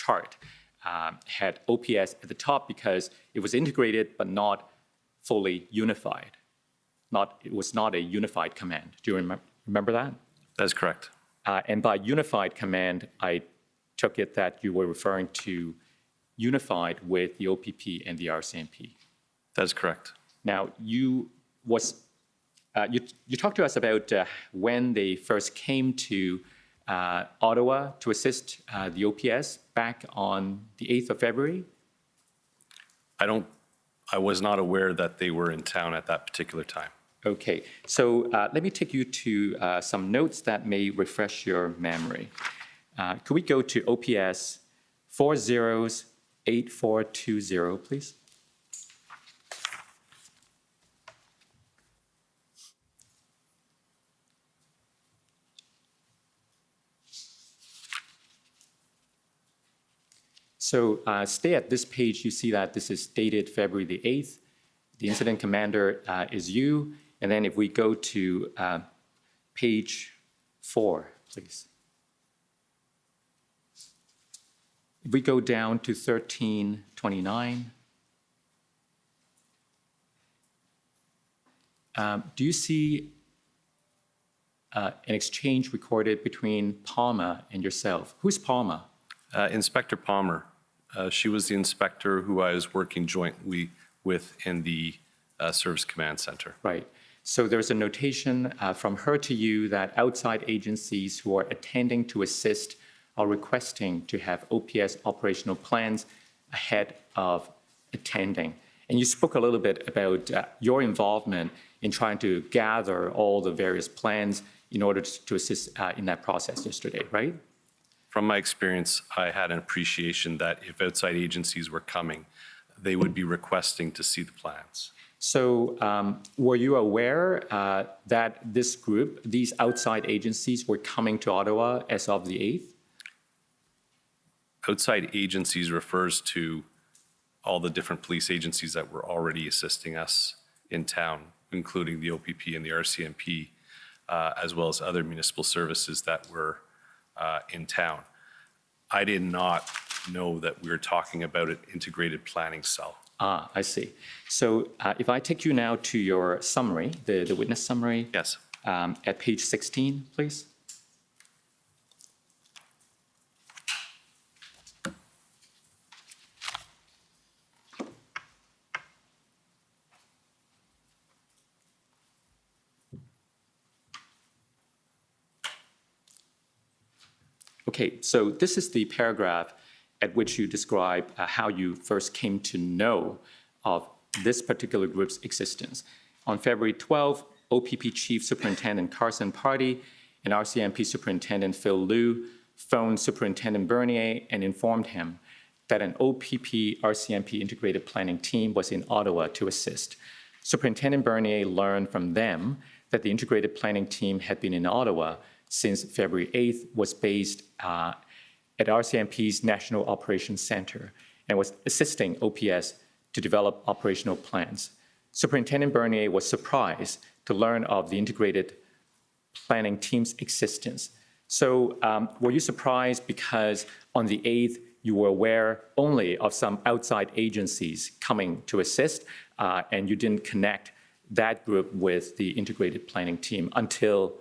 chart had OPS at the top because it was integrated but not fully unified. It was not a unified command. Do you remember that? That's correct. And by unified command, I took it that you were referring to unified with the OPP and the RCMP. That's correct. Now, you talked to us about when they first came to Ottawa to assist the OPS back on the 8th of February. I was not aware that they were in town at that particular time. Okay, so let me take you to some notes that may refresh your memory. Could we go to OPS 408420, please? So stay at this page. You see that this is dated February the 8th. The incident commander is you. And then if we go to page 4, please. If we go down to 1329, do you see an exchange recorded between Palma and yourself? Who's Palma? Inspector Palmer. She was the inspector who I was working jointly with in the Service Command Center. Right. So there's a notation from her to you that outside agencies who are attending to assist are requesting to have OPS operational plans ahead of attending. And you spoke a little bit about your involvement in trying to gather all the various plans in order to assist in that process yesterday, right? From my experience, I had an appreciation that if outside agencies were coming, they would be requesting to see the plans. So were you aware that this group, these outside agencies, were coming to Ottawa as of the 8th? Outside agencies refers to all the different police agencies that were already assisting us in town, including the OPP and the RCMP, as well as other municipal services that were in town. I did not know that we were talking about an integrated planning cell. Ah, I see. So if I take you now to your summary, the witness summary. Yes. At page 16, please. Okay, so this is the paragraph at which you describe how you first came to know of this particular group's existence. On February 12, OPP Chief Superintendent Carson Party and RCMP Superintendent Phil Liu phoned Superintendent Bernier and informed him that an OPP-RCMP integrated planning team was in Ottawa to assist. Superintendent Bernier learned from them that the integrated planning team had been in Ottawa since February 8th, was based at RCMP's National Operations Center and was assisting OPS to develop operational plans. Superintendent Bernier was surprised to learn of the integrated planning team's existence. So were you surprised because on the 8th, you were aware only of some outside agencies coming to assist, and you didn't connect that group with the integrated planning team until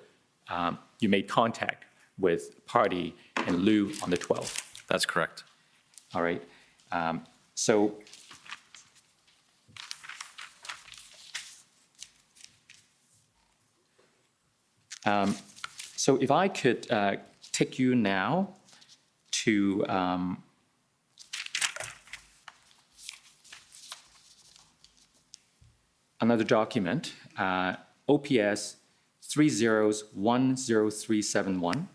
you made contact with Party and Liu on the 12th? That's correct. All right. So if I could take you now to another document, OPS 30-10371.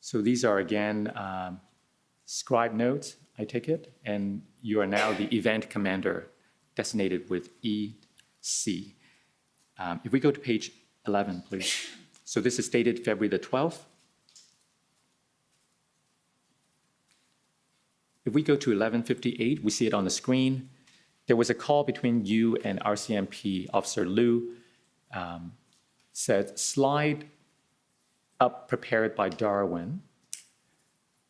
So these are, again, scribe notes, I take it, and you are now the event commander designated with EC. If we go to page 11, please. So this is dated February the 12th. If we go to 11:58, we see it on the screen. There was a call between you and RCMP Officer Liu. Said, slide up prepared by Darwin.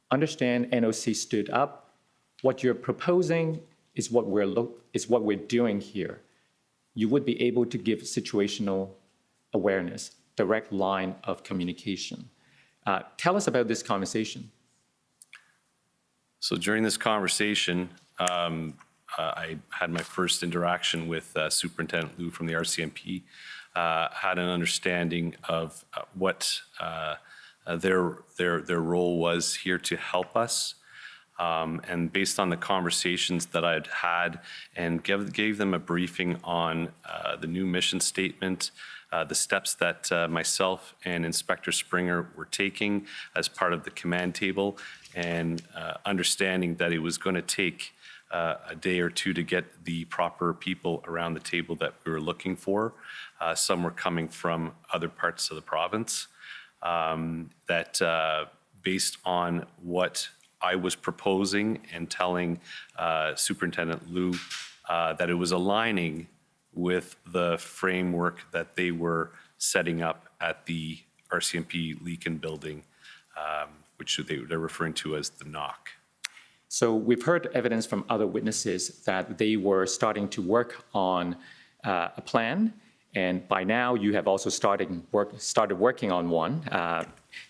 Understand NOC stood up. What you're proposing is what we're doing here. You would be able to give situational awareness, direct line of communication. Tell us about this conversation. So during this conversation, I had my first interaction with Superintendent Liu from the RCMP, had an understanding of what their role was here to help us. And based on the conversations that I'd had and gave them a briefing on the new mission statement, the steps that myself and Inspector Springer were taking as part of the command table, and understanding that it was going to take a day or two to get the proper people around the table that we were looking for. Some were coming from other parts of the province. That based on what I was proposing and telling Superintendent Liu that it was aligning with the framework that they were setting up at the RCMP Leakin building, which they're referring to as the NOC. So we've heard evidence from other witnesses that they were starting to work on a plan, and by now you have also started working on one,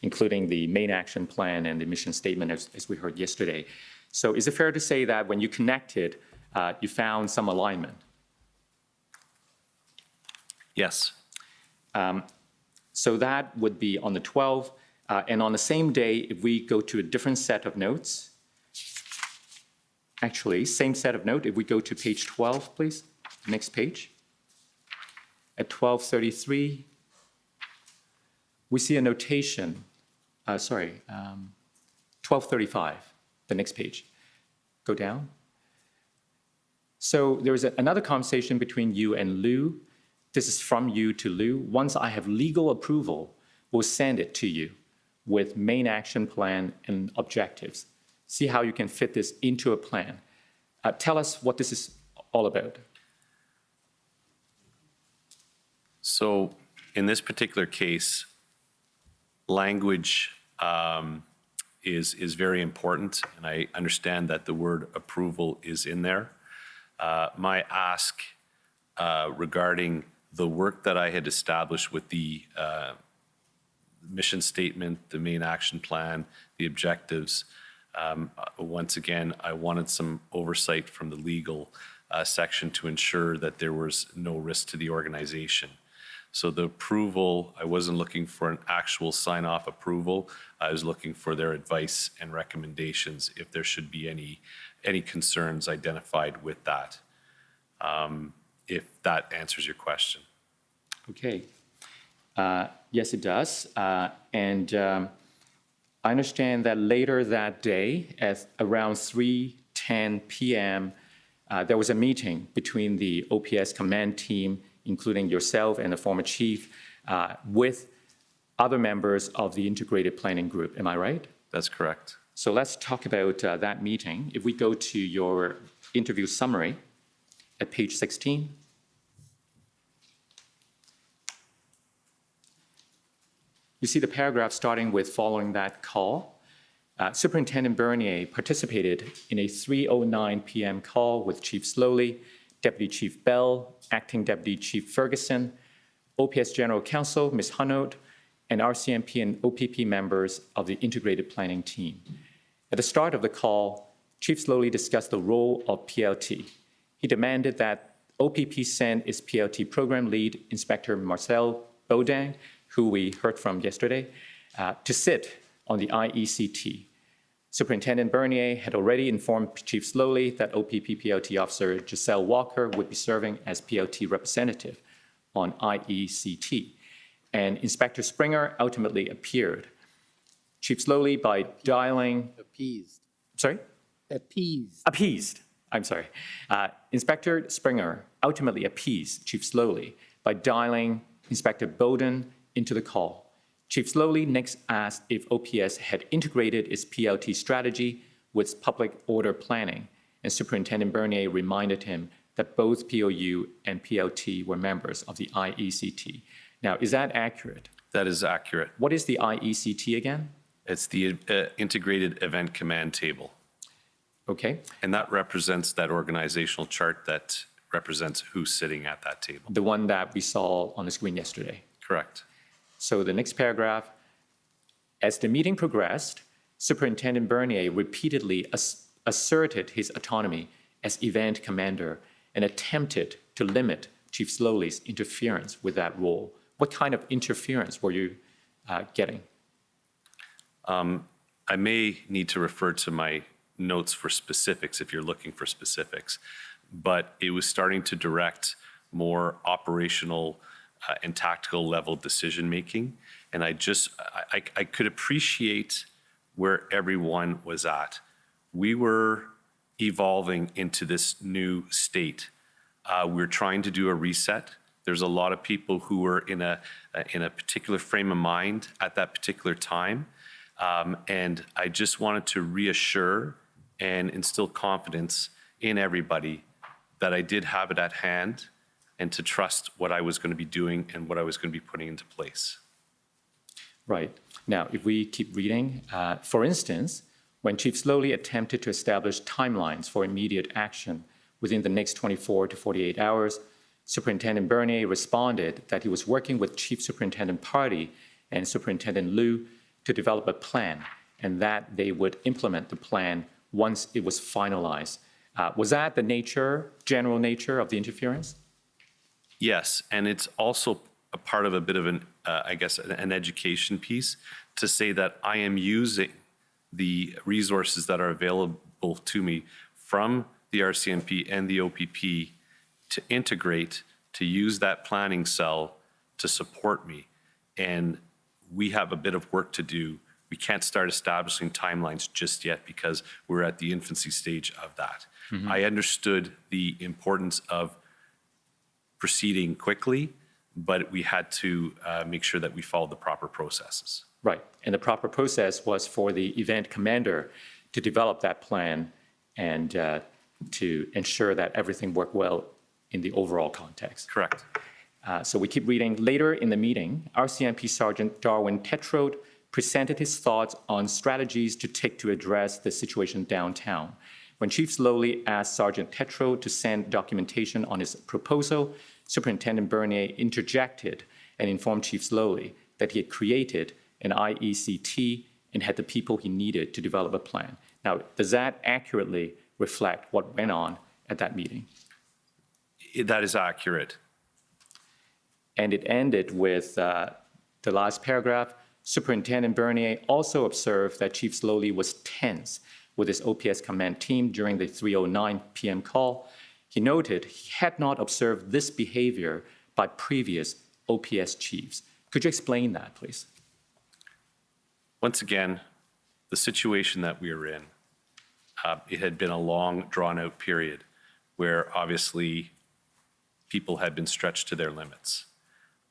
including the main action plan and the mission statement, as we heard yesterday. So is it fair to say that when you connected, you found some alignment? Yes. So that would be on the 12th, and on the same day, if we go to a different set of notes, actually, same set of note, if we go to page 12, please, next page. At 12:33, we see a notation, 12:35, the next page. Go down. So there was another conversation between you and Liu. This is from you to Liu. Once I have legal approval, we'll send it to you with main action plan and objectives. See how you can fit this into a plan. Tell us what this is all about. So in this particular case, language is very important, and I understand that the word approval is in there. My ask regarding the work that I had established with the mission statement, the main action plan, the objectives, once again, I wanted some oversight from the legal section to ensure that there was no risk to the organization. So the approval, I wasn't looking for an actual sign-off approval. I was looking for their advice and recommendations if there should be any concerns identified with that, if that answers your question. Okay. Yes, it does. And I understand that later that day, at around 3:10 p.m., there was a meeting between the OPS command team, including yourself and the former chief, with other members of the integrated planning group. Am I right? That's correct. So let's talk about that meeting. If we go to your interview summary at page 16. You see the paragraph starting with following that call. Superintendent Bernier participated in a 3:09 p.m. call with Chief Sloly, Deputy Chief Bell, Acting Deputy Chief Ferguson, OPS General Counsel, Ms. Hunnot, and RCMP and OPP members of the integrated planning team. At the start of the call, Chief Sloly discussed the role of PLT. He demanded that OPP send its PLT program lead, Inspector Marcel Beaudin, who we heard from yesterday, to sit on the IECT. Superintendent Bernier had already informed Chief Sloly that OPP PLT Officer Giselle Walker would be serving as PLT representative on IECT. And Inspector Springer ultimately appeared. Chief Sloly, by dialing... Appeased. Sorry? Appeased. Appeased. I'm sorry. Inspector Springer ultimately appeased Chief Sloly by dialing Inspector Beaudin into the call. Chief Sloly next asked if OPS had integrated its PLT strategy with public order planning, and Superintendent Bernier reminded him that both POU and PLT were members of the IECT. Now, is that accurate? That is accurate. What is the IECT again? It's the Integrated Event Command Table. Okay. And that represents that organizational chart that represents who's sitting at that table. The one that we saw on the screen yesterday. Correct. So the next paragraph, as the meeting progressed, Superintendent Bernier repeatedly asserted his autonomy as event commander and attempted to limit Chief Sloly's interference with that role. What kind of interference were you getting? I may need to refer to my notes for specifics if you're looking for specifics, but it was starting to direct more operational and tactical level decision making. And I could appreciate where everyone was at. We were evolving into this new state. We were trying to do a reset. There's a lot of people who were in a particular frame of mind at that particular time. And I just wanted to reassure and instill confidence in everybody that I did have it at hand and to trust what I was going to be doing and what I was going to be putting into place. Right. Now, if we keep reading, for instance, when Chief Sloly attempted to establish timelines for immediate action within the next 24 to 48 hours, Superintendent Bernier responded that he was working with Chief Superintendent Party and Superintendent Liu to develop a plan, and that they would implement the plan once it was finalized. Was that the general nature of the interference? Yes, and it's also a part of a bit of an education piece to say that I am using the resources that are available to me from the RCMP and the OPP to integrate, to use that planning cell to support me. And we have a bit of work to do. We can't start establishing timelines just yet because we're at the infancy stage of that. Mm-hmm. I understood the importance of proceeding quickly, but we had to make sure that we followed the proper processes. Right, and the proper process was for the event commander to develop that plan and to ensure that everything worked well in the overall context. Correct. So we keep reading. Later in the meeting, RCMP Sergeant Darwin Tetrode presented his thoughts on strategies to take to address the situation downtown. When Chief Sloly asked Sergeant Tetrode to send documentation on his proposal, Superintendent Bernier interjected and informed Chief Sloly that he had created an IECT and had the people he needed to develop a plan. Now, does that accurately reflect what went on at that meeting? That is accurate. And it ended with the last paragraph. Superintendent Bernier also observed that Chief Sloly was tense with his OPS command team during the 3:09 p.m. call. He noted he had not observed this behavior by previous OPS chiefs. Could you explain that, please? Once again, the situation that we are in, it had been a long, drawn-out period where obviously people had been stretched to their limits.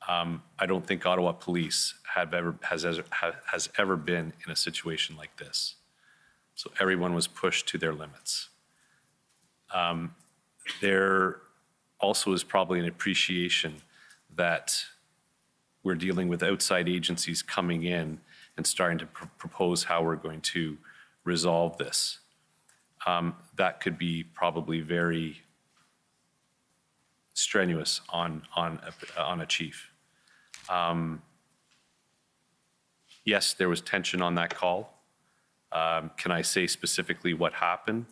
I don't think Ottawa Police has ever been in a situation like this. So everyone was pushed to their limits. There also is probably an appreciation that we're dealing with outside agencies coming in and starting to propose how we're going to resolve this. That could be probably very strenuous on a chief. Yes, there was tension on that call. Can I say specifically what happened?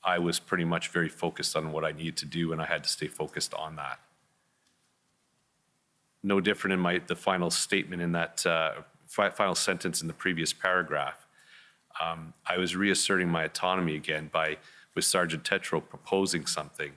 I was pretty much very focused on what I needed to do, and I had to stay focused on that. No different in the final statement in that final sentence in the previous paragraph. I was reasserting my autonomy again with Sergeant Tetrode proposing something.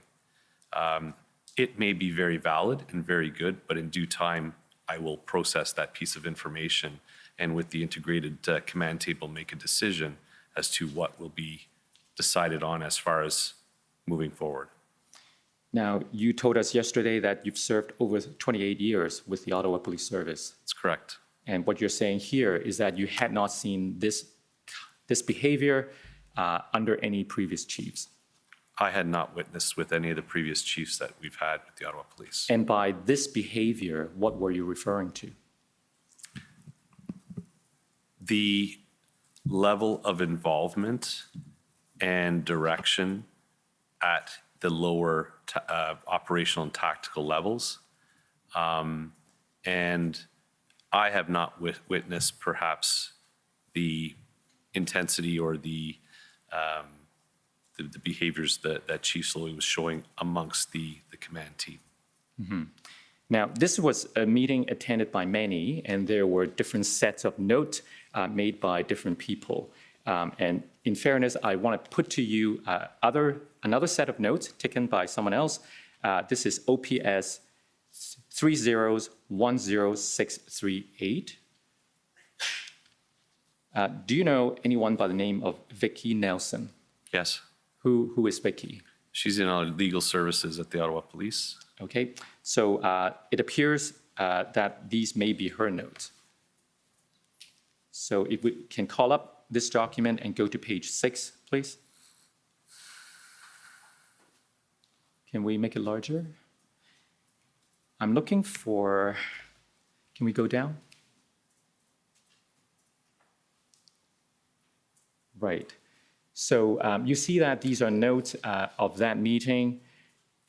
It may be very valid and very good, but in due time, I will process that piece of information and with the integrated command table make a decision as to what will be decided on as far as moving forward. Now, you told us yesterday that you've served over 28 years with the Ottawa Police Service. That's correct. And what you're saying here is that you had not seen this behavior under any previous chiefs? I had not witnessed with any of the previous chiefs that we've had with the Ottawa Police. And by this behavior, what were you referring to? The level of involvement and direction at the lower operational and tactical levels. And I have not witnessed perhaps the intensity or the behaviors that Chief Sloly was showing amongst the command team. Mm-hmm. Now, this was a meeting attended by many, and there were different sets of notes made by different people. And in fairness, I want to put to you another set of notes taken by someone else. This is OPS 3010638. Do you know anyone by the name of Vicky Nelson? Yes. Who is Vicky? She's in our legal services at the Ottawa Police. Okay, so it appears that these may be her notes. So if we can call up this document and go to page 6, please. Can we make it larger? I'm looking for, can we go down? Right. So you see that these are notes of that meeting.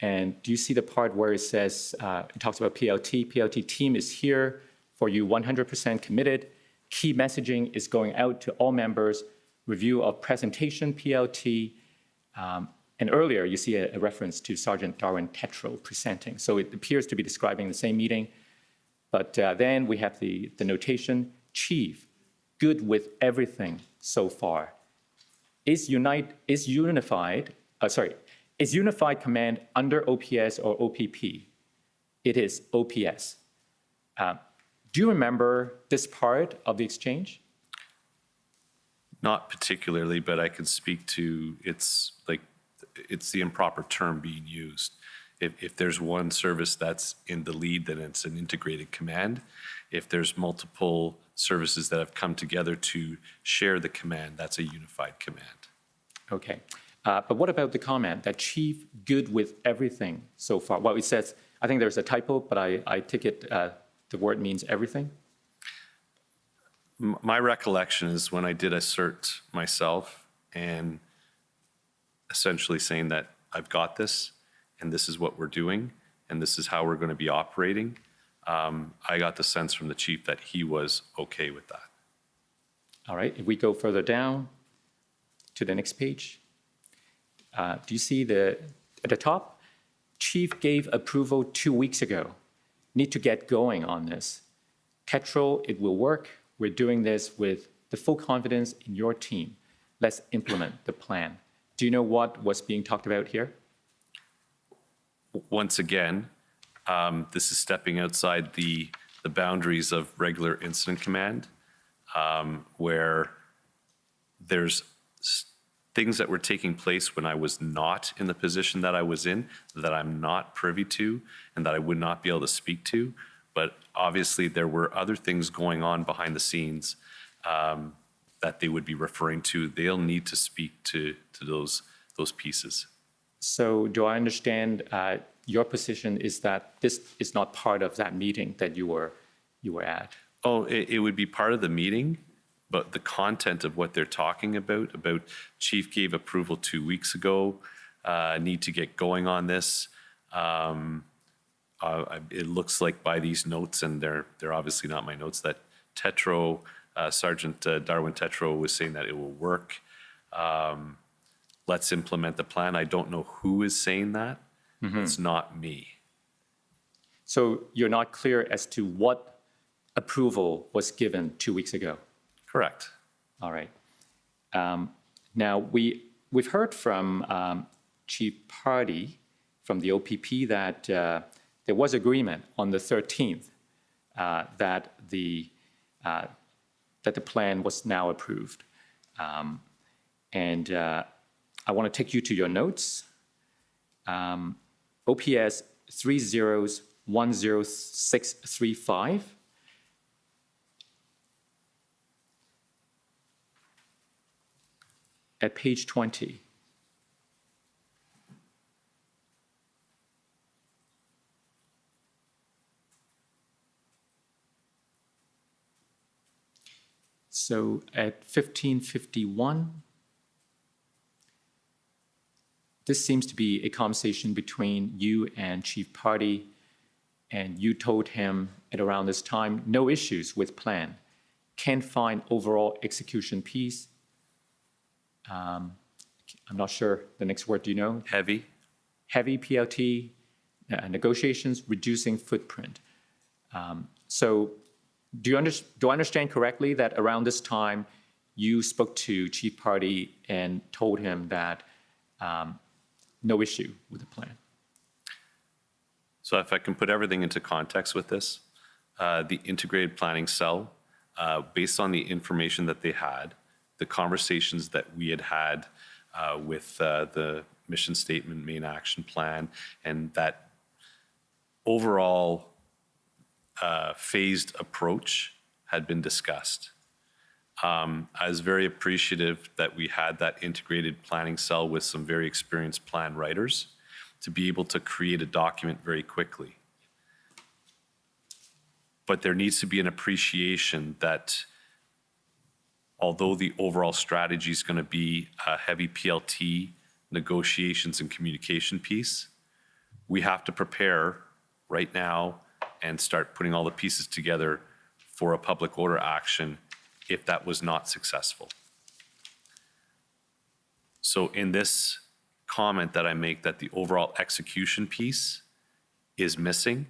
And do you see the part where it says, it talks about PLT? PLT team is here for you 100% committed. Key messaging is going out to all members. Review of presentation PLT. And earlier, you see a reference to Sergeant Darwin Tetreault presenting. So it appears to be describing the same meeting. But then we have the notation, Chief, good with everything so far. Is unified command under OPS or OPP? It is OPS. Do you remember this part of the exchange? Not particularly, but I can speak to it's the improper term being used. If there's one service that's in the lead, then it's an integrated command. If there's multiple services that have come together to share the command, that's a unified command. Okay. But what about the comment that Chief good with everything so far? Well, it says, I think there's a typo, but I take it the word means everything. My recollection is when I did assert myself and essentially saying that I've got this and this is what we're doing and this is how we're going to be operating, I got the sense from the chief that he was okay with that. All right. If we go further down to the next page, do you see at the top? Chief gave approval 2 weeks ago. Need to get going on this. Tetreault, it will work. We're doing this with the full confidence in your team. Let's implement the plan. Do you know what was being talked about here? Once again, this is stepping outside the boundaries of regular incident command, where there's things that were taking place when I was not in the position that I was in, that I'm not privy to, and that I would not be able to speak to. But obviously, there were other things going on behind the scenes that they would be referring to. They'll need to speak to those pieces. So do I understand your position is that this is not part of that meeting that you were at? Oh, it would be part of the meeting, but the content of what they're talking about Chief gave approval 2 weeks ago, need to get going on this. It looks like by these notes, and they're obviously not my notes, that Tetreault, Sergeant Darwin Tetreault was saying that it will work. Let's implement the plan. I don't know who is saying that. Mm-hmm. It's not me. So you're not clear as to what approval was given 2 weeks ago? Correct. All right. Now, we've heard from Chief Party from the OPP that there was agreement on the 13th that the plan was now approved. And I want to take you to your notes. OPS 3010635. at page 20. So at 1551, this seems to be a conversation between you and Chief Party, and you told him at around this time, no issues with plan, can find overall execution piece. I'm not sure the next word, do you know? Heavy. Heavy PLT, negotiations, reducing footprint. So do I understand correctly that around this time you spoke to Chief Party and told him that no issue with the plan? So if I can put everything into context with this, the integrated planning cell, based on the information that they had, the conversations that we had had with the mission statement, main action plan, and that overall phased approach had been discussed. I was very appreciative that we had that integrated planning cell with some very experienced plan writers to be able to create a document very quickly. But there needs to be an appreciation that although the overall strategy is going to be a heavy PLT, negotiations and communication piece, we have to prepare right now and start putting all the pieces together for a public order action if that was not successful. So in this comment that I make that the overall execution piece is missing,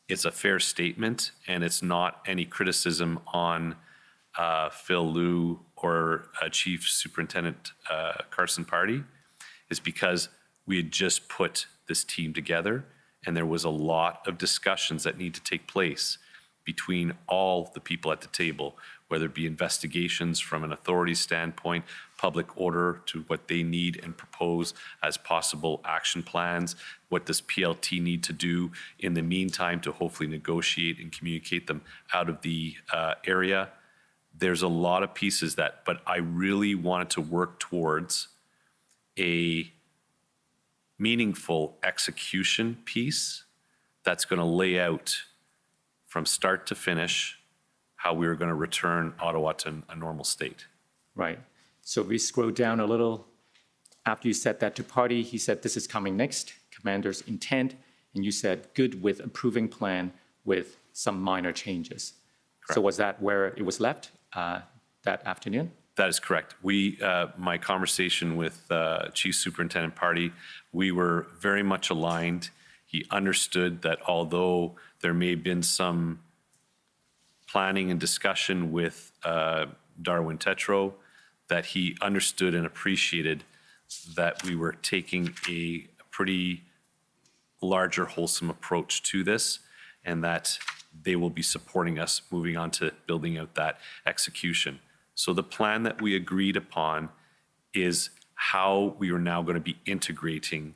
it's a fair statement, and it's not any criticism on Phil Liu or Chief Superintendent Carson Party. It's because we had just put this team together, and there was a lot of discussions that need to take place between all the people at the table, whether it be investigations from an authority standpoint, public order to what they need and propose as possible action plans, what does PLT need to do in the meantime to hopefully negotiate and communicate them out of the area. There's a lot of pieces but I really wanted to work towards a meaningful execution piece that's going to lay out from start to finish how we were going to return Ottawa to a normal state. Right. So if we scroll down a little, after you said that to Party, he said, this is coming next, commander's intent, and you said, good with approving plan with some minor changes. Correct. So was that where it was left that afternoon? That is correct. My conversation with Chief Superintendent Party, we were very much aligned. He understood that although there may have been some planning and discussion with Darwin Tetro, that he understood and appreciated that we were taking a pretty larger, wholesome approach to this, and that they will be supporting us moving on to building out that execution. So the plan that we agreed upon is how we are now going to be integrating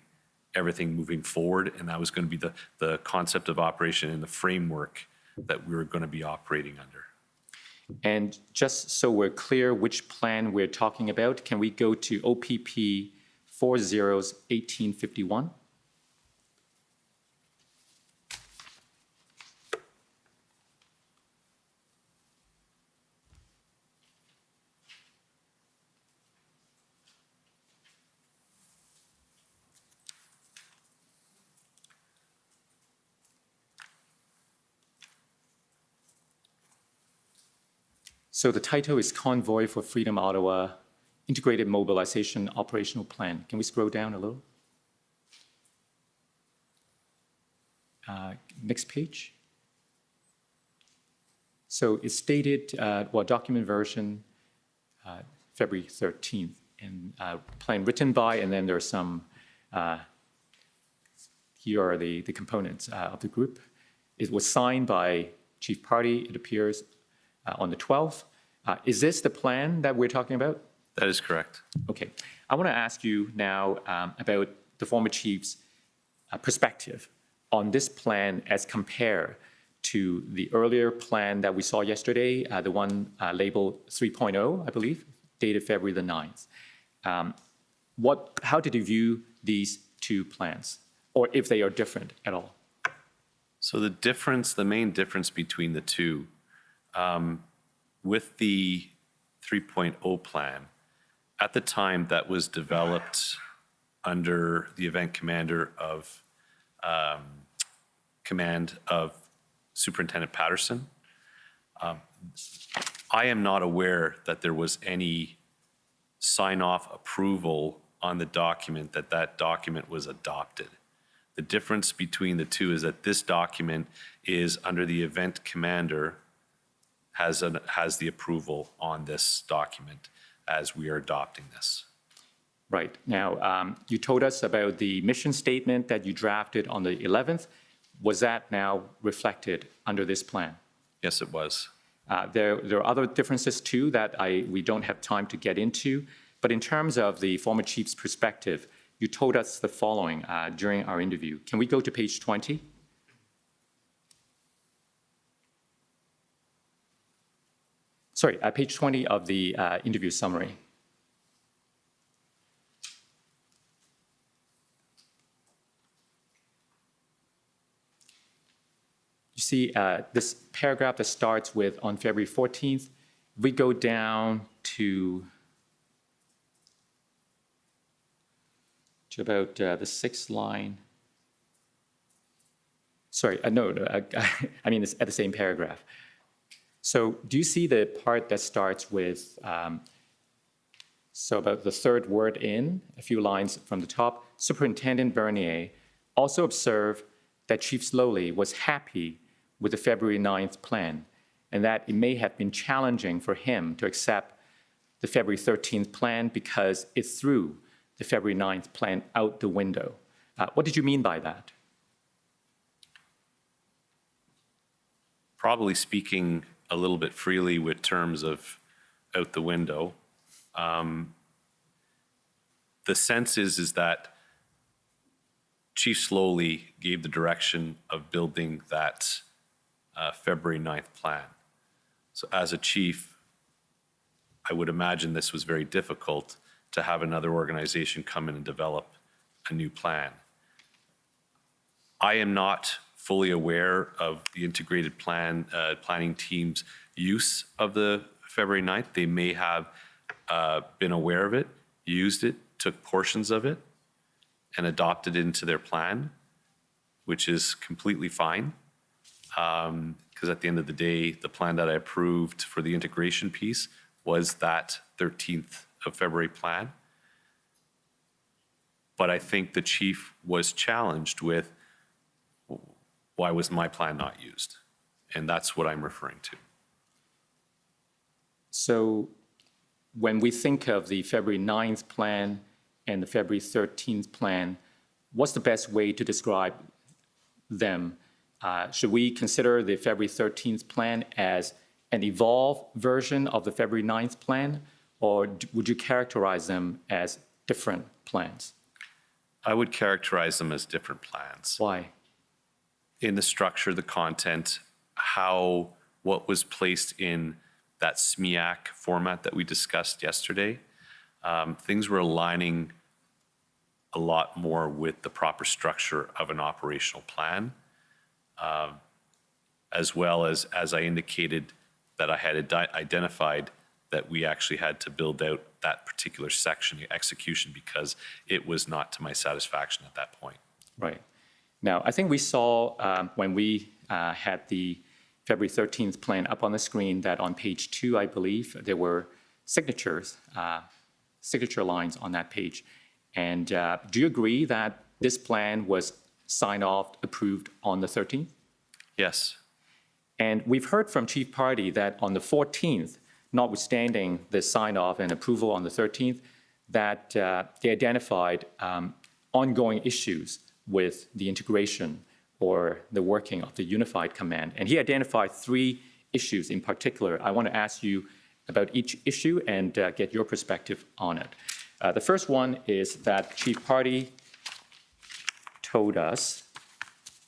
everything moving forward, and that was going to be the concept of operation and the framework that we were going to be operating under. And just so we're clear which plan we're talking about, can we go to OPP 40/1851? So the title is Convoy for Freedom Ottawa, Integrated Mobilization Operational Plan. Can we scroll down a little? Next page. So it's dated, document version, February 13th, and plan written by, and then there's some, here are the components of the group. It was signed by Chief Party, it appears, on the 12th. Is this the plan that we're talking about? That is correct. Okay. I want to ask you now about the former chief's perspective on this plan as compared to the earlier plan that we saw yesterday, the one labeled 3.0, I believe. dated February the 9th. How did you view these two plans, or if they are different at all? So the main difference between the two, with the 3.0 plan, at the time that was developed under the event commander of command of Superintendent Patterson, I am not aware that there was any sign-off approval on the document that document was adopted. The difference between the two is that this document is under the event commander has the approval on this document as we are adopting this. Right. Now, you told us about the mission statement that you drafted on the 11th. Was that now reflected under this plan? Yes, it was. There are other differences too that we don't have time to get into. But in terms of the former chief's perspective, you told us the following during our interview. Can we go to page 20? Sorry, page 20 of the interview summary. You see this paragraph that starts with on February 14th. We go down to about the sixth line. Sorry, no, I mean, it's at the same paragraph. So do you see the part that starts with, so about the third word in, a few lines from the top, Superintendent Bernier also observed that Chief Sloly was happy with the February 9th plan, and that it may have been challenging for him to accept the February 13th plan because it threw the February 9th plan out the window. What did you mean by that? Probably speaking a little bit freely with terms of out the window. The sense is that Chief Sloly gave the direction of building that February 9th plan. So as a chief, I would imagine this was very difficult to have another organization come in and develop a new plan. I am not fully aware of the integrated planning team's use of the February 9th. They may have been aware of it, used it, took portions of it, and adopted it into their plan, which is completely fine. Because at the end of the day, the plan that I approved for the integration piece was that 13th of February plan. But I think the chief was challenged with, why was my plan not used? And that's what I'm referring to. So when we think of the February 9th plan and the February 13th plan, what's the best way to describe them? Should we consider the February 13th plan as an evolved version of the February 9th plan, or would you characterize them as different plans? I would characterize them as different plans. Why? In the structure, the content, what was placed in that SMEAC format that we discussed yesterday, things were aligning a lot more with the proper structure of an operational plan, as well as I indicated that I had identified that we actually had to build out that particular section, the execution, because it was not to my satisfaction at that point. Right. Now, I think we saw when we had the February 13th plan up on the screen that on page 2, I believe, there were signature lines on that page. And do you agree that this plan was signed off, approved on the 13th? Yes. And we've heard from Chief Party that on the 14th, notwithstanding the sign-off and approval on the 13th, that they identified ongoing issues with the integration or the working of the unified command. And he identified 3 issues in particular. I want to ask you about each issue and get your perspective on it. The first one is that Chief Party told us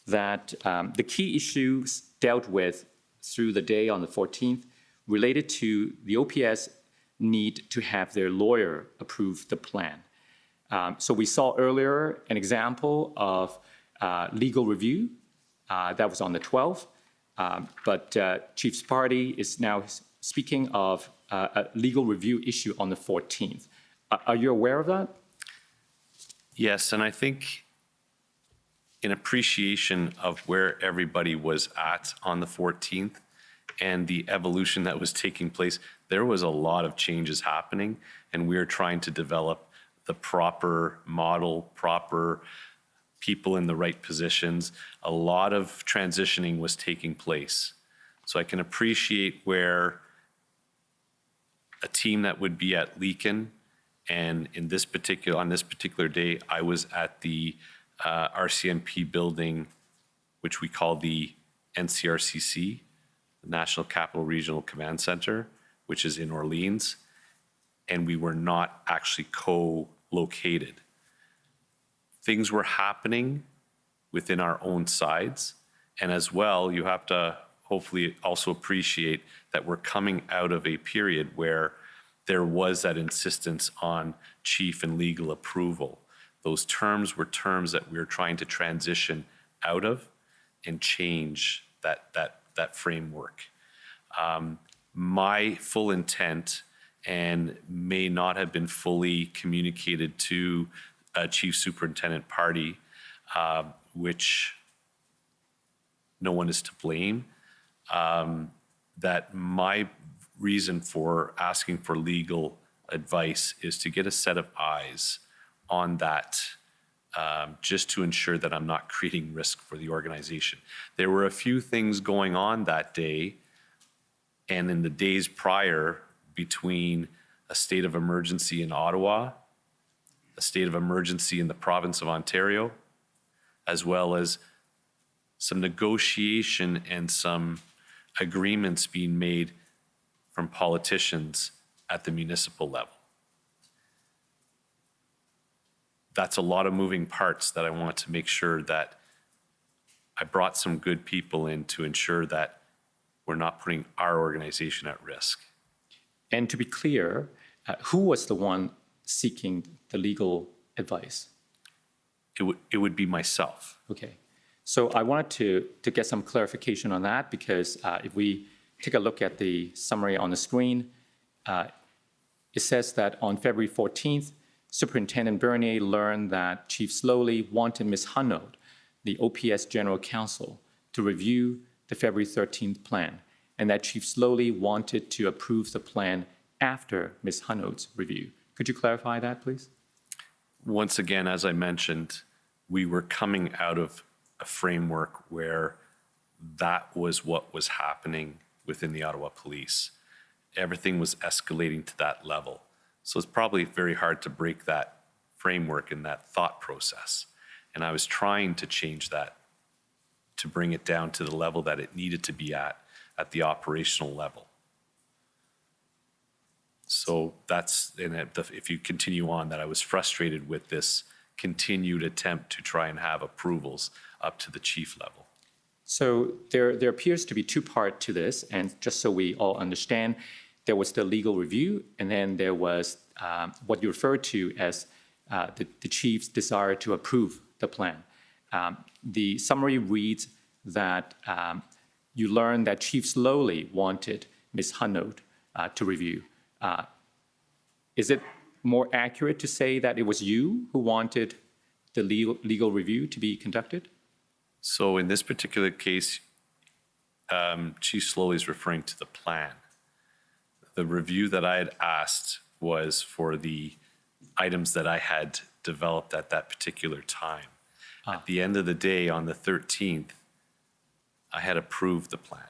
that the key issues dealt with through the day on the 14th related to the OPS need to have their lawyer approve the plan. So we saw earlier an example of legal review. That was on the 12th. But Chief's party is now speaking of a legal review issue on the 14th. Are you aware of that? Yes, and I think in appreciation of where everybody was at on the 14th and the evolution that was taking place, there was a lot of changes happening, and we are trying to develop the proper model, proper people in the right positions. A lot of transitioning was taking place. So I can appreciate where a team that would be at Leakin, and on this particular day, I was at the RCMP building, which we call the NCRCC, the National Capital Regional Command Center, which is in Orleans, and we were not actually co-located. Things were happening within our own sides, and as well, you have to hopefully also appreciate that we're coming out of a period where there was that insistence on chief and legal approval. Those terms were terms that we were trying to transition out of and change that framework. My full intent, and may not have been fully communicated to a chief superintendent party, which no one is to blame, that my reason for asking for legal advice is to get a set of eyes on that, just to ensure that I'm not creating risk for the organization. There were a few things going on that day and in the days prior between a state of emergency in Ottawa, a state of emergency in the province of Ontario, as well as some negotiation and some agreements being made from politicians at the municipal level. That's a lot of moving parts that I want to make sure that I brought some good people in to ensure that we're not putting our organization at risk. And to be clear, who was the one seeking the legal advice? It would be myself. Okay. So I wanted to get some clarification on that, because if we take a look at the summary on the screen, it says that on February 14th, Superintendent Bernier learned that Chief Sloly wanted Ms. Hanaud, the OPS General Counsel, to review the February 13th plan, and that Chief Sloly wanted to approve the plan after Ms. Hanaud's review. Could you clarify that, please? Once again, as I mentioned, we were coming out of a framework where that was what was happening within the Ottawa Police. Everything was escalating to that level. So it's probably very hard to break that framework and that thought process. And I was trying to change that to bring it down to the level that it needed to be at the operational level. So that's, and if you continue on, that I was frustrated with this continued attempt to try and have approvals up to the chief level. So there appears to be two parts to this, and just so we all understand, there was the legal review, and then there was what you referred to as the chief's desire to approve the plan. The summary reads that you learned that Chief Sloly wanted Ms. Hanaud to review. Is it more accurate to say that it was you who wanted the legal review to be conducted? So in this particular case, Chief Sloly is referring to the plan. The review that I had asked was for the items that I had developed at that particular time. At the end of the day, on the 13th, I had approved the plan.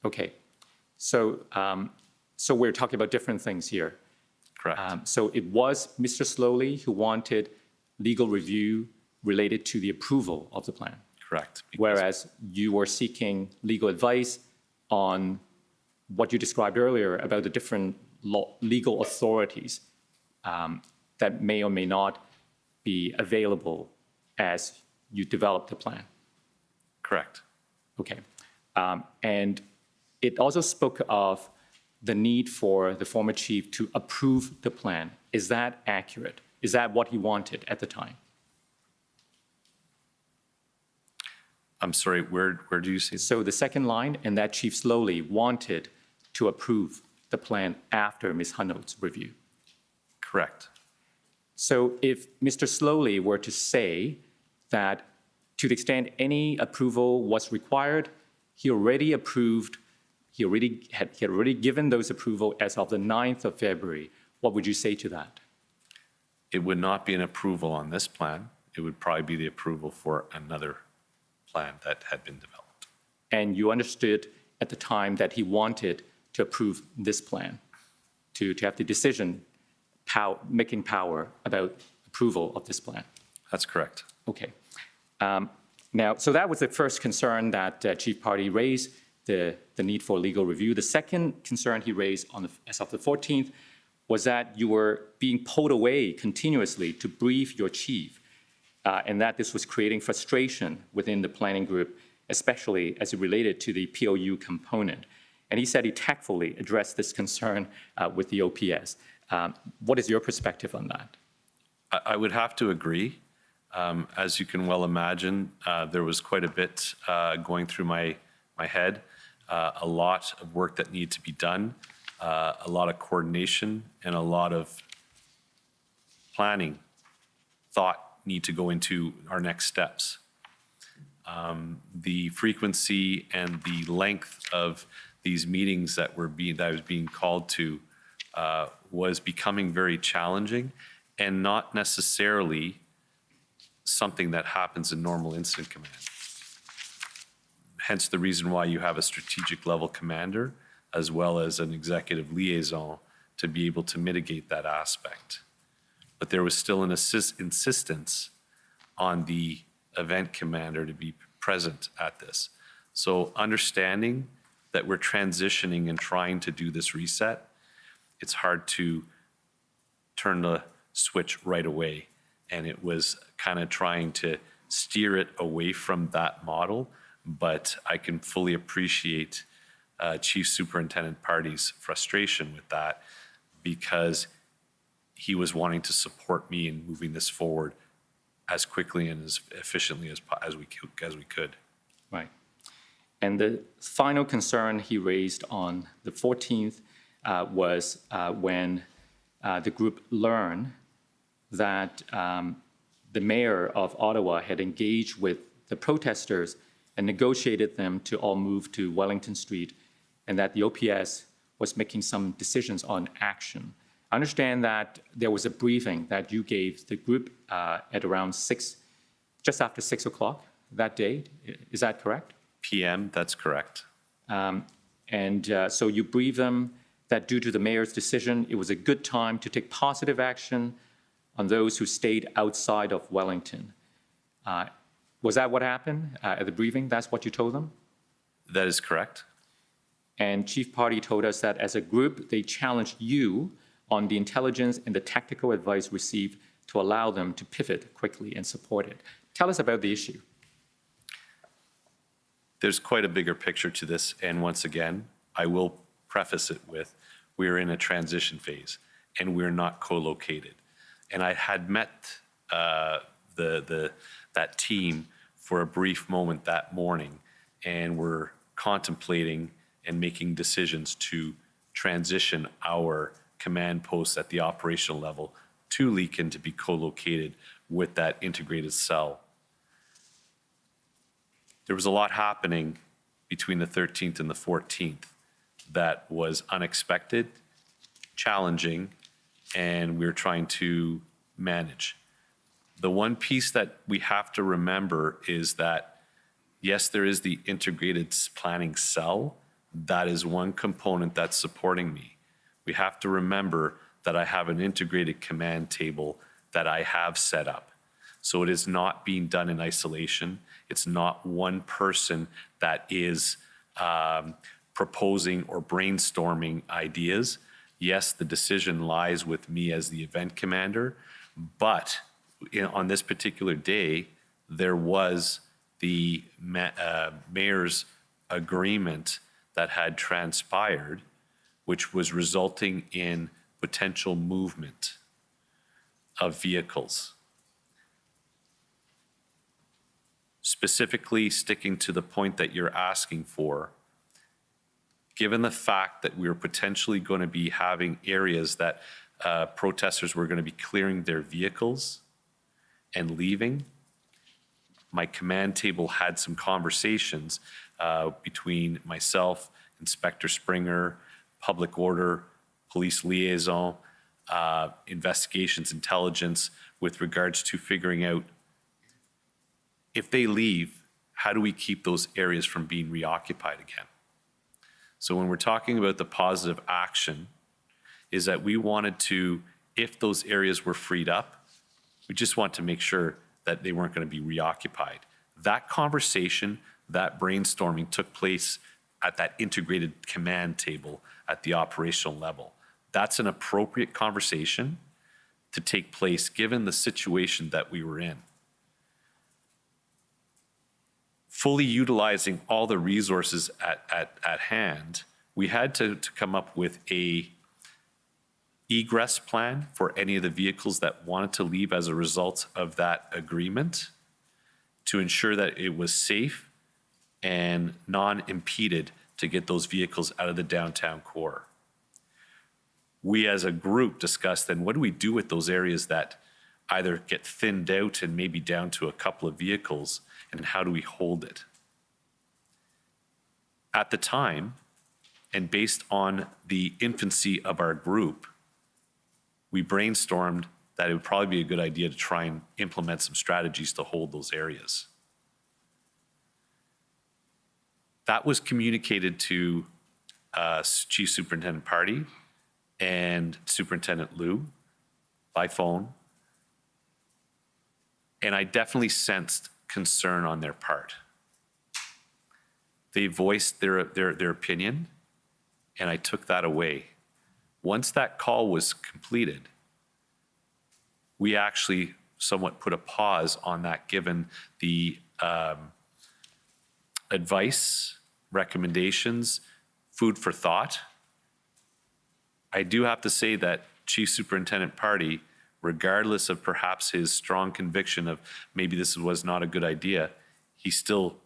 Okay. So, so we're talking about different things here. Correct. So it was Mr. Sloly who wanted legal review related to the approval of the plan. Correct. Whereas you were seeking legal advice on what you described earlier about the different legal authorities that may or may not be available as you develop the plan. Correct. Okay. And it also spoke of the need for the former chief to approve the plan. Is that accurate? Is that what he wanted at the time? I'm sorry, where do you see? So the second line, and that Chief Sloly wanted to approve the plan after Ms. Hanaud's review. Correct. So if Mr. Sloly were to say that to the extent any approval was required, he already approved, he had already given those approval as of the 9th of February, what would you say to that? It would not be an approval on this plan. It would probably be the approval for another plan that had been developed. And you understood at the time that he wanted to approve this plan, to have the decision making power about approval of this plan. That's correct. Okay. Now, so that was the first concern that Chief Party raised, the need for legal review. The second concern he raised as of the 14th was that you were being pulled away continuously to brief your chief, and that this was creating frustration within the planning group, especially as it related to the POU component. And he said he tactfully addressed this concern with the OPS. What is your perspective on that? I would have to agree. As you can well imagine, there was quite a bit going through my head, a lot of work that needed to be done, a lot of coordination, and a lot of planning, thought need to go into our next steps. The frequency and the length of these meetings that I was being called to was becoming very challenging, and not necessarily something that happens in normal incident command. Hence the reason why you have a strategic level commander as well as an executive liaison to be able to mitigate that aspect. But there was still an insistence on the event commander to be present at this. So understanding that we're transitioning and trying to do this reset, it's hard to turn the switch right away. And it was kind of trying to steer it away from that model. But I can fully appreciate Chief Superintendent Party's frustration with that, because he was wanting to support me in moving this forward as quickly and as efficiently as we could. Right. And the final concern he raised on the 14th was when the group learned that the mayor of Ottawa had engaged with the protesters and negotiated them to all move to Wellington Street, and that the OPS was making some decisions on action. I understand that there was a briefing that you gave the group at around just after 6 o'clock that day. Is that correct? PM, that's correct. So you briefed them that due to the mayor's decision, it was a good time to take positive action on those who stayed outside of Wellington. Was that what happened at the briefing? That's what you told them? That is correct. And Chief Party told us that as a group, they challenged you on the intelligence and the tactical advice received to allow them to pivot quickly and support it. Tell us about the issue. There's quite a bigger picture to this, and once again, I will preface it with, we're in a transition phase, and we're not co-located. And I had met that team for a brief moment that morning, and we're contemplating and making decisions to transition our command posts at the operational level to Leakin to be co-located with that integrated cell. There was a lot happening between the 13th and the 14th that was unexpected, challenging, and we're trying to manage. The one piece that we have to remember is that, yes, there is the integrated planning cell. That is one component that's supporting me. We have to remember that I have an integrated command table that I have set up. So it is not being done in isolation. It's not one person that is proposing or brainstorming ideas. Yes, the decision lies with me as the event commander, but on this particular day, there was the mayor's agreement that had transpired which was resulting in potential movement of vehicles. Specifically sticking to the point that you're asking for, given the fact that we were potentially going to be having areas that protesters were going to be clearing their vehicles and leaving, my command table had some conversations between myself, Inspector Springer, Public Order, Police Liaison, Investigations Intelligence, with regards to figuring out if they leave, how do we keep those areas from being reoccupied again? So when we're talking about the positive action, is that we wanted to, if those areas were freed up, we just want to make sure that they weren't going to be reoccupied. That conversation, that brainstorming took place at that integrated command table at the operational level. That's an appropriate conversation to take place given the situation that we were in. Fully utilizing all the resources at hand, we had to come up with a egress plan for any of the vehicles that wanted to leave as a result of that agreement to ensure that it was safe and non-impeded to get those vehicles out of the downtown core. We as a group discussed then what do we do with those areas that either get thinned out and maybe down to a couple of vehicles, and how do we hold it? At the time, and based on the infancy of our group, we brainstormed that it would probably be a good idea to try and implement some strategies to hold those areas. That was communicated to Chief Superintendent Party and Superintendent Liu by phone, and I definitely sensed concern on their part. They voiced their opinion, and I took that away. Once that call was completed, we actually somewhat put a pause on that given the advice, recommendations, food for thought. I do have to say that Chief Superintendent Party, regardless of perhaps his strong conviction of maybe this was not a good idea, he still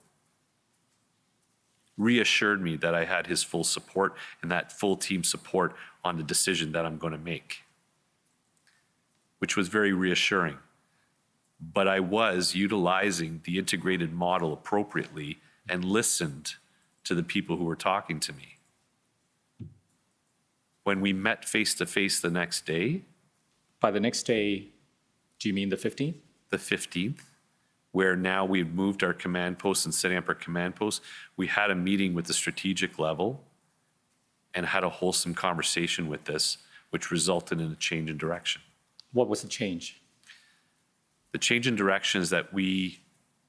reassured me that I had his full support and that full team support on the decision that I'm going to make, which was very reassuring. But I was utilizing the integrated model appropriately and listened to the people who were talking to me. When we met face-to-face the next day, By the next day, do you mean the 15th? the 15th, where now we've moved our command posts and setting up our command posts, we had a meeting with the strategic level and had a wholesome conversation with this, which resulted in a change in direction. What was the change? The change in direction is that we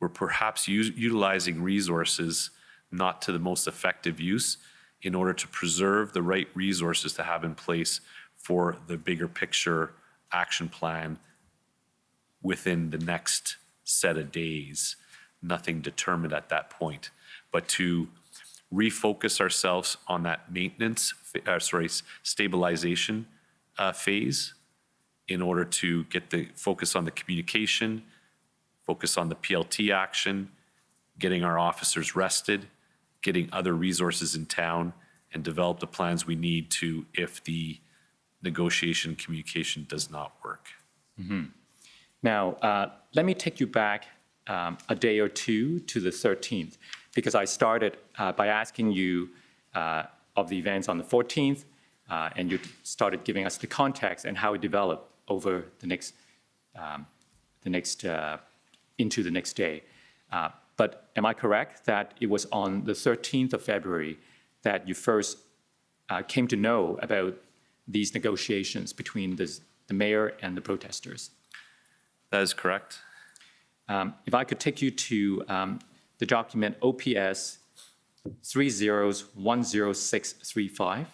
were perhaps utilizing resources not to the most effective use in order to preserve the right resources to have in place for the bigger picture action plan within the next set of days. Nothing determined at that point, but to refocus ourselves on that maintenance, stabilization phase in order to get the focus on the communication, focus on the PLT action, getting our officers rested, getting other resources in town, and develop the plans we need to if the negotiation communication does not work. Mm-hmm. Now, let me take you back a day or two to the 13th, because I started by asking you of the events on the 14th, and you started giving us the context and how it developed over the next into the next day. But am I correct that it was on the 13th of February that you first came to know about these negotiations between the mayor and the protesters? That is correct. If I could take you to the document OPS 30-10635.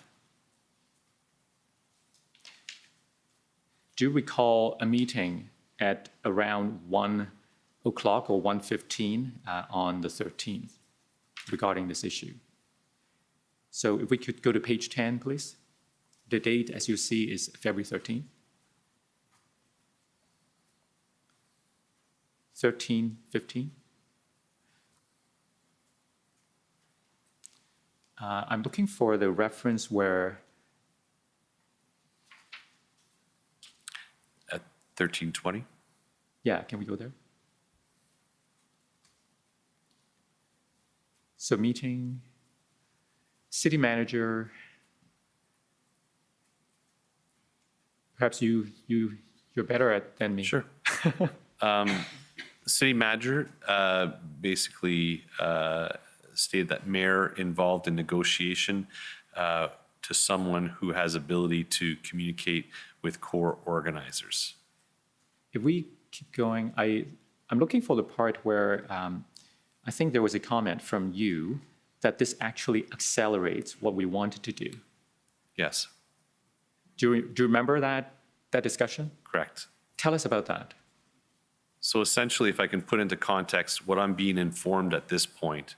Do you recall a meeting at around 1 o'clock or 1:15 on the 13th regarding this issue? So if we could go to page 10, please. The date, as you see, is February 13th. 13, 15. I'm looking for the reference where At 1320? yeah, can we go there? So meeting, city manager, perhaps you're better at than me. Sure. City manager basically stated that mayor involved in negotiation to someone who has ability to communicate with core organizers. If we keep going, I'm looking for the part where I think there was a comment from you that this actually accelerates what we wanted to do. Yes, Do you remember that discussion? correct. Tell us about that. So essentially, if I can put into context, what I'm being informed at this point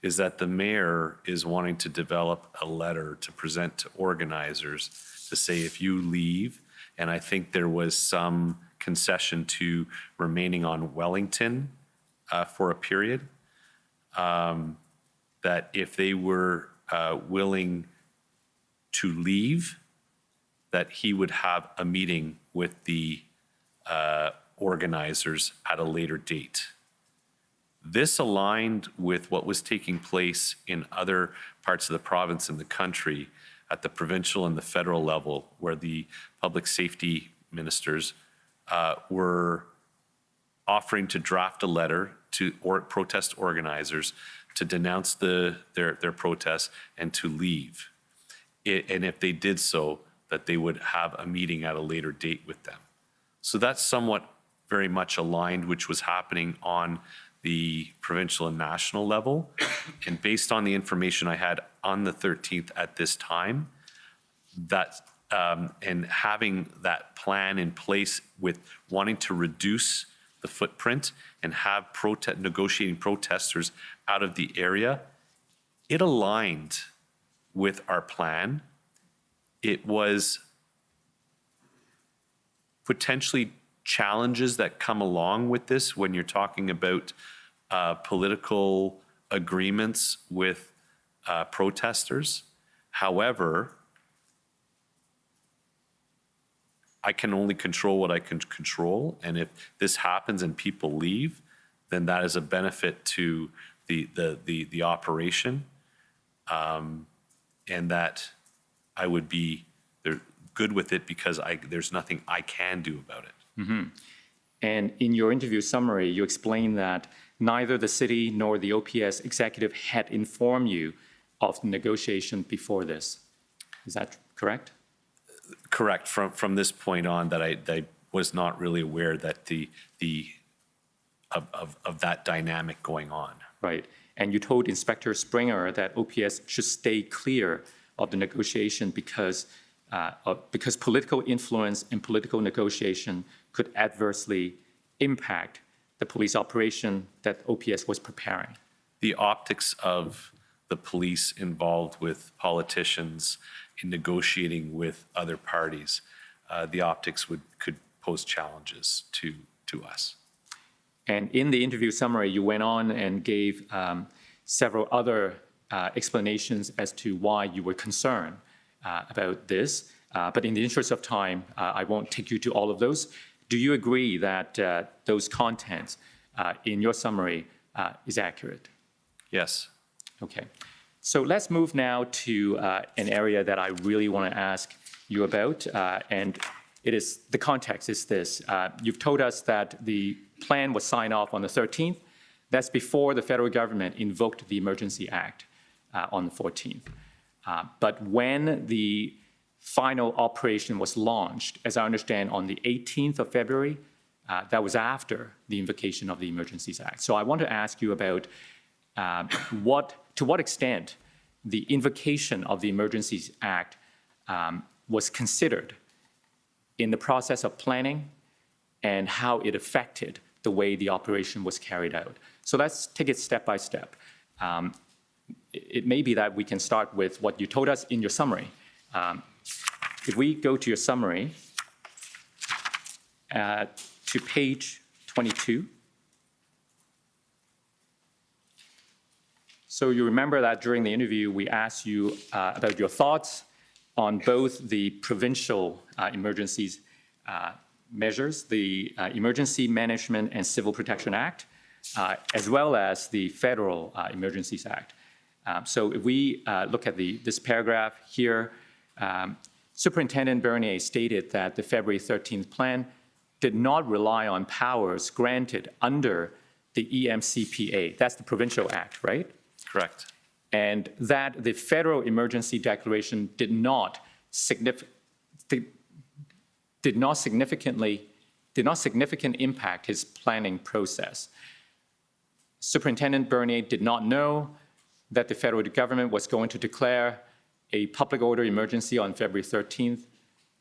is that the mayor is wanting to develop a letter to present to organizers to say, if you leave, and I think there was some concession to remaining on Wellington for a period, that if they were willing to leave, that he would have a meeting with the organizers at a later date. This aligned with what was taking place in other parts of the province and the country at the provincial and the federal level, where the public safety ministers were offering to draft a letter to protest organizers to denounce their protests and to leave. And if they did so, that they would have a meeting at a later date with them. So that's somewhat very much aligned, which was happening on the provincial and national level. And based on the information I had on the 13th at this time, that and having that plan in place with wanting to reduce the footprint and have negotiating protesters out of the area, it aligned with our plan. It was potentially challenges that come along with this when you're talking about political agreements with protesters. However, I can only control what I can control, and if this happens and people leave, then that is a benefit to the operation, and that I would be good with it because there's nothing I can do about it. Mm-hmm. And in your interview summary, you explained that neither the city nor the OPS executive had informed you of the negotiation before this. Is that correct? Correct. From this point on, that I was not really aware that of that dynamic going on. Right. And you told Inspector Springer that OPS should stay clear of the negotiation because political influence and political negotiation could adversely impact the police operation that OPS was preparing. The optics of the police involved with politicians in negotiating with other parties, the optics could pose challenges to us. And in the interview summary, you went on and gave several other explanations as to why you were concerned about this. But in the interest of time, I won't take you to all of those. Do you agree that those contents in your summary is accurate? Yes. Okay. So let's move now to an area that I really want to ask you about, and the context is this. You've told us that the plan was signed off on the 13th. That's before the federal government invoked the Emergency Act on the 14th. But when the final operation was launched, as I understand, on the 18th of February, that was after the invocation of the Emergencies Act. So I want to ask you about to what extent the invocation of the Emergencies Act was considered in the process of planning and how it affected the way the operation was carried out. So let's take it step by step. It may be that we can start with what you told us in your summary. if we go to your summary, to page 22. So you remember that during the interview, we asked you about your thoughts on both the provincial emergencies measures, the Emergency Management and Civil Protection Act, as well as the Federal Emergencies Act. So if we look at this paragraph here, Superintendent Bernier stated that the February 13th plan did not rely on powers granted under the EMCPA. That's the provincial act, right? Correct. And that the federal emergency declaration did not significantly impact his planning process. Superintendent Bernier did not know that the federal government was going to declare a public order emergency on February 13th.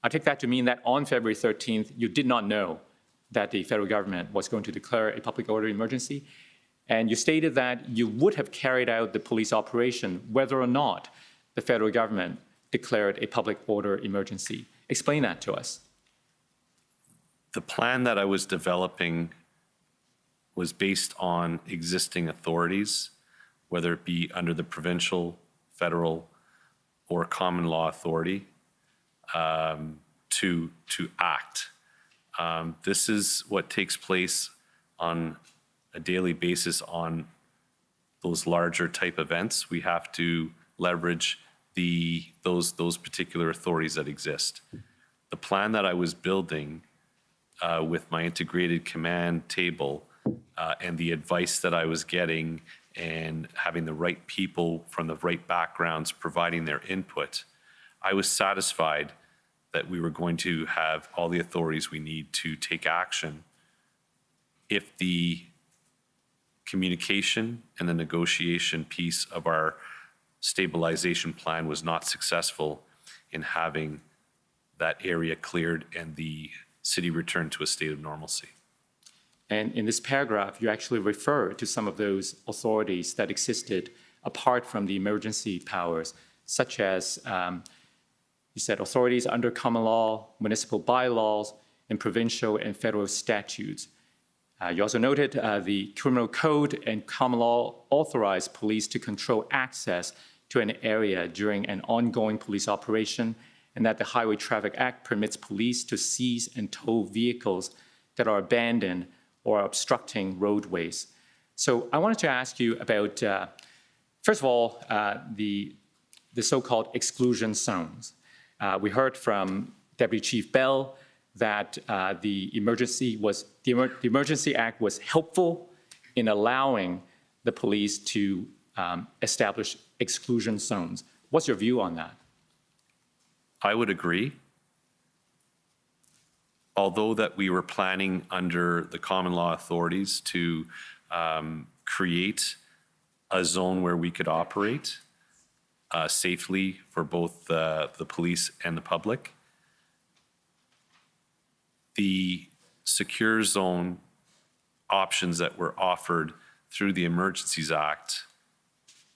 I take that to mean that on February 13th, you did not know that the federal government was going to declare a public order emergency. And you stated that you would have carried out the police operation whether or not the federal government declared a public order emergency. Explain that to us. The plan that I was developing was based on existing authorities, whether it be under the provincial, federal, or common law authority, to act. This is what takes place on a daily basis on those larger type events. We have to leverage those particular authorities that exist. The plan that I was building with my integrated command table and the advice that I was getting and having the right people from the right backgrounds providing their input, I was satisfied that we were going to have all the authorities we need to take action if the communication and the negotiation piece of our stabilization plan was not successful in having that area cleared and the city returned to a state of normalcy. And in this paragraph, you actually refer to some of those authorities that existed apart from the emergency powers, such as, you said, authorities under common law, municipal bylaws, and provincial and federal statutes. You also noted the criminal code and common law authorize police to control access to an area during an ongoing police operation, and that the Highway Traffic Act permits police to seize and tow vehicles that are abandoned or obstructing roadways. So I wanted to ask you about, first of all, the so-called exclusion zones. We heard from Deputy Chief Bell that the Emergency Act was helpful in allowing the police to establish exclusion zones. What's your view on that? I would agree. Although that we were planning under the common law authorities to create a zone where we could operate safely for both the police and the public, the secure zone options that were offered through the Emergencies Act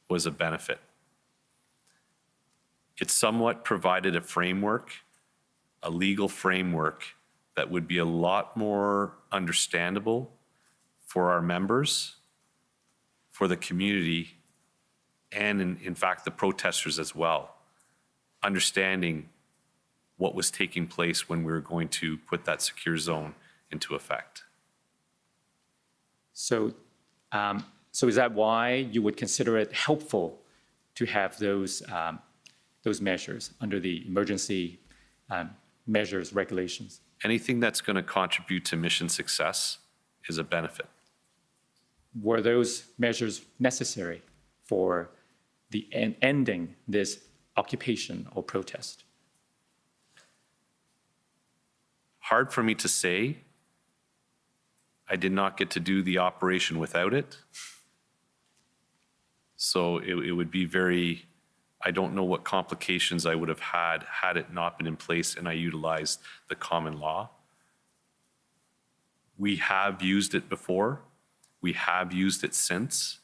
was a benefit. It somewhat provided a framework, a legal framework that would be a lot more understandable for our members, for the community, and in fact the protesters as well, understanding what was taking place when we were going to put that secure zone into effect. So, so is that why you would consider it helpful to have those measures under the emergency measures regulations? Anything that's going to contribute to mission success is a benefit. Were those measures necessary for the ending this occupation or protest? Hard for me to say. I did not get to do the operation without it. So it would be very, I don't know what complications I would have had it not been in place and I utilized the common law. We have used it before. We have used it since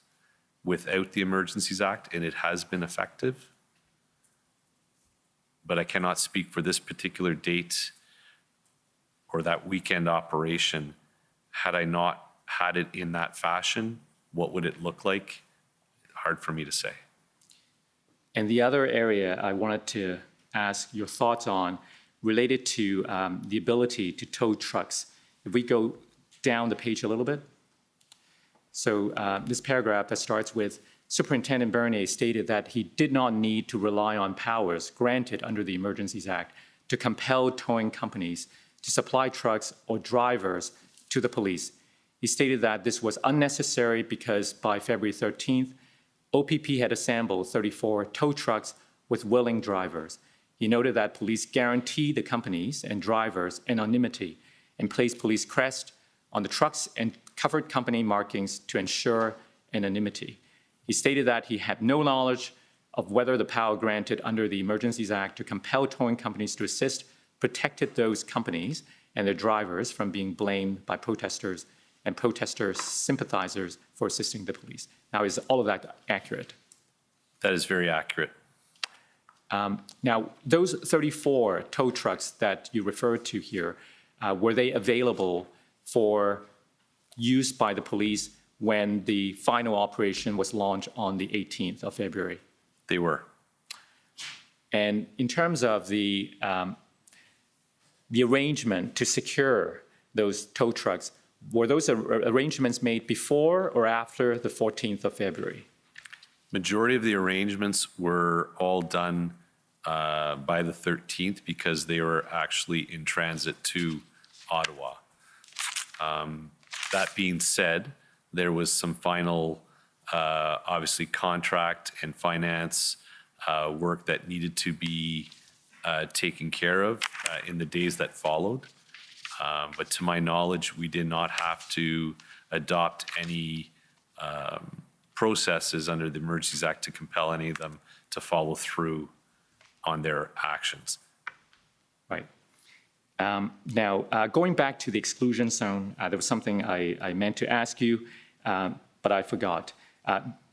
without the Emergencies Act, and it has been effective. but I cannot speak for this particular date or that weekend operation. Had I not had it in that fashion, what would it look like? Hard for me to say. And the other area I wanted to ask your thoughts on related to the ability to tow trucks. If we go down the page a little bit. So this paragraph that starts with, Superintendent Bernier stated that he did not need to rely on powers granted under the Emergencies Act to compel towing companies to supply trucks or drivers to the police. He stated that this was unnecessary because by February 13th, OPP had assembled 34 tow trucks with willing drivers. He noted that police guaranteed the companies and drivers anonymity and placed police crest on the trucks and covered company markings to ensure anonymity. He stated that he had no knowledge of whether the power granted under the Emergencies Act to compel towing companies to assist protected those companies and their drivers from being blamed by protesters and protester sympathizers for assisting the police. Now, is all of that accurate? That is very accurate. Now, those 34 tow trucks that you referred to here, were they available for use by the police when the final operation was launched on the 18th of February? They were. And in terms of the arrangement to secure those tow trucks, were those arrangements made before or after the 14th of February? Majority of the arrangements were all done by the 13th because they were actually in transit to Ottawa. That being said, there was some final, obviously, contract and finance work that needed to be taken care of in the days that followed. But to my knowledge, we did not have to adopt any processes under the Emergencies Act to compel any of them to follow through on their actions. Right. Now, going back to the exclusion zone, there was something I meant to ask you, but I forgot.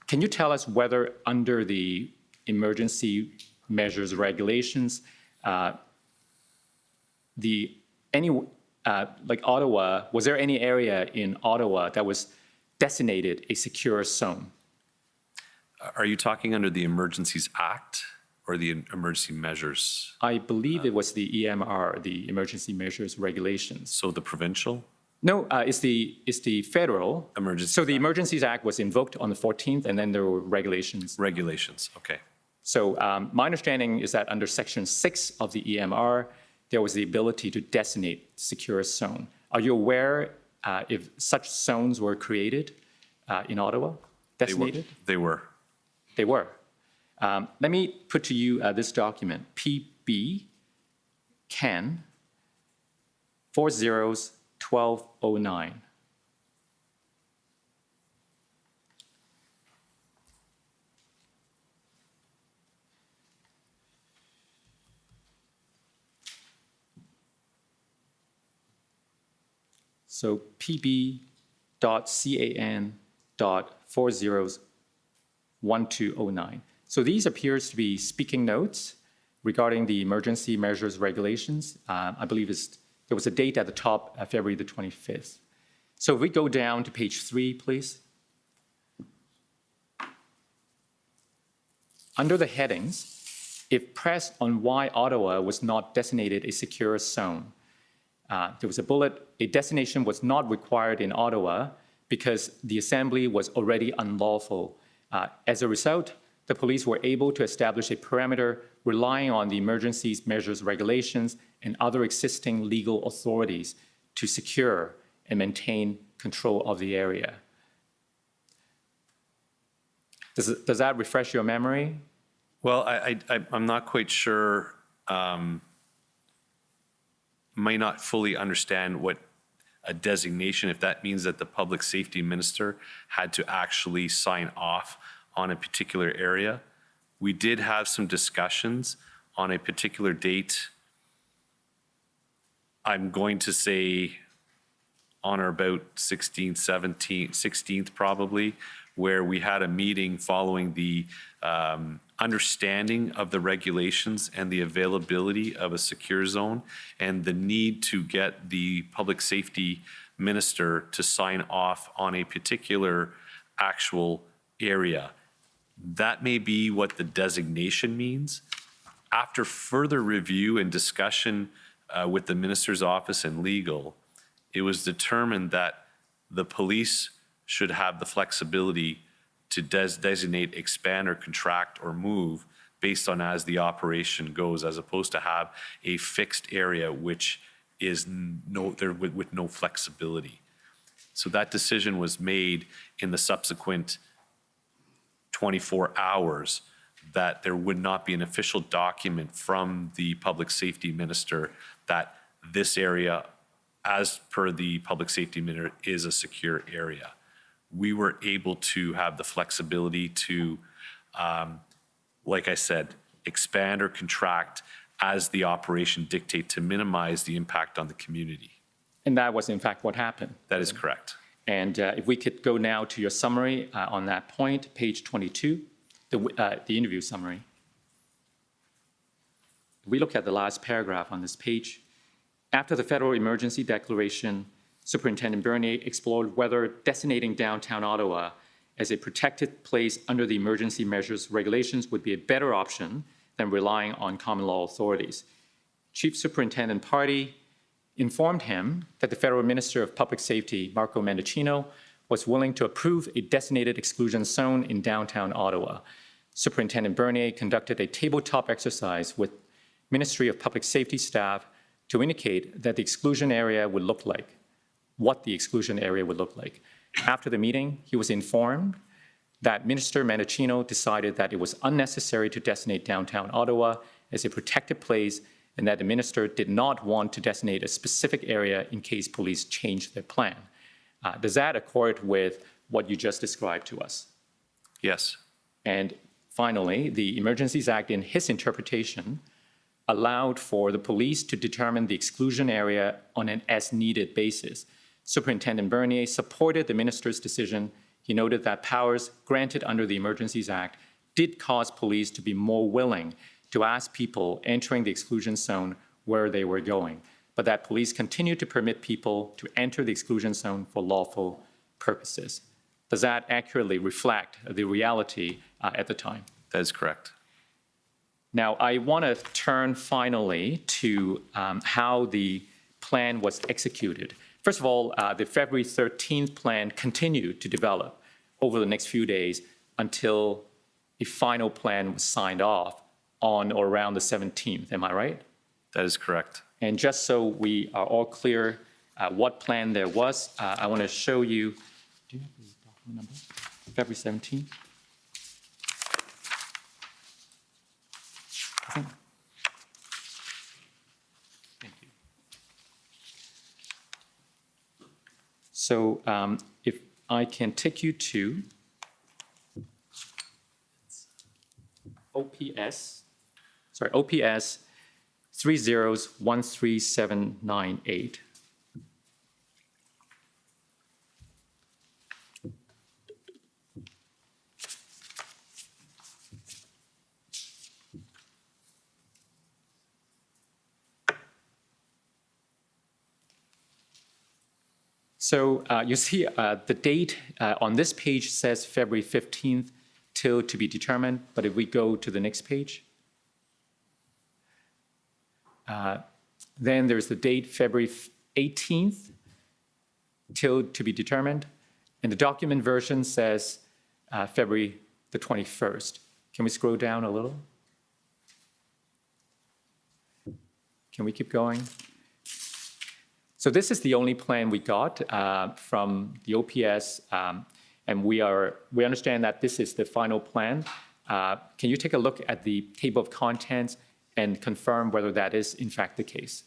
Can you tell us whether under the emergency measures regulations, like Ottawa, was there any area in Ottawa that was designated a secure zone? Are you talking under the Emergencies Act or the emergency measures? I believe it was the EMR, the Emergency Measures Regulations. So the provincial? No, it's the federal. Emergency So the Emergencies Act was invoked on the 14th, and then there were regulations. Regulations, okay. So my understanding is that under Section 6 of the EMR, there was the ability to designate secure zone. Are you aware if such zones were created in Ottawa, designated? They were. They were. Let me put to you this document, PB CAN 40/1209. So pb.can.401209. So these appears to be speaking notes regarding the emergency measures regulations. I believe there was a date at the top, February the 25th. So if we go down to page 3, please. Under the headings, if pressed on why Ottawa was not designated a secure zone, there was a bullet, a designation was not required in Ottawa because the assembly was already unlawful. As a result, the police were able to establish a perimeter relying on the emergency measures regulations and other existing legal authorities to secure and maintain control of the area. Does that refresh your memory? Well, I'm not quite sure, may not fully understand what a designation, if that means that the public safety minister had to actually sign off on a particular area. We did have some discussions on a particular date. I'm going to say on or about 16th, 17th, 16th probably, where we had a meeting following the understanding of the regulations and the availability of a secure zone and the need to get the public safety minister to sign off on a particular actual area. That may be what the designation means. After further review and discussion with the minister's office and legal, it was determined that the police should have the flexibility to designate, expand, or contract or move based on as the operation goes, as opposed to have a fixed area which is with no flexibility. So that decision was made in the subsequent 24 hours that there would not be an official document from the public safety minister that this area, as per the public safety minister, is a secure area. We were able to have the flexibility to, like I said, expand or contract as the operation dictate to minimize the impact on the community. And that was in fact what happened. That is correct. And if we could go now to your summary on that point, page 22, the interview summary. We look at the last paragraph on this page. After the federal emergency declaration, Superintendent Bernier explored whether designating downtown Ottawa as a protected place under the emergency measures regulations would be a better option than relying on common law authorities. Chief Superintendent Party informed him that the Federal Minister of Public Safety, Marco Mendicino, was willing to approve a designated exclusion zone in downtown Ottawa. Superintendent Bernier conducted a tabletop exercise with Ministry of Public Safety staff to indicate that the exclusion area would look like, what the exclusion area would look like. After the meeting, he was informed that Minister Mendicino decided that it was unnecessary to designate downtown Ottawa as a protected place and that the minister did not want to designate a specific area in case police changed their plan. Does that accord with what you just described to us? Yes. And finally, the Emergencies Act, in his interpretation, allowed for the police to determine the exclusion area on an as-needed basis. Superintendent Bernier supported the minister's decision. He noted that powers granted under the Emergencies Act did cause police to be more willing to ask people entering the exclusion zone where they were going, but that police continued to permit people to enter the exclusion zone for lawful purposes. Does that accurately reflect the reality at the time? That is correct. Now, I want to turn finally to how the plan was executed. First of all, the February 13th plan continued to develop over the next few days until a final plan was signed off on or around the 17th. Am I right? That is correct. And just so we are all clear what plan there was, I want to show you. Do you have the document number? February 17th? Thank you. So if I can take you to OPS 3013798. So you see the date on this page says February 15th till to be determined, but if we go to the next page, then there's the date February 18th till to be determined, and the document version says February the 21st. Can we scroll down a little? Can we keep going? So this is the only plan we got from the OPS, and we understand that this is the final plan. Can you take a look at the table of contents and confirm whether that is in fact the case?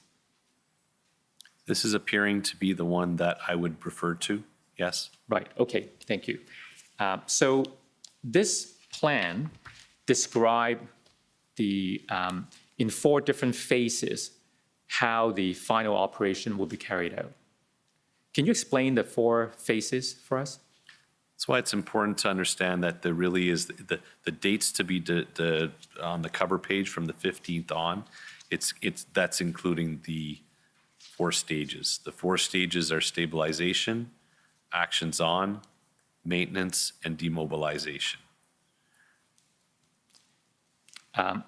This is appearing to be the one that I would refer to, yes? Right, okay, thank you. So this plan described in 4 different phases how the final operation will be carried out. Can you explain the 4 phases for us? That's why it's important to understand that there really is the dates to be on the cover page from the 15th on. That's including the 4 stages. The 4 stages are stabilization, actions on, maintenance, and demobilization.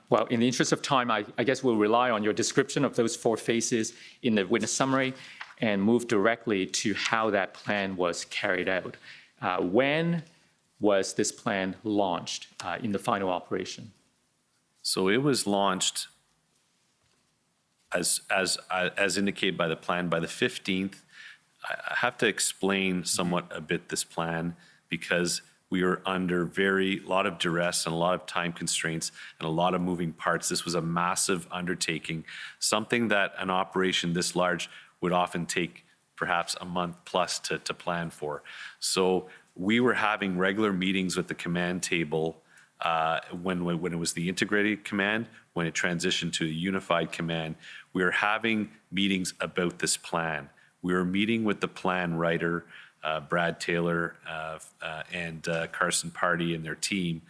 Well, in the interest of time, I guess we'll rely on your description of those 4 phases in the witness summary and move directly to how that plan was carried out. When was this plan launched in the final operation? So it was launched as indicated by the plan by the 15th. I have to explain somewhat a bit this plan because we were under a lot of duress and a lot of time constraints and a lot of moving parts. This was a massive undertaking, something that an operation this large would often take perhaps a month plus to plan for. So we were having regular meetings with the command table when it was the integrated command, when it transitioned to a unified command. We were having meetings about this plan. We were meeting with the plan writer, Brad Taylor and Carson Party and their team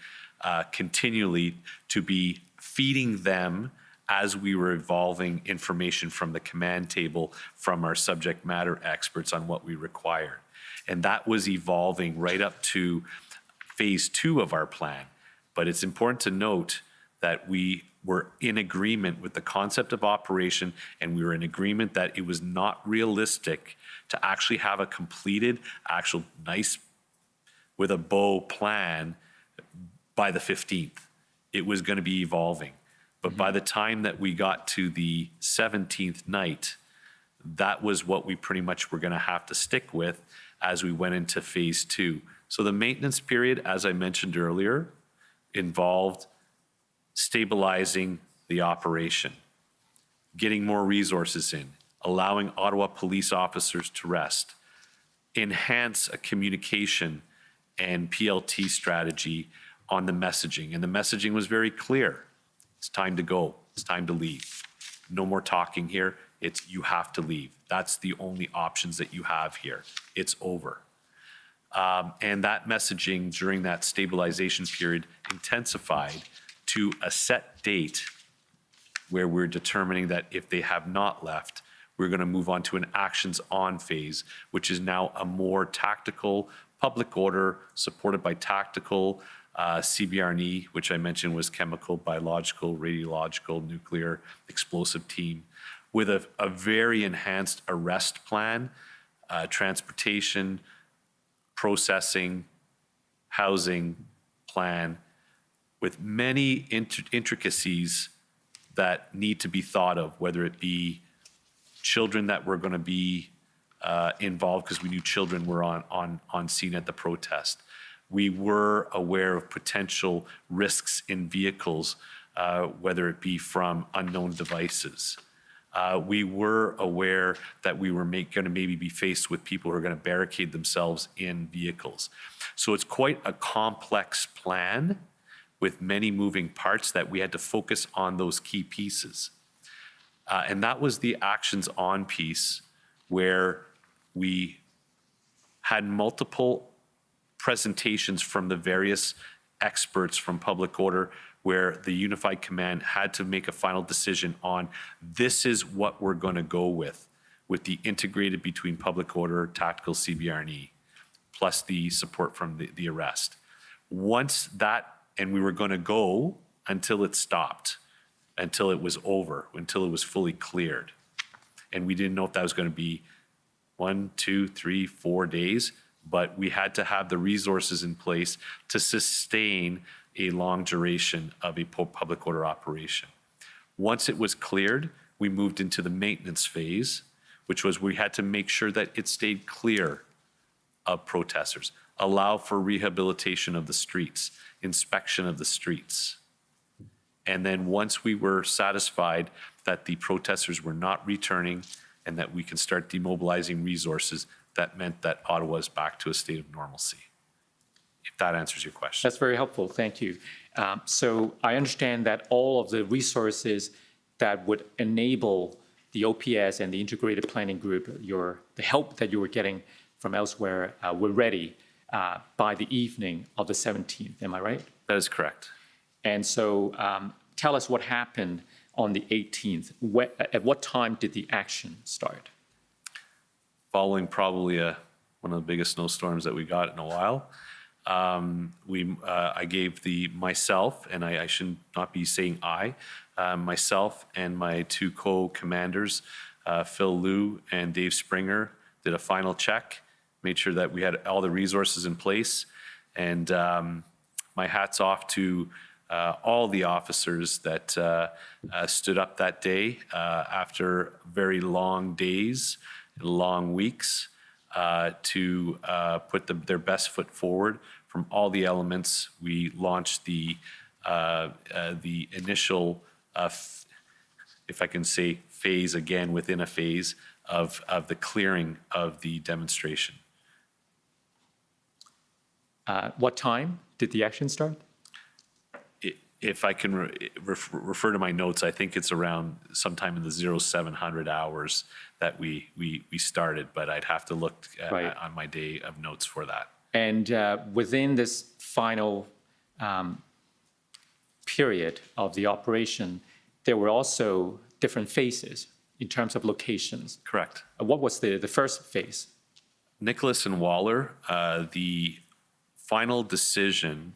continually to be feeding them as we were evolving information from the command table from our subject matter experts on what we required. And that was evolving right up to phase 2 of our plan. But it's important to note that we were in agreement with the concept of operation, and we were in agreement that it was not realistic to actually have a completed, actual nice, with a bow plan by the 15th. It was going to be evolving. But by the time that we got to the 17th night, that was what we pretty much were going to have to stick with as we went into phase 2. So the maintenance period, as I mentioned earlier, involved stabilizing the operation, getting more resources in, allowing Ottawa police officers to rest, enhance a communication and PLT strategy on the messaging. And the messaging was very clear. It's time to go. It's time to leave. No more talking here. It's you have to leave. That's the only options that you have here. It's over. And that messaging during that stabilization period intensified to a set date where we're determining that if they have not left, we're going to move on to an actions on phase, which is now a more tactical public order supported by tactical CBRNE, which I mentioned was chemical, biological, radiological, nuclear, explosive team, with a very enhanced arrest plan, transportation, processing, housing plan, with many intricacies that need to be thought of, whether it be children that were going to be involved because we knew children were on scene at the protest. We were aware of potential risks in vehicles, whether it be from unknown devices. We were aware that we were going to maybe be faced with people who are going to barricade themselves in vehicles. So it's quite a complex plan with many moving parts that we had to focus on those key pieces. And that was the actions on piece where we had multiple presentations from the various experts from public order where the unified command had to make a final decision on this is what we're going to go with the integrated between public order, tactical CBRNE, plus the support from the arrest. Once that, and we were going to go until it stopped, until it was over, until it was fully cleared. And we didn't know if that was going to be 1, 2, 3, 4 days, but we had to have the resources in place to sustain a long duration of a public order operation. Once it was cleared, we moved into the maintenance phase, which was we had to make sure that it stayed clear of protesters, allow for rehabilitation of the streets, inspection of the streets. And then once we were satisfied that the protesters were not returning and that we can start demobilizing resources, that meant that Ottawa is back to a state of normalcy. If that answers your question. That's very helpful, thank you. So I understand that all of the resources that would enable the OPS and the integrated planning group, the help that you were getting from elsewhere were ready by the evening of the 17th. Am I right? That is correct. And so tell us what happened on the 18th. At what time did the action start? Following probably one of the biggest snowstorms that we got in a while, I gave myself, and I should not be saying myself and my two co-commanders, Phil Liu and Dave Springer, did a final check, made sure that we had all the resources in place, and my hat's off to all the officers that stood up that day after very long days, long weeks, to put their best foot forward from all the elements. We launched the initial, if I can say, phase again within a phase of the clearing of the demonstration. What time did the action start? If I can refer to my notes, I think it's around sometime in the 0700 hours that we started, but I'd have to look on my day of notes for that. And within this final period of the operation, there were also different phases in terms of locations. Correct. What was the first phase? Nicholas and Waller, the final decision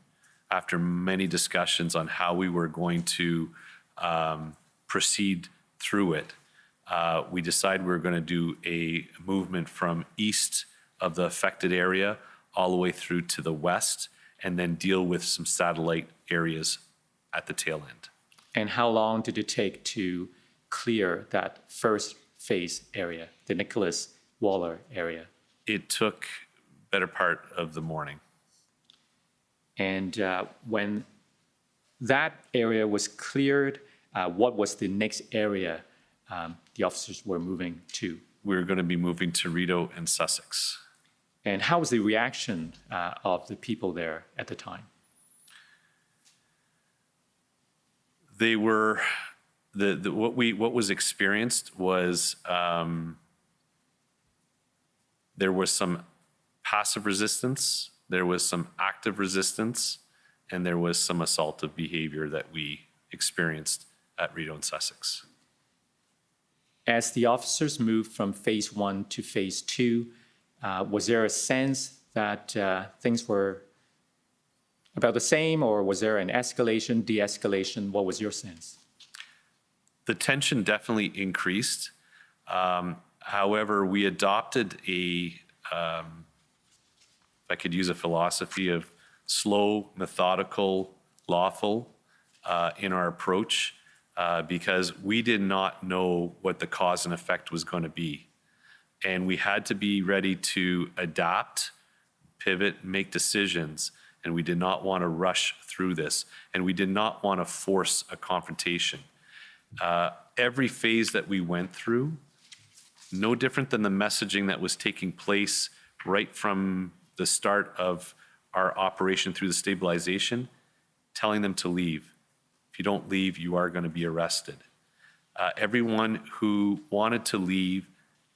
after many discussions on how we were going to proceed through it, we decided we were going to do a movement from east of the affected area all the way through to the west, and then deal with some satellite areas at the tail end. And how long did it take to clear that first phase area, the Nicholas Waller area? It took better part of the morning. And when that area was cleared, what was the next area the officers were moving to? We were going to be moving to Rideau and Sussex. And how was the reaction of the people there at the time? They were, what was experienced was there was some passive resistance, there was some active resistance, and there was some assaultive behavior that we experienced at Rideau and Sussex. As the officers moved from phase 1 to phase 2, was there a sense that things were about the same, or was there an escalation, de-escalation? What was your sense? The tension definitely increased. However, we adopted if I could use a philosophy of slow, methodical, lawful in our approach, because we did not know what the cause and effect was going to be. And we had to be ready to adapt, pivot, make decisions, and we did not want to rush through this, and we did not want to force a confrontation. Every phase that we went through, no different than the messaging that was taking place right from the start of our operation through the stabilization, telling them to leave. If you don't leave, you are going to be arrested. Everyone who wanted to leave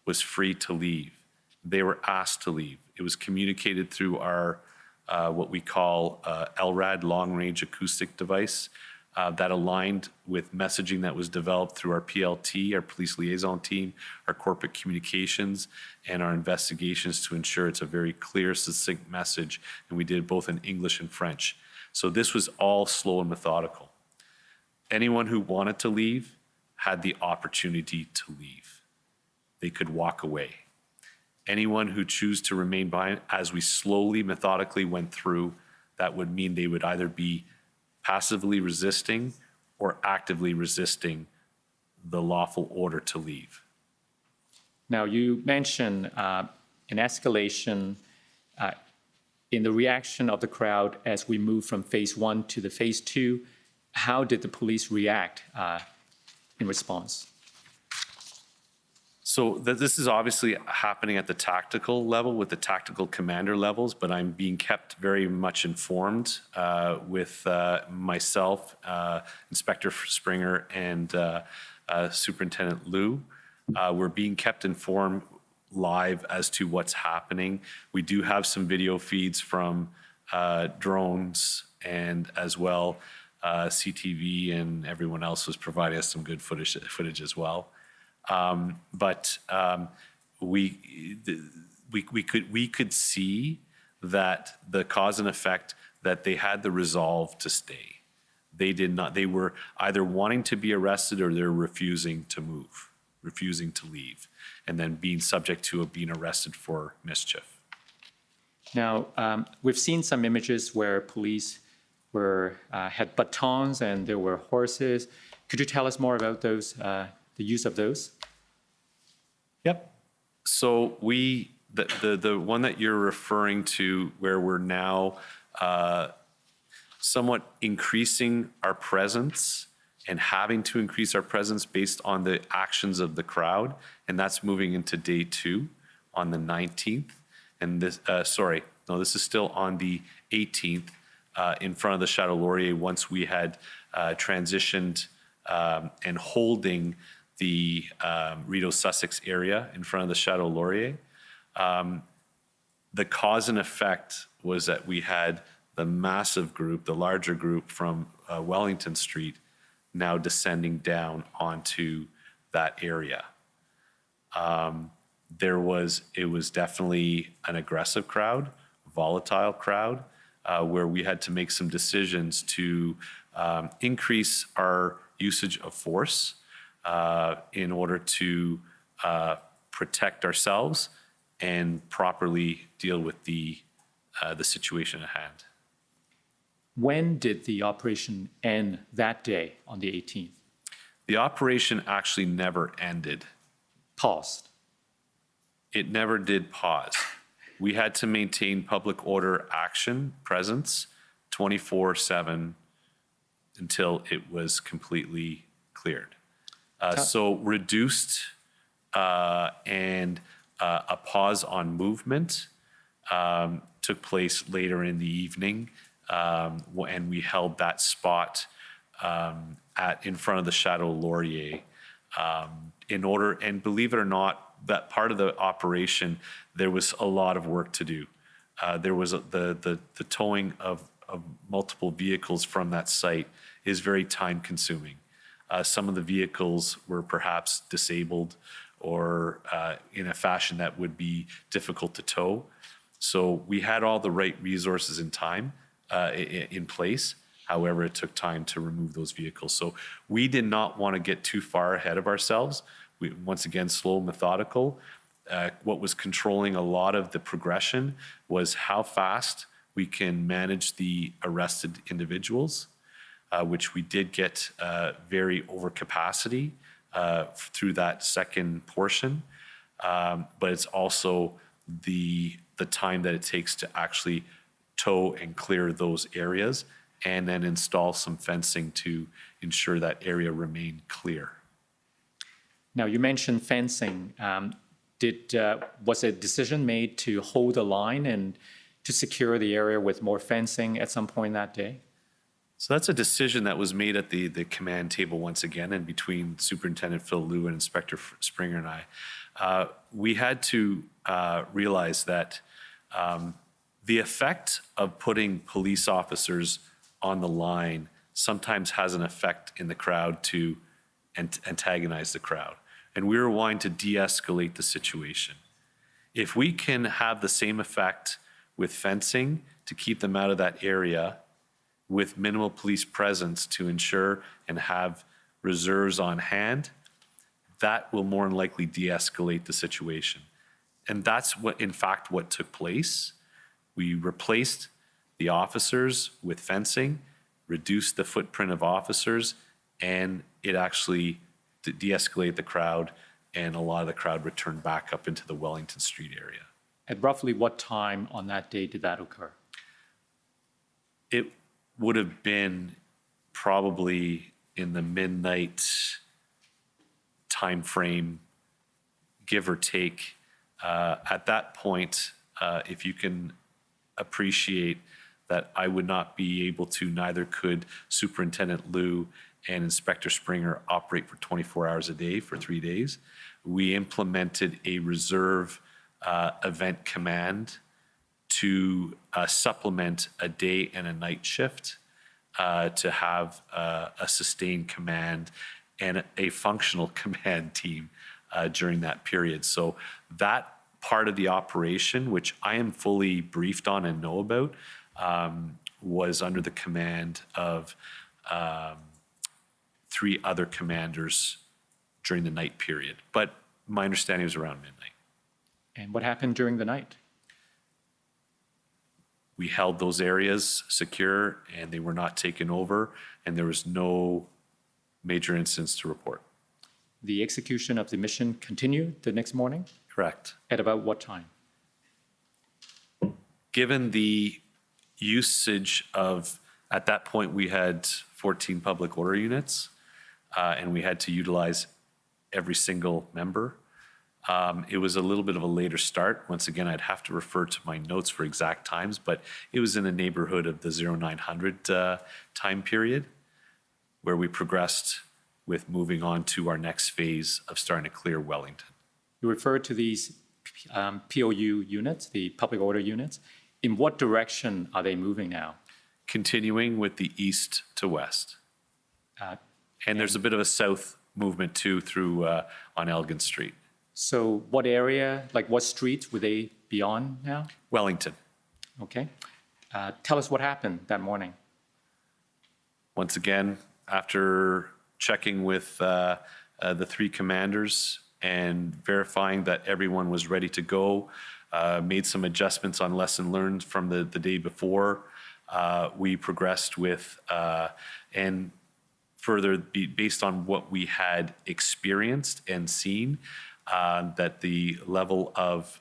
was free to leave. They were asked to leave. It was communicated through our what we call LRAD, long-range acoustic device, that aligned with messaging that was developed through our PLT, our police liaison team, our corporate communications, and our investigations to ensure it's a very clear, succinct message, and we did both in English and French. So this was all slow and methodical. Anyone who wanted to leave had the opportunity to leave. They could walk away. Anyone who chose to remain behind, as we slowly, methodically went through, that would mean they would either be passively resisting or actively resisting the lawful order to leave. Now, you mentioned an escalation in the reaction of the crowd as we move from phase 1 to the phase 2. How did the police react in response? So this is obviously happening at the tactical level with the tactical commander levels, but I'm being kept very much informed with myself, Inspector Springer, and Superintendent Liu. We're being kept informed live as to what's happening. We do have some video feeds from drones, and as well, CTV and everyone else was providing us some good footage as well. We could see that the cause and effect, that they had the resolve to stay. They did not. They were either wanting to be arrested or they're refusing to move, refusing to leave, and then being subject to being arrested for mischief. Now, we've seen some images where police had batons and there were horses. Could you tell us more about those, the use of those? Yep. So the one that you're referring to, where we're now somewhat increasing our presence and having to increase our presence based on the actions of the crowd, and that's moving into day 2 on the 19th. And this, this is still on the 18th in front of the Chateau Laurier, once we had transitioned and holding the Rideau Sussex area in front of the Chateau Laurier. The cause and effect was that we had the massive group, the larger group from Wellington Street, now descending down onto that area. It was definitely an aggressive crowd, volatile crowd, where we had to make some decisions to increase our usage of force in order to protect ourselves and properly deal with the situation at hand. When did the operation end that day on the 18th? The operation actually never ended. Paused. It never did pause. We had to maintain public order action presence 24/7 until it was completely cleared. So reduced and a pause on movement took place later in the evening, and we held that spot in front of the Chateau Laurier in order, and believe it or not, that part of the operation, there was a lot of work to do. There was the towing of multiple vehicles from that site is very time consuming. Some of the vehicles were perhaps disabled or in a fashion that would be difficult to tow. So we had all the right resources and time in place. However, it took time to remove those vehicles. So we did not want to get too far ahead of ourselves. We, once again, slow, methodical. What was controlling a lot of the progression was how fast we can manage the arrested individuals, which we did get very over capacity through that second portion. But it's also the time that it takes to actually tow and clear those areas, and then install some fencing to ensure that area remained clear. Now, you mentioned fencing. Was a decision made to hold the line and to secure the area with more fencing at some point that day? So that's a decision that was made at the command table once again, and between Superintendent Phil Liu and Inspector Springer and I. We had to realize that the effect of putting police officers on the line sometimes has an effect in the crowd to antagonize the crowd. And we were wanting to de-escalate the situation. If we can have the same effect with fencing to keep them out of that area, with minimal police presence to ensure and have reserves on hand, that will more than likely de-escalate the situation. And that's what, in fact, what took place. We replaced the officers with fencing, reduced the footprint of officers, and it actually de-escalated the crowd, and a lot of the crowd returned back up into the Wellington Street area. At roughly what time on that day did that occur? It would have been probably in the midnight time frame, give or take. At that point, if you can appreciate that I would not be able to, neither could Superintendent Liu and Inspector Springer operate for 24 hours a day for 3 days. we implemented a reserve event command to supplement a day and a night shift to have a sustained command and a functional command team during that period. So that part of the operation, which I am fully briefed on and know about, was under the command of 3 other commanders during the night period. But my understanding was around midnight. And what happened during the night? We held those areas secure and they were not taken over, and there was no major incidents to report. The execution of the mission continued the next morning? Correct. At about what time? Given the usage of, at that point, we had 14 public order units, and we had to utilize every single member. It was a little bit of a later start. Once again, I'd have to refer to my notes for exact times, but it was in the neighborhood of the 0900 time period where we progressed with moving on to our next phase of starting to clear Wellington. You referred to these POU units, the public order units. In what direction are they moving now? Continuing with the east to west. And there's a bit of a south movement too through on Elgin Street. So what area, like what streets would they be on now? Wellington. Okay. Tell us what happened that morning. Once again, after checking with the 3 commanders and verifying that everyone was ready to go, made some adjustments on lesson learned from the day before. We progressed with, and further, based on what we had experienced and seen, that the level of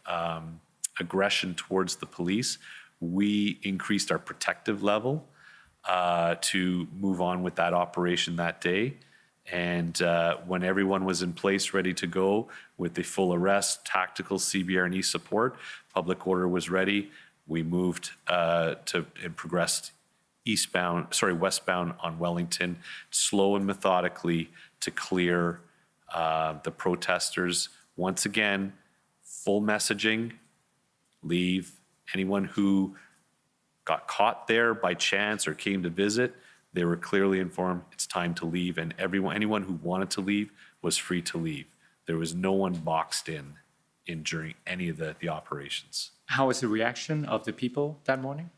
aggression towards the police, we increased our protective level to move on with that operation that day. And when everyone was in place, ready to go with the full arrest, tactical CBR&E support, public order was ready. We moved and progressed westbound on Wellington, slow and methodically to clear the protesters. Once again, full messaging, leave. Anyone who got caught there by chance or came to visit, they were clearly informed it's time to leave, and anyone who wanted to leave was free to leave. There was no one boxed in during any of the operations. How was the reaction of the people that morning?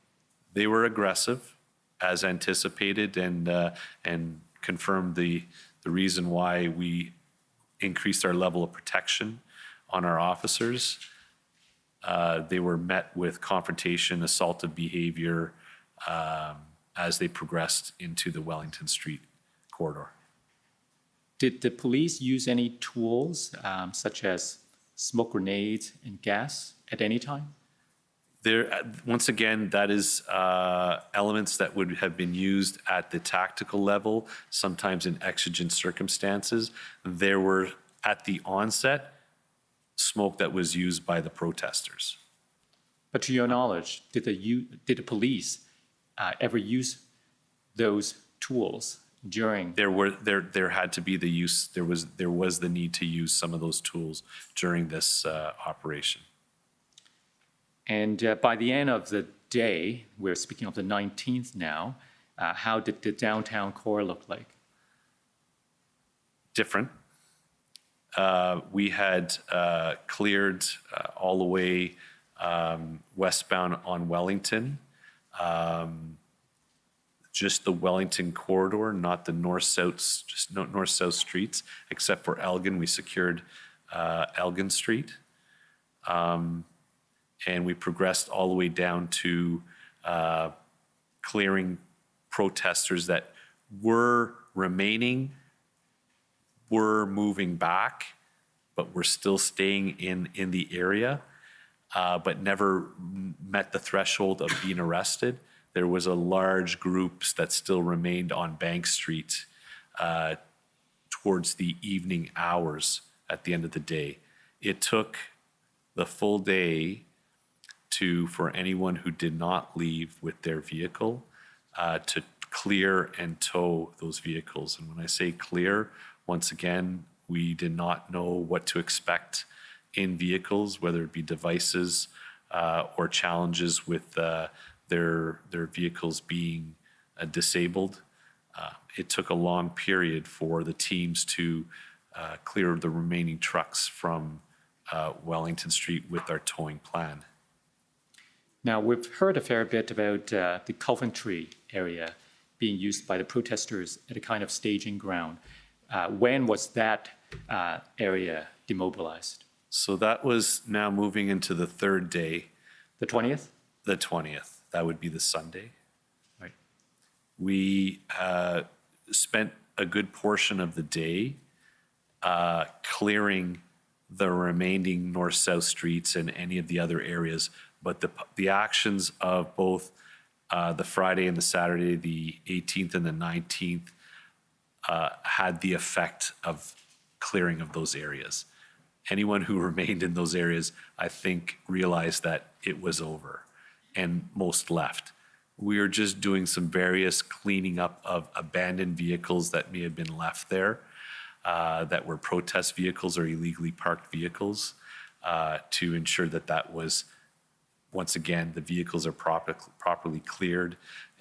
They were aggressive, as anticipated, and confirmed the reason why we increased our level of protection on our officers. They were met with confrontation, assaultive behavior as they progressed into the Wellington Street corridor. Did the police use any tools such as smoke grenades and gas at any time? Once again, that is elements that would have been used at the tactical level, sometimes in exigent circumstances. There were, at the onset, smoke that was used by the protesters. But to your knowledge, did the police ever use those tools during? There had to be the use. There was the need to use some of those tools during this operation. And by the end of the day, we're speaking of the 19th now, how did the downtown core look like? Different. We had cleared all the way westbound on Wellington, just the Wellington corridor, not the north-south, just north-south streets, except for Elgin. We secured Elgin Street. And we progressed all the way down to clearing protesters that were remaining, were moving back, but were still staying in the area, but never met the threshold of being arrested. There was a large groups that still remained on Bank Street towards the evening hours at the end of the day. It took the full day for anyone who did not leave with their vehicle to clear and tow those vehicles. And when I say clear, once again, We did not know what to expect in vehicles, whether it be devices or challenges with their vehicles being disabled. It took a long period for the teams to clear the remaining trucks from Wellington Street with our towing plan. Now, we've heard a fair bit about the Coventry area being used by the protesters as a kind of staging ground. When was that area demobilized? So that was now moving into the third day. The 20th? The 20th. That would be the Sunday. Right. We spent a good portion of the day clearing the remaining north-south streets and any of the other areas. But the actions of both the Friday and the Saturday, the 18th and the 19th, had the effect of clearing of those areas. Anyone who remained in those areas, I think, realized that it was over, and most left. We are just doing some various cleaning up of abandoned vehicles that may have been left there, that were protest vehicles or illegally parked vehicles, to ensure that that was, once again, the vehicles are properly cleared,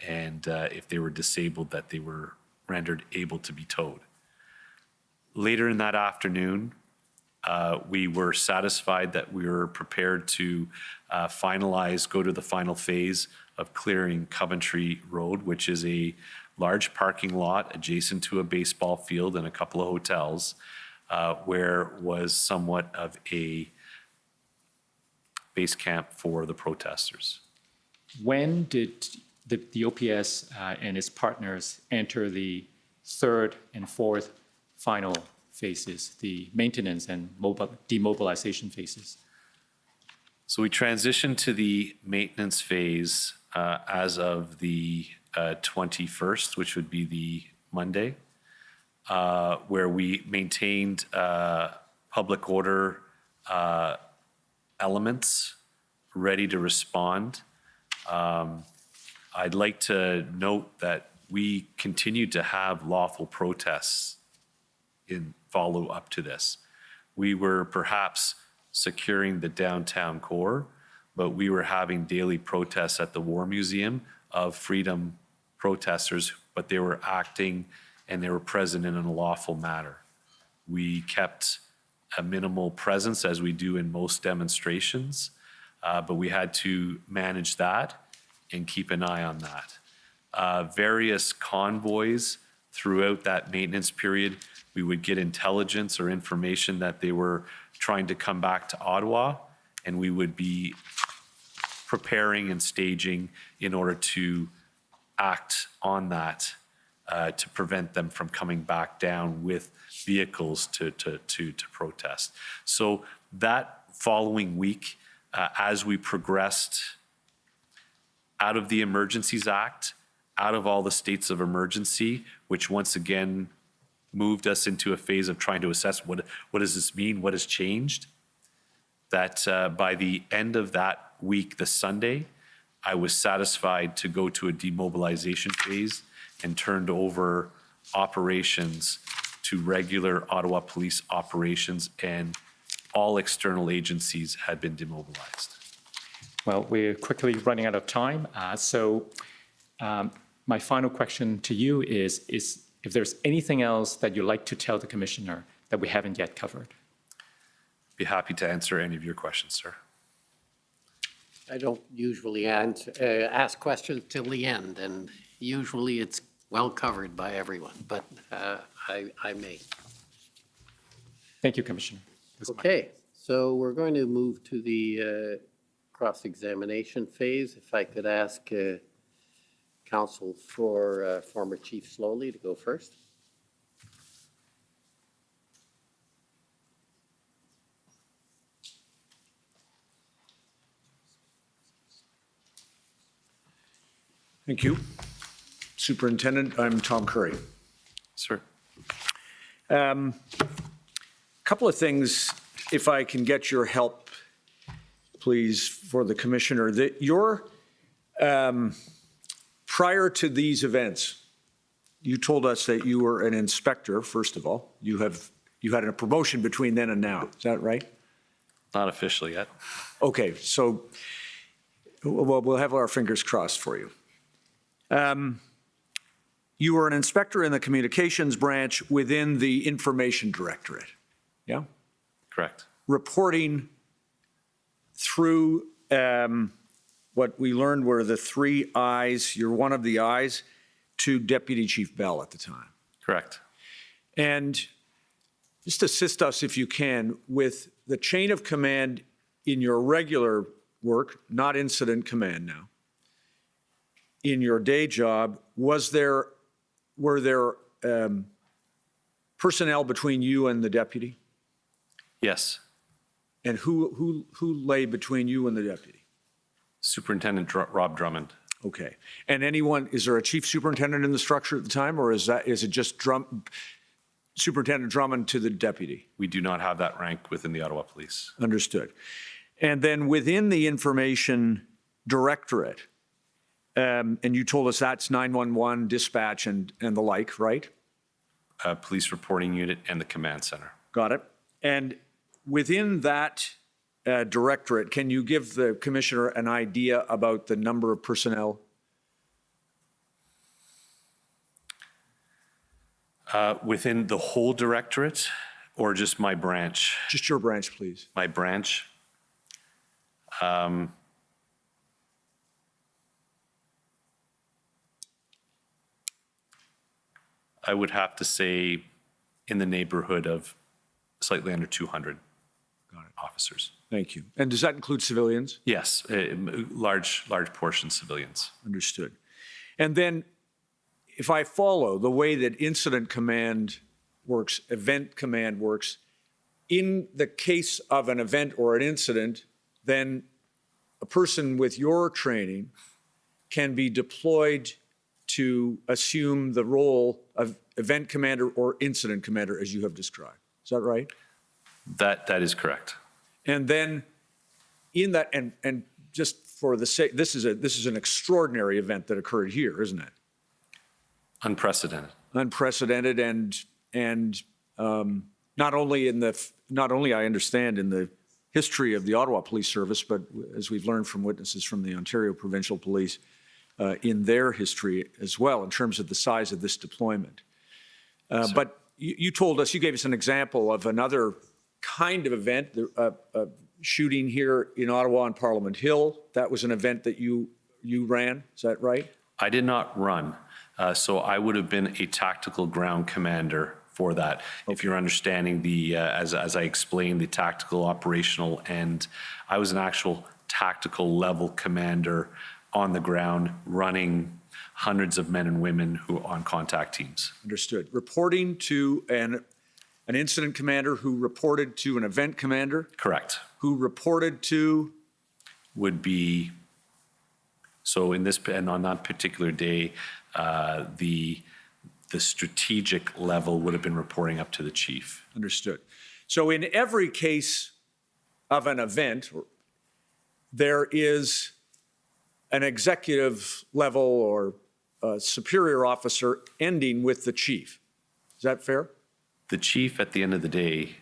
and if they were disabled, that they were rendered able to be towed. Later in that afternoon, we were satisfied that we were prepared to go to the final phase of clearing Coventry Road, which is a large parking lot adjacent to a baseball field and a couple of hotels, where was somewhat of a base camp for the protesters. When did the OPS and its partners enter the third and fourth final phases, the maintenance and demobilization phases? So we transitioned to the maintenance phase as of the 21st, which would be the Monday, where we maintained public order elements ready to respond. I'd like to note that we continued to have lawful protests in follow-up to this. We were perhaps securing the downtown core, but we were having daily protests at the War Museum of freedom protesters, but they were acting and they were present in a lawful manner. We kept a minimal presence, as we do in most demonstrations, but we had to manage that and keep an eye on that. Various convoys throughout that maintenance period, we would get intelligence or information that they were trying to come back to Ottawa, and we would be preparing and staging in order to act on that to prevent them from coming back down with vehicles to protest. So that following week, as we progressed out of the Emergencies Act, out of all the states of emergency, which once again moved us into a phase of trying to assess what does this mean, what has changed, that by the end of that week, the Sunday, I was satisfied to go to a demobilization phase and turned over operations to regular Ottawa police operations, and all external agencies had been demobilized. Well, we're quickly running out of time. My final question to you is if there's anything else that you'd like to tell the Commissioner that we haven't yet covered. Be happy to answer any of your questions, sir. I don't usually ask questions till the end, and usually it's well covered by everyone, but I may. Thank you, Commissioner. Okay, so we're going to move to the cross-examination phase. If I could ask Counsel for former Chief Sloly to go first. Thank you. Superintendent, I'm Tom Curry. Sir. Couple of things, if I can get your help, please, for the Commissioner. That prior to these events, you told us that you were an inspector, first of all. You You had a promotion between then and now. Is that right? Not officially yet. Okay, so we'll have our fingers crossed for you. You were an inspector in the communications branch within the information directorate, yeah? Correct. Reporting through what we learned were the three I's, you're one of the I's, to Deputy Chief Bell at the time. Correct. And just assist us, if you can, with the chain of command in your regular work, not incident command now. In your day job, were there personnel between you and the deputy? Yes. And who lay between you and the deputy? Superintendent Rob Drummond. Okay. And is there a chief superintendent in the structure at the time, or is it just Superintendent Drummond to the deputy? We do not have that rank within the Ottawa Police. Understood. And then within the information directorate, and you told us that's 911, dispatch, and the like, right? Police reporting unit and the command center. Got it. And within that directorate, can you give the commissioner an idea about the number of personnel? Within the whole directorate or just my branch? Just your branch, please. My branch. I would have to say in the neighborhood of slightly under 200 officers. Thank you. And does that include civilians? Yes, large portion civilians. Understood. And then if I follow the way that incident command works, event command works, in the case of an event or an incident, then a person with your training can be deployed to assume the role of event commander or incident commander, as you have described. Is that right? That is correct. And then in that, and just for the sake, this is an extraordinary event that occurred here, isn't it? Unprecedented. Unprecedented, and not only I understand in the history of the Ottawa Police Service, but as we've learned from witnesses from the Ontario Provincial Police, in their history as well, in terms of the size of this deployment. But you told us, you gave us an example of another kind of event, shooting here in Ottawa on Parliament Hill. That was an event that you ran, is that right? I did not run, so I would have been a tactical ground commander for that. Okay. If you're understanding as I explained, the tactical operational end, I was an actual tactical level commander on the ground running hundreds of men and women who on contact teams. Understood. Reporting to an incident commander who reported to an event commander? Correct. Who reported to? Would be, so in this, and on that particular day, the strategic level would have been reporting up to the chief. Understood. So in every case of an event, there is an executive level or a superior officer ending with the chief. Is that fair? The chief, at the end of the day,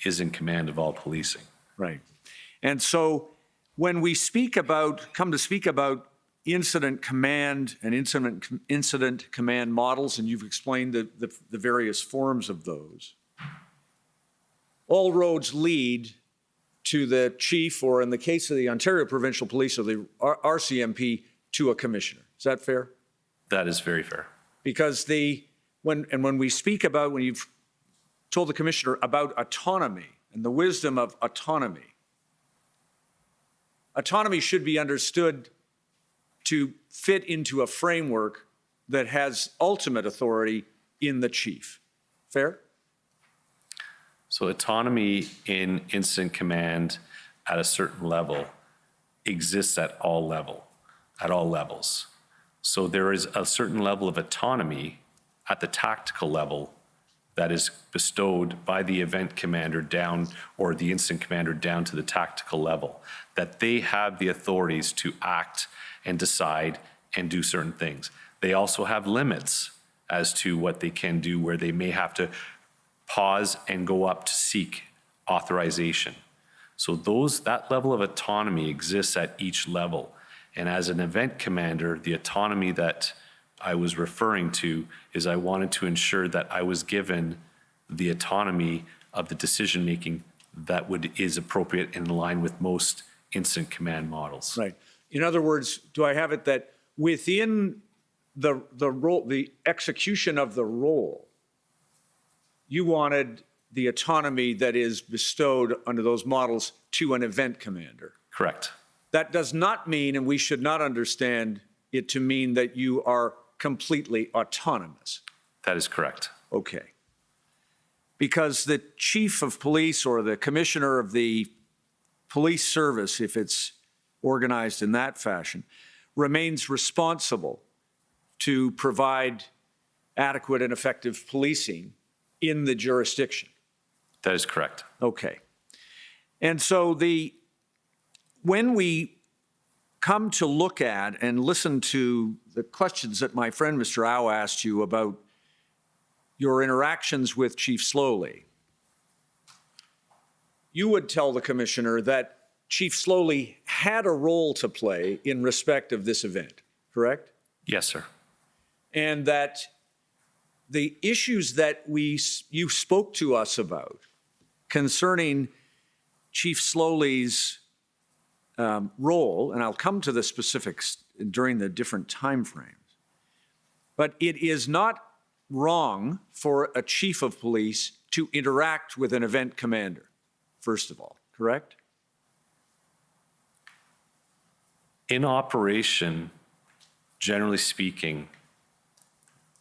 is in command of all policing. Right. And so when we come to speak about incident command and incident command models, and you've explained the various forms of those, all roads lead to the chief, or in the case of the Ontario Provincial Police or the RCMP, to a commissioner. Is that fair? That is very fair. Because when we speak about, when you've told the commissioner about autonomy and the wisdom of autonomy, autonomy should be understood to fit into a framework that has ultimate authority in the chief. Fair? So autonomy in incident command at a certain level exists at all levels. So there is a certain level of autonomy at the tactical level that is bestowed by the event commander down, or the incident commander down to the tactical level, that they have the authorities to act and decide and do certain things. They also have limits as to what they can do, where they may have to pause and go up to seek authorization. So that level of autonomy exists at each level. And as an event commander, the autonomy that I was referring to is I wanted to ensure that I was given the autonomy of the decision-making that is appropriate and in line with most incident command models. Right. In other words, do I have it that within the role, the execution of the role, you wanted the autonomy that is bestowed under those models to an event commander? Correct. That does not mean, and we should not understand it to mean, that you are completely autonomous. That is correct. Okay. Because the chief of police or the commissioner of the police service, if it's organized in that fashion, remains responsible to provide adequate and effective policing in the jurisdiction. That is correct. Okay. And so when we come to look at and listen to the questions that my friend Mr. Au asked you about your interactions with Chief Sloly, you would tell the commissioner that Chief Sloly had a role to play in respect of this event, correct? Yes, sir. And that the issues that you spoke to us about concerning Chief Sloly's role, and I'll come to the specifics during the different time frames, but it is not wrong for a chief of police to interact with an event commander, first of all, correct? In operation, generally speaking,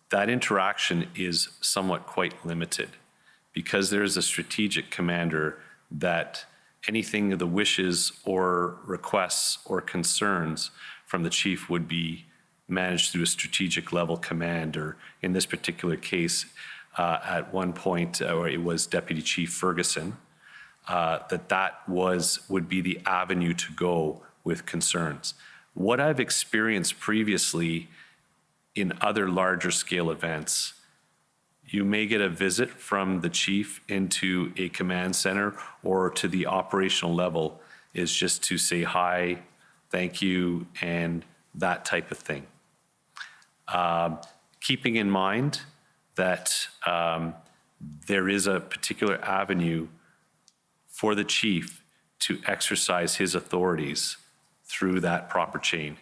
that interaction is somewhat quite limited because there is a strategic commander that anything of the wishes or requests or concerns from the chief would be managed through a strategic level command, or in this particular case, at one point, or it was Deputy Chief Ferguson, that would be the avenue to go with concerns. What I've experienced previously in other larger scale events, you may get a visit from the chief into a command center or to the operational level is just to say hi, thank you, and that type of thing. Keeping in mind that there is a particular avenue for the chief to exercise his authorities through that proper chain.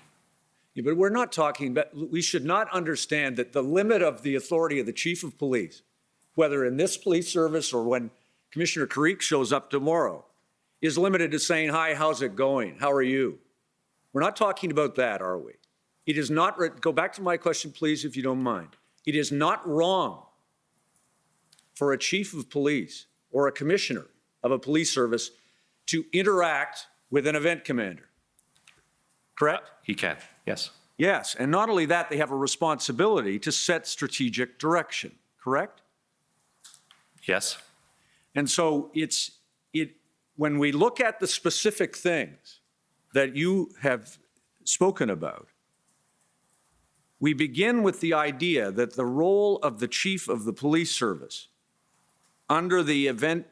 Yeah, but we're not talking about, we should not understand that the limit of the authority of the chief of police, whether in this police service or when Commissioner Carrique shows up tomorrow, is limited to saying, hi, how's it going? How are you? We're not talking about that, are we? It is not, go back to my question, please, if you don't mind. It is not wrong for a chief of police or a commissioner of a police service to interact with an event commander. Correct? He can, yes. Yes, and not only that, they have a responsibility to set strategic direction, correct? Yes. And so when we look at the specific things that you have spoken about, we begin with the idea that the role of the chief of the police service under the event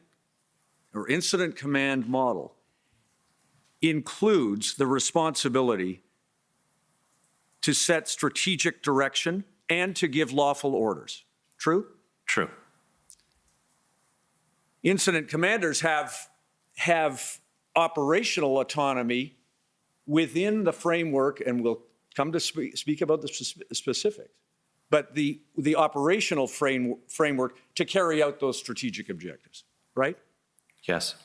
or incident command model includes the responsibility to set strategic direction and to give lawful orders. True? True. Incident commanders have operational autonomy within the framework, and we'll come to speak about the specifics, but the operational framework to carry out those strategic objectives, right? Yes.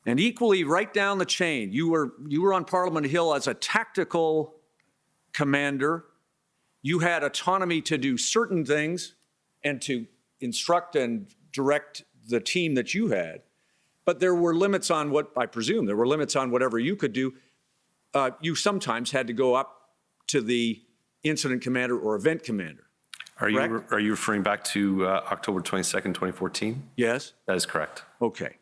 And equally, right down the chain, you were on Parliament Hill as a tactical commander. You had autonomy to do certain things and to instruct and direct the team that you had, but there were limits on what, I presume, there were limits on whatever you could do. You sometimes had to go up to the incident commander or event commander. Are you referring back to October 22nd, 2014? Yes? That is correct. Okay.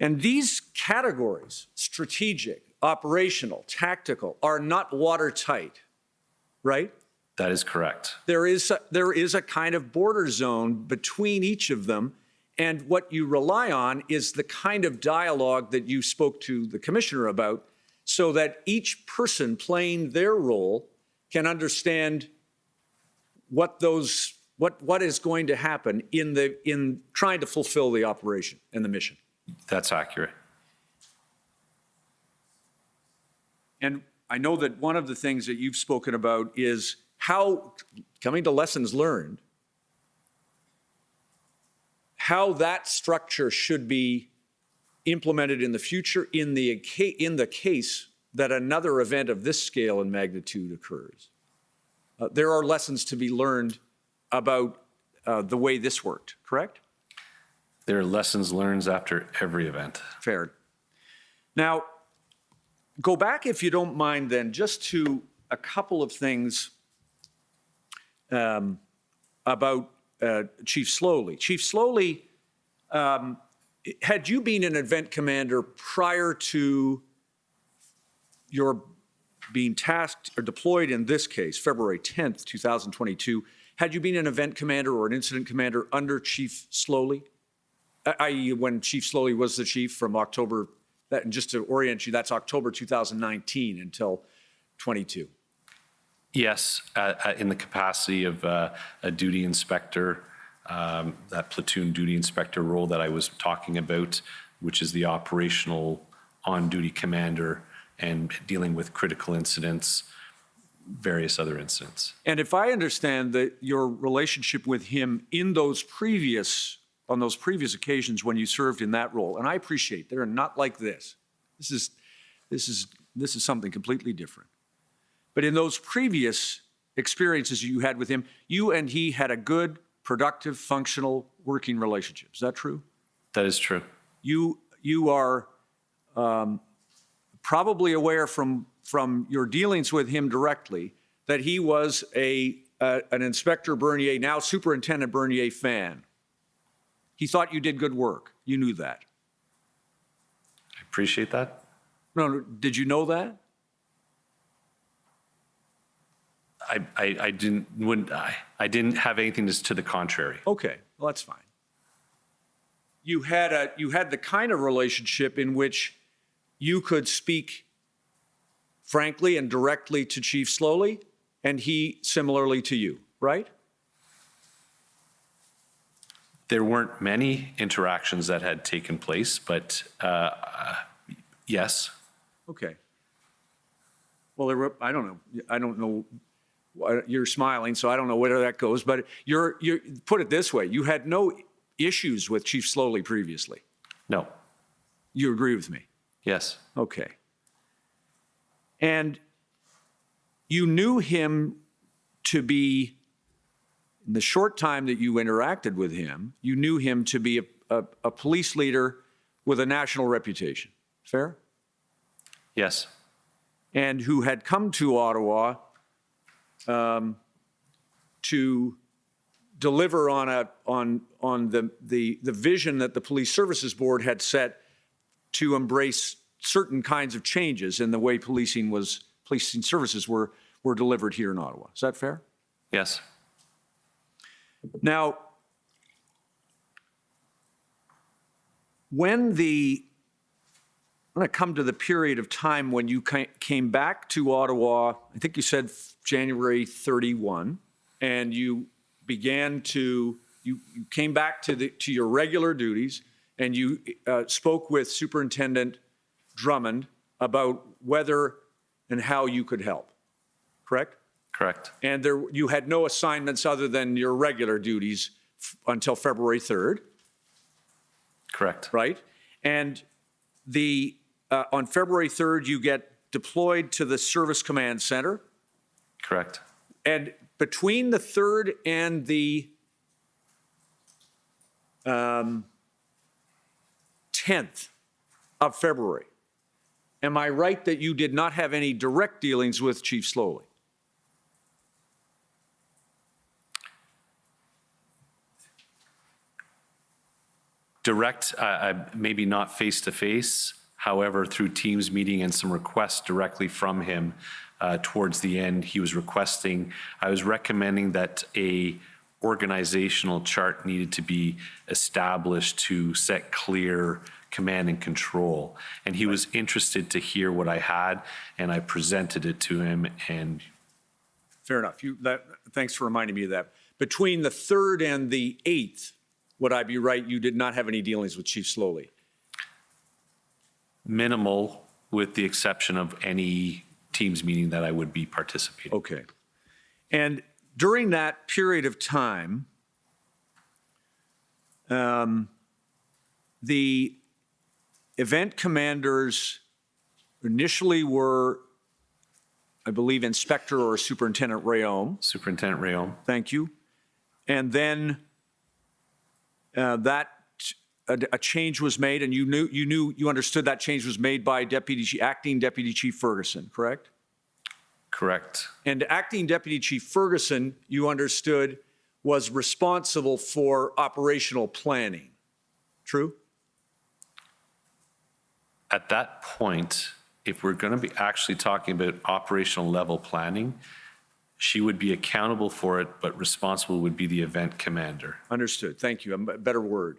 And these categories, strategic, operational, tactical, are not watertight, right? That is correct. There is a kind of border zone between each of them. And what you rely on is the kind of dialogue that you spoke to the commissioner about, so that each person playing their role can understand what is going to happen in trying to fulfill the operation and the mission. That's accurate. And I know that one of the things that you've spoken about is how, coming to lessons learned, how that structure should be implemented in the future in the case that another event of this scale and magnitude occurs. There are lessons to be learned about the way this worked, correct? There are lessons learned after every event. Fair. Now, go back, if you don't mind, then, just to a couple of things about Chief Sloly. Chief Sloly, had you been an event commander prior to your being tasked or deployed in this case, February 10th, 2022, had you been an event commander or an incident commander under Chief Sloly, i.e. when Chief Sloly was the chief from October, and just to orient you, that's October 2019 until 22? Yes, in the capacity of a duty inspector, that platoon duty inspector role that I was talking about, which is the operational on-duty commander and dealing with critical incidents, various other incidents. And if I understand that your relationship with him on those previous occasions when you served in that role, and I appreciate they're not like this. This is something completely different. But in those previous experiences you had with him, you and he had a good, productive, functional working relationship. Is that true? That is true. You are probably aware from your dealings with him directly that he was an Inspector Bernier, now Superintendent Bernier fan. He thought you did good work. You knew that. I appreciate that. No, did you know that? I didn't have anything to the contrary. Okay, well, that's fine. You had the kind of relationship in which you could speak frankly and directly to Chief Sloly, and he similarly to you, right? There weren't many interactions that had taken place, but yes. Okay. Well, I don't know. You're smiling, so I don't know where that goes. But you're put it this way: you had no issues with Chief Sloly previously. No. You agree with me? Yes. Okay. And you knew him to be, in the short time that you interacted with him, you knew him to be a police leader with a national reputation. Fair? Yes. And who had come to Ottawa to deliver on the vision that the Police Services Board had set to embrace certain kinds of changes in the way policing services were delivered here in Ottawa. Is that fair? Yes. Now, I'm going to come to the period of time when you came back to Ottawa, I think you said January 31, and you came back to your regular duties, and you spoke with Superintendent Drummond about whether and how you could help, correct? Correct. And you had no assignments other than your regular duties until February 3rd. Correct. Right? And on February 3rd, you get deployed to the Service Command Center. Correct. And between the 3rd and the 10th of February, am I right that you did not have any direct dealings with Chief Sloly? Direct, maybe not face-to-face, however, through Teams meeting and some requests directly from him, towards the end, I was recommending that a organizational chart needed to be established to set clear command and control. And he was interested to hear what I had, and I presented it to him. And Fair enough. Thanks for reminding me of that. Between the 3rd and the 8th, would I be right, you did not have any dealings with Chief Sloly? minimal, with the exception of any Teams meeting that I would be participating. Okay. And during that period of time, the event commanders initially were, I believe, Inspector or Superintendent Rayom. Superintendent Rayom. Thank you. And then a change was made, and you understood that change was made by Acting Deputy Chief Ferguson, correct? Correct. And Acting Deputy Chief Ferguson, you understood, was responsible for operational planning. True? At that point, if we're going to be actually talking about operational level planning, she would be accountable for it, but responsible would be the event commander. Understood. Thank you. A better word.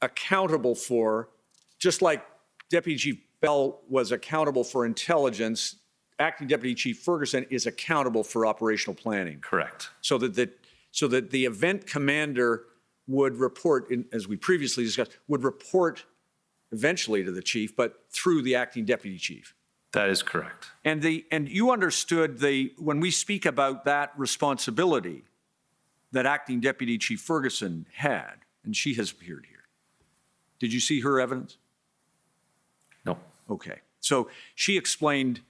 Accountable for, just like Deputy Chief Bell was accountable for intelligence, Acting Deputy Chief Ferguson is accountable for operational planning. Correct. So that the event commander would report, as we previously discussed, would report eventually to the chief, but through the acting deputy chief. That is correct. And you understood when we speak about that responsibility that Acting Deputy Chief Ferguson had, and she has appeared here. Did you see her evidence? No. Okay. So she explained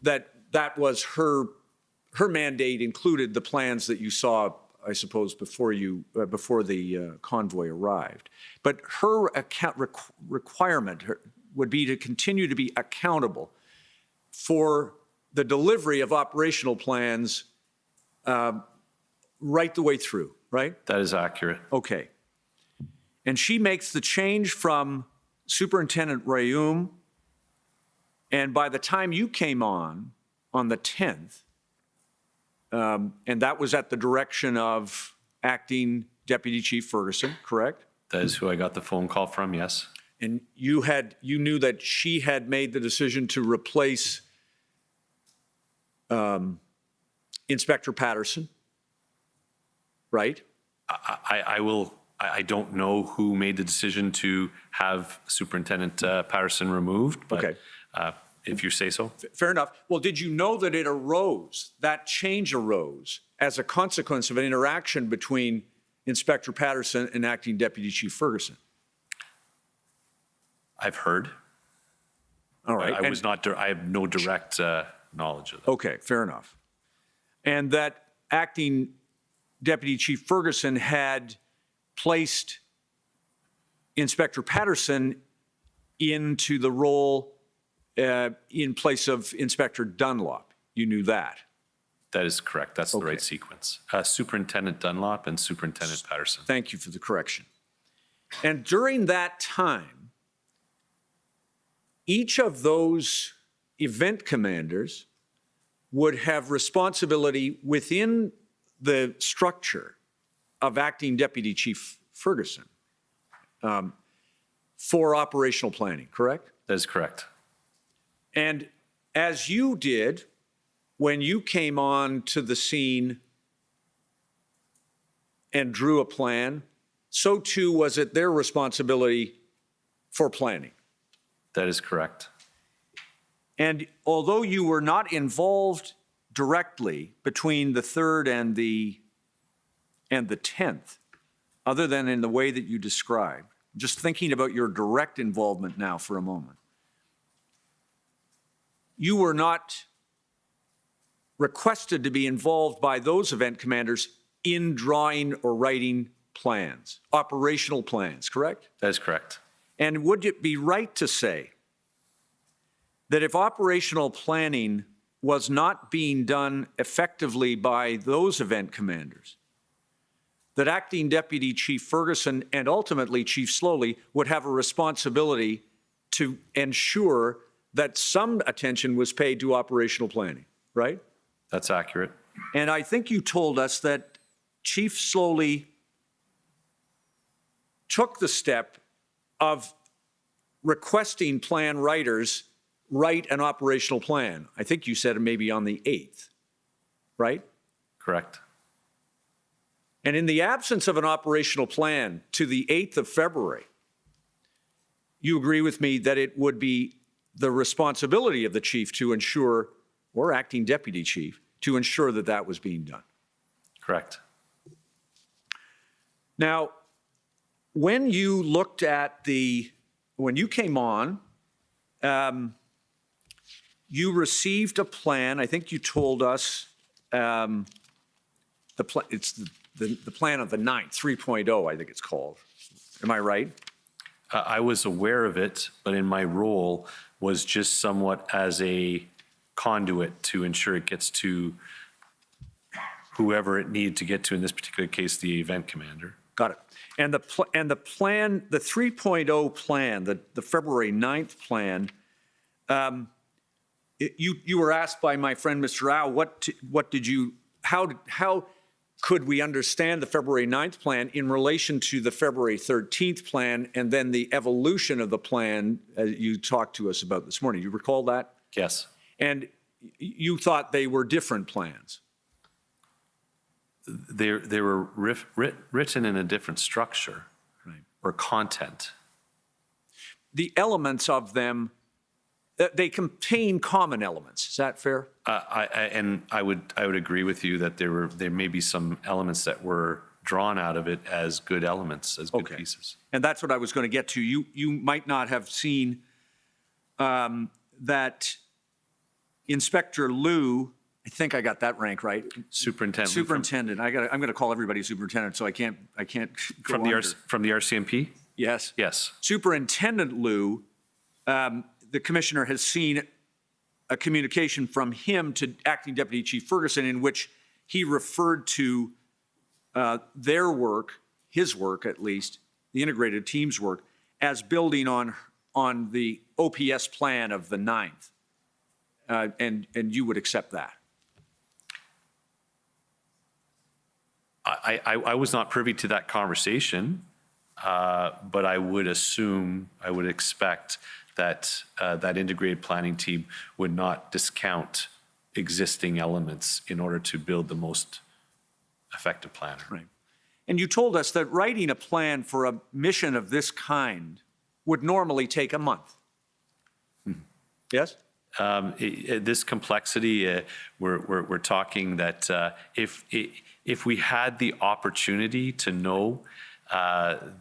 that was her mandate included the plans that you saw, I suppose, before the convoy arrived. But her requirement would be to continue to be accountable for the delivery of operational plans right the way through, right? That is accurate. Okay. And she makes the change from Superintendent Rayum, and by the time you came on the 10th, and that was at the direction of Acting Deputy Chief Ferguson, correct? That is who I got the phone call from, yes. And you knew that she had made the decision to replace Inspector Patterson, right? I don't know who made the decision to have Superintendent Patterson removed, but Okay. If you say so. Fair enough. Well, did you know that that change arose as a consequence of an interaction between Inspector Patterson and Acting Deputy Chief Ferguson? I've heard. All right. I have no direct knowledge of that. Okay, fair enough. And that Acting Deputy Chief Ferguson had placed Inspector Patterson into the role in place of Inspector Dunlop. You knew that. That is correct. That's the Okay. right sequence. Superintendent Dunlop and Superintendent Patterson. Thank you for the correction. And during that time, each of those event commanders would have responsibility within the structure of Acting Deputy Chief Ferguson for operational planning, correct? That is correct. And as you did when you came on to the scene and drew a plan, so too was it their responsibility for planning. That is correct. And although you were not involved directly between the 3rd and the 10th, other than in the way that you described, just thinking about your direct involvement now for a moment, you were not requested to be involved by those event commanders in drawing or writing plans, operational plans, correct? That is correct. And would it be right to say that if operational planning was not being done effectively by those event commanders, that Acting Deputy Chief Ferguson and ultimately Chief Sloly would have a responsibility to ensure that some attention was paid to operational planning? right? That's accurate. And I think you told us that Chief Sloly took the step of requesting plan writers write an operational plan. I think you said maybe on the 8th, right? Correct. And in the absence of an operational plan to the 8th of February, you agree with me that it would be the responsibility of the chief to ensure, or acting deputy chief, to ensure that that was being done. Correct. Now, when you looked at when you came on, you received a plan. I think you told us it's the plan of the 9th, 3.0, I think it's called. Am I right? I was aware of it, but in my role was just somewhat as a conduit to ensure it gets to whoever it needed to get to, in this particular case, the event commander. Got it. And the plan, the 3.0 plan, the February 9th plan, you were asked by my friend Mr. Au, how could we understand the February 9th plan in relation to the February 13th plan and then the evolution of the plan you talked to us about this morning? You recall that? Yes. And you thought they were different plans. They were written in a different structure, Right. or content. The elements of them, they contain common elements. Is that fair? I would agree with you that there may be some elements that were drawn out of it as good elements, as good pieces. And that's what I was going to get to. You might not have seen that Inspector Liu, I think I got that rank right. Superintendent. I'm going to call everybody superintendent, so I can't go From the RCMP? Yes. Yes. Superintendent Liu, the commissioner has seen a communication from him to Acting Deputy Chief Ferguson in which he referred to their work, his work at least, the integrated team's work, as building on the OPS plan of the 9th. And you would accept that? I was not privy to that conversation, but I would expect that that integrated planning team would not discount existing elements in order to build the most effective plan. Right. And you told us that writing a plan for a mission of this kind would normally take a month. Yes? This complexity, we're talking that if we had the opportunity to know,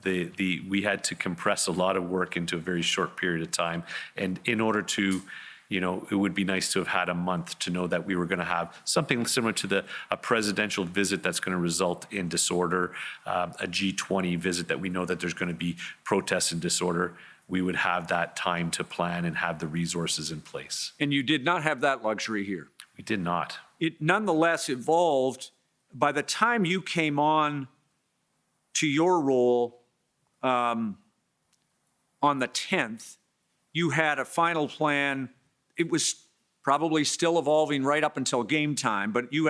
we had to compress a lot of work into a very short period of time, and in order to, it would be nice to have had a month to know that we were going to have something similar to a presidential visit that's going to result in disorder, a G20 visit that we know that there's going to be protests and disorder. We would have that time to plan and have the resources in place. And you did not have that luxury here. We did not. It nonetheless evolved. By the time you came on to your role on the 10th, you had a final plan. It was probably still evolving right up until game time, but you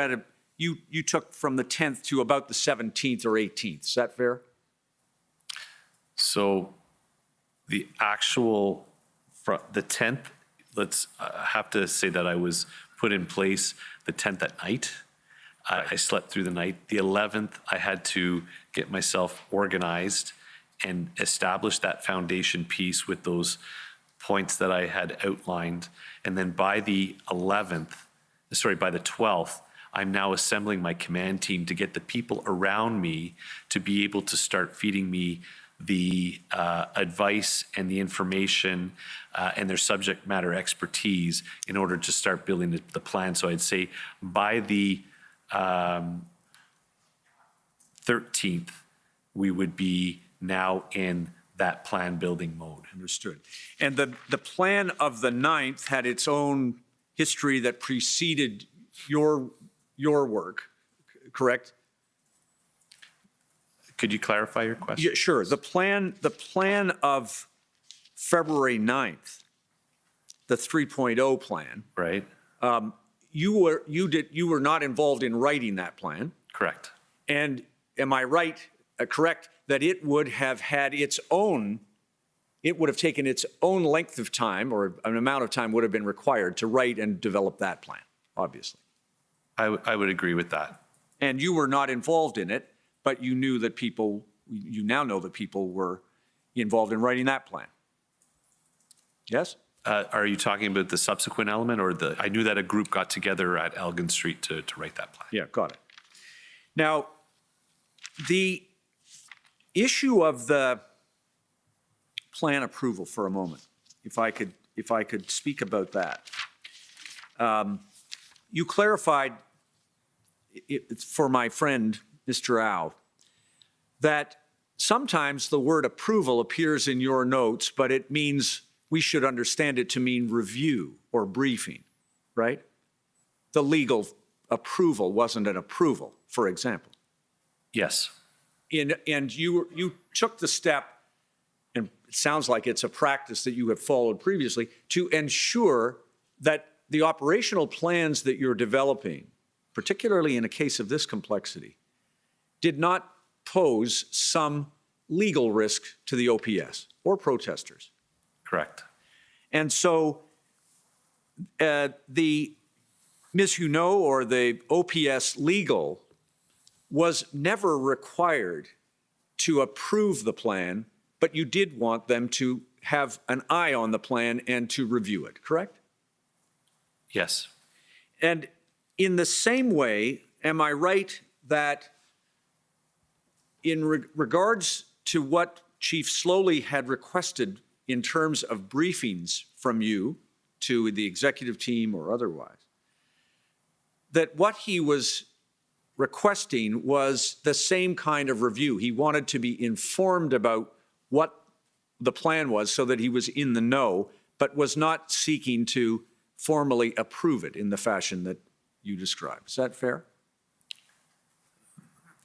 took from the 10th to about the 17th or 18th. Is that fair? So the 10th, I have to say that I was put in place the 10th at night. I slept through the night. The 11th, I had to get myself organized and establish that foundation piece with those points that I had outlined. And then by the 12th, I'm now assembling my command team to get the people around me to be able to start feeding me the advice and the information and their subject matter expertise in order to start building the plan. So I'd say by the 13th, we would be now in that plan building mode. Understood. And the plan of the 9th had its own history that preceded your work, correct? Could you clarify your question? Yeah, sure. The plan of February 9th, the 3.0 plan, Right. you were not involved in writing that plan. Correct. And am I right, correct, that it would have taken its own length of time, or an amount of time would have been required to write and develop that plan, obviously. I would agree with that. And you were not involved in it, but you knew that you now know that people were involved in writing that plan. Yes? Are you talking about the subsequent element, or I knew that a group got together at Elgin Street to write that plan? Yeah, got it. Now, the issue of the plan approval for a moment, if I could speak about that. You clarified for my friend, Mr. Au, that sometimes the word approval appears in your notes, but it means we should understand it to mean review or briefing, right? The legal approval wasn't an approval, for example. Yes. And you took the step, and it sounds like it's a practice that you have followed previously, to ensure that the operational plans that you're developing, particularly in a case of this complexity, did not pose some legal risk to the OPS or protesters. Correct. And so the Ms. Huneau or the OPS legal was never required to approve the plan, but you did want them to have an eye on the plan and to review it, correct? Yes. And in the same way, am I right that in regards to what Chief Sloly had requested in terms of briefings from you to the executive team or otherwise, that what he was requesting was the same kind of review? He wanted to be informed about what the plan was so that he was in the know, but was not seeking to formally approve it in the fashion that you described. Is that fair?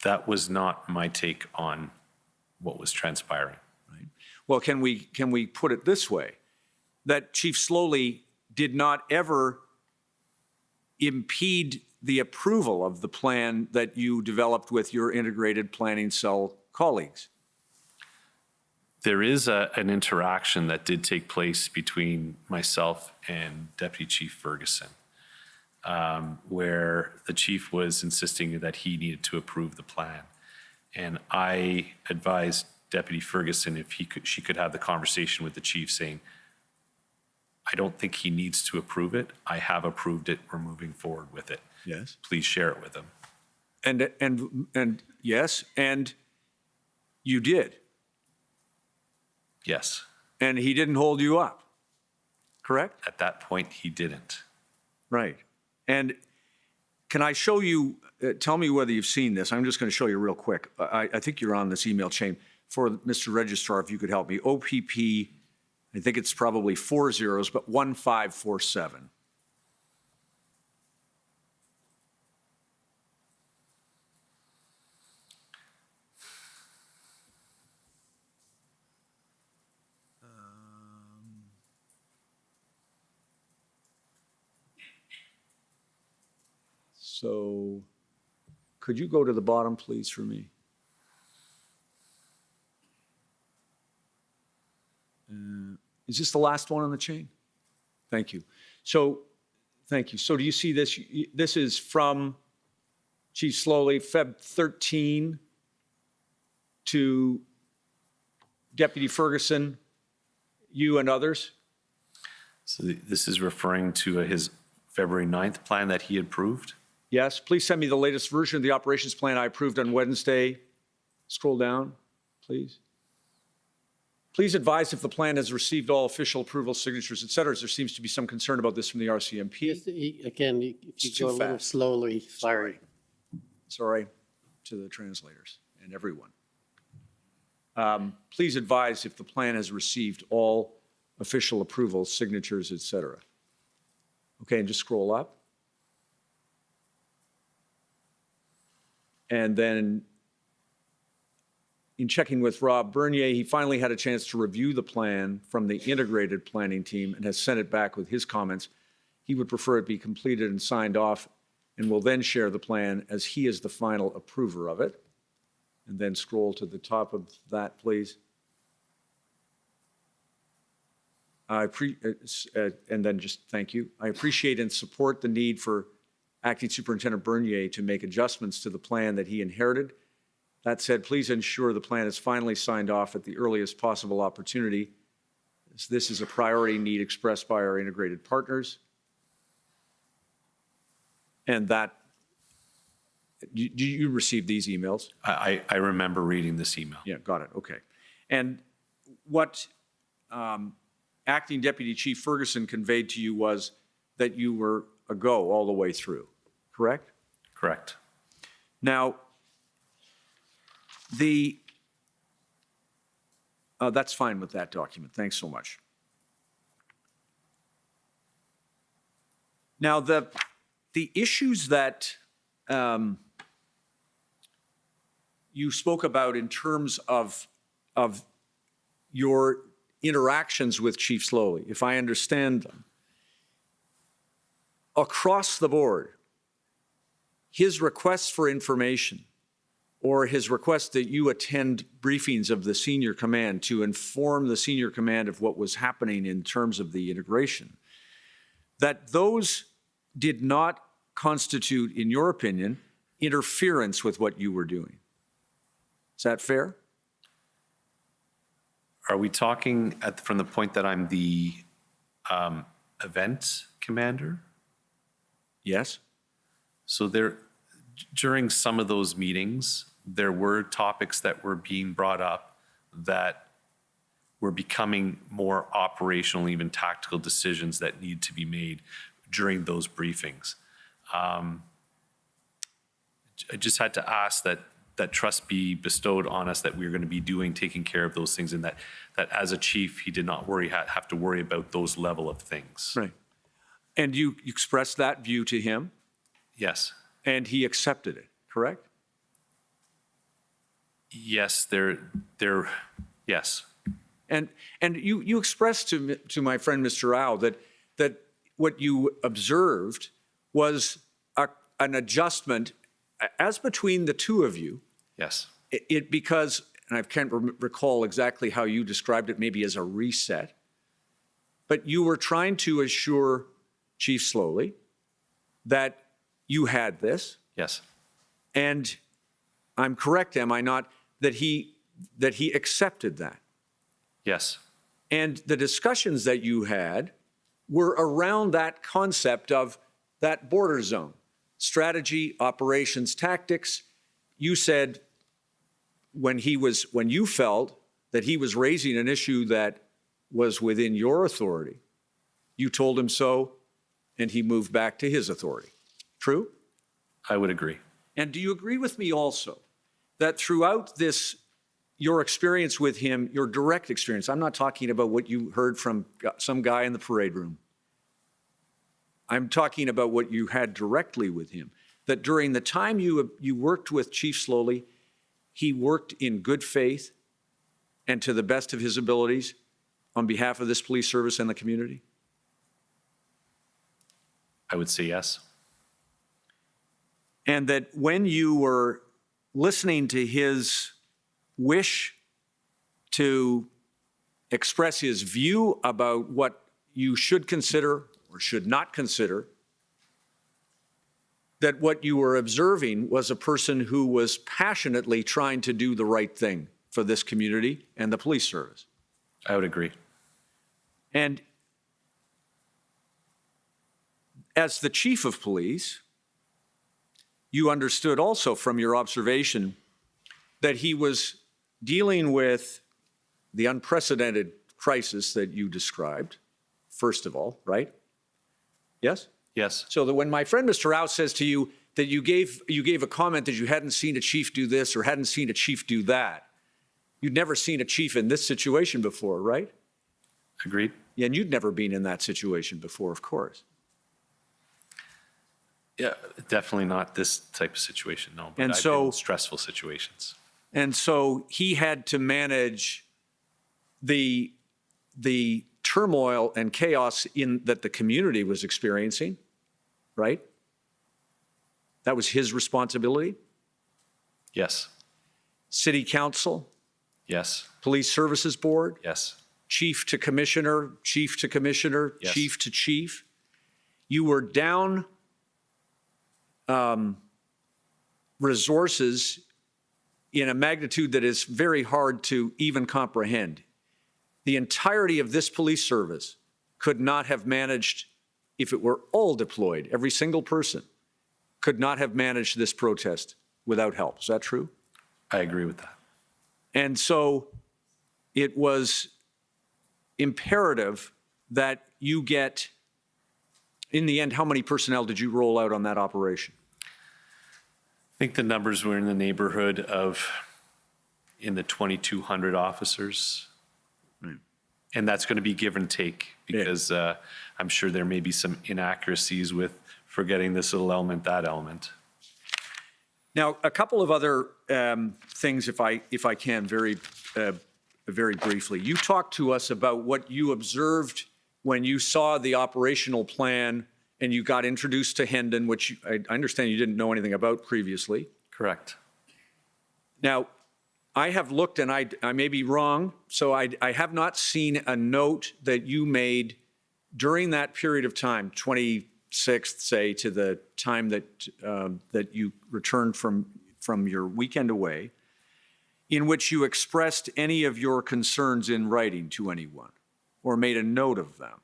That was not my take on what was transpiring. Right. Well, can we put it this way, that Chief Sloly did not ever impede the approval of the plan that you developed with your integrated planning cell colleagues? There is an interaction that did take place between myself and Deputy Chief Ferguson, where the chief was insisting that he needed to approve the plan. And I advised Deputy Ferguson if she could have the conversation with the chief saying, I don't think he needs to approve it. I have approved it. We're moving forward with it. Yes. Please share it with him. And yes, and you did. Yes. And he didn't hold you up, correct? At that point, he didn't. Right. And can I show you, tell me whether you've seen this. I'm just going to show you real quick. I think you're on this email chain. For Mr. Registrar, if you could help me, OPP, I think it's probably 4 zeros, but 1547. So could you go to the bottom, please, for me? Is this the last one on the chain? Thank you. So, thank you. So do you see this? This is from Chief Sloly, Feb 13 to Deputy Ferguson, you and others? So this is referring to his February 9th plan that he approved? Yes. Please send me the latest version of the operations plan I approved on Wednesday. Scroll down, please. Please advise if the plan has received all official approval signatures, et cetera, as there seems to be some concern about this from the RCMP. Yes, again, if It's you too go a little fast. slowly, sorry. Sorry to the translators and everyone. Please advise if the plan has received all official approval signatures, et cetera. Okay, and just scroll up. And then in checking with Rob Bernier, he finally had a chance to review the plan from the integrated planning team and has sent it back with his comments. he would prefer it be completed and signed off, and will then share the plan as he is the final approver of it. And then scroll to the top of that, please. And then just thank you. I appreciate and support the need for Acting Superintendent Bernier to make adjustments to the plan that he inherited. That said, please ensure the plan is finally signed off at the earliest possible opportunity, as this is a priority need expressed by our integrated partners. And that, do you receive these emails? I remember reading this email. Yeah, got it, okay. And what Acting Deputy Chief Ferguson conveyed to you was that you were a go all the way through, correct? Correct. Now, that's fine with that document. Thanks so much. Now, the issues that you spoke about in terms of your interactions with Chief Sloly, if I understand them, across the board, his requests for information or his request that you attend briefings of the senior command to inform the senior command of what was happening in terms of the integration, that those did not constitute, in your opinion, interference with what you were doing. Is that fair? Are we talking from the point that I'm the event commander? Yes. So during some of those meetings, there were topics that were being brought up that were becoming more operational, even tactical decisions that need to be made during those briefings. I just had to ask that trust be bestowed on us, that we're going to be taking care of those things, and that as a chief, he did not have to worry about those level of things. Right. And you expressed that view to him? Yes. And he accepted it, correct? Yes, yes. And you expressed to my friend Mr. Rao that what you observed was an adjustment as between the two of you. Yes. Because, and I can't recall exactly how you described it, maybe as a reset, but you were trying to assure Chief Sloly that you had this. Yes. And I'm correct, am I not, that he accepted that? Yes. And the discussions that you had were around that concept of that border zone, strategy, operations, tactics. You said when you felt that he was raising an issue that was within your authority, you told him so, and he moved back to his authority. True? I would agree. And do you agree with me also that throughout this, your experience with him, your direct experience, I'm not talking about what you heard from some guy in the parade room. I'm talking about what you had directly with him, that during the time you worked with Chief Sloly, he worked in good faith and to the best of his abilities on behalf of this police service and the community? I would say yes. And that when you were listening to his wish to express his view about what you should consider or should not consider, that what you were observing was a person who was passionately trying to do the right thing for this community and the police service. I would agree. And as the chief of police, you understood also from your observation that he was dealing with the unprecedented crisis that you described, first of all, right? Yes? Yes. So that when my friend Mr. Rao says to you that you gave a comment that you hadn't seen a chief do this or hadn't seen a chief do that, you'd never seen a chief in this situation before, right? Agreed. Yeah, and you'd never been in that situation before, of course. Yeah, definitely not this type of situation, no. But And I've so- been in stressful situations. And so he had to manage the turmoil and chaos that the community was experiencing, right? That was his responsibility. Yes. City council, Yes. police services board, Yes. chief to commissioner, Yes. chief to chief. You were down resources in a magnitude that is very hard to even comprehend. The entirety of this police service could not have managed, if it were all deployed, every single person could not have managed this protest without help. Is that true? I agree with that. And so it was imperative that you get, in the end, how many personnel did you roll out on that operation? I think the numbers were in the neighborhood of in the 2,200 officers. And that's going to be give and take because I'm sure there may be some inaccuracies with forgetting this little element, that element. Now, a couple of other things, if I can, very briefly. You talked to us about what you observed when you saw the operational plan and you got introduced to Hendon, which I understand you didn't know anything about previously. Correct. Now, I have looked, and I may be wrong, so I have not seen a note that you made during that period of time, 26th, say, to the time that you returned from your weekend away, in which you expressed any of your concerns in writing to anyone or made a note of them.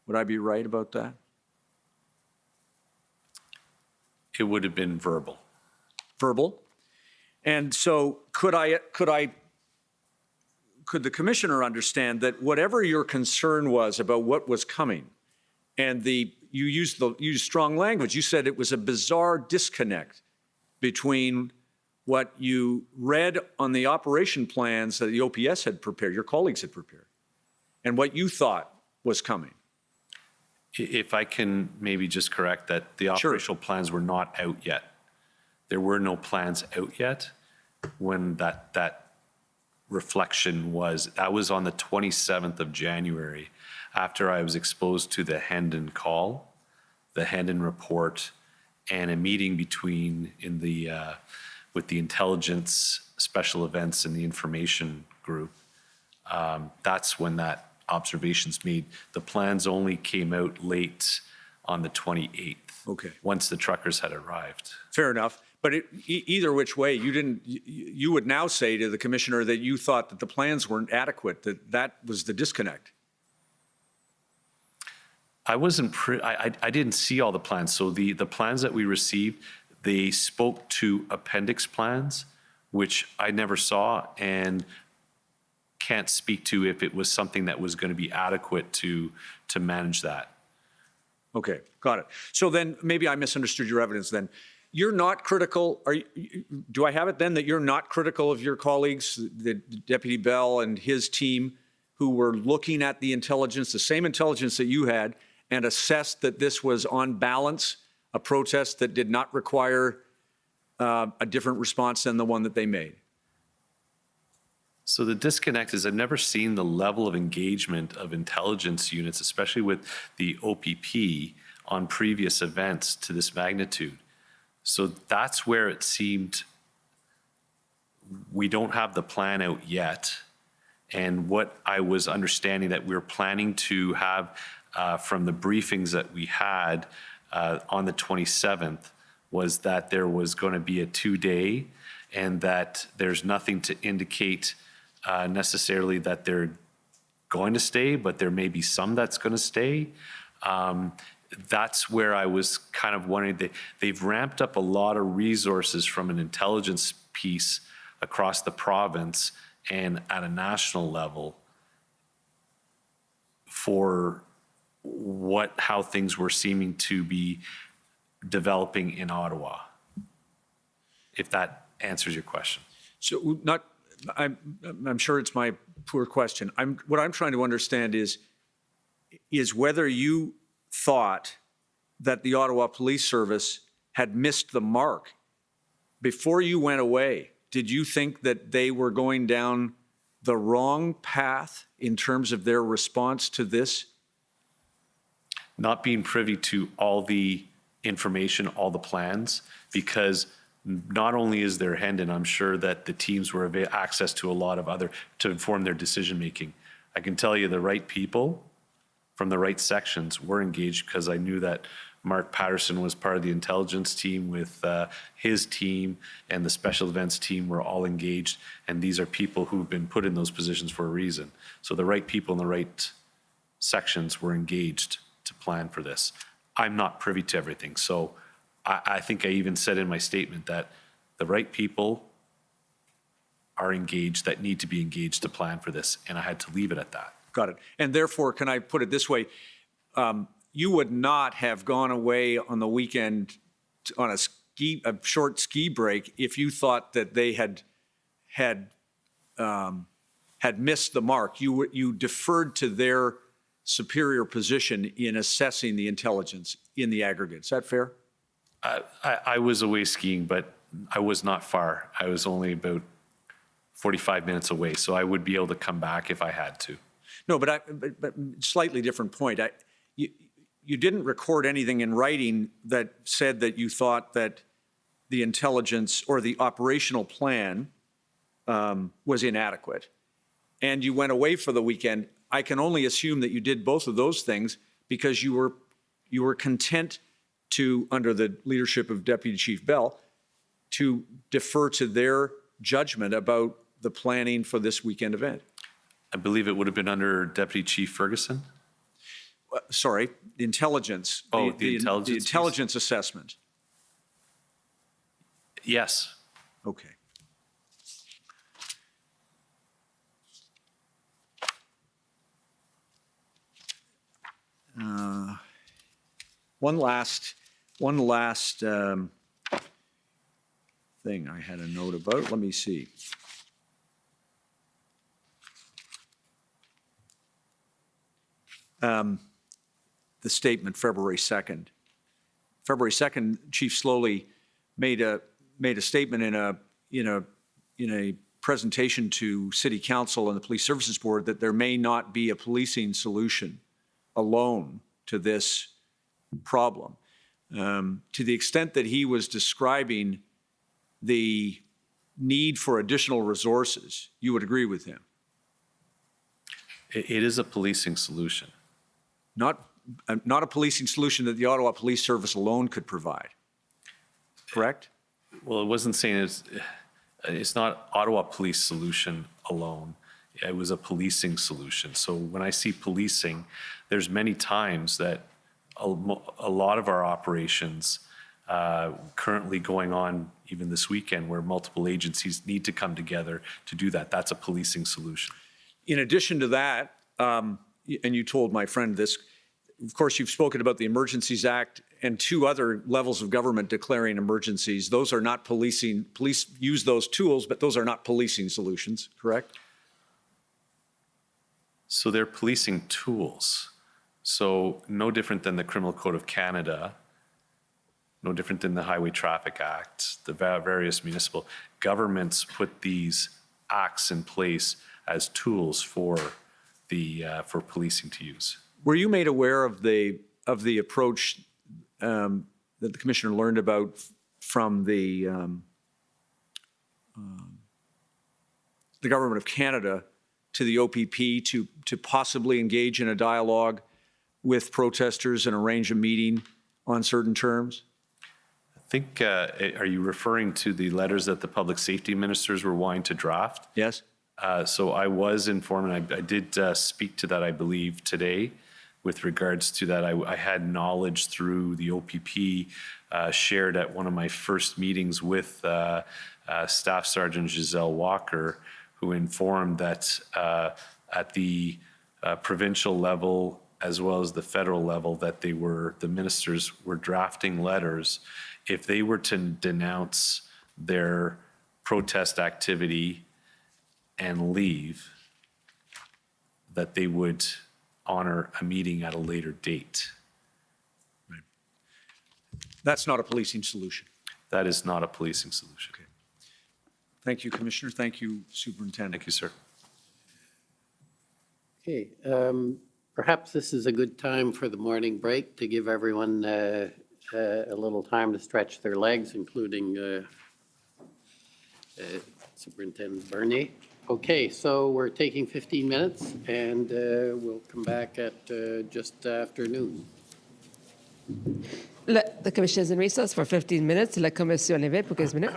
Would I be right about that? It would have been verbal. Verbal? And so could the commissioner understand that whatever your concern was about what was coming, and you used strong language, you said it was a bizarre disconnect between what you read on the operation plans that the OPS had prepared, your colleagues had prepared, and what you thought was coming. If I can maybe just correct that, the operational plans were not out yet. There were no plans out yet when that reflection was. That was on the 27th of January, after I was exposed to the Hendon call, the Hendon report, and a meeting with the intelligence, special events, and the information group. That's when that observation's made. The plans only came out late on the 28th. Okay. Once the truckers had arrived. Fair enough. But either which way, you would now say to the commissioner that you thought that the plans weren't adequate, that was the disconnect. I didn't see all the plans. So the plans that we received, they spoke to appendix plans, which I never saw and can't speak to if it was something that was going to be adequate to manage that. Okay, got it. So then maybe I misunderstood your evidence then. You're not critical, do I have it then that you're not critical of your colleagues, the Deputy Bell and his team, who were looking at the intelligence, the same intelligence that you had, and assessed that this was on balance, a protest that did not require a different response than the one that they made? So the disconnect is I've never seen the level of engagement of intelligence units, especially with the OPP, on previous events to this magnitude. So that's where it seemed we don't have the plan out yet. And what I was understanding that we're planning to have from the briefings that we had on the 27th was that there was going to be a 2-day and that there's nothing to indicate necessarily that they're going to stay, but there may be some that's going to stay. That's where I was kind of wondering. They've ramped up a lot of resources from an intelligence piece across the province and at a national level for how things were seeming to be developing in Ottawa, if that answers your question. So I'm sure it's my poor question. What I'm trying to understand is whether you thought that the Ottawa Police Service had missed the mark. Before you went away, did you think that they were going down the wrong path in terms of their response to this? Not being privy to all the information, all the plans, because not only is there Hendon, I'm sure that the teams were access to a lot of other, to inform their decision-making. I can tell you the right people from the right sections were engaged, because I knew that Mark Patterson was part of the intelligence team with his team, and the special events team were all engaged. And these are people who've been put in those positions for a reason. So the right people in the right sections were engaged to plan for this. I'm not privy to everything. So I think I even said in my statement that the right people are engaged that need to be engaged to plan for this. And I had to leave it at that. Got it. And therefore, can I put it this way? You would not have gone away on the weekend on a short ski break if you thought that they had missed the mark. You deferred to their superior position in assessing the intelligence in the aggregate. Is that fair? I was away skiing, but I was not far. I was only about 45 minutes away, so I would be able to come back if I had to. No, but slightly different point. You didn't record anything in writing that said that you thought that the intelligence or the operational plan was inadequate, and you went away for the weekend. I can only assume that you did both of those things because you were content to, under the leadership of Deputy Chief Bell, to defer to their judgment about the planning for this weekend event. I believe it would have been under Deputy Chief Ferguson. Sorry, the intelligence. Oh, the intelligence. The intelligence assessment. Yes. Okay. One last thing I had a note about. Let me see. The statement, February 2nd. February 2nd, Chief Sloly made a statement in a presentation to City Council and the Police Services Board that there may not be a policing solution alone to this problem. To the extent that he was describing the need for additional resources, you would agree with him? It is a policing solution. Not a policing solution that the Ottawa Police Service alone could provide, correct? Well, it wasn't saying it's not Ottawa Police solution alone. It was a policing solution. So when I see policing, there's many times that a lot of our operations currently going on even this weekend where multiple agencies need to come together to do that. That's a policing solution. In addition to that, and you told my friend this, of course, you've spoken about the Emergencies Act and two other levels of government declaring emergencies. Those are not policing. Police use those tools, but those are not policing solutions, correct? So they're policing tools. So no different than the Criminal Code of Canada, no different than the Highway Traffic Act, the various municipal governments put these acts in place as tools for policing to use. Were you made aware of the approach that the commissioner learned about from the government of Canada to the OPP to possibly engage in a dialogue with protesters and arrange a meeting on certain terms? I think, are you referring to the letters that the public safety ministers were wanting to draft? Yes. So I was informed, and I did speak to that, I believe, today with regards to that. I had knowledge through the OPP shared at one of my first meetings with Staff Sergeant Giselle Walker, who informed that at the provincial level as well as the federal level that the ministers were drafting letters. If they were to denounce their protest activity and leave, that they would honor a meeting at a later date. Right. That's not a policing solution. That is not a policing solution. Okay. Thank you, Commissioner. Thank you, Superintendent. Thank you, sir. Okay, perhaps this is a good time for the morning break to give everyone a little time to stretch their legs, including Superintendent Bernier. Okay, so we're taking 15 minutes and we'll come back at just after noon. The commission is in recess for 15 minutes. La commission levée pour 15 minutes.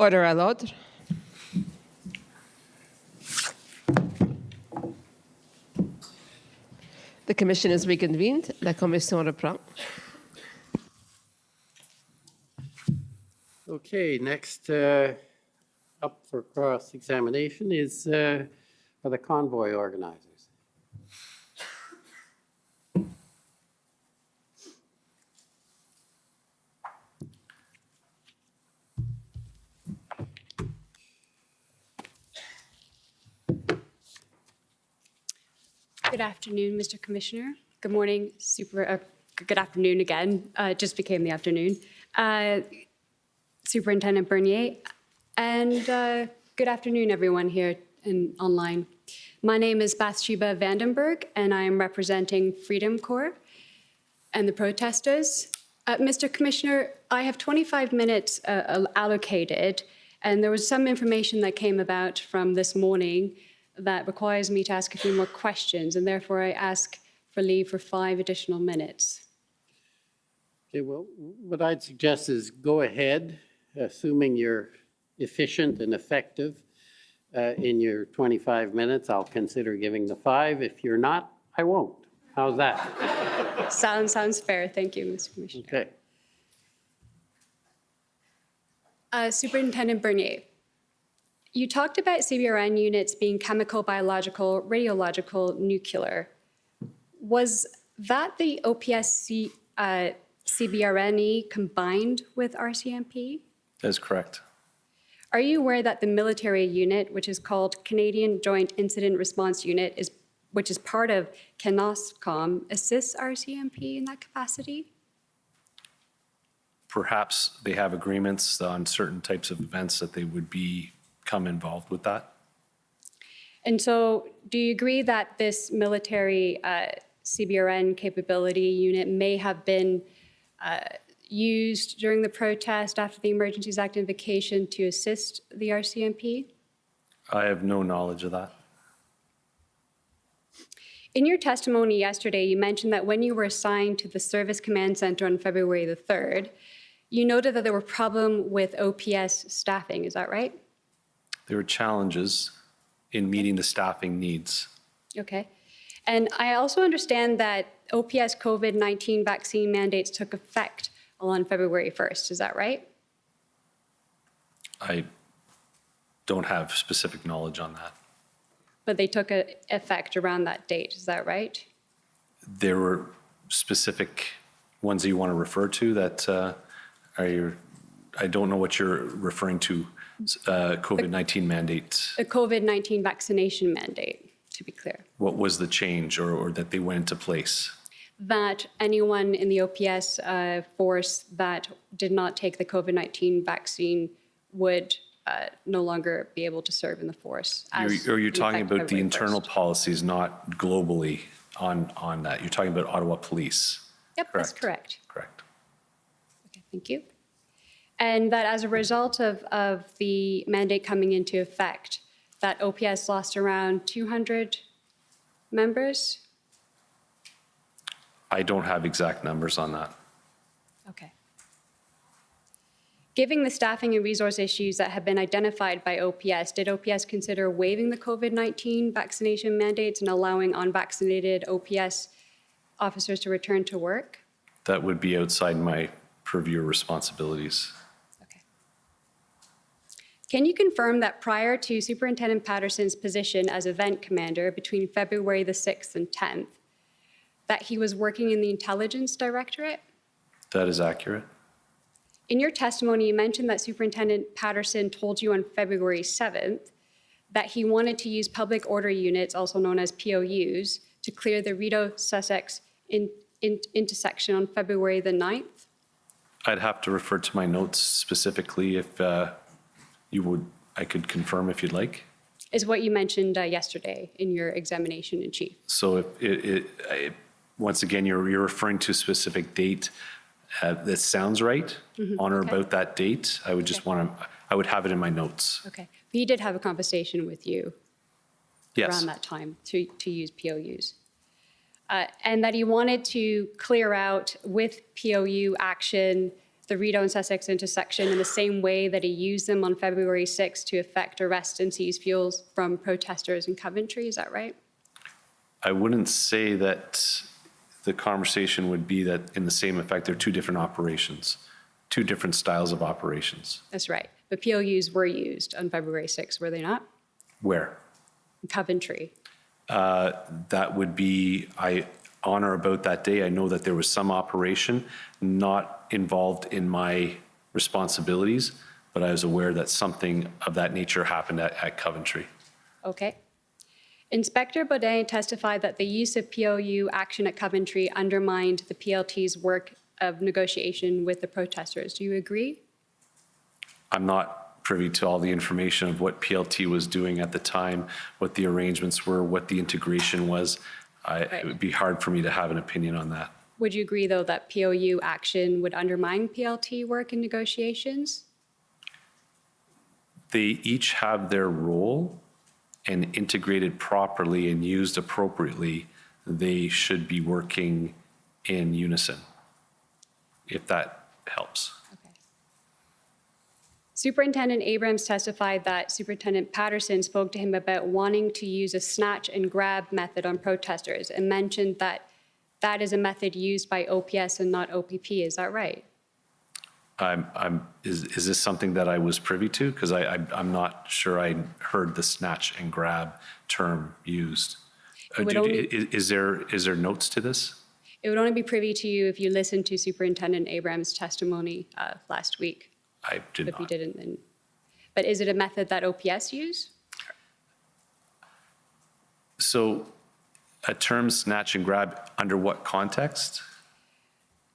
Order à l'ordre. The commission is reconvened. La commission reprend. Okay, next up for cross-examination is are the convoy organizers. Good afternoon, Mr. Commissioner. Good morning, good afternoon again. It just became the afternoon. Superintendent Bernier, and good afternoon, everyone here and online. My name is Bathsheba Vandenberg, and I am representing Freedom Corps and the protesters. Mr. Commissioner, I have 25 minutes allocated, and there was some information that came about from this morning that requires me to ask a few more questions, and therefore I ask for leave for 5 additional minutes. Okay, well, what I'd suggest is go ahead, assuming you're efficient and effective in your 25 minutes. I'll consider giving the 5. If you're not, I won't. How's that? Sounds fair. Thank you, Mr. Commissioner. Okay. Superintendent Bernier, you talked about CBRN units being chemical, biological, radiological, nuclear. Was that the OPS CBRNE combined with RCMP? That is correct. Are you aware that the military unit, which is called Canadian Joint Incident Response Unit, which is part of CANOSCOM, assists RCMP in that capacity? Perhaps they have agreements on certain types of events that they would become involved with that. And so do you agree that this military CBRN capability unit may have been used during the protest after the Emergencies Act invocation to assist the RCMP? I have no knowledge of that. In your testimony yesterday, you mentioned that when you were assigned to the Service Command Center on February the 3rd, you noted that there were problems with OPS staffing. Is that right? There were challenges in meeting the staffing needs. Okay. And I also understand that OPS COVID-19 vaccine mandates took effect on February 1st. Is that right? I don't have specific knowledge on that. But they took effect around that date. Is that right? There were specific ones that you want to refer to that I don't know what you're referring to, COVID-19 mandate. A COVID-19 vaccination mandate, to be clear. What was the change or that they went into place? That anyone in the OPS force that did not take the COVID-19 vaccine would no longer be able to serve in the force. You're talking about the February internal 1st. policies, not globally on that. You're talking about Ottawa Police. Yep, that's correct. Correct. Okay, thank you. And that as a result of the mandate coming into effect, that OPS lost around 200 members? I don't have exact numbers on that. Okay. Given the staffing and resource issues that have been identified by OPS, did OPS consider waiving the COVID-19 vaccination mandates and allowing unvaccinated OPS officers to return to work? That would be outside my purview responsibilities. Okay. Can you confirm that prior to Superintendent Patterson's position as event commander between February the 6th and 10th, that he was working in the Intelligence Directorate? That is accurate. In your testimony, you mentioned that Superintendent Patterson told you on February 7th that he wanted to use public order units, also known as POUs, to clear the Rideau-Sussex intersection on February the 9th. I'd have to refer to my notes specifically if you would, I could confirm if you'd like. Is what you mentioned yesterday in your examination in chief. So if once again, you're referring to a specific date that sounds right, on or okay. about that date. I would just want to, I would have it in my notes. Okay. He did have a conversation with you Yes. around that time to use POUs. And that he wanted to clear out with POU action the Rideau and Sussex intersection in the same way that he used them on February 6th to effect arrests and seize fuels from protesters in Coventry. Is that right? I wouldn't say that the conversation would be that in the same effect, they're two different operations, two different styles of operations. That's right. But POUs were used on February 6th, were they not? Where? In Coventry. That would be, on or about that day, I know that there was some operation not involved in my responsibilities, but I was aware that something of that nature happened at Coventry. Okay. Inspector Beaudin testified that the use of POU action at Coventry undermined the PLT's work of negotiation with the protesters. Do you agree? I'm not privy to all the information of what PLT was doing at the time, what the arrangements were, what the integration was. It would be hard for me to have an opinion on that. Would you agree, though, that POU action would undermine PLT work in negotiations? They each have their role, and integrated properly and used appropriately, they should be working in unison, if that helps. Okay. Superintendent Abrams testified that Superintendent Patterson spoke to him about wanting to use a snatch and grab method on protesters and mentioned that that is a method used by OPS and not OPP. Is that right? Is this something that I was privy to? Because I'm not sure I heard the snatch and grab term used. Is there notes to this? It would only be privy to you if you listened to Superintendent Abrams' testimony last week. I did not. If you didn't, then. But is it a method that OPS use? So a term snatch and grab under what context?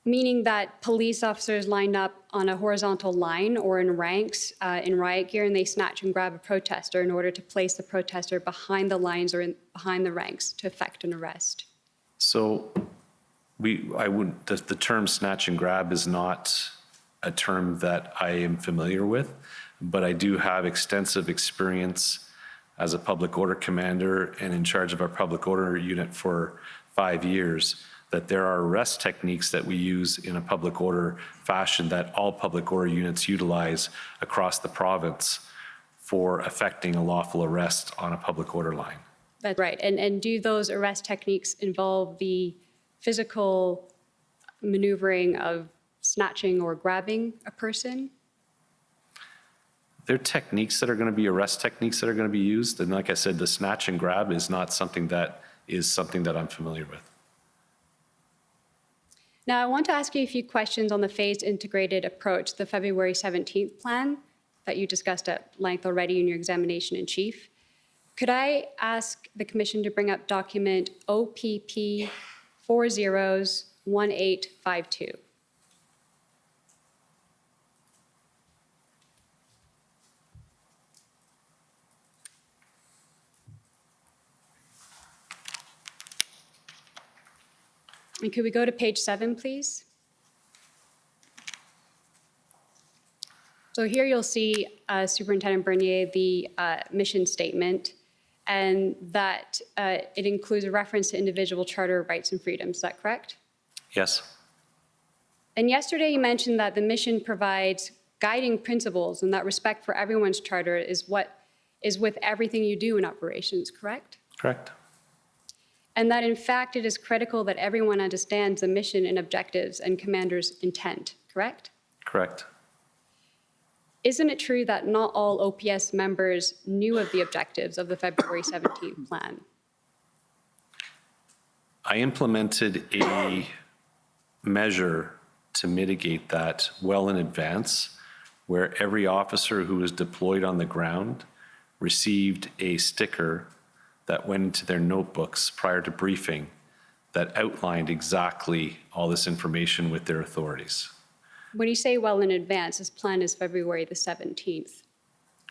Meaning that police officers lined up on a horizontal line or in ranks in riot gear, and they snatch and grab a protester in order to place the protester behind the lines or behind the ranks to effect an arrest. So the term snatch and grab is not a term that I am familiar with, but I do have extensive experience as a public order commander and in charge of our public order unit for 5 years, that there are arrest techniques that we use in a public order fashion that all public order units utilize across the province for effecting a lawful arrest on a public order line. That's right. And do those arrest techniques involve the physical maneuvering of snatching or grabbing a person? There are techniques that are going to be arrest techniques that are going to be used. And like I said, the snatch and grab is not something that I'm familiar with. Now, I want to ask you a few questions on the phased integrated approach, the February 17th plan that you discussed at length already in your examination in chief. Could I ask the Commission to bring up document OPP 401852? And could we go to page 7, please? So here you'll see, Superintendent Bernier, the mission statement, and that it includes a reference to individual charter rights and freedoms. Is that correct? Yes. And yesterday you mentioned that the mission provides guiding principles and that respect for everyone's charter is what is with everything you do in operations, correct? Correct. And that in fact it is critical that everyone understands the mission and objectives and commander's intent, correct? Correct. Isn't it true that not all OPS members knew of the objectives of the February 17th plan? I implemented a measure to mitigate that well in advance, where every officer who was deployed on the ground received a sticker that went into their notebooks prior to briefing that outlined exactly all this information with their authorities. When you say well in advance, this plan is February the 17th.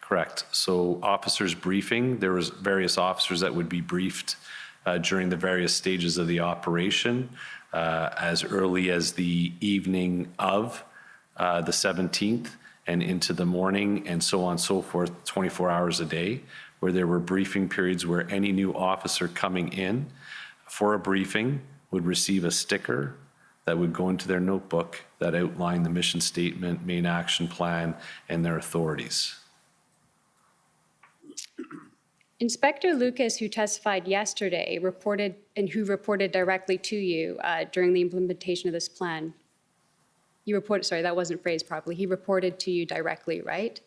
Correct. So officers briefing, there was various officers that would be briefed during the various stages of the operation as early as the evening of the 17th and into the morning and so on and so forth, 24 hours a day, where there were briefing periods where any new officer coming in for a briefing would receive a sticker that would go into their notebook that outline the mission statement, main action plan, and their authorities. Inspector Lucas, who testified yesterday, who reported directly to you during the implementation of this plan. Sorry, that wasn't phrased properly. He reported to you directly, right?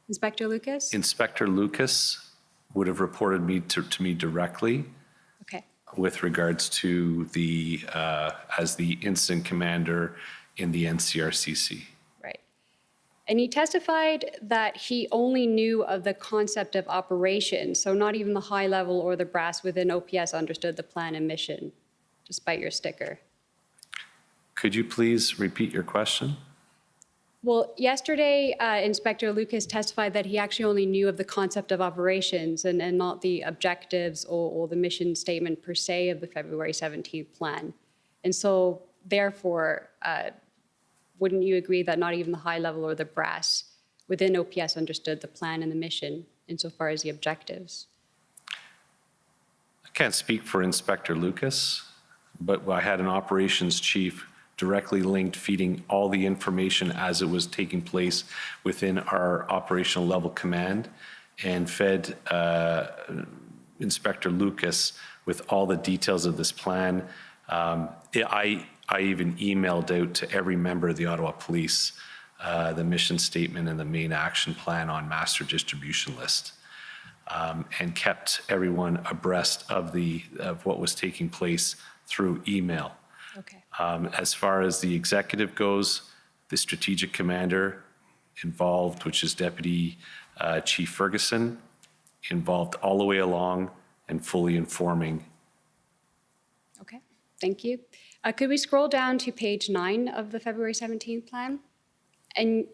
Inspector Lucas? Inspector Lucas would have reported to me directly Okay. with regards to the, as the incident commander in the NCRCC. Right. And he testified that he only knew of the concept of operation, so not even the high level or the brass within OPS understood the plan and mission, despite your sticker. Could you please repeat your question? Well, yesterday, Inspector Lucas testified that he actually only knew of the concept of operations and not the objectives or the mission statement per se of the February 17th plan. And so therefore, wouldn't you agree that not even the high level or the brass within OPS understood the plan and the mission insofar as the objectives? I can't speak for Inspector Lucas, but I had an operations chief directly linked, feeding all the information as it was taking place within our operational level command, and fed Inspector Lucas with all the details of this plan. I even emailed out to every member of the Ottawa Police the mission statement and the main action plan on master distribution list, and kept everyone abreast of what was taking place through email. Okay. As far as the executive goes, the strategic commander involved, which is Deputy Chief Ferguson, involved all the way along and fully informing. Okay, thank you. Could we scroll down to page 9 of the February 17th plan? And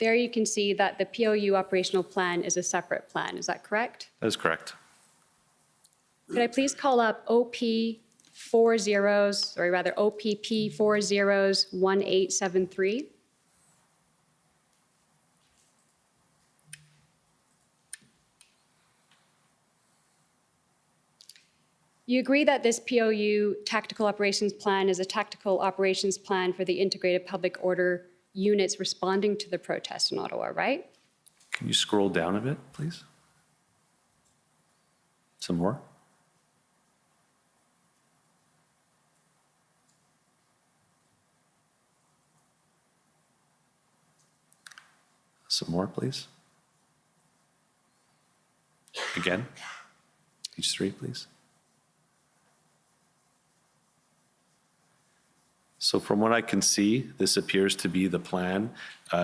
there you can see that the POU operational plan is a separate plan. Is that correct? That is correct. Could I please call up OPP 401873? You agree that this POU tactical operations plan is a tactical operations plan for the integrated public order units responding to the protests in Ottawa, right? Can you scroll down a bit, please? Some more? Some more, please. Again. Page 3, please. So from what I can see, this appears to be the plan.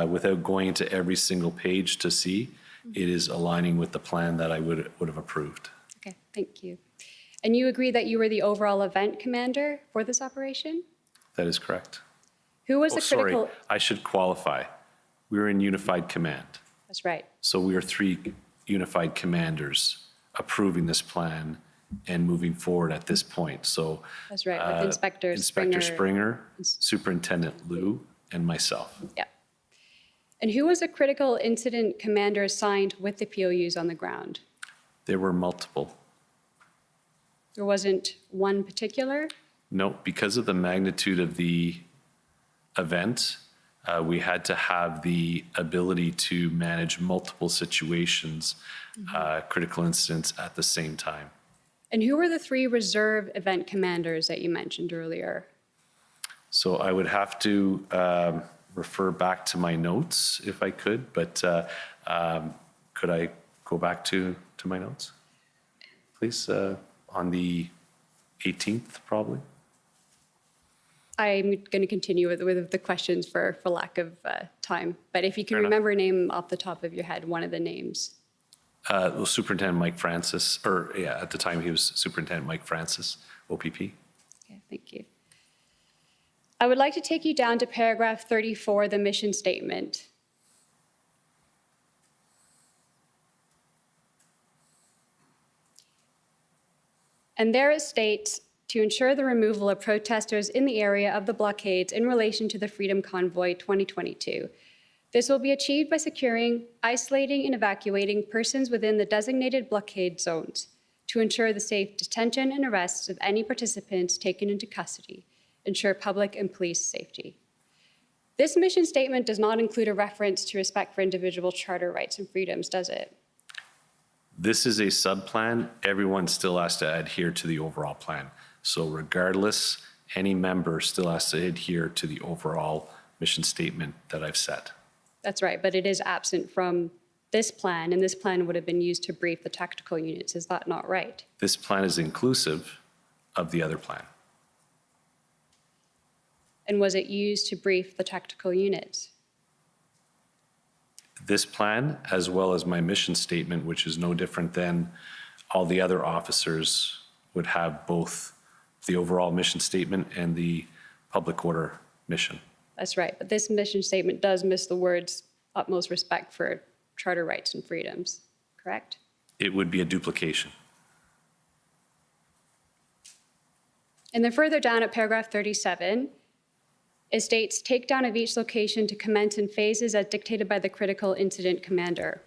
Without going into every single page to see, it is aligning with the plan that I would have approved. Okay, thank you. And you agree that you were the overall event commander for this operation? That is correct. Who was Oh, the critical? sorry, I should qualify. We were in unified command. That's right. So we are 3 unified commanders approving this plan and moving forward at this point. So That's right, with Inspector Inspector Springer. Superintendent Liu, and myself. Yeah. And who was the critical incident commander assigned with the POUs on the ground? There were multiple. There wasn't one particular? No, because of the magnitude of the event, we had to have the ability to manage multiple situations, critical incidents at the same time. And who were the 3 reserve event commanders that you mentioned earlier? So I would have to refer back to my notes if I could, but could I go back to my notes? Please, on the 18th, probably. I'm going to continue with the questions for lack of time. But if you can Fair enough. remember a name off the top of your head, one of the names. Well, Superintendent Mike Francis, at the time he was Superintendent Mike Francis, OPP. Okay, thank you. I would like to take you down to paragraph 34, the mission statement. And there it states, to ensure the removal of protesters in the area of the blockades in relation to the Freedom Convoy 2022. This will be achieved by securing, isolating, and evacuating persons within the designated blockade zones. to ensure the safe detention and arrests of any participants taken into custody, ensure public and police safety. This mission statement does not include a reference to respect for individual charter rights and freedoms, does it? This is a sub-plan. Everyone still has to adhere to the overall plan. So regardless, any member still has to adhere to the overall mission statement that I've set. That's right, but it is absent from this plan, and this plan would have been used to brief the tactical units. Is that not right? This plan is inclusive of the other plan. And was it used to brief the tactical units? This plan, as well as my mission statement, which is no different than all the other officers, would have both the overall mission statement and the public order mission. That's right, but this mission statement does miss the words utmost respect for charter rights and freedoms, correct? It would be a duplication. And then further down at paragraph 37, it states, takedown of each location to commence in phases as dictated by the critical incident commander.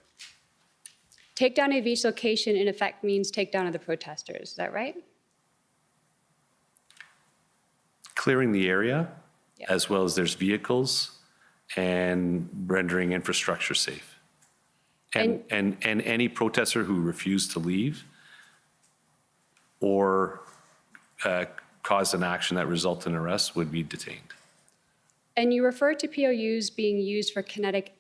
Takedown of each location in effect means takedown of the protesters, is that right? Clearing the area, Yeah. as well as there's vehicles and rendering infrastructure safe. And any protester who refused to leave or caused an action that resulted in arrest would be detained. And you refer to POUs being used for kinetic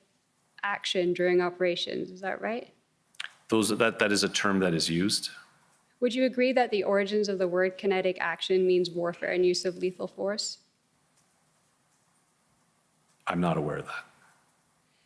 action during operations, is that right? That is a term that is used. Would you agree that the origins of the word kinetic action means warfare and use of lethal force? I'm not aware of that.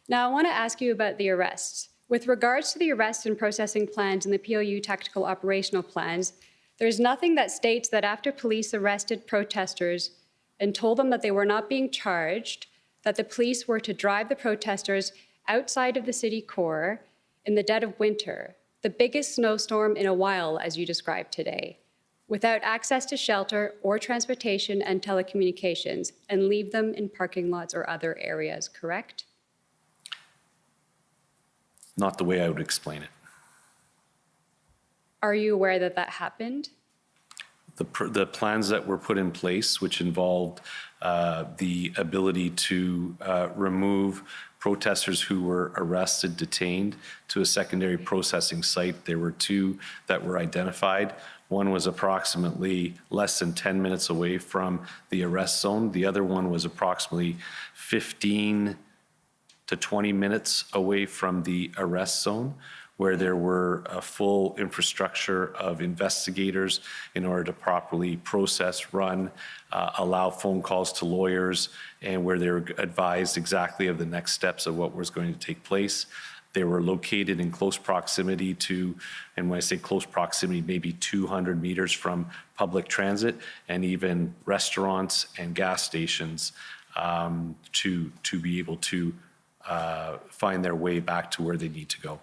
Now, I want to ask you about the arrests. With regards to the arrest and processing plans in the POU tactical operational plans, there's nothing that states that after police arrested protesters and told them that they were not being charged, that the police were to drive the protesters outside of the city core in the dead of winter, the biggest snowstorm in a while, as you described today, without access to shelter or transportation and telecommunications, and leave them in parking lots or other areas, correct? Not the way I would explain it. Are you aware that that happened? The plans that were put in place, which involved the ability to remove protesters who were arrested, detained to a secondary processing site. There were two that were identified. One was approximately less than 10 minutes away from the arrest zone. The other one was approximately 15 to 20 minutes away from the arrest zone, where there were a full infrastructure of investigators in order to properly process, run, allow phone calls to lawyers, and where they were advised exactly of the next steps of what was going to take place. They were located in close proximity to, and when I say close proximity, maybe 200 meters from public transit and even restaurants and gas stations to be able to find their way back to where they need to go.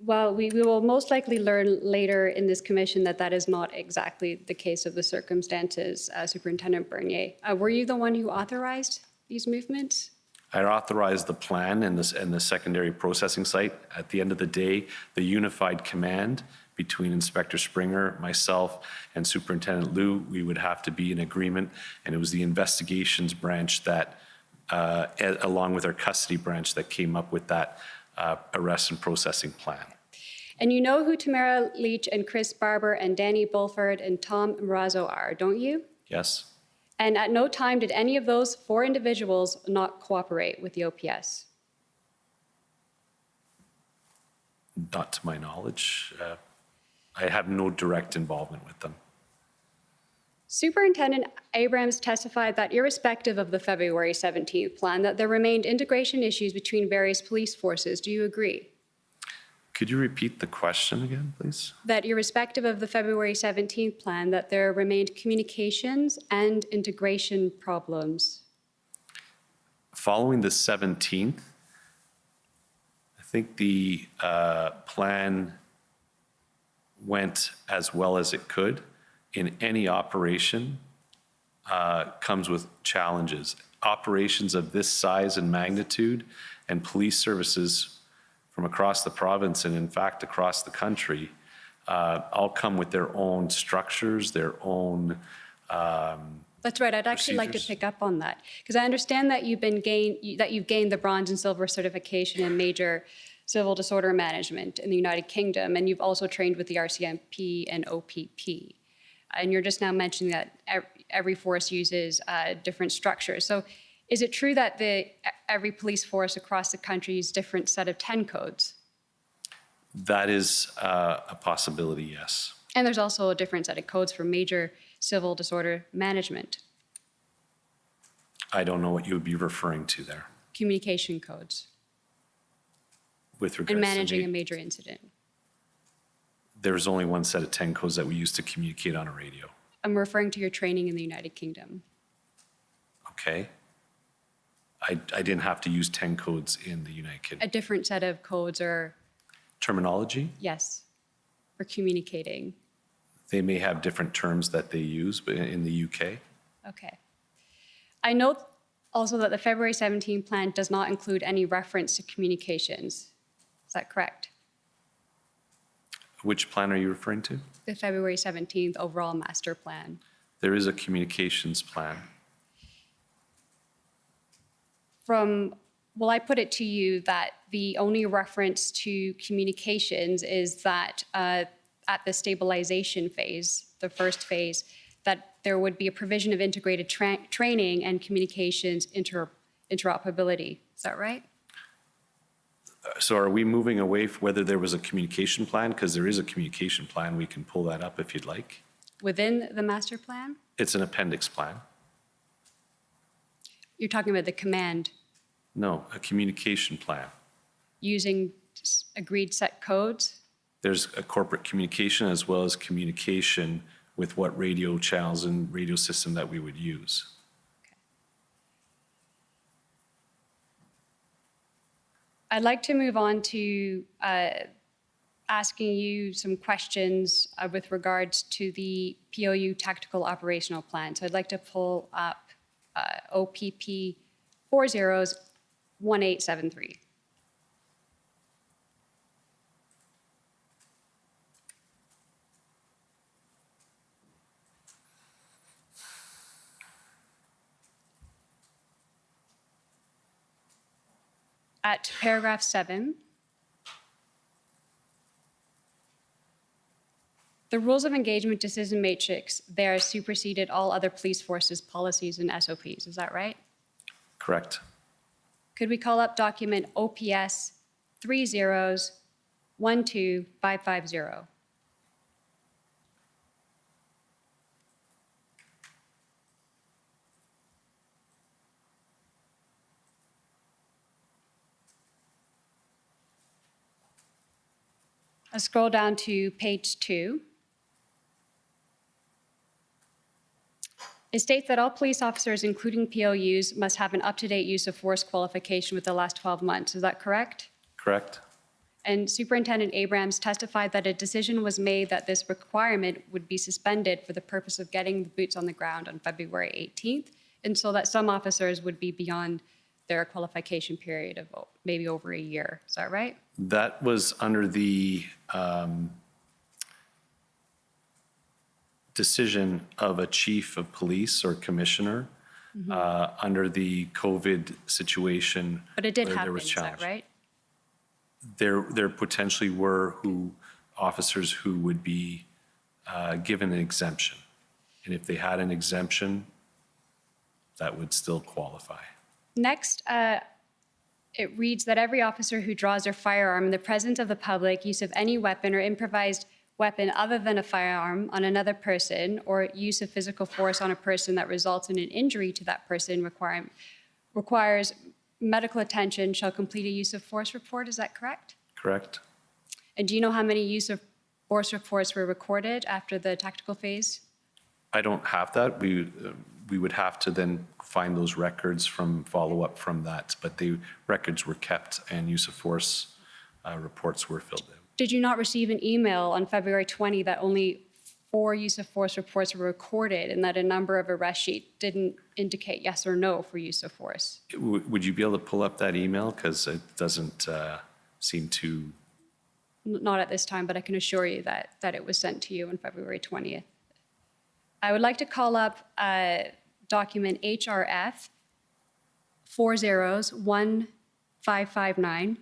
Well, we will most likely learn later in this commission that that is not exactly the case of the circumstances, Superintendent Bernier. Were you the one who authorized these movements? I authorized the plan and the secondary processing site. At the end of the day, the unified command between Inspector Springer, myself, and Superintendent Liu, we would have to be in agreement, and it was the investigations branch that, along with our custody branch, that came up with that arrest and processing plan. And you know who Tamara Leach and Chris Barber and Danny Bulford and Tom Marazzo are, don't you? Yes? And at no time did any of those 4 individuals not cooperate with the OPS? Not to my knowledge. I have no direct involvement with them. Superintendent Abrams testified that irrespective of the February 17th plan, that there remained integration issues between various police forces. Do you agree? Could you repeat the question again, please? That irrespective of the February 17th plan, that there remained communications and integration problems. Following the 17th, I think the plan went as well as it could. In any operation comes with challenges. Operations of this size and magnitude and police services from across the province and in fact across the country all come with their own structures, their own That's right. I'd actually like to procedures. pick up on that because I understand that you've gained the bronze and silver certification in major civil disorder management in the United Kingdom, and you've also trained with the RCMP and OPP. And you're just now mentioning that every force uses different structures. So is it true that every police force across the country uses different set of 10 codes? That is a possibility, yes. And there's also a different set of codes for major civil disorder management, I don't know what you would be referring to there communication codes, with regards and managing to a major incident. there's only one set of 10 codes that we use to communicate on a radio. I'm referring to your training in the United Kingdom. Okay. I didn't have to use 10 codes in the United A Kingdom. different set of codes are, Terminology, yes, for communicating. they may have different terms that they use, but in the UK, Okay. I note also that the February 17 plan does not include any reference to communications. Is that correct? which plan are you referring to? The February 17th overall master plan. There is a communications plan. Well, I put it to you that the only reference to communications is that at the stabilization phase, the first phase, that there would be a provision of integrated training and communications interoperability. Is that right? So are we moving away from whether there was a communication plan? Because there is a communication plan. We can pull that up if you'd like. Within the master plan? It's an appendix plan. You're talking about the command No, a communication plan. using agreed set codes? There's a corporate communication as well as communication with what radio channels and radio system that we would use. I'd like to move on to asking you some questions with regards to the POU tactical operational plan. So I'd like to pull up OPP 401873. At paragraph 7, the rules of engagement decision matrix there superseded all other police forces' policies and SOPs. Is that right? Correct. Could we call up document OPS 3012550? I'll scroll down to page 2. It states that all police officers, including POUs, must have an up-to-date use of force qualification with the last 12 months. Is that correct? Correct. And Superintendent Abrams testified that a decision was made that this requirement would be suspended for the purpose of getting the boots on the ground on February 18th, and so that some officers would be beyond their qualification period of maybe over a year. Is that right? That was under the decision of a chief of police or commissioner under the COVID situation. But it did where there happen, was is challenge. that right? There potentially were officers who would be given an exemption. And if they had an exemption, that would still qualify. Next, it reads that every officer who draws their firearm in the presence of the public, use of any weapon or improvised weapon other than a firearm on another person, or use of physical force on a person that results in an injury to that person requires medical attention shall complete a use of force report. Is that correct? Correct. And do you know how many use of force reports were recorded after the tactical phase? I don't have that. We would have to then find those records from follow-up from that, but the records were kept and use of force reports were filled in. Did you not receive an email on February 20 that only 4 use of force reports were recorded and that a number of arrest sheets didn't indicate yes or no for use of force? Would you be able to pull up that email? Because it doesn't seem to. Not at this time, but I can assure you that it was sent to you on February 20th. I would like to call up document HRF 401559.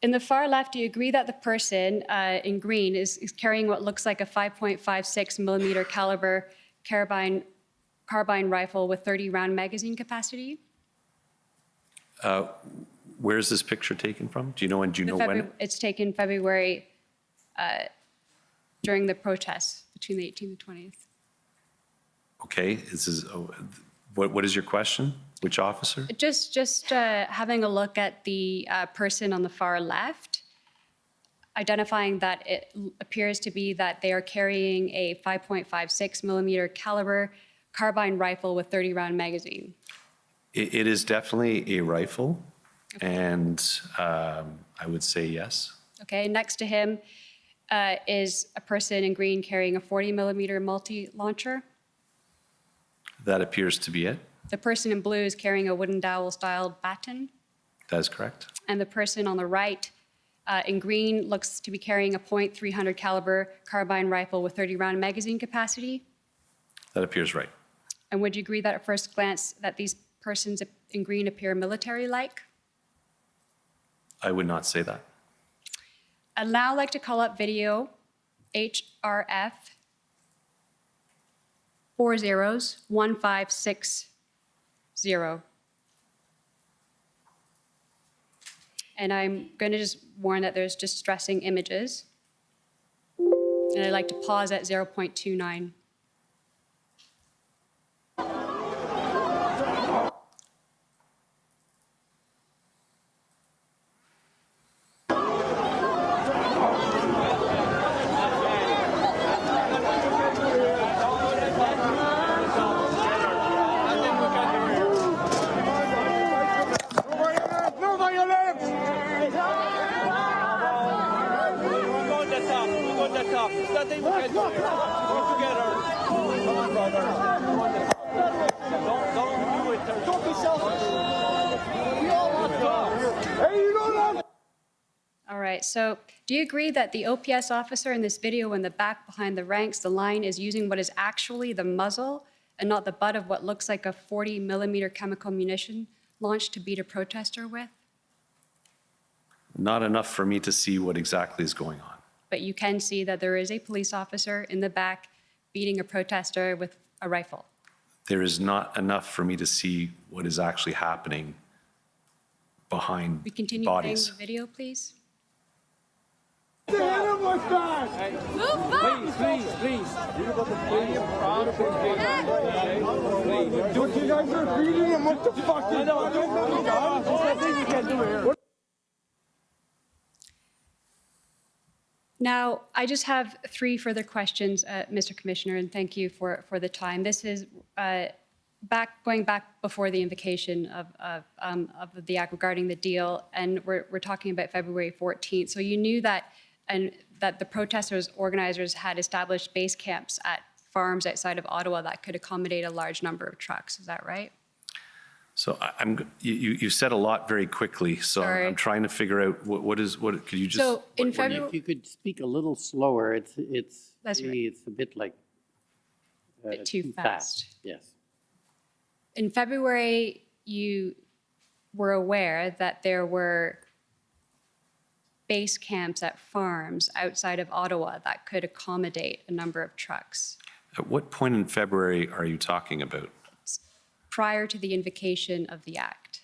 In the far left, do you agree that the person in green is carrying what looks like a 5.56 millimeter caliber carbine rifle with 30 round magazine capacity? Where is this picture taken from? Do you know when? Do you know when? It's taken February during the protests between the 18th and 20th. Okay, this is, what is your question? Which officer? Just having a look at the person on the far left, identifying that it appears to be that they are carrying a 5.56 millimeter caliber carbine rifle with 30 round magazine. It is definitely a rifle, and I would say yes. Okay, next to him is a person in green carrying a 40 millimeter multi-launcher. That appears to be it. The person in blue is carrying a wooden dowel-styled baton. That is correct. And the person on the right in green looks to be carrying a .300 caliber carbine rifle with 30 round magazine capacity. That appears right. And would you agree that at first glance that these persons in green appear military-like? I would not say that. I'd now like to call up video HRF 401560. And I'm going to just warn that there's distressing images. And I'd like to pause at 0.29. All right, so do you agree that the OPS officer in this video in the back behind the ranks, the line, is using what is actually the muzzle and not the butt of what looks like a 40 millimeter chemical munition launched to beat a protester with? Not enough for me to see what exactly is going on. But you can see that there is a police officer in the back beating a protester with a rifle. There is not enough for me to see what is actually happening behind We continue bodies. playing the video, please. Please, please. What you guys are beating him? What the fuck? Now, I just have three further questions, Mr. Commissioner, and thank you for the time. This is going back before the invocation of the act regarding the deal, and we're talking about February 14th. So you knew that the protesters, organizers had established base camps at farms outside of Ottawa that could accommodate a large number of trucks. Is that right? So you said a lot very quickly, so Sorry. I'm trying to figure out what could you just. So in what February, If you could speak a little slower, it's That's right. maybe it's a bit like bit too fast. Yes. In February, you were aware that there were base camps at farms outside of Ottawa that could accommodate a number of trucks. At what point in February are you talking about? Prior to the invocation of the act.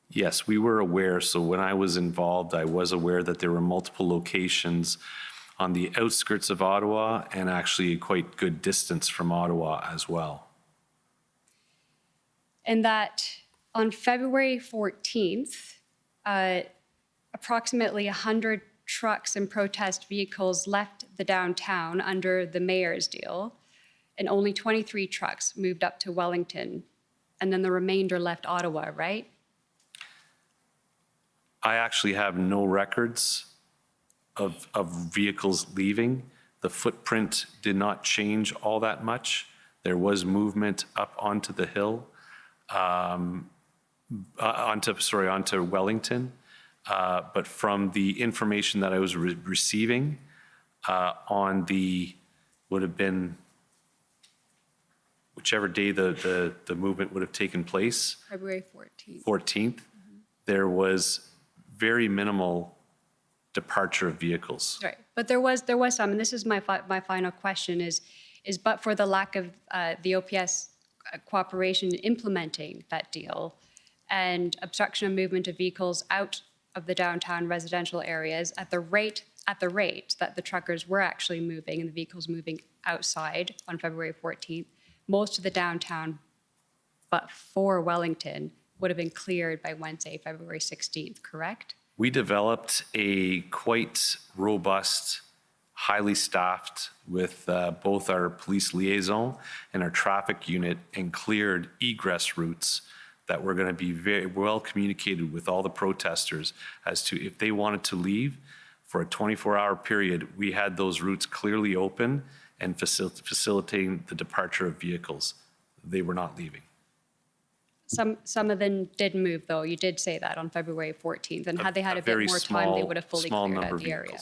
Yes, we were aware. So when I was involved, I was aware that there were multiple locations on the outskirts of Ottawa and actually a quite good distance from Ottawa as well. And that on February 14th, approximately 100 trucks and protest vehicles left the downtown under the mayor's deal, and only 23 trucks moved up to Wellington, and then the remainder left Ottawa, right? I actually have no records of vehicles leaving. The footprint did not change all that much. There was movement up onto the hill, onto Wellington. But from the information that I was receiving on would have been whichever day the movement would have taken place, February 14th. 14th, there was very minimal departure of vehicles. Right, but there was some, and this is my final question is but for the lack of the OPS cooperation in implementing that deal and obstruction of movement of vehicles out of the downtown residential areas at the rate that the truckers were actually moving and the vehicles moving outside on February 14th, most of the downtown, but for Wellington, would have been cleared by Wednesday, February 16th, correct? We developed a quite robust, highly staffed with both our police liaison and our traffic unit and cleared egress routes that were going to be very well communicated with all the protesters as to if they wanted to leave for a 24-hour period. We had those routes clearly open and facilitating the departure of vehicles. They were not leaving. Some of them did move, though. You did say that on February 14th. And had they had a bit more time, they would have fully cleared out the area.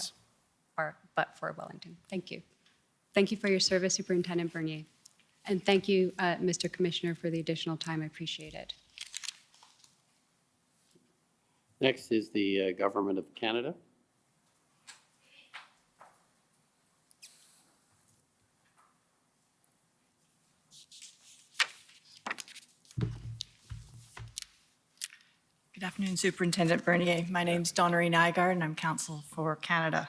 But for Wellington. Thank you. Thank you for your service, Superintendent Bernier. And thank you, Mr. Commissioner, for the additional time. I appreciate it. Next is the Government of Canada. Good afternoon, Superintendent Bernier. My name's Donnery Nygaard, and I'm counsel for Canada.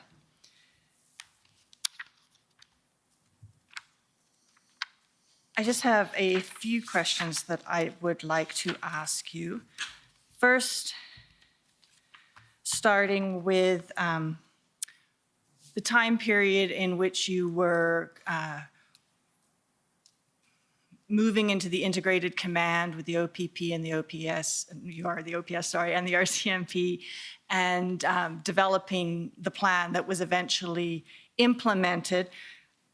I just have a few questions that I would like to ask you. First, starting with the time period in which you were moving into the integrated command with the OPP and the OPS, and the RCMP, and developing the plan that was eventually implemented.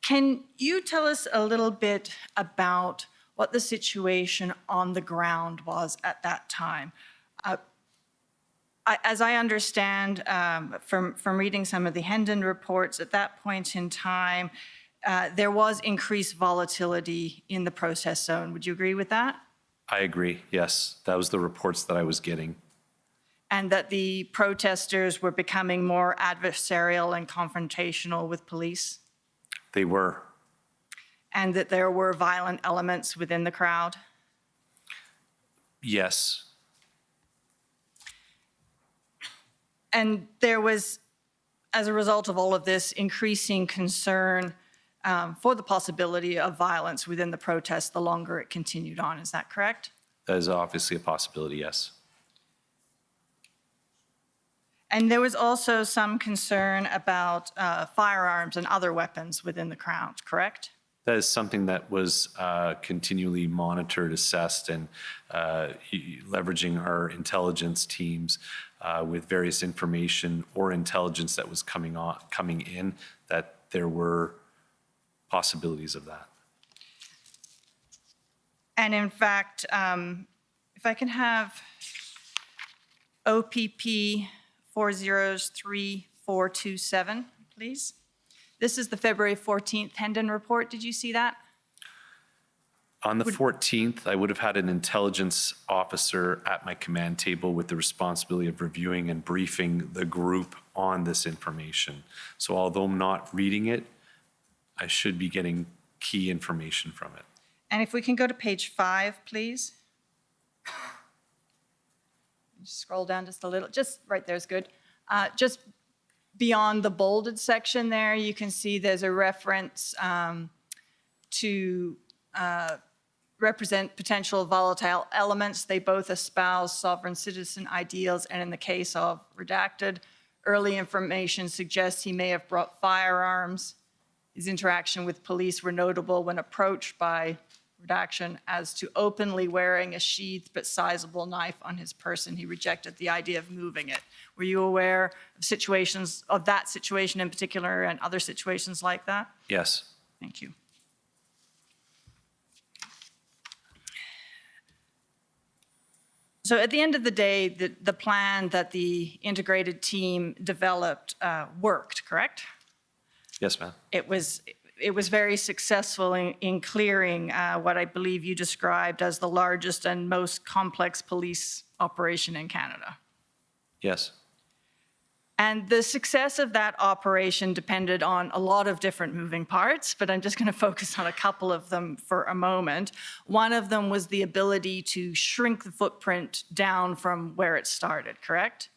Can you tell us a little bit about what the situation on the ground was at that time? As I understand from reading some of the Hendon reports, at that point in time, there was increased volatility in the protest zone. Would you agree with that? I agree, yes. That was the reports that I was getting. And that the protesters were becoming more adversarial and confrontational with police? They were. And that there were violent elements within the crowd? Yes. And there was, as a result of all of this, increasing concern for the possibility of violence within the protest the longer it continued on. Is that correct? That is obviously a possibility, yes. And there was also some concern about firearms and other weapons within the crowd, correct? That is something that was continually monitored, assessed, and leveraging our intelligence teams with various information or intelligence that was coming in, that there were possibilities of that. And in fact, if I can have OPP 403427, please. This is the February 14th Hendon report. Did you see that? On the 14th, I would have had an intelligence officer at my command table with the responsibility of reviewing and briefing the group on this information. So although I'm not reading it, I should be getting key information from it. And if we can go to page 5, please. Just scroll down just a little, just right there is good. Just beyond the bolded section there, you can see there's a reference to represent potential volatile elements. They both espouse sovereign citizen ideals, and in the case of redacted, early information suggests he may have brought firearms. His interaction with police were notable when approached by redaction as to openly wearing a sheathed but sizable knife on his person. He rejected the idea of moving it. Were you aware of situations, of that situation in particular and other situations like that? Yes. Thank you. So at the end of the day, the plan that the integrated team developed worked, correct? Yes, ma'am. It was very successful in clearing what I believe you described as the largest and most complex police operation in Canada. Yes. And the success of that operation depended on a lot of different moving parts, but I'm just going to focus on a couple of them for a moment. One of them was the ability to shrink the footprint down from where it started, correct?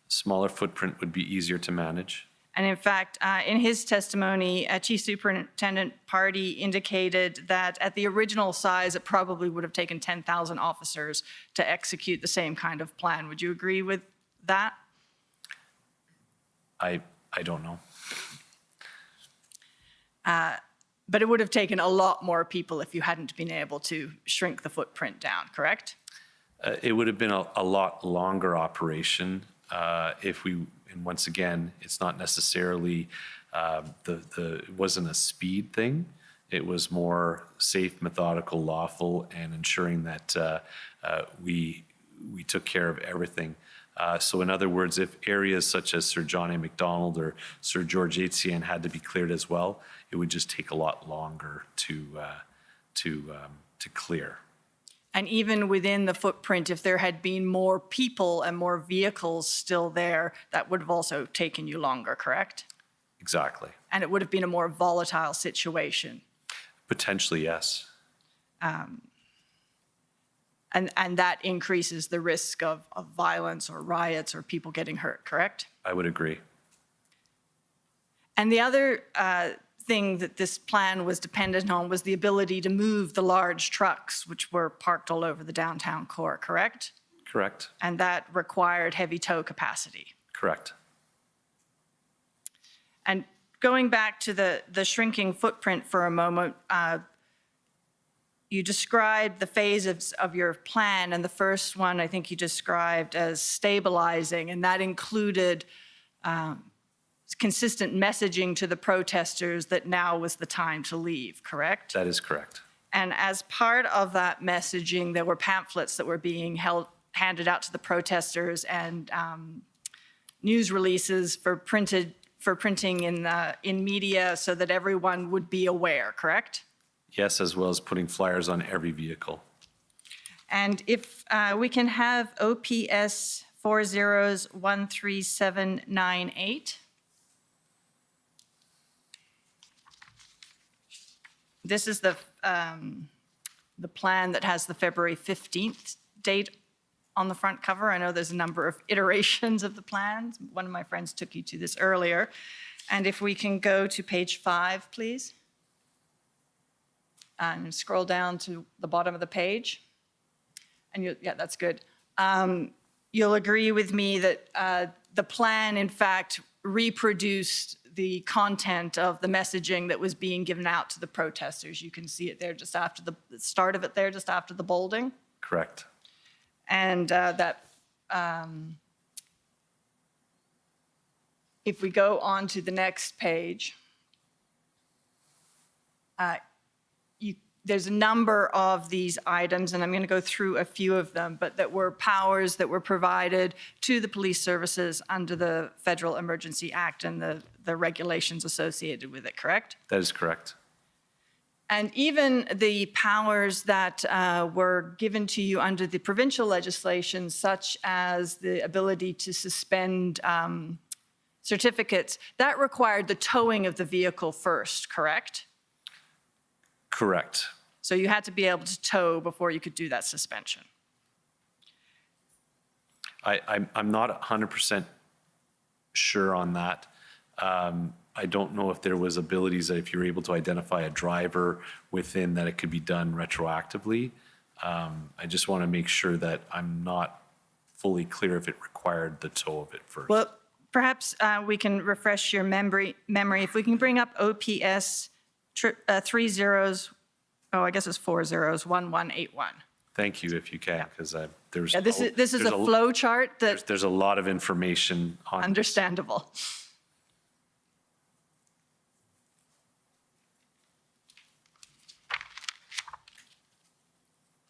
Smaller footprint would be easier to manage. And in fact, in his testimony, Chief Superintendent Party indicated that at the original size, it probably would have taken 10,000 officers to execute the same kind of plan. Would you agree with that? I don't know. But it would have taken a lot more people if you hadn't been able to shrink the footprint down, correct? It would have been a lot longer operation if we, and once again, it's not necessarily, it wasn't a speed thing. It was more safe, methodical, lawful, and ensuring that we took care of everything. So in other words, if areas such as Sir John A. Macdonald or Sir George Etienne had to be cleared as well, it would just take a lot longer to clear. And even within the footprint, if there had been more people and more vehicles still there, that would have also taken you longer, correct? Exactly. And it would have been a more volatile situation. Potentially, yes. And that increases the risk of violence or riots or people getting hurt, correct? I would agree. And the other thing that this plan was dependent on was the ability to move the large trucks, which were parked all over the downtown core, correct? Correct. And that required heavy tow capacity. Correct. And going back to the shrinking footprint for a moment, you described the phases of your plan, and the first one I think you described as stabilizing, and that included consistent messaging to the protesters that now was the time to leave, correct? That is correct. And as part of that messaging, there were pamphlets that were being handed out to the protesters and news releases for printing in media so that everyone would be aware, correct? Yes, as well as putting flyers on every vehicle. And if we can have OPS 40-13798. This is the plan that has the February 15th date on the front cover. I know there's a number of iterations of the plans. One of my friends took you to this earlier. And if we can go to page 5, please. And scroll down to the bottom of the page. And yeah, that's good. You'll agree with me that the plan, in fact, reproduced the content of the messaging that was being given out to the protesters. You can see it there just after the start of it there, just after the bolding. Correct. And if we go on to the next page, there's a number of these items, and I'm going to go through a few of them, but that were powers that were provided to the police services under the Federal Emergency Act and the regulations associated with it, correct? That is correct. And even the powers that were given to you under the provincial legislation, such as the ability to suspend certificates, that required the towing of the vehicle first, correct? Correct. So you had to be able to tow before you could do that suspension. I'm not 100% sure on that. I don't know if there was abilities that if you're able to identify a driver within that it could be done retroactively. I just want to make sure that I'm not fully clear if it required the tow of it first. Well, perhaps we can refresh your memory. If we can bring up OPS 30-13798. Oh, I guess it's 401181. Thank you, if you can, because there's. Yeah, this is a flow chart that, There's a lot of information on this. understandable.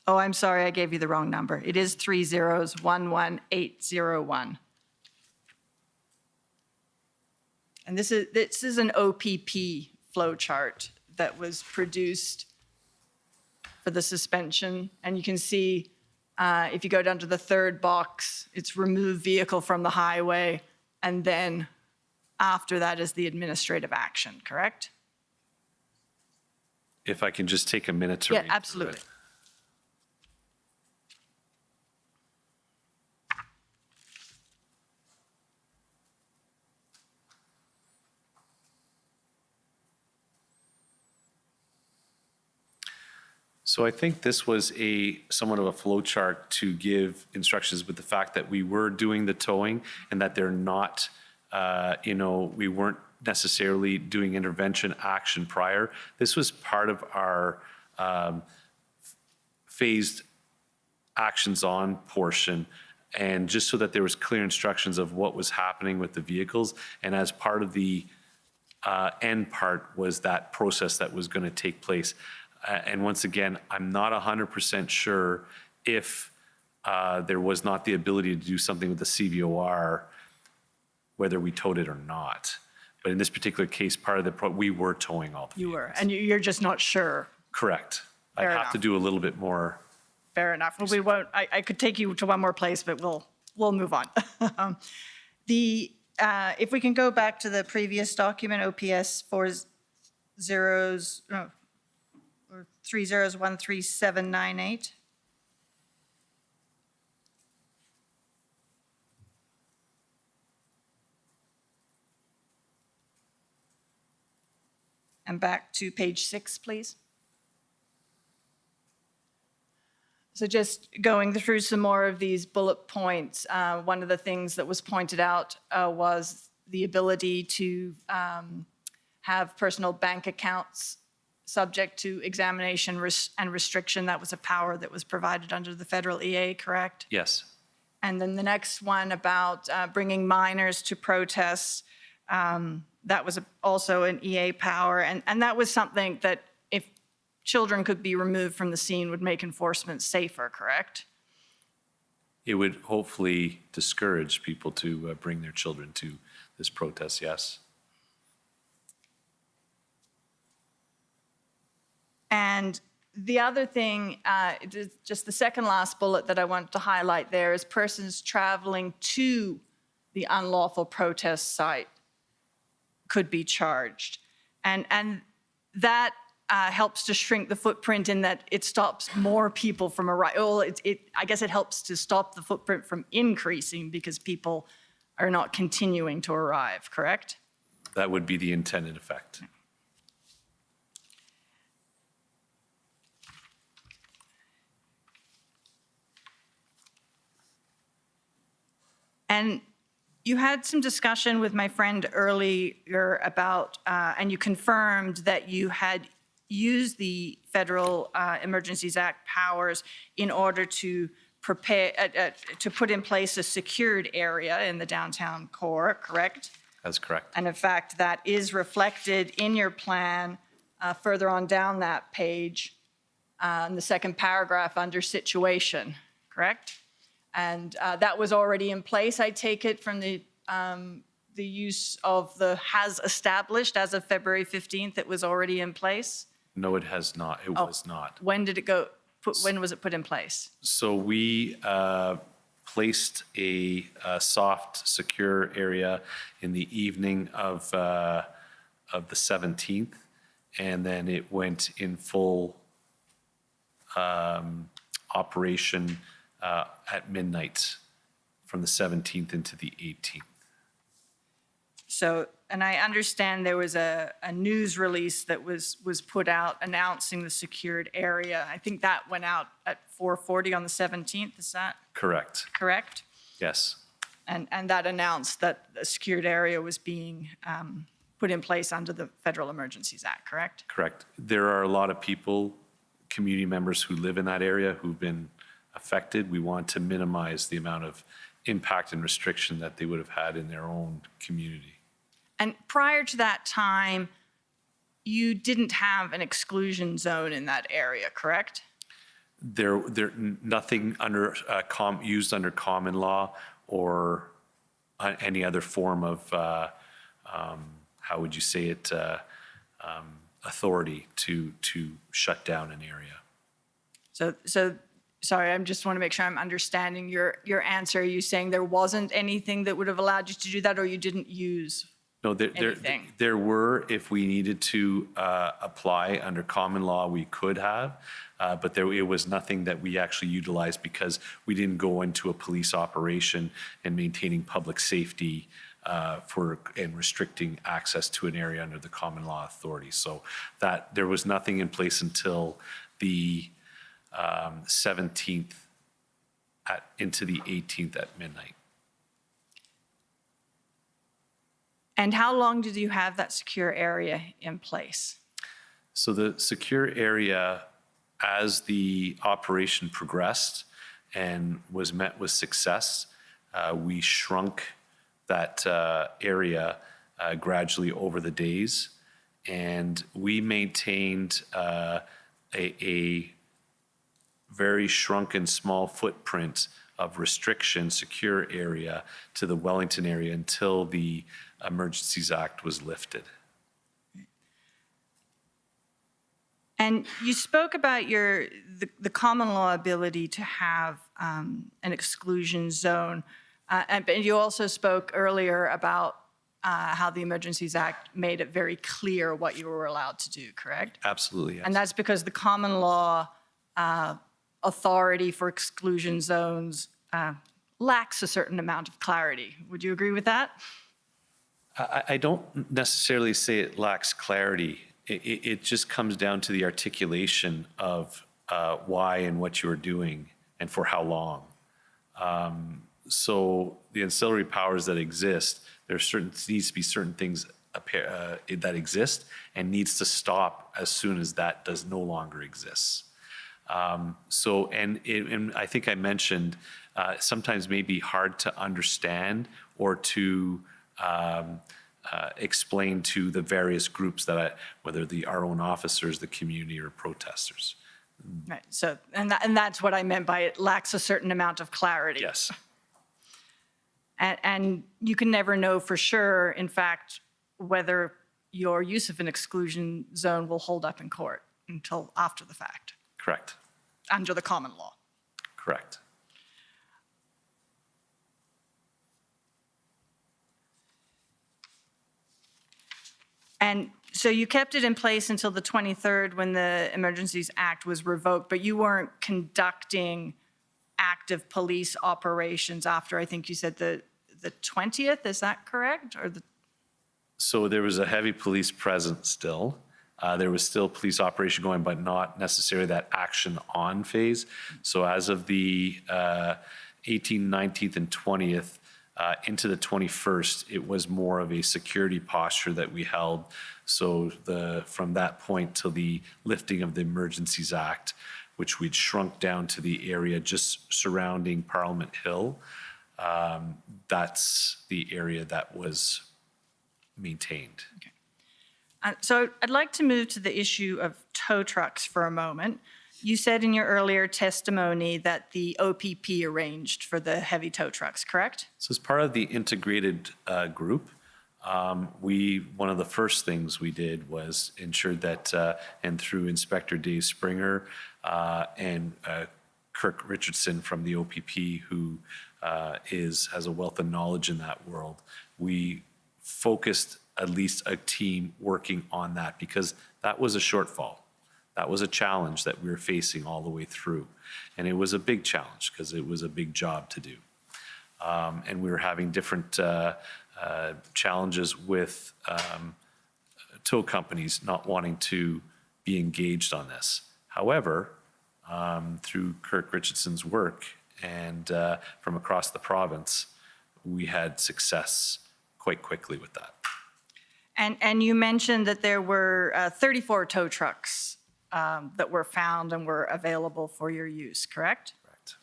Oh, I'm sorry, I gave you the wrong number. It is 3011801. And this is an OPP flow chart that was produced for the suspension. And you can see, if you go down to the third box, it's remove vehicle from the highway. And then after that is the administrative action, correct? If I can just take a minute to Yeah, read through absolutely. it. So I think this was somewhat of a flow chart to give instructions with the fact that we were doing the towing and that they're not, we weren't necessarily doing intervention action prior. This was part of our phased actions on portion, and just so that there was clear instructions of what was happening with the vehicles. And as part of the end part was that process that was going to take place. And once again, I'm not 100% sure if there was not the ability to do something with the CVOR, whether we towed it or not. But in this particular case, part of we were towing all the You vehicles. were, and you're just not sure. Correct. I Fair have to enough. do a little bit more. Fair enough. Well, we won't, I could take you to one more place, but we'll move on. If we can go back to the previous document, OPS 3013798. And back to page 6, please. So just going through some more of these bullet points, one of the things that was pointed out was the ability to have personal bank accounts subject to examination and restriction. That was a power that was provided under the federal EA, correct? Yes. And then the next one about bringing minors to protests, that was also an EA power. And that was something that if children could be removed from the scene would make enforcement safer, correct? It would hopefully discourage people to bring their children to this protest, yes. And the other thing, just the second last bullet that I want to highlight there is persons traveling to the unlawful protest site could be charged. And that helps to shrink the footprint in that it stops more people from arriving. Well, I guess it helps to stop the footprint from increasing because people are not continuing to arrive, correct? That would be the intended effect. And you had some discussion with my friend earlier about, and you confirmed that you had used the Federal Emergencies Act powers in order to prepare, to put in place a secured area in the downtown core, correct? That's correct. And in fact, that is reflected in your plan further on down that page, in the second paragraph under situation, correct? And that was already in place, I take it, from the use of the has established as of February 15th, it was already in place? No, it has not. It was not. When did it when was it put in place? So we placed a soft, secure area in the evening of the 17th, and then it went in full operation at midnight from the 17th into the 18th. So, and I understand there was a news release that was put out announcing the secured area. I think that went out at 4:40 on the 17th, is that Correct. correct? Yes. And that announced that the secured area was being put in place under the Federal Emergencies Act, correct? Correct. There are a lot of people community members who live in that area who've been affected. We want to minimize the amount of impact and restriction that they would have had in their own community. And prior to that time, you didn't have an exclusion zone in that area, correct? There nothing under used under common law or any other form of how would you say it authority to shut down an area. So sorry, I just want to make sure I'm understanding your answer. Are you saying there wasn't anything that would have allowed you to do that, or you didn't use? No, anything? there were, if we needed to apply under common law, we could have, but it was nothing that we actually utilized because we didn't go into a police operation and maintaining public safety and restricting access to an area under the common law authority. So that there was nothing in place until the 17th into the 18th at midnight. And how long did you have that secure area in place? So the secure area, as the operation progressed and was met with success, we shrunk that area gradually over the days, and we maintained a very shrunken small footprint of restriction, secure area to the Wellington area until the Emergencies Act was lifted. And you spoke about the common law ability to have an exclusion zone, and you also spoke earlier about how the Emergencies Act made it very clear what you were allowed to do, correct? Absolutely, yes. And that's because the common law authority for exclusion zones lacks a certain amount of clarity. Would you agree with that? I don't necessarily say it lacks clarity. It just comes down to the articulation of why and what you're doing and for how long. So the ancillary powers that exist, needs to be certain things that exist and needs to stop as soon as that does no longer exist. And I think I mentioned sometimes may be hard to understand or to explain to the various groups whether our own officers, the community, or protesters. Right. So, and that's what I meant by it lacks a certain amount of clarity. Yes. And you can never know for sure, in fact, whether your use of an exclusion zone will hold up in court until after the fact. Correct. Under the common law. Correct. And so you kept it in place until the 23rd when the Emergencies Act was revoked, but you weren't conducting active police operations after, I think you said the 20th, is that correct? So there was a heavy police presence still. There was still police operation going, but not necessarily that action on phase. So as of the 18th, 19th, and 20th, into the 21st, it was more of a security posture that we held. So from that point till the lifting of the Emergencies Act, which we'd shrunk down to the area just surrounding Parliament Hill, that's the area that was maintained. Okay. So I'd like to move to the issue of tow trucks for a moment. You said in your earlier testimony that the OPP arranged for the heavy tow trucks, correct? So as part of the integrated group, one of the first things we did was ensure that, and through Inspector Dave Springer and Kirk Richardson from the OPP, who has a wealth of knowledge in that world, we focused at least a team working on that because that was a shortfall. That was a challenge that we were facing all the way through. And it was a big challenge because it was a big job to do. And we were having different challenges with tow companies not wanting to be engaged on this. However, through Kirk Richardson's work and from across the province, we had success quite quickly with that. And you mentioned that there were 34 tow trucks that were found and were available for your use, correct? Correct.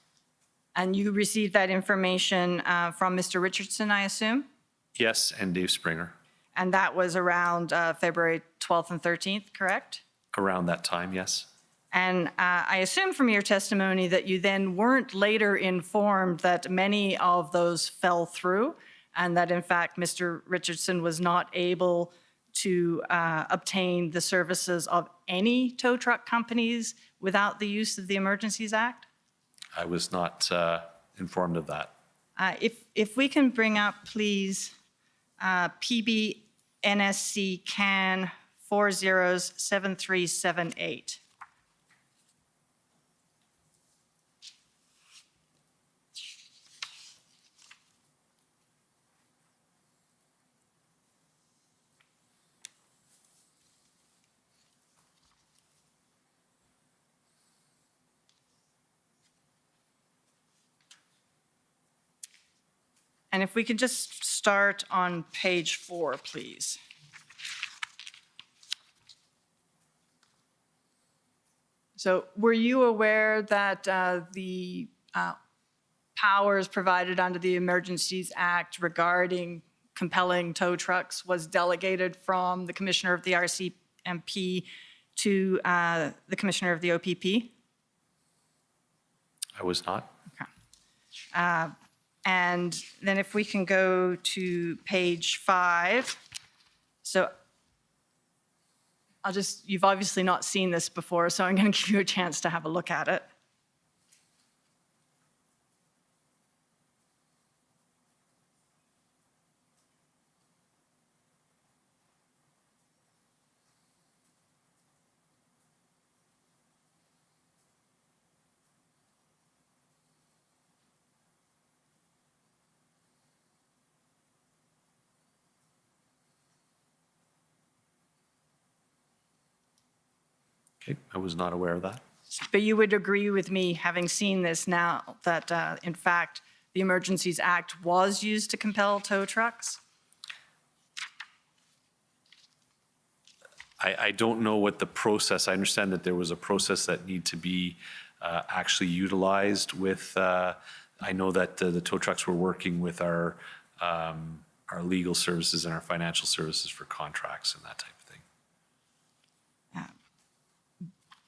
And you received that information from Mr. Richardson, I assume? Yes, and Dave Springer. And that was around February 12th and 13th, correct? Around that time, yes. And I assume from your testimony that you then weren't later informed that many of those fell through, and that in fact Mr. Richardson was not able to obtain the services of any tow truck companies without the use of the Emergencies Act? I was not informed of that. If we can bring up, please, PBNSC CAN 407378. And if we could just start on page 4, please. So were you aware that the powers provided under the Emergencies Act regarding compelling tow trucks was delegated from the Commissioner of the RCMP to the Commissioner of the OPP? I was not. Okay. And then if we can go to page 5. So you've obviously not seen this before, so I'm going to give you a chance to have a look at it. Okay, I was not aware of that. But you would agree with me, having seen this now, that in fact, the Emergencies Act was used to compel tow trucks? I don't know what the process, I understand that there was a process that need to be actually utilized with, I know that the tow trucks were working with our legal services and our financial services for contracts and that type of thing.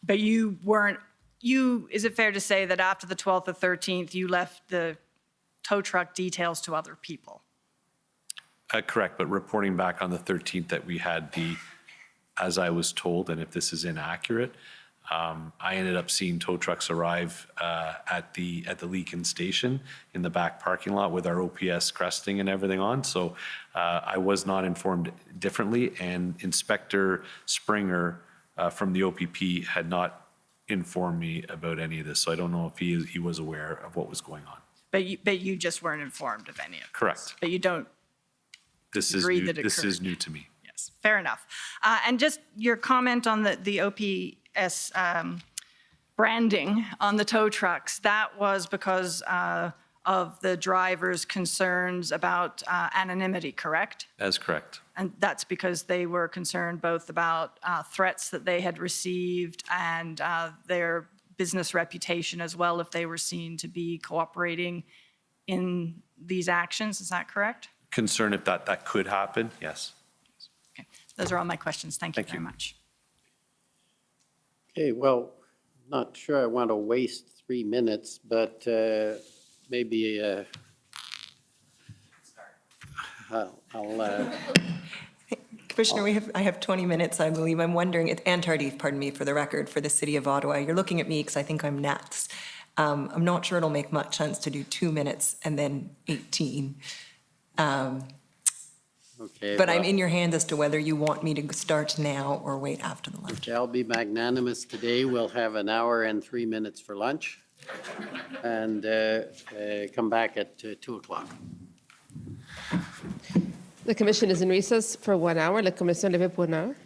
But you weren't, is it fair to say that after the 12th or 13th, you left the tow truck details to other people? Correct, but reporting back on the 13th that we had as I was told, and if this is inaccurate, I ended up seeing tow trucks arrive at the Leakin station in the back parking lot with our OPS cresting and everything on. So I was not informed differently, and Inspector Springer from the OPP had not informed me about any of this. So I don't know if he was aware of what was going on. But you just weren't informed of any of this? Correct. But you don't agree that it occurred? This is new to me. Yes, fair enough. And just your comment on the OPS branding on the tow trucks, that was because of the driver's concerns about anonymity, correct? That's correct. And that's because they were concerned both about threats that they had received and their business reputation as well, if they were seen to be cooperating in these actions. Is that correct? Concern if that could happen, yes. Okay. Those are all my questions. Thank you Thank very you. much. Okay, well, not sure I want to waste 3 minutes, but maybe I'll Commissioner, I have 20 minutes, I believe. I'm wondering, it's Ann Tardif, pardon me, for the record, for the City of Ottawa. You're looking at me because I think I'm next. I'm not sure it'll make much sense to do 2 minutes and then 18. Okay. But I'm well, in your hands as to whether you want me to start now or wait after the lunch. okay, I'll be magnanimous today. We'll have an hour and 3 minutes for lunch and come back at 2 o'clock. The commission is in recess for 1 hour. La commission est levée pour 1 heure.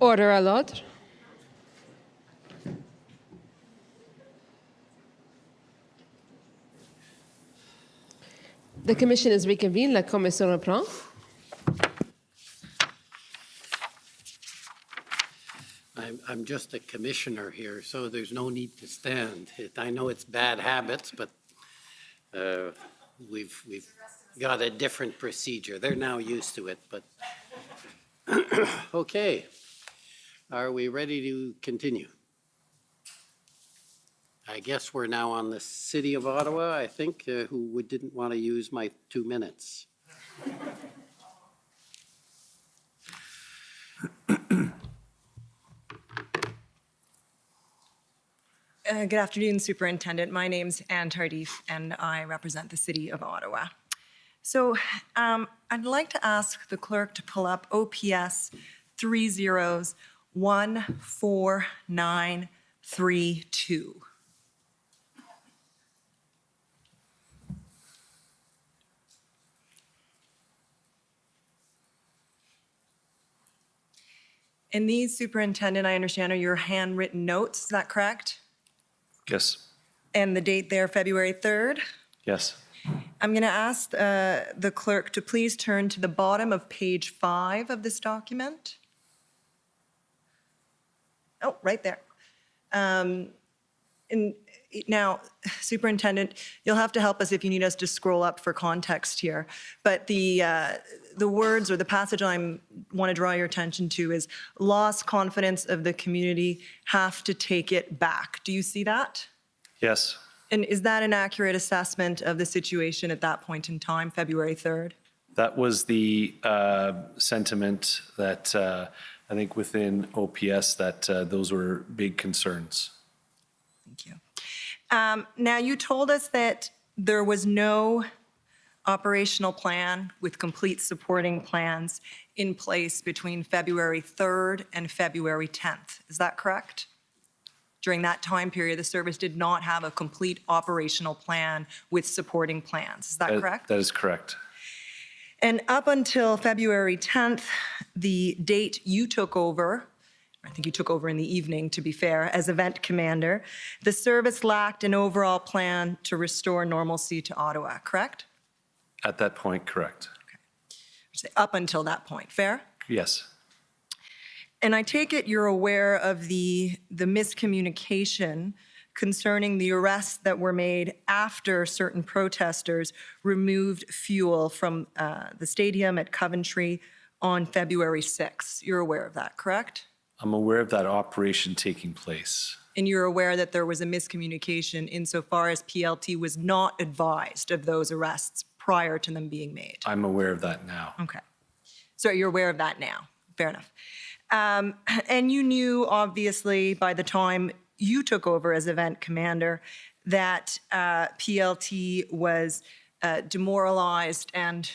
Order à l'ordre. The commission is reconvened. La commission reprend. I'm just a commissioner here, so there's no need to stand. I know it's bad habits, but we've got a different procedure. They're now used to it, but okay. Are we ready to continue? I guess we're now on the City of Ottawa, I think, who didn't want to use my 2 minutes. Good afternoon, Superintendent. My name's Anne Tardif, and I represent the City of Ottawa. So I'd like to ask the clerk to pull up OPS 30-14932. And these, Superintendent, I understand are your handwritten notes, is that correct? Yes. And the date there, February 3rd? Yes. I'm going to ask the clerk to please turn to the bottom of page 5 of this document. Oh, right there. And now, Superintendent, you'll have to help us if you need us to scroll up for context here. But the words or the passage I want to draw your attention to is lost confidence of the community, have to take it back. Do you see that? Yes. And is that an accurate assessment of the situation at that point in time, February 3rd? That was the sentiment that I think within OPS that those were big concerns. Thank you. Now, you told us that there was no operational plan with complete supporting plans in place between February 3rd and February 10th. Is that correct? During that time period, the service did not have a complete operational plan with supporting plans. Is that correct? That is correct. And up until February 10th, the date you took over, I think you took over in the evening, to be fair, as event commander, the service lacked an overall plan to restore normalcy to Ottawa, correct? At that point, correct. Okay. Up until that point, fair? Yes. And I take it you're aware of the miscommunication concerning the arrests that were made after certain protesters removed fuel from the stadium at Coventry on February 6th. You're aware of that, correct? I'm aware of that operation taking place. And you're aware that there was a miscommunication insofar as PLT was not advised of those arrests prior to them being made? I'm aware of that now. Okay. So you're aware of that now. Fair enough. And you knew, obviously, by the time you took over as event commander, that PLT was demoralized and,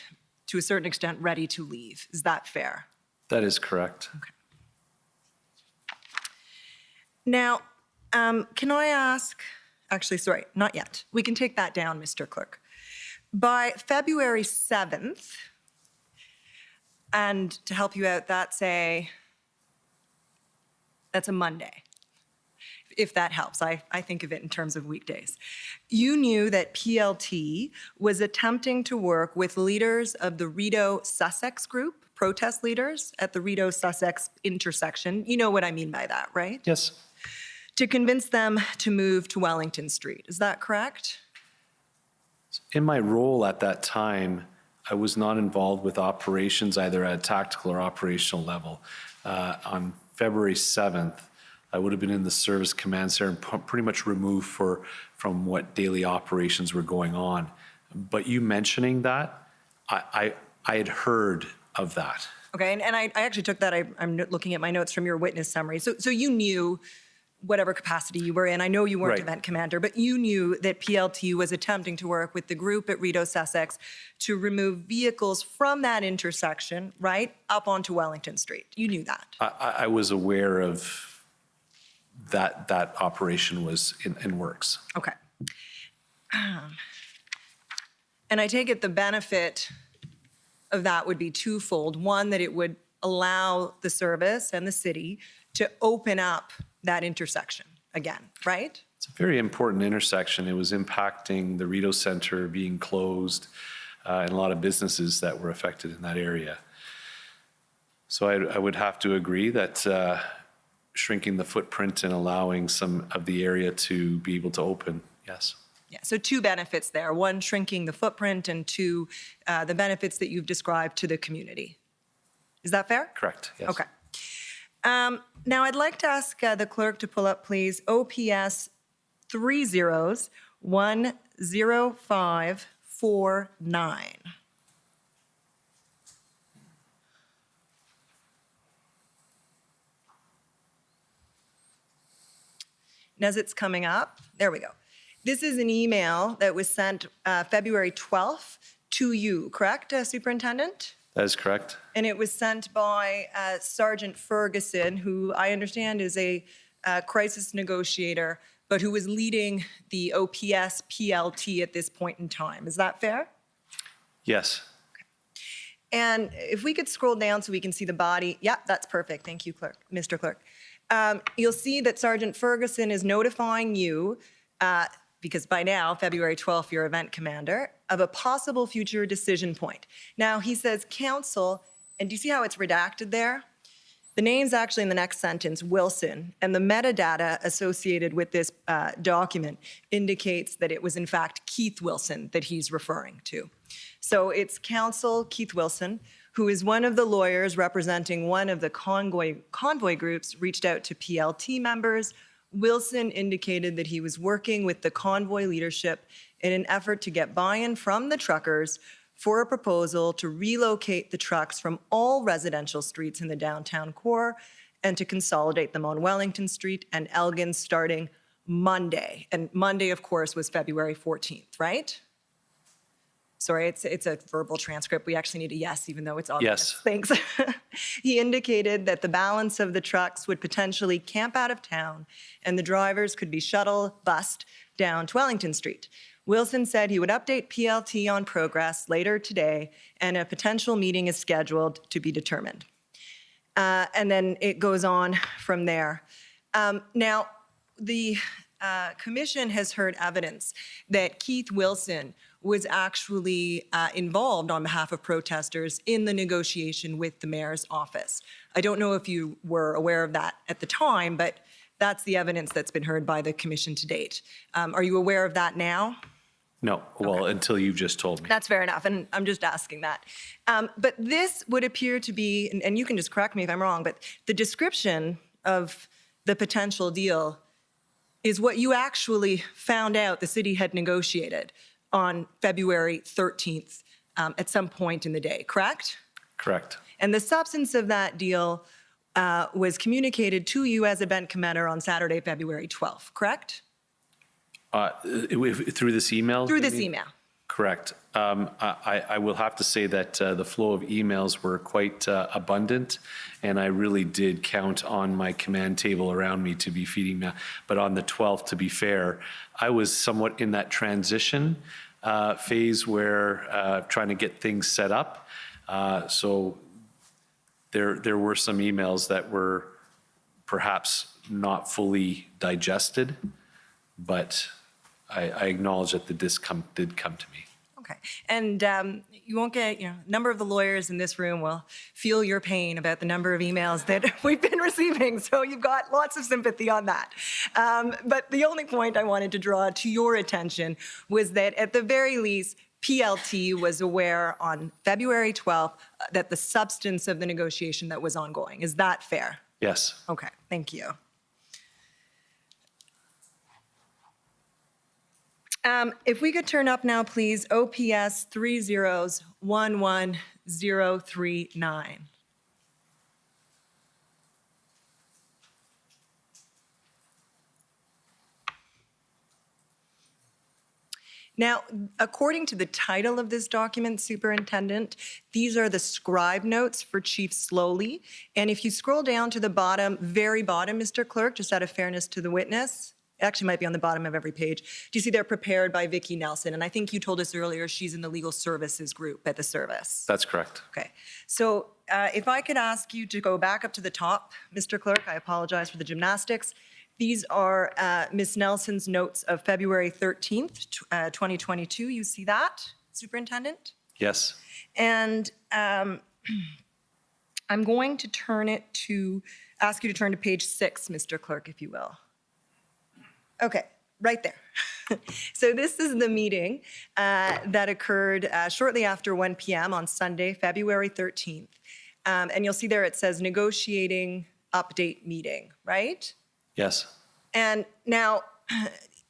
to a certain extent, ready to leave. Is that fair? That is correct. Okay. Now, can I ask, actually, sorry, not yet. We can take that down, Mr. Clerk. By February 7th, and to help you out, that's a Monday, if that helps. I think of it in terms of weekdays. You knew that PLT was attempting to work with leaders of the Rideau-Sussex group, protest leaders at the Rideau-Sussex intersection. You know what I mean by that, right? Yes. To convince them to move to Wellington Street. Is that correct? In my role at that time, I was not involved with operations either at a tactical or operational level. On February 7th, I would have been in the service command center and pretty much removed from what daily operations were going on. But you mentioning that, I had heard of that. Okay, and I actually took that, I'm looking at my notes from your witness summary. So you knew whatever capacity you were in. I know you weren't Right. event commander, but you knew that PLT was attempting to work with the group at Rideau-Sussex to remove vehicles from that intersection, right, up onto Wellington Street. You knew that. I was aware of that operation was in works. Okay. And I take it the benefit of that would be twofold. One, that it would allow the service and the city to open up that intersection again, right? It's a very important intersection. It was impacting the Rideau Centre being closed and a lot of businesses that were affected in that area. So I would have to agree that shrinking the footprint and allowing some of the area to be able to open, yes. Yeah, so two benefits there. One, shrinking the footprint, and two, the benefits that you've described to the community. Is that fair? Correct, yes. Okay. Now, I'd like to ask the clerk to pull up, please, OPS 30-10549. And as it's coming up, there we go. This is an email that was sent February 12th to you, correct, Superintendent? That is correct. And it was sent by Sergeant Ferguson, who I understand is a crisis negotiator, but who was leading the OPS PLT at this point in time. Is that fair? Yes. And if we could scroll down so we can see the body. Yeah, that's perfect. Thank you, Clerk, Mr. Clerk. You'll see that Sergeant Ferguson is notifying you, because by now, February 12th, you're event commander, of a possible future decision point. Now, he says council, and do you see how it's redacted there? The name's actually in the next sentence, Wilson, and the metadata associated with this document indicates that it was in fact Keith Wilson that he's referring to. So it's Council Keith Wilson, who is one of the lawyers representing one of the convoy groups, reached out to PLT members. Wilson indicated that he was working with the convoy leadership in an effort to get buy-in from the truckers for a proposal to relocate the trucks from all residential streets in the downtown core and to consolidate them on Wellington Street and Elgin starting Monday. And Monday, of course, was February 14th, right? Sorry, it's a verbal transcript. We actually need a yes, even though it's obvious. Yes. Thanks. He indicated that the balance of the trucks would potentially camp out of town and the drivers could be shuttle bused down to Wellington Street. Wilson said he would update PLT on progress later today and a potential meeting is scheduled to be determined. And then it goes on from there. Now, the commission has heard evidence that Keith Wilson was actually involved on behalf of protesters in the negotiation with the mayor's office. I don't know if you were aware of that at the time, but that's the evidence that's been heard by the commission to date. Are you aware of that now? No, well, until you've just told me. That's fair enough, and I'm just asking that. But this would appear to be, and you can just correct me if I'm wrong, but the description of the potential deal is what you actually found out the city had negotiated on February 13th at some point in the day, correct? Correct. And the substance of that deal was communicated to you as event commander on Saturday, February 12th, correct? Through this email? Through this email. Correct. I will have to say that the flow of emails were quite abundant, and I really did count on my command table around me to be feeding me. But on the 12th, to be fair, I was somewhat in that transition phase where trying to get things set up. So there were some emails that were perhaps not fully digested, but I acknowledge that this did come to me. Okay. And you won't get, a number of the lawyers in this room will feel your pain about the number of emails that we've been receiving. So you've got lots of sympathy on that. But the only point I wanted to draw to your attention was that at the very least, PLT was aware on February 12th that the substance of the negotiation that was ongoing. Is that fair? Yes. Okay. Thank you. If we could turn up now, please, OPS 30-11039. Now, according to the title of this document, Superintendent, these are the scribe notes for Chief Sloly. And if you scroll down to the bottom, very bottom, Mr. Clerk, just out of fairness to the witness, it actually might be on the bottom of every page. Do you see they're prepared by Vicki Nelson? And I think you told us earlier she's in the legal services group at the service. That's correct. Okay. So if I could ask you to go back up to the top, Mr. Clerk, I apologize for the gymnastics. These are Ms. Nelson's notes of February 13th, 2022. You see that, Superintendent? Yes. And I'm going to ask you to turn to page 6, Mr. Clerk, if you will. Okay, right there. So this is the meeting that occurred shortly after 1 p.m. on Sunday, February 13th. And you'll see there it says negotiating update meeting, right? Yes. And now,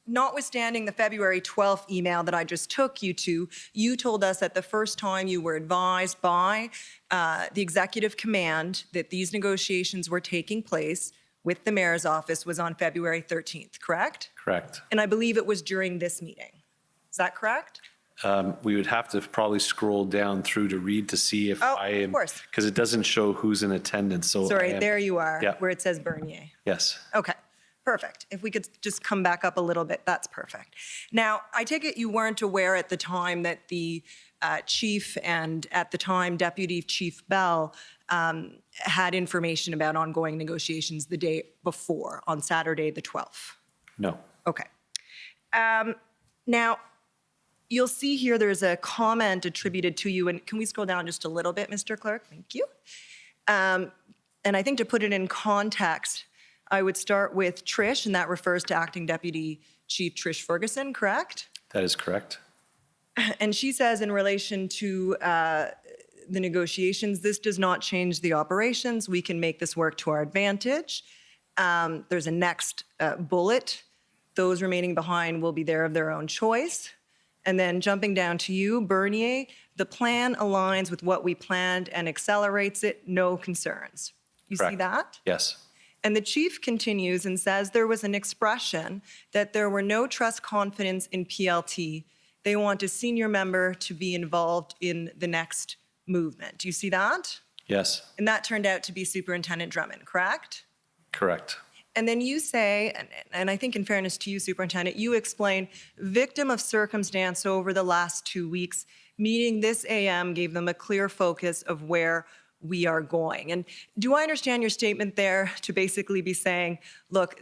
notwithstanding the February 12th email that I just took you to, you told us that the first time you were advised by the executive command that these negotiations were taking place with the mayor's office was on February 13th, correct? Correct. And I believe it was during this meeting. Is that correct? We would have to probably scroll down through to read to see if Oh, I am. of course. Because it doesn't show who's in attendance, so. Sorry, there you are, Yeah. where it says Bernier. Yes. Okay, perfect. If we could just come back up a little bit, that's perfect. Now, I take it you weren't aware at the time that the chief and at the time Deputy Chief Bell had information about ongoing negotiations the day before, on Saturday, the 12th. No. Okay. Now, you'll see here there's a comment attributed to you, and can we scroll down just a little bit, Mr. Clerk? Thank you. And I think to put it in context, I would start with Trish, and that refers to Acting Deputy Chief Trish Ferguson, correct? That is correct. And she says in relation to the negotiations, this does not change the operations. We can make this work to our advantage. There's a next bullet. Those remaining behind will be there of their own choice. And then jumping down to you, Bernier, the plan aligns with what we planned and accelerates it, no concerns. You see Correct. that? Yes. And the chief continues and says there was an expression that there were no trust confidence in PLT. They want a senior member to be involved in the next movement. Do you see that? Yes. And that turned out to be Superintendent Drummond, correct? Correct. And then you say, and I think in fairness to you, Superintendent, you explain, victim of circumstance over the last 2 weeks, meeting this AM gave them a clear focus of where we are going. And do I understand your statement there to basically be saying, look,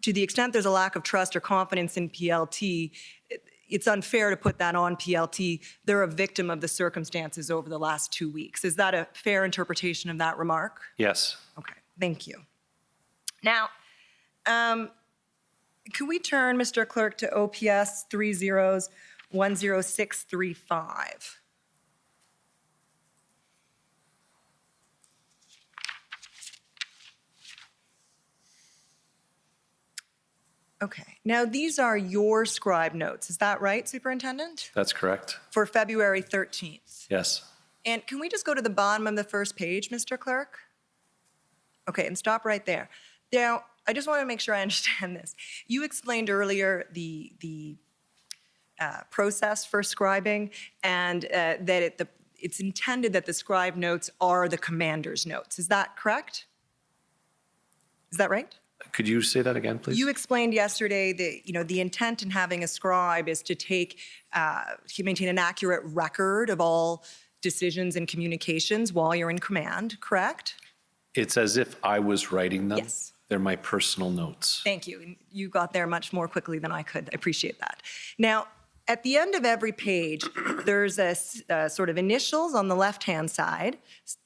to the extent there's a lack of trust or confidence in PLT, it's unfair to put that on PLT. They're a victim of the circumstances over the last 2 weeks. Is that a fair interpretation of that remark? Yes. Okay, thank you. Now, can we turn, Mr. Clerk, to OPS 30-10635? Okay, now these are your scribe notes. Is that right, Superintendent? That's correct. For February 13th. Yes. And can we just go to the bottom of the first page, Mr. Clerk? Okay, and stop right there. Now, I just want to make sure I understand this. You explained earlier the process for scribing and that it's intended that the scribe notes are the commander's notes. Is that correct? Is that right? Could you say that again, please? You explained yesterday that the intent in having a scribe is to maintain an accurate record of all decisions and communications while you're in command, correct? It's as if I was writing them. Yes. They're my personal notes. Thank you. You got there much more quickly than I could. I appreciate that. Now, at the end of every page, there's a sort of initials on the left-hand side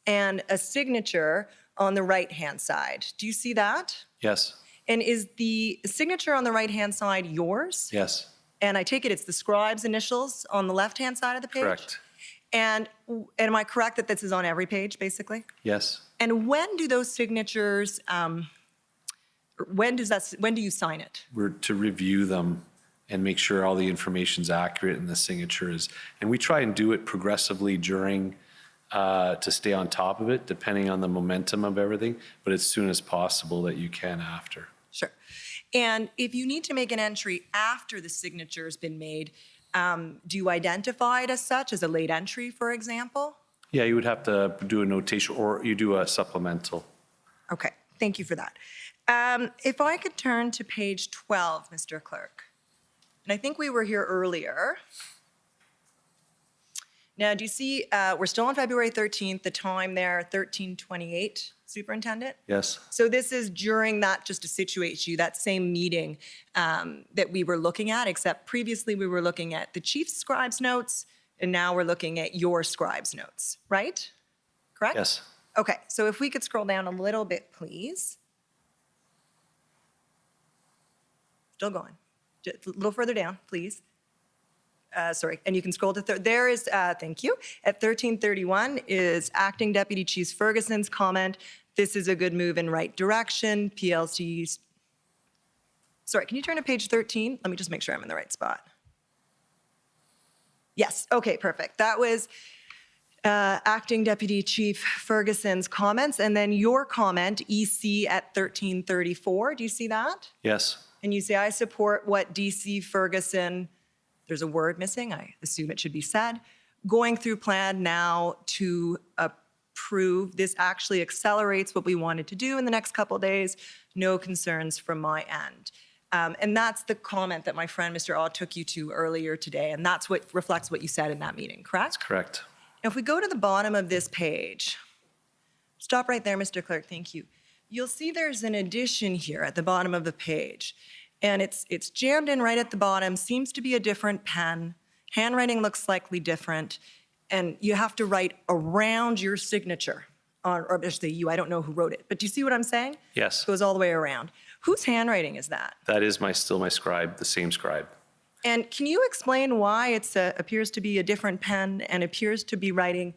and a signature on the right-hand side. Do you see that? Yes. And is the signature on the right-hand side yours? Yes. And I take it it's the scribe's initials on the left-hand side of the page? Correct. And am I correct that this is on every page, basically? Yes. And when do those signatures, when do you sign it? We're to review them and make sure all the information's accurate and the signature is, and we try and do it progressively during, to stay on top of it, depending on the momentum of everything, but as soon as possible that you can after. Sure. And if you need to make an entry after the signature has been made, do you identify it as such, as a late entry, for example? Yeah, you would have to do a notation or you do a supplemental. Okay, thank you for that. If I could turn to page 12, Mr. Clerk. And I think we were here earlier. Now, do you see, we're still on February 13th, the time there, 13:28, Superintendent? Yes. So this is during that, just to situate you, that same meeting that we were looking at, except previously we were looking at the chief's scribe's notes, and now we're looking at your scribe's notes, right? Correct? Yes. Okay, so if we could scroll down a little bit, please. Still going. Just a little further down, please. Sorry, and you can scroll to, there is, thank you, at 13:31 is Acting Deputy Chief Ferguson's comment. This is a good move in right direction. PLC's, sorry, can you turn to page 13? Let me just make sure I'm in the right spot. Yes, okay, perfect. That was Acting Deputy Chief Ferguson's comments, and then your comment, EC at 13:34. Do you see that? Yes. And you say, I support what DC Ferguson, there's a word missing, I assume it should be said, going through plan now to approve. This actually accelerates what we wanted to do in the next couple of days. No concerns from my end. And that's the comment that my friend Mr. Aw took you to earlier today, and that's what reflects what you said in that meeting, correct? Correct. Now, if we go to the bottom of this page, stop right there, Mr. Clerk, thank you. You'll see there's an addition here at the bottom of the page. And it's jammed in right at the bottom, seems to be a different pen. Handwriting looks slightly different. And you have to write around your signature. Or I should say you, I don't know who wrote it. But do you see what I'm saying? Yes. It goes all the way around. Whose handwriting is that? That is still my scribe, the same scribe. And can you explain why it appears to be a different pen and appears to be writing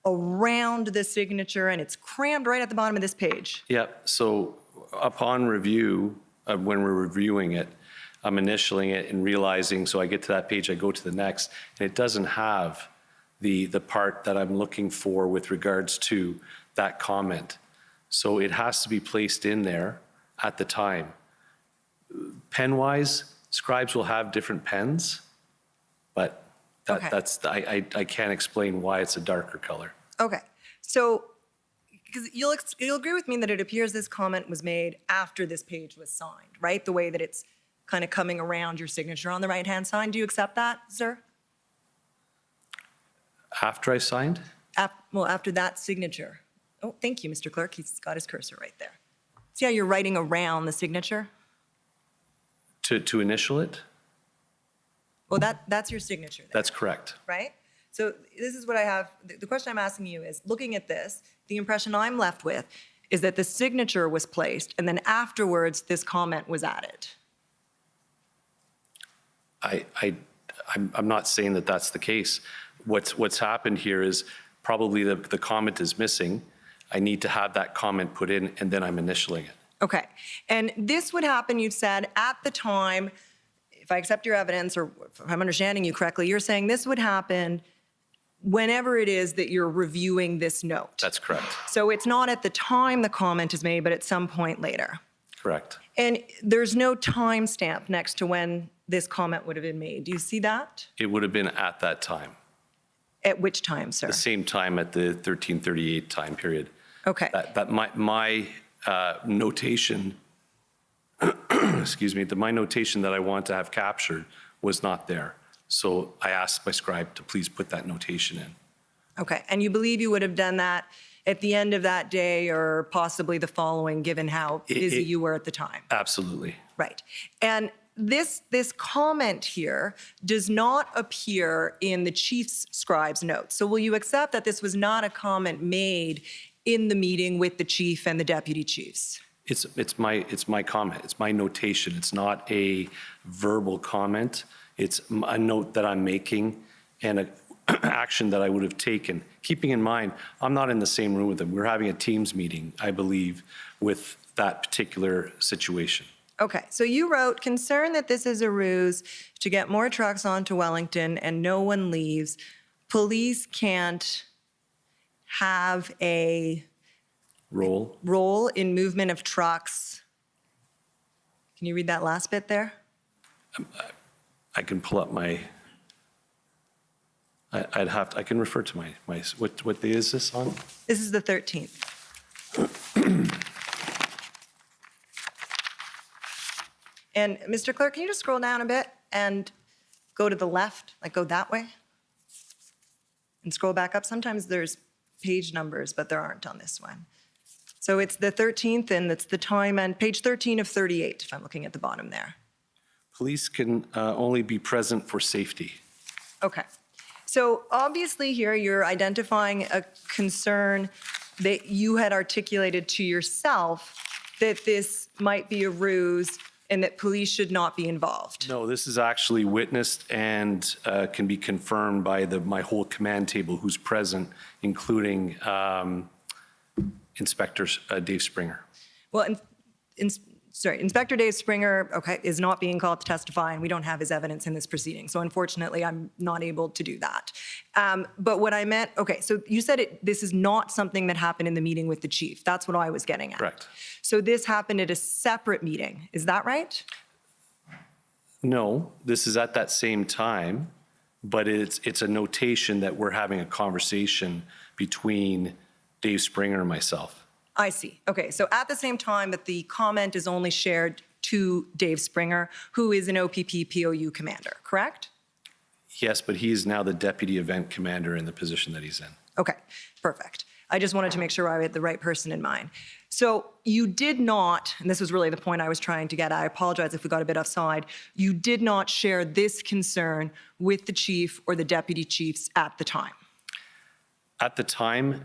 around the signature and it's crammed right at the bottom of this page? Yeah, so upon review, when we're reviewing it, I'm initialing it and realizing, so I get to that page, I go to the next, and it doesn't have the part that I'm looking for with regards to that comment. So it has to be placed in there at the time. Pen-wise, scribes will have different pens, but Okay. I can't explain why it's a darker color. Okay, so, because you'll agree with me that it appears this comment was made after this page was signed, right? The way that it's kind of coming around your signature on the right-hand side. Do you accept that, sir? After I signed? Well, after that signature. Oh, thank you, Mr. Clerk. He's got his cursor right there. See how you're writing around the signature? To initial it? Well, that's your signature there. That's correct. Right? So this is what I have, the question I'm asking you is, looking at this, the impression I'm left with is that the signature was placed and then afterwards this comment was added. I'm not saying that that's the case. What's happened here is probably the comment is missing. I need to have that comment put in and then I'm initialing it. Okay. And this would happen, you said, at the time, if I accept your evidence or if I'm understanding you correctly, you're saying this would happen whenever it is that you're reviewing this note. That's correct. So it's not at the time the comment is made, but at some point later. Correct. And there's no timestamp next to when this comment would have been made. Do you see that? It would have been at that time, At which time, sir? the same time at the 1338 time period. Okay. That my notation, excuse me, my notation that I want to have captured was not there. So I asked my scribe to please put that notation in. Okay. And you believe you would have done that at the end of that day or possibly the following, given how busy you were at the time? Absolutely. Right. And this comment here does not appear in the chief's scribe's notes. So will you accept that this was not a comment made in the meeting with the chief and the deputy chiefs? It's my comment. It's my notation. It's not a verbal comment. It's a note that I'm making and an action that I would have taken. Keeping in mind, I'm not in the same room with them. We're having a Teams meeting, I believe, with that particular situation. Okay, so you wrote, concern that this is a ruse to get more trucks onto Wellington and no one leaves. Police can't have a role in movement of trucks. Can you read that last bit there? I can pull up my, I can refer to my what day is this on? This is the 13th. And Mr. Clerk, can you just scroll down a bit and go to the left, like go that way? And scroll back up. Sometimes there's page numbers, but there aren't on this one. So it's the 13th, and it's the time on page 13 of 38, if I'm looking at the bottom there. Police can only be present for safety. Okay. So obviously here you're identifying a concern that you had articulated to yourself that this might be a ruse and that police should not be involved. No, this is actually witnessed and can be confirmed by my whole command table who's present, including Inspector Dave Springer. Well, Inspector Dave Springer, okay, is not being called to testify, and we don't have his evidence in this proceeding. So unfortunately, I'm not able to do that. But what I meant, okay, so you said this is not something that happened in the meeting with the chief. That's what I was getting at. Correct. So this happened at a separate meeting. Is that right? No, this is at that same time, but it's a notation that we're having a conversation between Dave Springer and myself. I see. Okay, so at the same time, but the comment is only shared to Dave Springer, who is an OPP POU commander, correct? Yes, but he is now the deputy event commander in the position that he's in. Okay, perfect. I just wanted to make sure I had the right person in mind. So you did not, and this was really the point I was trying to get at, I apologize if we got a bit offside, you did not share this concern with the chief or the deputy chiefs at the time. At the time,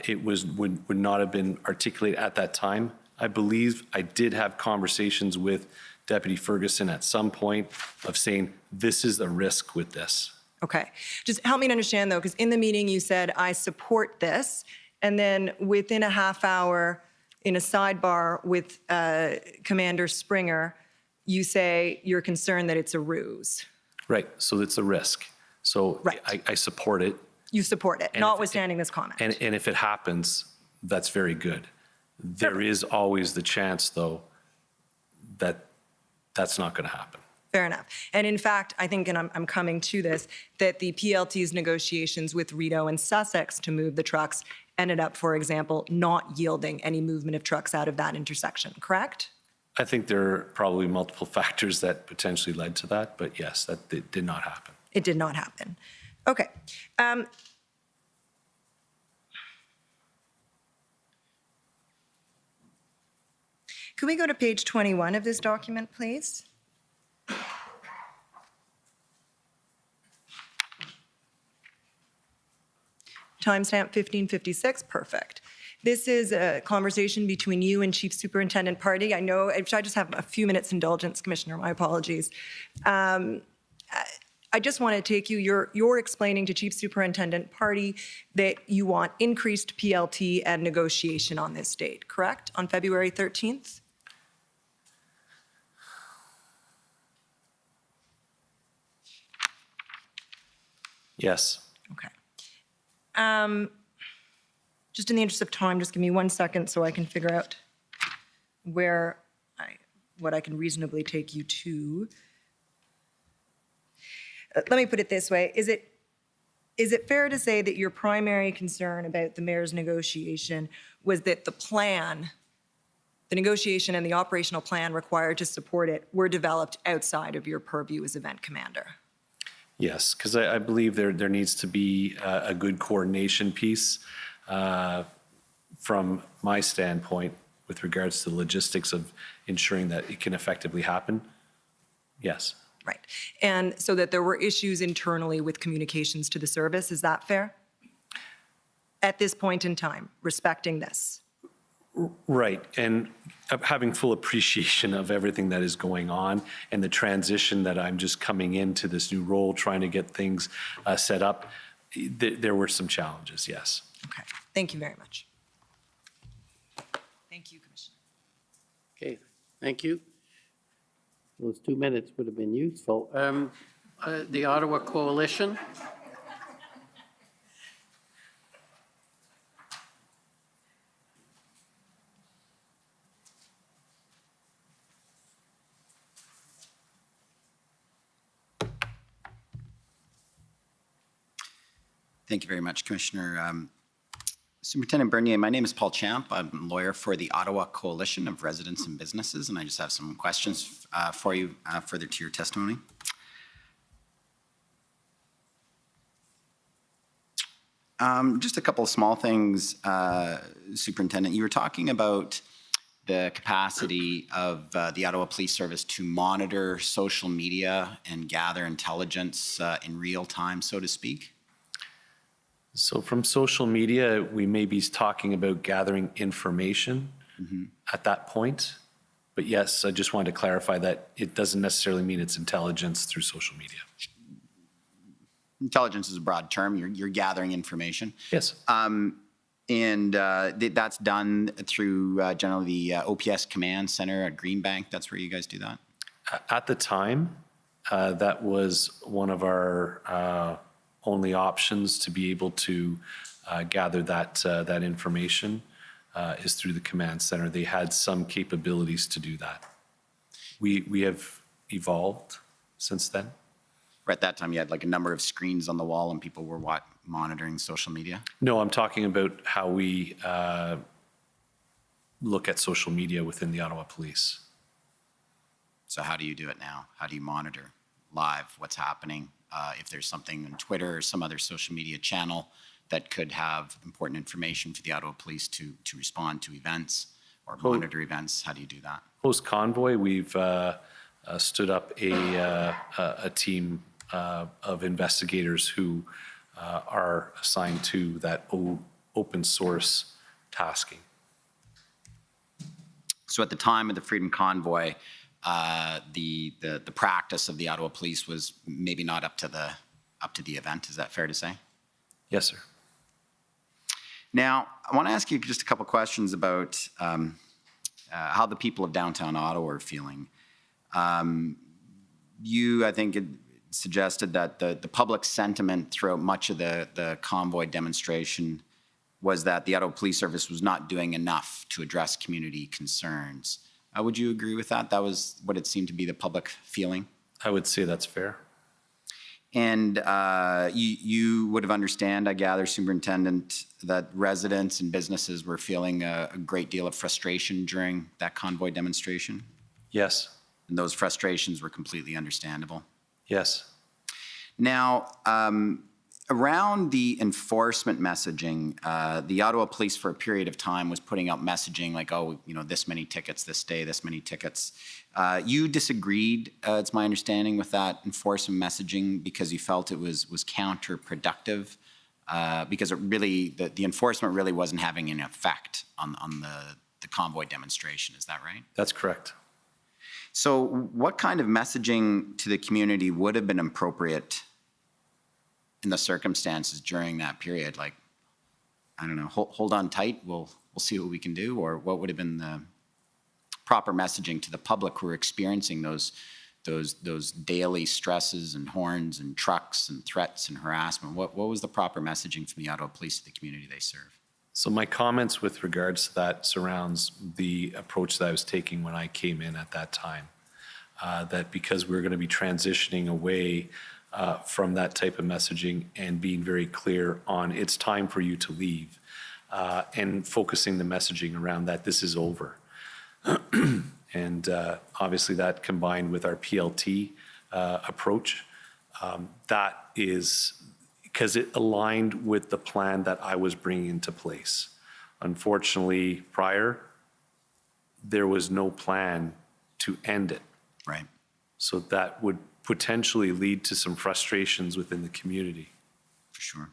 it would not have been articulated at that time. I believe I did have conversations with Deputy Ferguson at some point of saying, this is a risk with this. Okay, just help me to understand though, because in the meeting you said, I support this, and then within a half hour in a sidebar with Commander Springer, you say you're concerned that it's a ruse. Right, so it's a risk. So Right. I support it. You support it, And notwithstanding this comment. And if it happens, that's very good. There is always the chance, though, that that's not going to happen. Fair enough. And in fact, I think, and I'm coming to this, that the PLT's negotiations with Rideau and Sussex to move the trucks ended up, for example, not yielding any movement of trucks out of that intersection, correct? I think there are probably multiple factors that potentially led to that, but yes, that did not happen. It did not happen. Okay. Could we go to page 21 of this document, please? Timestamp 1556, perfect. This is a conversation between you and Chief Superintendent Party. I know, I just have a few minutes indulgence, Commissioner, my apologies. I just want to take you, you're explaining to Chief Superintendent Party that you want increased PLT and negotiation on this date, correct? On February 13th? Yes. Okay. Just in the interest of time, just give me 1 second so I can figure out what I can reasonably take you to. Let me put it this way. Is it fair to say that your primary concern about the mayor's negotiation was that the plan, the negotiation and the operational plan required to support it were developed outside of your purview as event commander? Yes, because I believe there needs to be a good coordination piece from my standpoint with regards to the logistics of ensuring that it can effectively happen. Yes. Right. And so that there were issues internally with communications to the service, is that fair? At this point in time, respecting this? Right, and having full appreciation of everything that is going on and the transition that I'm just coming into this new role, trying to get things set up, there were some challenges, yes. Okay, thank you very much. Thank you, Commissioner. Okay, thank you. Those 2 minutes would have been useful. The Ottawa Coalition. Thank you very much, Commissioner. Superintendent Bernier, my name is Paul Champ. I'm a lawyer for the Ottawa Coalition of Residents and Businesses, and I just have some questions for you further to your testimony. Just a couple of small things, Superintendent. You were talking about the capacity of the Ottawa Police Service to monitor social media and gather intelligence in real time, so to speak. So from social media, we may be talking about gathering information at that point. But yes, I just wanted to clarify that it doesn't necessarily mean it's intelligence through social media. Intelligence is a broad term. You're gathering information. Yes. And that's done through generally the OPS Command Center at Greenbank. That's where you guys do that? At the time, that was one of our only options to be able to gather that information is through the command center. They had some capabilities to do that. We have evolved since then. At that time, you had like a number of screens on the wall and people were monitoring social media? No, I'm talking about how we look at social media within the Ottawa Police. So how do you do it now? How do you monitor live what's happening? If there's something on Twitter or some other social media channel that could have important information for the Ottawa Police to respond to events or monitor events, how do you do that? Post-convoy, we've stood up a team of investigators who are assigned to that open source tasking. So at the time of the Freedom Convoy, the practice of the Ottawa Police was maybe not up to the event. Is that fair to say? Yes, sir. Now, I want to ask you just a couple questions about how the people of downtown Ottawa are feeling. You, I think, suggested that the public sentiment throughout much of the convoy demonstration was that the Ottawa Police Service was not doing enough to address community concerns. Would you agree with that? That was what it seemed to be the public feeling? I would say that's fair. And you would have understand, I gather, Superintendent, that residents and businesses were feeling a great deal of frustration during that convoy demonstration? Yes. And those frustrations were completely understandable? Yes. Now, around the enforcement messaging, the Ottawa Police for a period of time was putting out messaging like, oh, you know, this many tickets this day, this many tickets. You disagreed, it's my understanding, with that enforcement messaging because you felt it was counterproductive, because it really, the enforcement really wasn't having an effect on the convoy demonstration. Is that right? That's correct. So what kind of messaging to the community would have been appropriate in the circumstances during that period? Like, I don't know, hold on tight, we'll see what we can do, or what would have been the proper messaging to the public who are experiencing those daily stresses and horns and trucks and threats and harassment? What was the proper messaging from the Ottawa Police to the community they serve? So my comments with regards to that surrounds the approach that I was taking when I came in at that time, that because we're going to be transitioning away from that type of messaging and being very clear on it's time for you to leave, and focusing the messaging around that this is over. And obviously that combined with our PLT approach, that is because it aligned with the plan that I was bringing into place. Unfortunately, prior, there was no plan to end it. Right. So that would potentially lead to some frustrations within the community. For sure.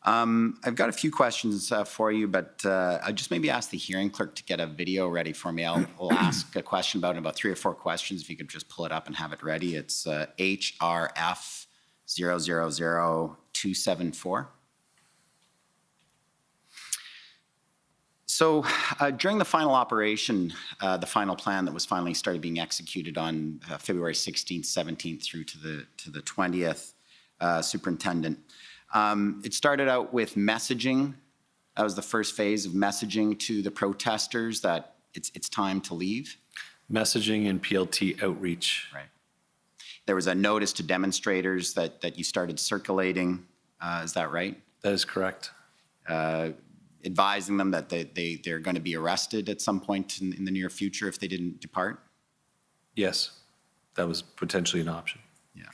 I've got a few questions for you, but I just maybe ask the hearing clerk to get a video ready for me. I'll ask a question about 3 or 4 questions. If you could just pull it up and have it ready. It's HRF 000274. So during the final operation, the final plan that was finally started being executed on February 16th, 17th through to the 20th, Superintendent, it started out with messaging. That was the first phase of messaging to the protesters that it's time to leave. Messaging and PLT outreach. Right. There was a notice to demonstrators that you started circulating. Is that right? That is correct. Advising them that they're going to be arrested at some point in the near future if they didn't depart? Yes, that was potentially an option. Yeah.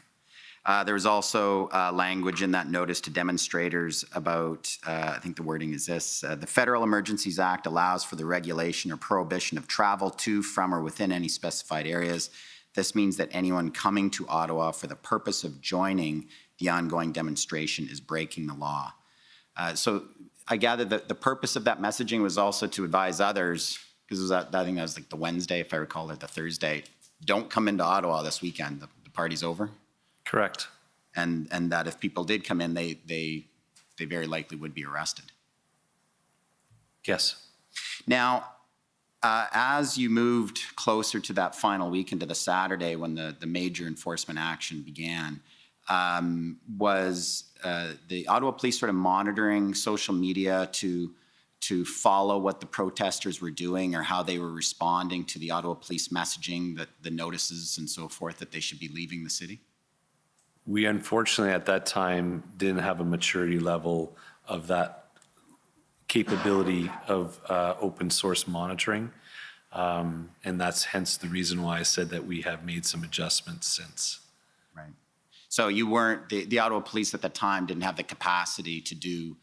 There was also language in that notice to demonstrators about, I think the wording is this, the Federal Emergencies Act allows for the regulation or prohibition of travel to, from, or within any specified areas. This means that anyone coming to Ottawa for the purpose of joining the ongoing demonstration is breaking the law. So I gather that the purpose of that messaging was also to advise others, because I think that was like the Wednesday, if I recall, or the Thursday, don't come into Ottawa this weekend. The party's over. Correct. And that if people did come in, they very likely would be arrested. Yes. Now, as you moved closer to that final weekend, to the Saturday when the major enforcement action began, was the Ottawa Police sort of monitoring social media to follow what the protesters were doing or how they were responding to the Ottawa Police messaging, the notices and so forth that they should be leaving the city? We unfortunately at that time didn't have a maturity level of that capability of open source monitoring. And that's hence the reason why I said that we have made some adjustments since. Right. So you weren't, the Ottawa Police at the time didn't have the capacity to do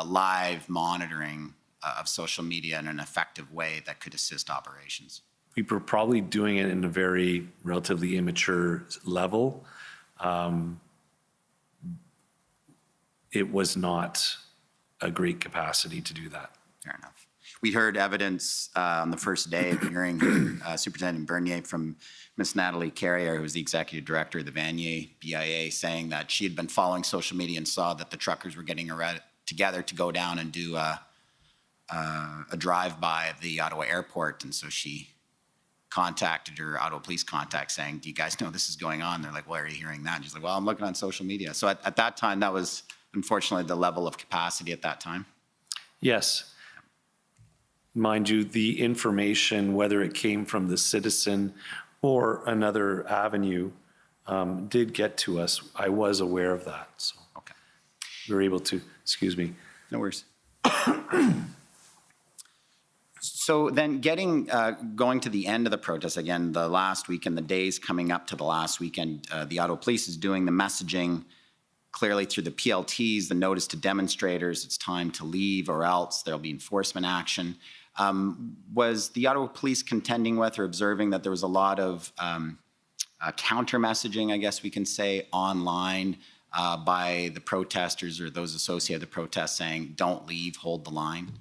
live monitoring of social media in an effective way that could assist operations. We were probably doing it in a very relatively immature level. It was not a great capacity to do that. Fair enough. We heard evidence on the first day of the hearing, Superintendent Bernier from Ms. Natalie Carrique, who was the executive director of the Vanier BIA, saying that she had been following social media and saw that the truckers were getting together to go down and do a drive-by of the Ottawa airport. And so she contacted her Ottawa Police contact saying, do you guys know this is going on? They're like, why are you hearing that? And she's like, well, I'm looking on social media. So at that time, that was unfortunately the level of capacity at that time. Yes. Mind you, the information, whether it came from the citizen or another avenue, did get to us. I was aware of that. So okay. We were able to, excuse me. No worries. So then going to the end of the protest, again, the last weekend, the days coming up to the last weekend, the Ottawa Police is doing the messaging clearly through the PLTs, the notice to demonstrators, it's time to leave or else there'll be enforcement action. Was the Ottawa Police contending with or observing that there was a lot of counter messaging, I guess we can say, online by the protesters or those associated with the protest saying, don't leave, hold the line?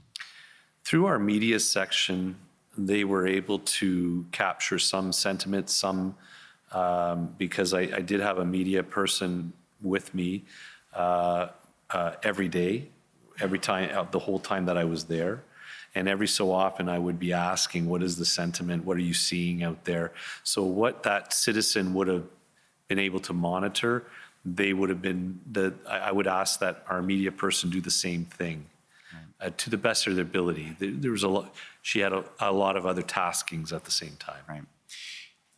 Through our media section, they were able to capture some sentiment, some, because I did have a media person with me every day, every time, the whole time that I was there. And every so often I would be asking, what is the sentiment? What are you seeing out there? So what that citizen would have been able to monitor, they would have been, I would ask that our media person do the same thing. To the best of their ability. There was a lot, she had a lot of other taskings at the same time. Right.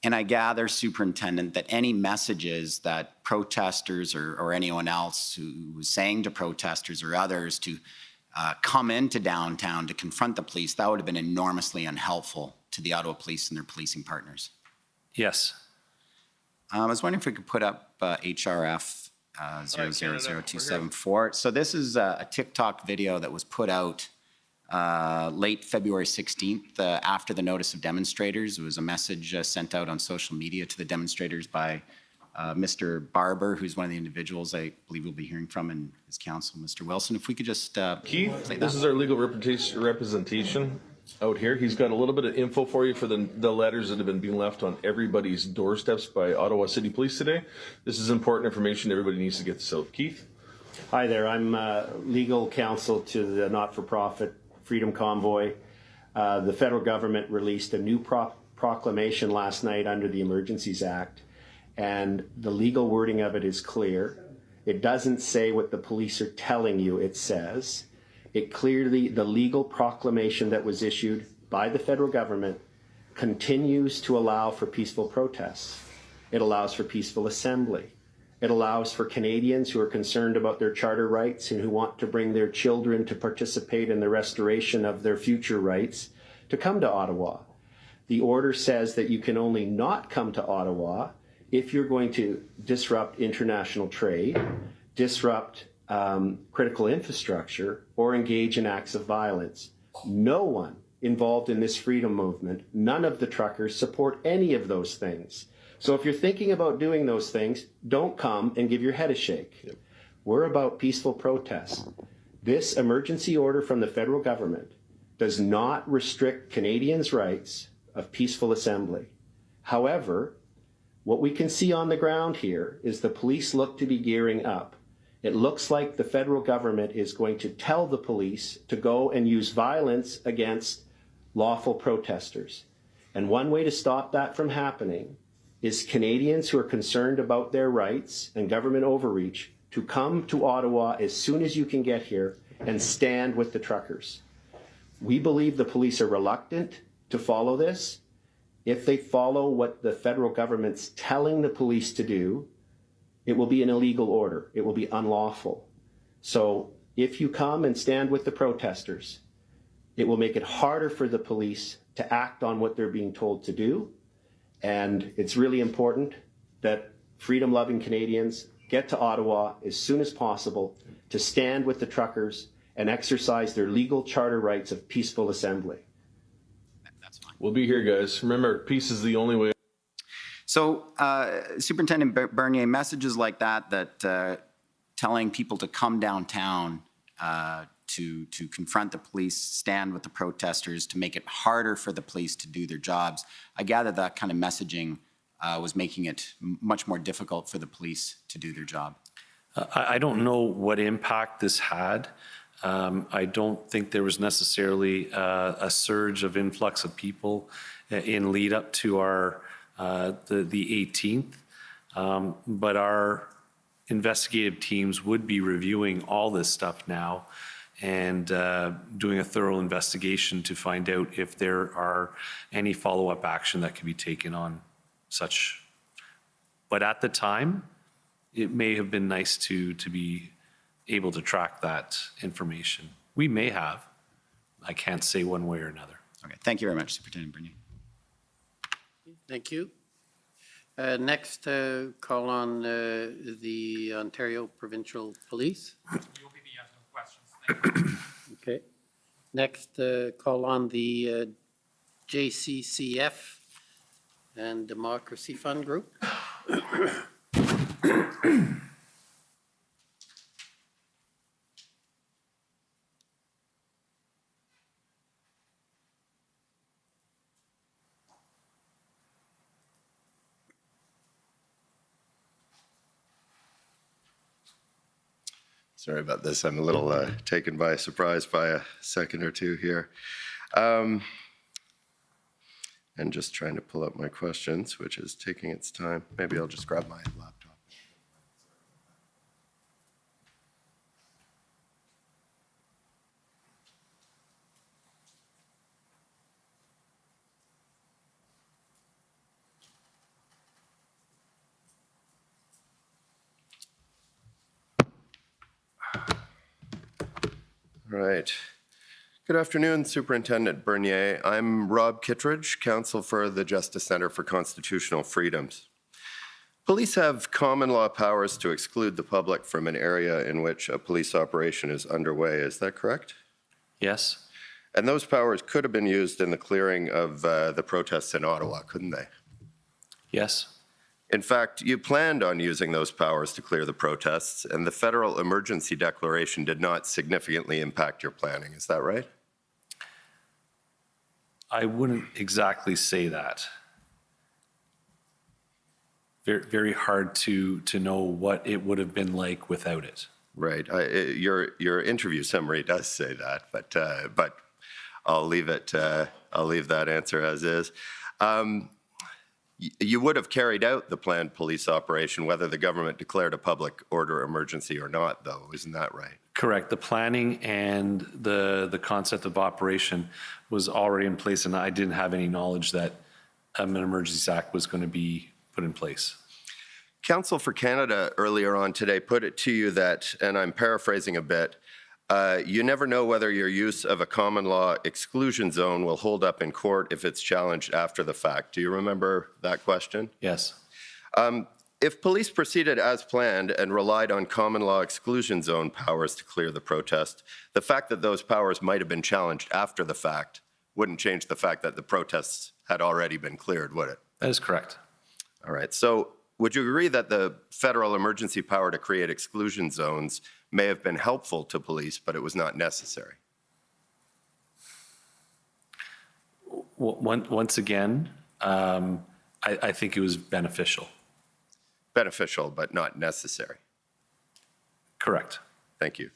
And I gather, Superintendent, that any messages that protesters or anyone else who was saying to protesters or others to come into downtown to confront the police, that would have been enormously unhelpful to the Ottawa Police and their policing partners. Yes. I was wondering if we could put up HRF 000274. So this is a TikTok video that was put out late February 16th after the notice of demonstrators. It was a message sent out on social media to the demonstrators by Mr. Barber, who's one of the individuals I believe we'll be hearing from in his counsel, Mr. Wilson. If we could just Keith, this is our legal representation out here. He's got a little bit of info for you for the letters that have been being left on everybody's doorsteps by Ottawa City Police today. This is important information. Everybody needs to get this out. Keith? Hi there. I'm legal counsel to the not-for-profit Freedom Convoy. The federal government released a new proclamation last night under the Emergencies Act, and the legal wording of it is clear. It doesn't say what the police are telling you it says. It clearly, the legal proclamation that was issued by the federal government continues to allow for peaceful protests. It allows for peaceful assembly. It allows for Canadians who are concerned about their charter rights and who want to bring their children to participate in the restoration of their future rights to come to Ottawa. The order says that you can only not come to Ottawa if you're going to disrupt international trade, disrupt critical infrastructure, or engage in acts of violence. No one involved in this freedom movement, none of the truckers support any of those things. So if you're thinking about doing those things, don't come and give your head a shake. Yep. We're about peaceful protest. This emergency order from the federal government does not restrict Canadians' rights of peaceful assembly. However, what we can see on the ground here is the police look to be gearing up. It looks like the federal government is going to tell the police to go and use violence against lawful protesters. And one way to stop that from happening is Canadians who are concerned about their rights and government overreach to come to Ottawa as soon as you can get here and stand with the truckers. We believe the police are reluctant to follow this. If they follow what the federal government's telling the police to do, it will be an illegal order. It will be unlawful. So if you come and stand with the protesters, it will make it harder for the police to act on what they're being told to do. And it's really important that freedom-loving Canadians get to Ottawa as soon as possible to stand with the truckers and exercise their legal charter rights of peaceful assembly. That's fine. We'll be here, guys. Remember, peace is the only way. So, Superintendent Bernier, messages like that telling people to come downtown to confront the police, stand with the protesters, to make it harder for the police to do their jobs. I gather that kind of messaging was making it much more difficult for the police to do their job. I don't know what impact this had. I don't think there was necessarily a surge of influx of people in lead up to our the 18th, but our investigative teams would be reviewing all this stuff now and doing a thorough investigation to find out if there are any follow-up action that can be taken on such. But at the time, it may have been nice to be able to track that information. We may have. I can't say one way or another. Okay, thank you very much, Superintendent Bernier. Thank you. Next, call on the Ontario Provincial Police. You'll be the questions. Okay. Next, call on the JCCF and Democracy Fund Group. Sorry about this. I'm a little taken by surprise by a second or two here. And just trying to pull up my questions, which is taking its time. Maybe I'll just grab my laptop. All right. Good afternoon, Superintendent Bernier. I'm Rob Kittredge, Counsel for the Justice Center for Constitutional Freedoms. Police have common law powers to exclude the public from an area in which a police operation is underway. Is that correct? Yes. And those powers could have been used in the clearing of the protests in Ottawa, couldn't they? Yes. In fact, you planned on using those powers to clear the protests, and the federal emergency declaration did not significantly impact your planning. Is that right? I wouldn't exactly say that. Very, very hard to know what it would have been like without it. Right. Your interview summary does say that, but I'll leave it. I'll leave that answer as is. You would have carried out the planned police operation whether the government declared a public order emergency or not, though. Isn't that right? Correct. The planning and the concept of operation was already in place, and I didn't have any knowledge that an Emergencies Act was going to be put in place. Counsel for Canada earlier on today put it to you that, and I'm paraphrasing a bit, you never know whether your use of a common law exclusion zone will hold up in court if it's challenged after the fact. Do you remember that question? Yes. If police proceeded as planned and relied on common law exclusion zone powers to clear the protest, the fact that those powers might have been challenged after the fact wouldn't change the fact that the protests had already been cleared, would it? That is correct. All right. So would you agree that the federal emergency power to create exclusion zones may have been helpful to police, but it was not necessary? Once again, I think it was beneficial. Beneficial, but not necessary. Correct. Thank you.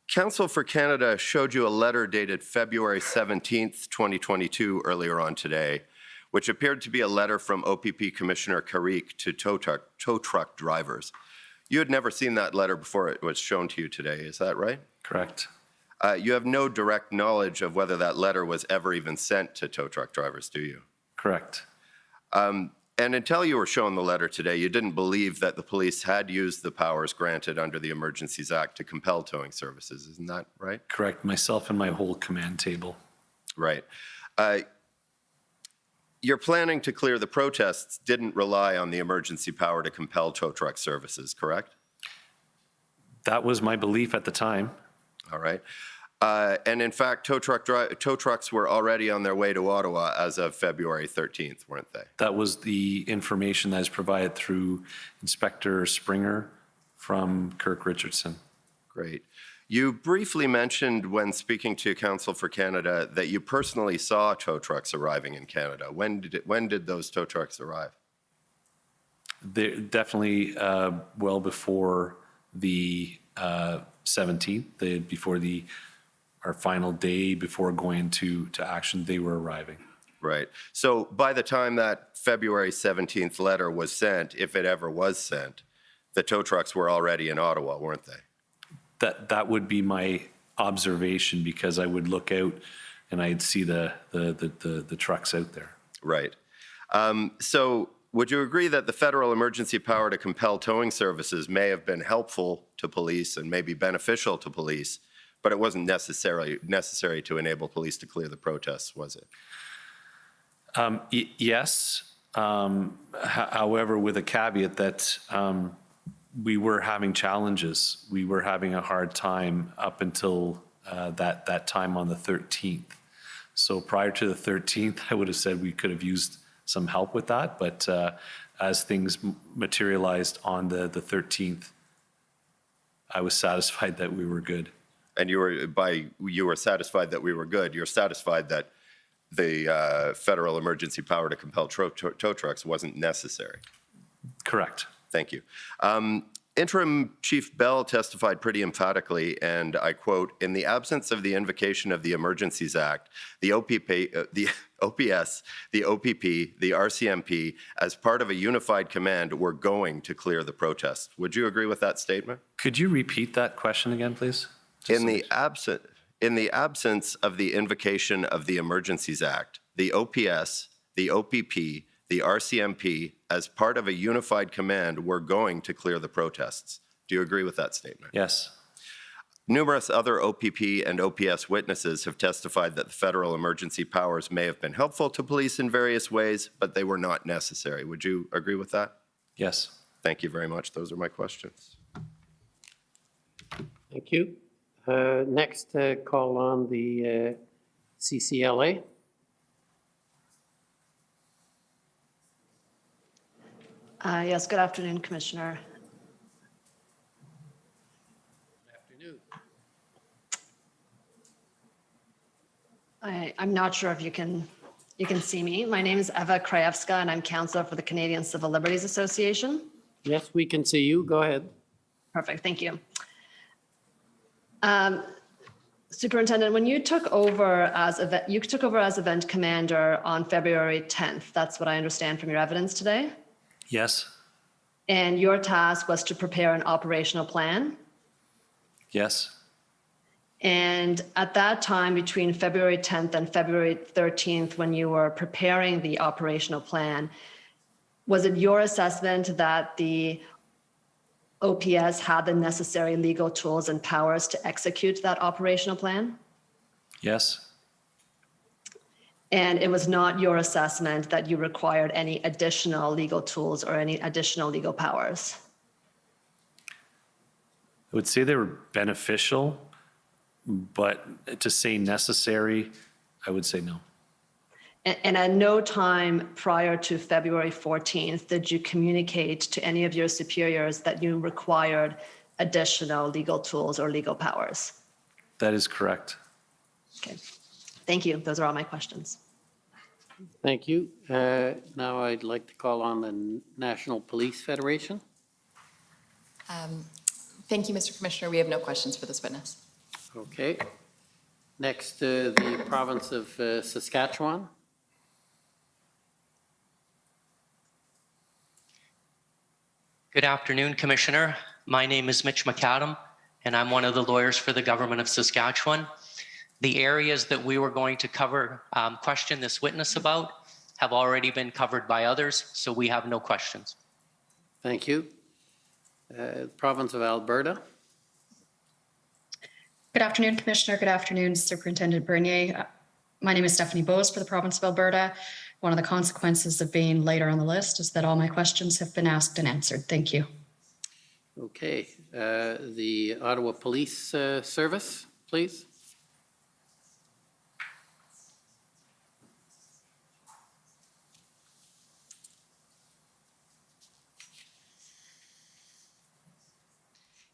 Counsel for Canada showed you a letter dated February 17th, 2022, earlier on today, which appeared to be a letter from OPP Commissioner Carrique to tow truck drivers. You had never seen that letter before it was shown to you today, is that right? Correct. You have no direct knowledge of whether that letter was ever even sent to tow truck drivers, do you? Correct. And until you were shown the letter today, you didn't believe that the police had used the powers granted under the Emergencies Act to compel towing services, isn't that right? Correct. Myself and my whole command table. Right. Your planning to clear the protests didn't rely on the emergency power to compel tow truck services, correct? That was my belief at the time. All right. And in fact, tow trucks were already on their way to Ottawa as of February 13th, weren't they? That was the information that is provided through Inspector Springer from Kirk Richardson. Great. You briefly mentioned when speaking to Counsel for Canada that you personally saw tow trucks arriving in Canada. When did those tow trucks arrive? They're definitely well before the 17th, before our final day before going into action, they were arriving. Right. So by the time that February 17th letter was sent, if it ever was sent, the tow trucks were already in Ottawa, weren't they? That would be my observation, because I would look out and I'd see the trucks out there. Right. So would you agree that the federal emergency power to compel towing services may have been helpful to police and maybe beneficial to police, but it wasn't necessary to enable police to clear the protests, was it? Yes. However, with a caveat that we were having challenges. We were having a hard time up until that time on the 13th. So prior to the 13th, I would have said we could have used some help with that. But as things materialized on the 13th, I was satisfied that we were good. And you were satisfied that we were good. You're satisfied that the federal emergency power to compel tow trucks wasn't necessary. Correct. Thank you. Interim Chief Bell testified pretty emphatically, and I quote, "In the absence of the invocation of the Emergencies Act, the OPS, the OPP, the RCMP, as part of a unified command, were going to clear the protests." Would you agree with that statement? Could you repeat that question again, please? In the absence of the invocation of the Emergencies Act, the OPS, the OPP, the RCMP, as part of a unified command, were going to clear the protests. Do you agree with that statement? Yes. Numerous other OPP and OPS witnesses have testified that the federal emergency powers may have been helpful to police in various ways, but they were not necessary. Would you agree with that? Yes. Thank you very much. Those are my questions. Thank you. Next, call on the CCLA. Yes, good afternoon, Commissioner. Good afternoon. I'm not sure if you can see me. My name is Eva Krajewska, and I'm counselor for the Canadian Civil Liberties Association. Yes, we can see you. Go ahead. Perfect, thank you. Superintendent, when you took over as event commander on February 10th, that's what I understand from your evidence today? Yes. And your task was to prepare an operational plan? Yes. And at that time, between February 10th and February 13th, when you were preparing the operational plan, was it your assessment that the OPS had the necessary legal tools and powers to execute that operational plan? Yes. And it was not your assessment that you required any additional legal tools or any additional legal powers. I would say they were beneficial, but to say necessary, I would say no. And at no time prior to February 14th did you communicate to any of your superiors that you required additional legal tools or legal powers? That is correct. Okay. Thank you. Those are all my questions. Thank you. Now I'd like to call on the National Police Federation. Thank you, Mr. Commissioner. We have no questions for this witness. Okay. Next, the province of Saskatchewan. Good afternoon, Commissioner. My name is Mitch McAdam, and I'm one of the lawyers for the government of Saskatchewan. The areas that we were going to cover, question this witness about have already been covered by others, so we have no questions. Thank you. Province of Alberta. Good afternoon, Commissioner. Good afternoon, Superintendent Bernier. My name is Stephanie Bose for the province of Alberta. One of the consequences of being later on the list is that all my questions have been asked and answered. Thank you. Okay. The Ottawa Police Service, please.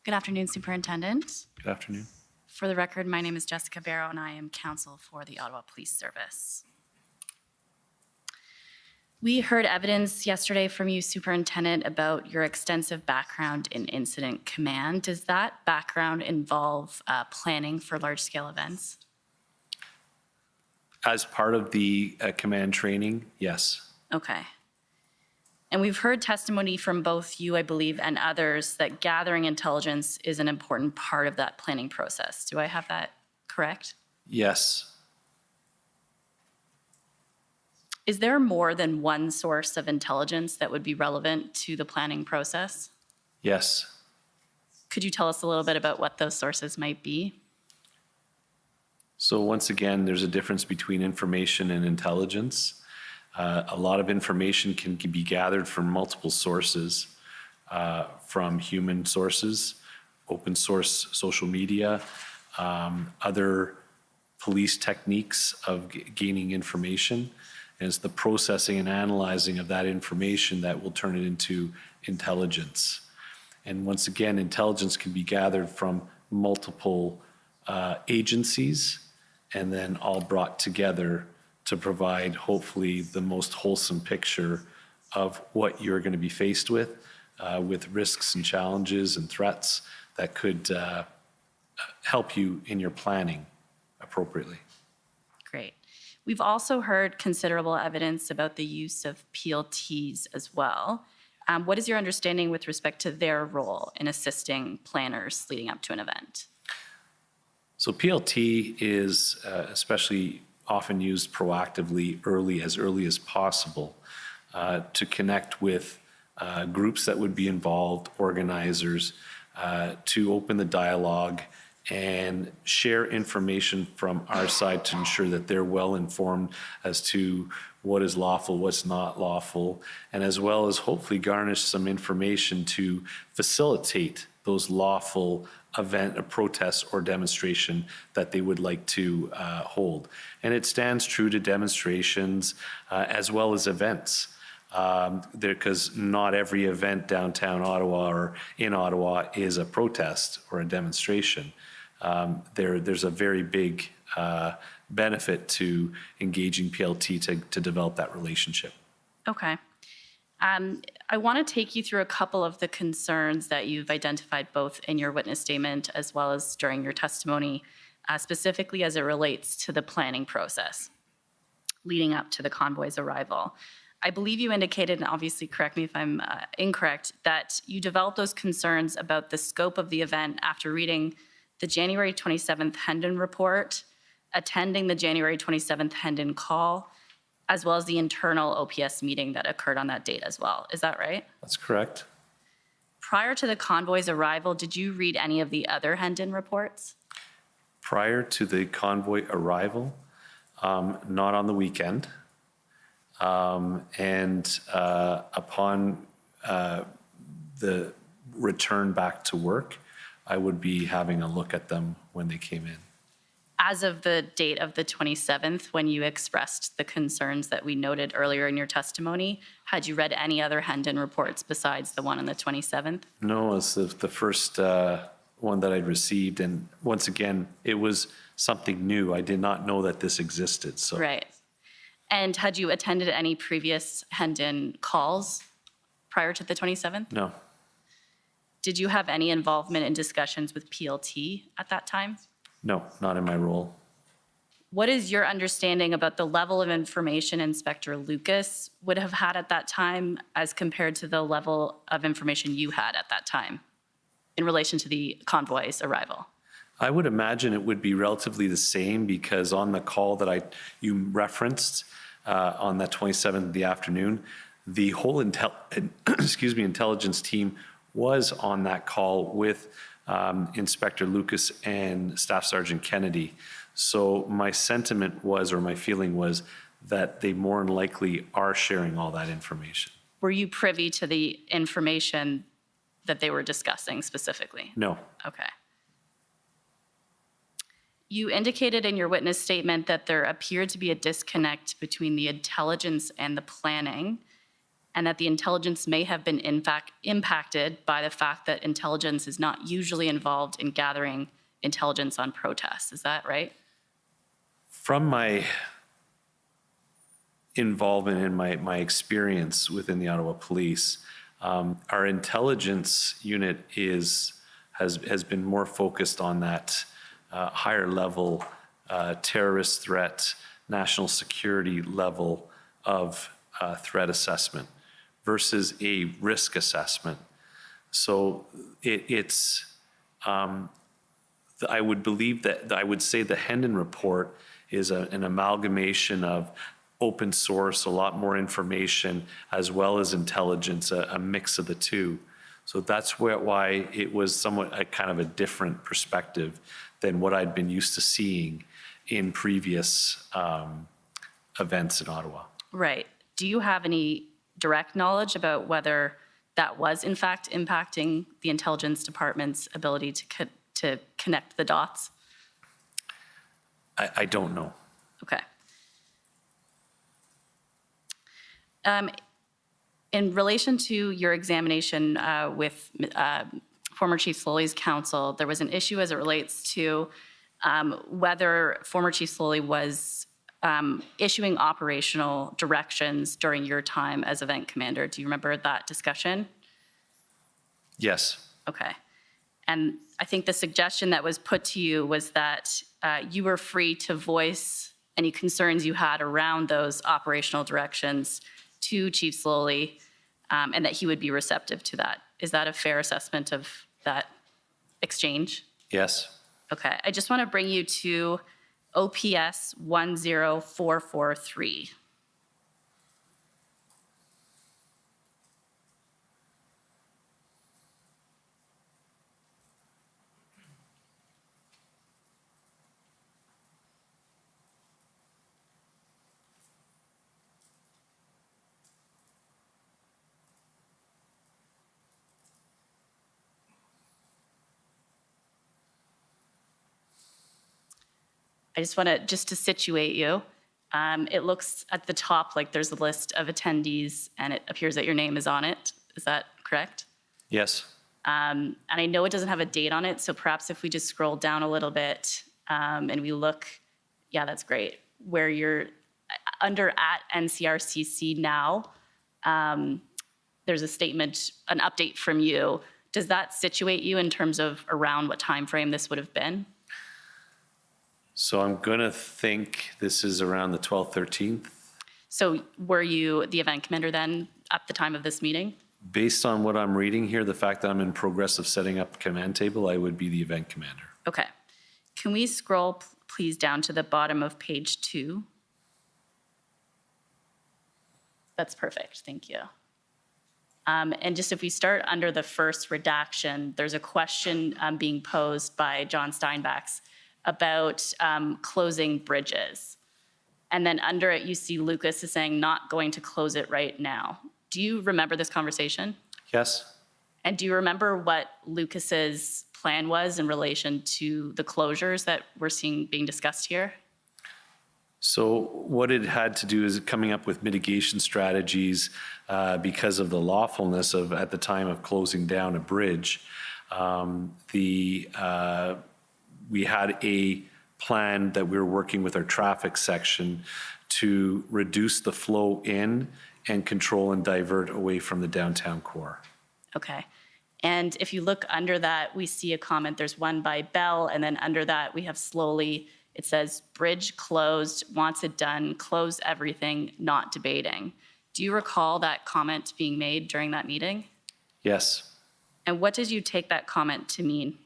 Good afternoon, Superintendent. Good afternoon. For the record, my name is Jessica Barrow, and I am counsel for the Ottawa Police Service. We heard evidence yesterday from you, Superintendent, about your extensive background in incident command. Does that background involve planning for large-scale events? As part of the command training, yes. Okay. And we've heard testimony from both you, I believe, and others that gathering intelligence is an important part of that planning process. Do I have that correct? Yes. Is there more than one source of intelligence that would be relevant to the planning process? Yes. Could you tell us a little bit about what those sources might be? So once again, there's a difference between information and intelligence. A lot of information can be gathered from multiple sources, from human sources, open source social media, other police techniques of gaining information. And it's the processing and analyzing of that information that will turn it into intelligence. And once again, intelligence can be gathered from multiple agencies and then all brought together to provide hopefully the most wholesome picture of what you're going to be faced with risks and challenges and threats that could help you in your planning appropriately. Great. We've also heard considerable evidence about the use of PLTs as well. What is your understanding with respect to their role in assisting planners leading up to an event? So PLT is especially often used proactively early as possible to connect with groups that would be involved, organizers, to open the dialogue and share information from our side to ensure that they're well informed as to what is lawful, what's not lawful, and as well as hopefully garnish some information to facilitate those lawful event, a protest or demonstration that they would like to hold. And it stands true to demonstrations as well as events. Because not every event downtown Ottawa or in Ottawa is a protest or a demonstration. There's a very big benefit to engaging PLT to develop that relationship. Okay. I want to take you through a couple of the concerns that you've identified both in your witness statement as well as during your testimony, specifically as it relates to the planning process leading up to the convoy's arrival. I believe you indicated, and obviously correct me if I'm incorrect, that you developed those concerns about the scope of the event after reading the January 27th Hendon report, attending the January 27th Hendon call, as well as the internal OPS meeting that occurred on that date as well. Is that right? That's correct. Prior to the convoy's arrival, did you read any of the other Hendon reports? Prior to the convoy arrival, not on the weekend. And upon the return back to work, I would be having a look at them when they came in. As of the date of the 27th, when you expressed the concerns that we noted earlier in your testimony, had you read any other Hendon reports besides the one on the 27th? No, it's the first one that I'd received. And once again, it was something new. I did not know that this existed. So. Right. And had you attended any previous Hendon calls prior to the 27th? No. Did you have any involvement in discussions with PLT at that time? No, not in my role. What is your understanding about the level of information Inspector Lucas would have had at that time as compared to the level of information you had at that time in relation to the convoy's arrival? I would imagine it would be relatively the same because on the call that you referenced on that 27th of the afternoon, the whole intelligence team was on that call with Inspector Lucas and Staff Sergeant Kennedy. So my sentiment was, or my feeling was, that they more than likely are sharing all that information. Were you privy to the information that they were discussing specifically? No. Okay. You indicated in your witness statement that there appeared to be a disconnect between the intelligence and the planning, and that the intelligence may have been in fact impacted by the fact that intelligence is not usually involved in gathering intelligence on protests. Is that right? From my involvement in my experience within the Ottawa Police, our intelligence unit has been more focused on that higher level terrorist threat, national security level of threat assessment versus a risk assessment. So I would believe that, I would say the Hendon report is an amalgamation of open source, a lot more information, as well as intelligence, a mix of the two. So that's why it was somewhat a kind of a different perspective than what I'd been used to seeing in previous events in Ottawa. Right. Do you have any direct knowledge about whether that was in fact impacting the intelligence department's ability to connect the dots? I don't know. Okay. In relation to your examination with former Chief Sloly's counsel, there was an issue as it relates to whether former Chief Sloly was issuing operational directions during your time as event commander. Do you remember that discussion? Yes. Okay. And I think the suggestion that was put to you was that you were free to voice any concerns you had around those operational directions to Chief Sloly, and that he would be receptive to that. Is that a fair assessment of that exchange? Yes. Okay. I just want to bring you to OPS 10443. I just want to situate you. It looks at the top like there's a list of attendees and it appears that your name is on it. Is that correct? Yes. And I know it doesn't have a date on it, so perhaps if we just scroll down a little bit and we look, yeah, that's great, where you're under at NCRCC now, there's a statement, an update from you. Does that situate you in terms of around what time frame this would have been? So I'm going to think this is around the 12th, 13th. So were you the event commander then at the time of this meeting? Based on what I'm reading here, the fact that I'm in progress of setting up a command table, I would be the event commander. Okay. Can we scroll please down to the bottom of page 2? That's perfect. Thank you. And just if we start under the first redaction, there's a question being posed by John Steinbachs about closing bridges. And then under it, you see Lucas is saying not going to close it right now. Do you remember this conversation? Yes? And do you remember what Lucas's plan was in relation to the closures that we're seeing being discussed here? So what it had to do is coming up with mitigation strategies because of the lawfulness of, at the time of closing down a bridge. We had a plan that we were working with our traffic section to reduce the flow in and control and divert away from the downtown core. Okay. And if you look under that, we see a comment. There's one by Bell, and then under that, we have Sloly. It says, bridge closed, wants it done, close everything, not debating. Do you recall that comment being made during that meeting? Yes. And what did you take that comment to mean?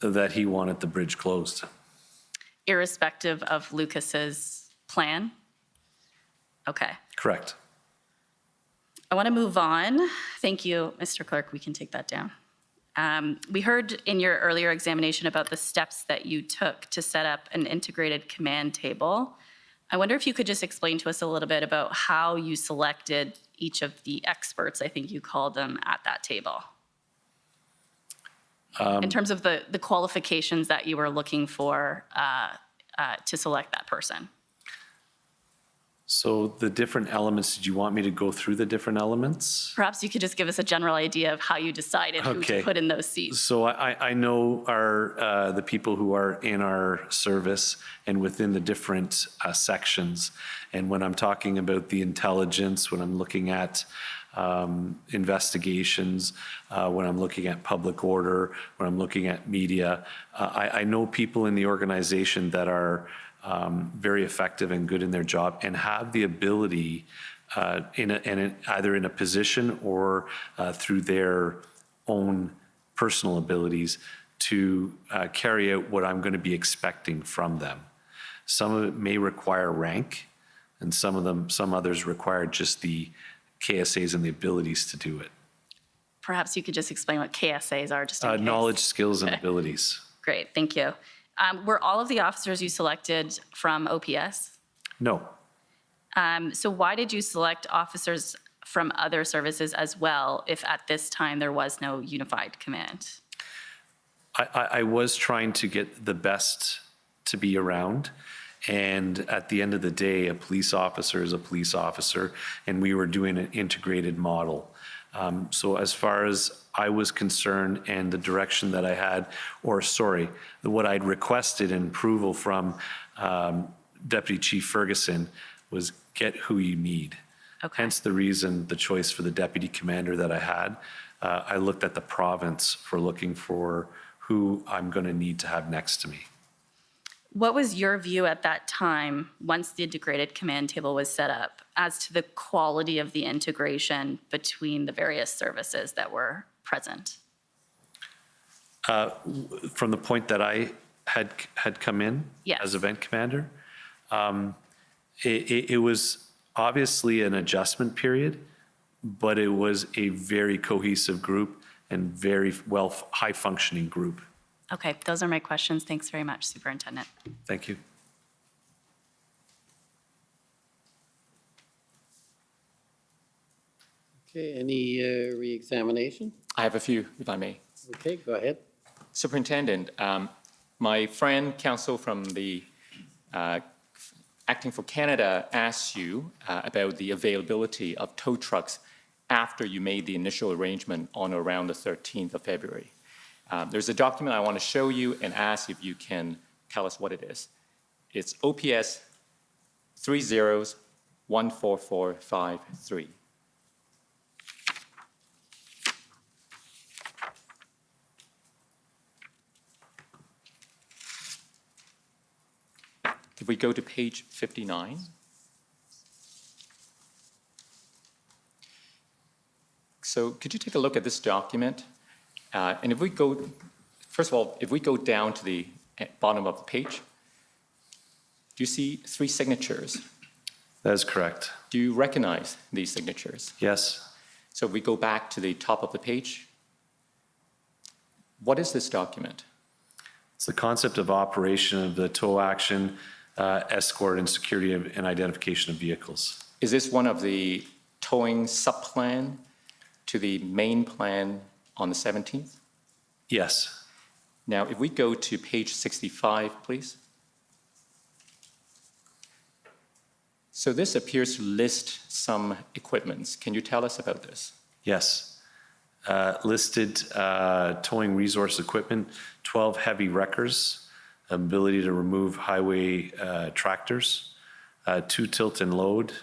That he wanted the bridge closed. Irrespective of Lucas's plan? Okay. Correct. I want to move on. Thank you, Mr. Clerk. We can take that down. We heard in your earlier examination about the steps that you took to set up an integrated command table. I wonder if you could just explain to us a little bit about how you selected each of the experts, I think you called them, at that table. In terms of the qualifications that you were looking for to select that person. So the different elements, did you want me to go through the different elements? Perhaps you could just give us a general idea of how you decided who to put in those seats. So I know the people who are in our service and within the different sections. And when I'm talking about the intelligence, when I'm looking at investigations, when I'm looking at public order, when I'm looking at media, I know people in the organization that are very effective and good in their job and have the ability either in a position or through their own personal abilities to carry out what I'm going to be expecting from them. Some of it may require rank, and some others require just the KSAs and the abilities to do it. Perhaps you could just explain what KSAs are, just in case. Knowledge, skills, and abilities. Great, thank you. Were all of the officers you selected from OPS? No. So why did you select officers from other services as well if at this time there was no unified command? I was trying to get the best to be around. And at the end of the day, a police officer is a police officer, and we were doing an integrated model. So as far as I was concerned and the direction that I had, what I'd requested in approval from Deputy Chief Ferguson was get who you need. Okay. Hence the reason, the choice for the deputy commander that I had. I looked at the province for looking for who I'm going to need to have next to me. What was your view at that time, once the integrated command table was set up, as to the quality of the integration between the various services that were present? From the point that I had come in as event commander, it was obviously an adjustment period, but it was a very cohesive group and very high-functioning group. Okay, those are my questions. Thanks very much, Superintendent. Thank you. Okay, any re-examination? I have a few, if I may. Okay, go ahead. Superintendent, my friend, counsel from the Acting for Canada asked you about the availability of tow trucks after you made the initial arrangement on or around the 13th of February. There's a document I want to show you and ask if you can tell us what it is. It's OPS 30-14453. If we go to page 59. So could you take a look at this document? And if we go, first of all, if we go down to the bottom of the page, do you see 3 signatures? That is correct. Do you recognize these signatures? Yes. So if we go back to the top of the page, what is this document? It's the concept of operation of the tow action escort and security and identification of vehicles. Is this one of the towing sub-plan to the main plan on the 17th? Yes. Now, if we go to page 65, please. So this appears to list some equipments. Can you tell us about this? Yes. Listed towing resource equipment, 12 heavy wreckers, ability to remove highway tractors, 2 tilt and load,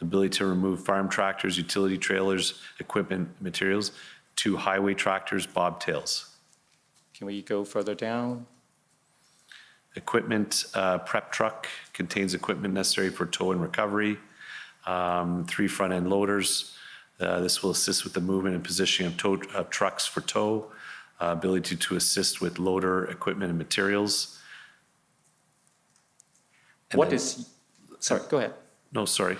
ability to remove farm tractors, utility trailers, equipment materials, 2 highway tractors, bobtails. Can we go further down? Equipment prep truck contains equipment necessary for tow and recovery, 3 front-end loaders. This will assist with the movement and positioning of trucks for tow, ability to assist with loader equipment and materials. Sorry, go ahead. No, sorry.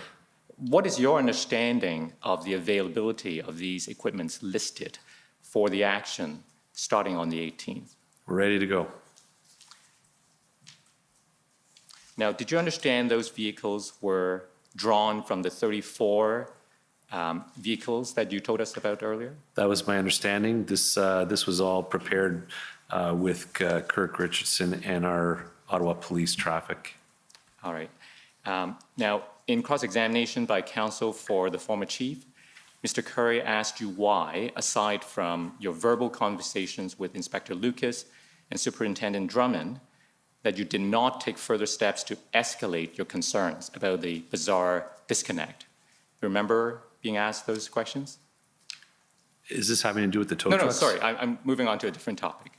What is your understanding of the availability of these equipments listed for the action starting on the 18th? We're ready to go. Now, did you understand those vehicles were drawn from the 34 vehicles that you told us about earlier? That was my understanding. This was all prepared with Kirk Richardson and our Ottawa Police Traffic. All right. Now, in cross-examination by counsel for the former chief, Mr. Curry asked you why, aside from your verbal conversations with Inspector Lucas and Superintendent Drummond, that you did not take further steps to escalate your concerns about the bizarre disconnect. Remember being asked those questions? Is this having to do with the tow No, trucks? sorry. I'm moving on to a different topic.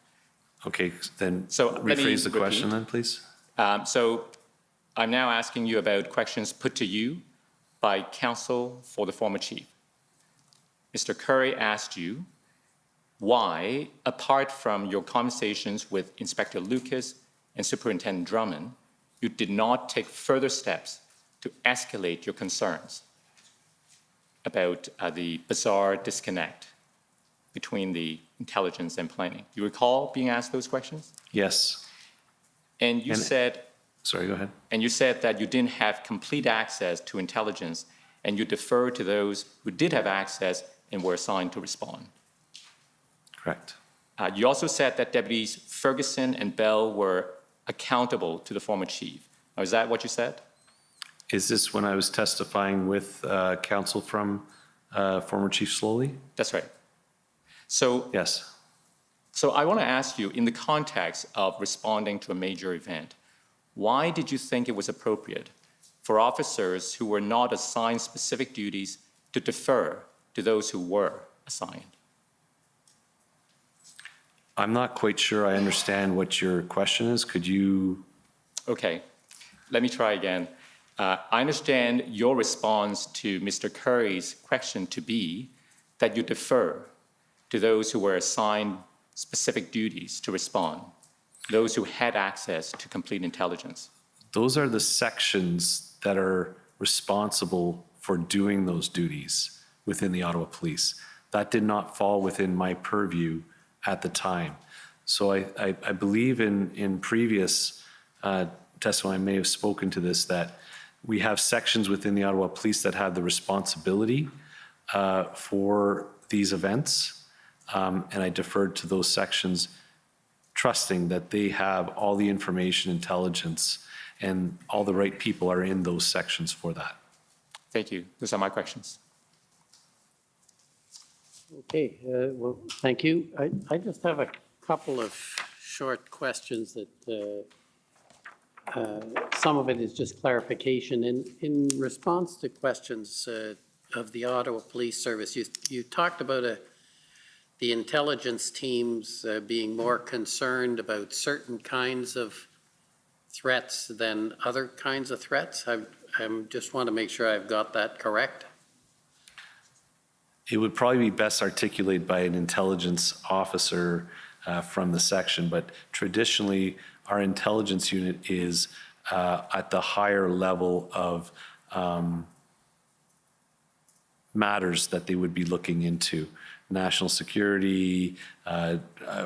Okay, then So rephrase the question then, please. So I'm now asking you about questions put to you by counsel for the former chief. Mr. Curry asked you why, apart from your conversations with Inspector Lucas and Superintendent Drummond, you did not take further steps to escalate your concerns about the bizarre disconnect between the intelligence and planning. You recall being asked those questions? Yes. And you said... Sorry, go ahead. And you said that you didn't have complete access to intelligence and you deferred to those who did have access and were assigned to respond. Correct. You also said that Deputies Ferguson and Bell were accountable to the former chief. Now, is that what you said? Is this when I was testifying with counsel from former Chief Sloly? That's right. So, yes. So I want to ask you, in the context of responding to a major event, why did you think it was appropriate for officers who were not assigned specific duties to defer to those who were assigned? I'm not quite sure I understand what your question is. Could you? Okay, let me try again. I understand your response to Mr. Curry's question to be that you defer to those who were assigned specific duties to respond, those who had access to complete intelligence. Those are the sections that are responsible for doing those duties within the Ottawa Police. That did not fall within my purview at the time. So I believe in previous testimony, I may have spoken to this, that we have sections within the Ottawa Police that have the responsibility for these events, and I deferred to those sections, trusting that they have all the information, intelligence, and all the right people are in those sections for that. Thank you. Those are my questions. Okay, well, thank you. I just have a couple of short questions that some of it is just clarification. In response to questions of the Ottawa Police Service, you talked about the intelligence teams being more concerned about certain kinds of threats than other kinds of threats. I just want to make sure I've got that correct. It would probably be best articulated by an intelligence officer from the section, but traditionally our intelligence unit is at the higher level of matters that they would be looking into. National security,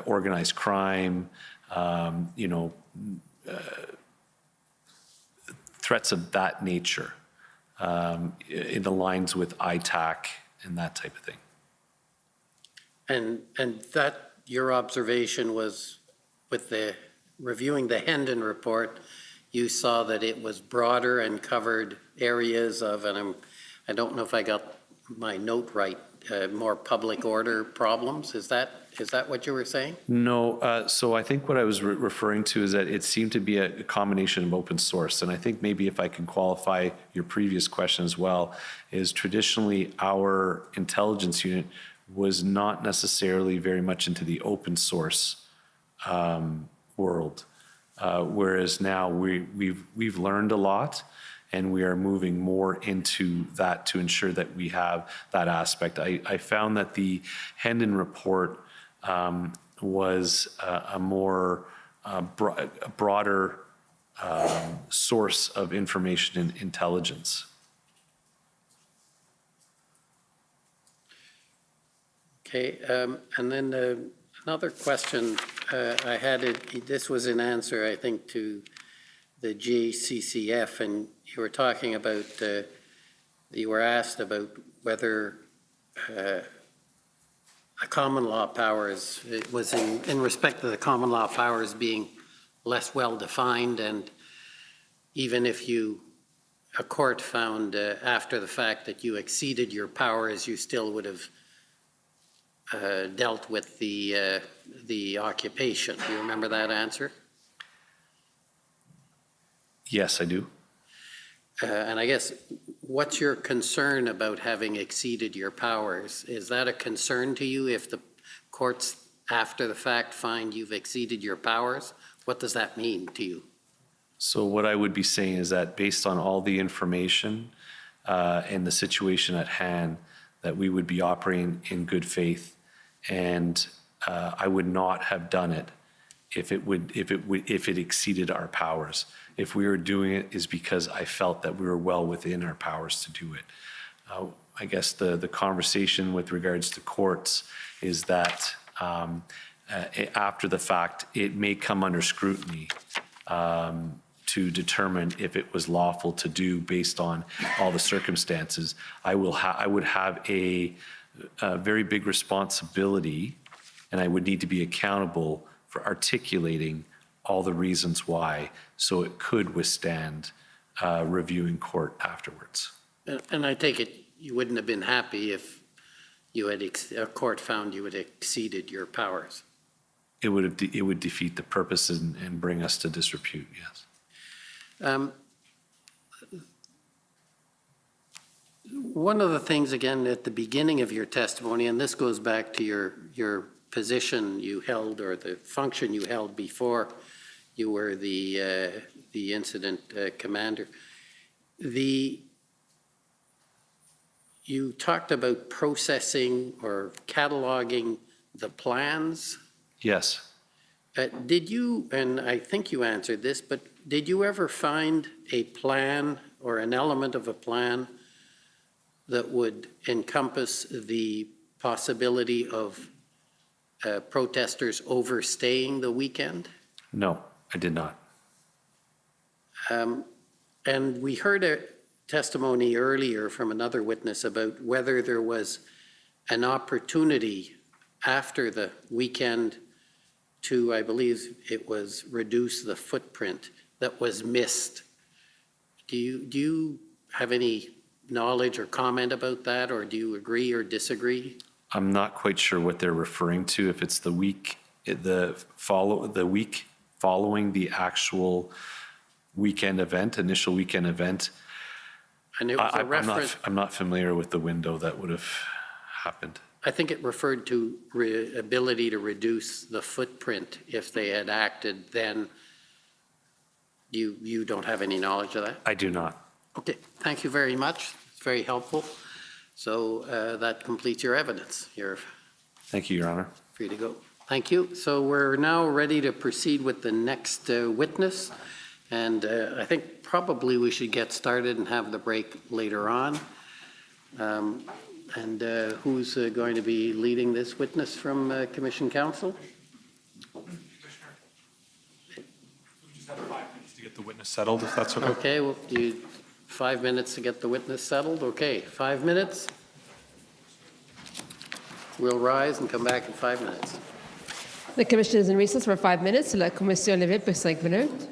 organized crime, threats of that nature in the lines with ITAC and that type of thing. And that, your observation was with the, reviewing the Hendon report, you saw that it was broader and covered areas of, and I don't know if I got my note right, more public order problems. Is that what you were saying? No, so I think what I was referring to is that it seemed to be a combination of open source. And I think maybe if I can qualify your previous question as well, is traditionally our intelligence unit was not necessarily very much into the open source world. Whereas now we've learned a lot, and we are moving more into that to ensure that we have that aspect. I found that the Hendon report was a more broader source of information and intelligence. Okay, and then another question I had, this was in answer, I think, to the JCCF, and you were talking about, you were asked about whether a common law powers, it was in respect to the common law powers being less well defined, and even if a court found after the fact that you exceeded your powers, you still would have dealt with the occupation. Do you remember that answer? Yes, I do. And I guess, what's your concern about having exceeded your powers? Is that a concern to you if the courts, after the fact, find you've exceeded your powers? What does that mean to you? So what I would be saying is that based on all the information and the situation at hand, that we would be operating in good faith, and I would not have done it if it exceeded our powers. If we were doing it is because I felt that we were well within our powers to do it. I guess the conversation with regards to courts is that after the fact, it may come under scrutiny to determine if it was lawful to do based on all the circumstances. I would have a very big responsibility, and I would need to be accountable for articulating all the reasons why, so it could withstand review in court afterwards. And I take it you wouldn't have been happy if you had a court found you had exceeded your powers. It would defeat the purpose and bring us to disrepute. Yes. One of the things, again, at the beginning of your testimony, and this goes back to your position you held, or the function you held before you were the incident commander. You talked about processing or cataloging the plans. Yes. Did you, and I think you answered this, but did you ever find a plan or an element of a plan that would encompass the possibility of protesters overstaying the weekend? No, I did not. And we heard a testimony earlier from another witness about whether there was an opportunity after the weekend to, I believe it was, reduce the footprint that was missed. Do you have any knowledge or comment about that, or do you agree or disagree? I'm not quite sure what they're referring to. If it's the week following the actual weekend event, initial weekend event. And it was a reference. I'm not familiar with the window that would have happened. I think it referred to ability to reduce the footprint if they had acted then. You don't have any knowledge of that? I do not. Okay, thank you very much. It's very helpful. So that completes your evidence. You're Thank you, Your Honor. free to go. Thank you. So we're now ready to proceed with the next witness. And I think probably we should get started and have the break later on. And who's going to be leading this witness from Commission Counsel? Commissioner, we just have 5 minutes to get the witness settled, if that's okay. Okay, well, 5 minutes to get the witness settled? Okay, 5 minutes. We'll rise and come back in 5 minutes. The commission is in recess for 5 minutes. La commission est levée pour 5 minutes.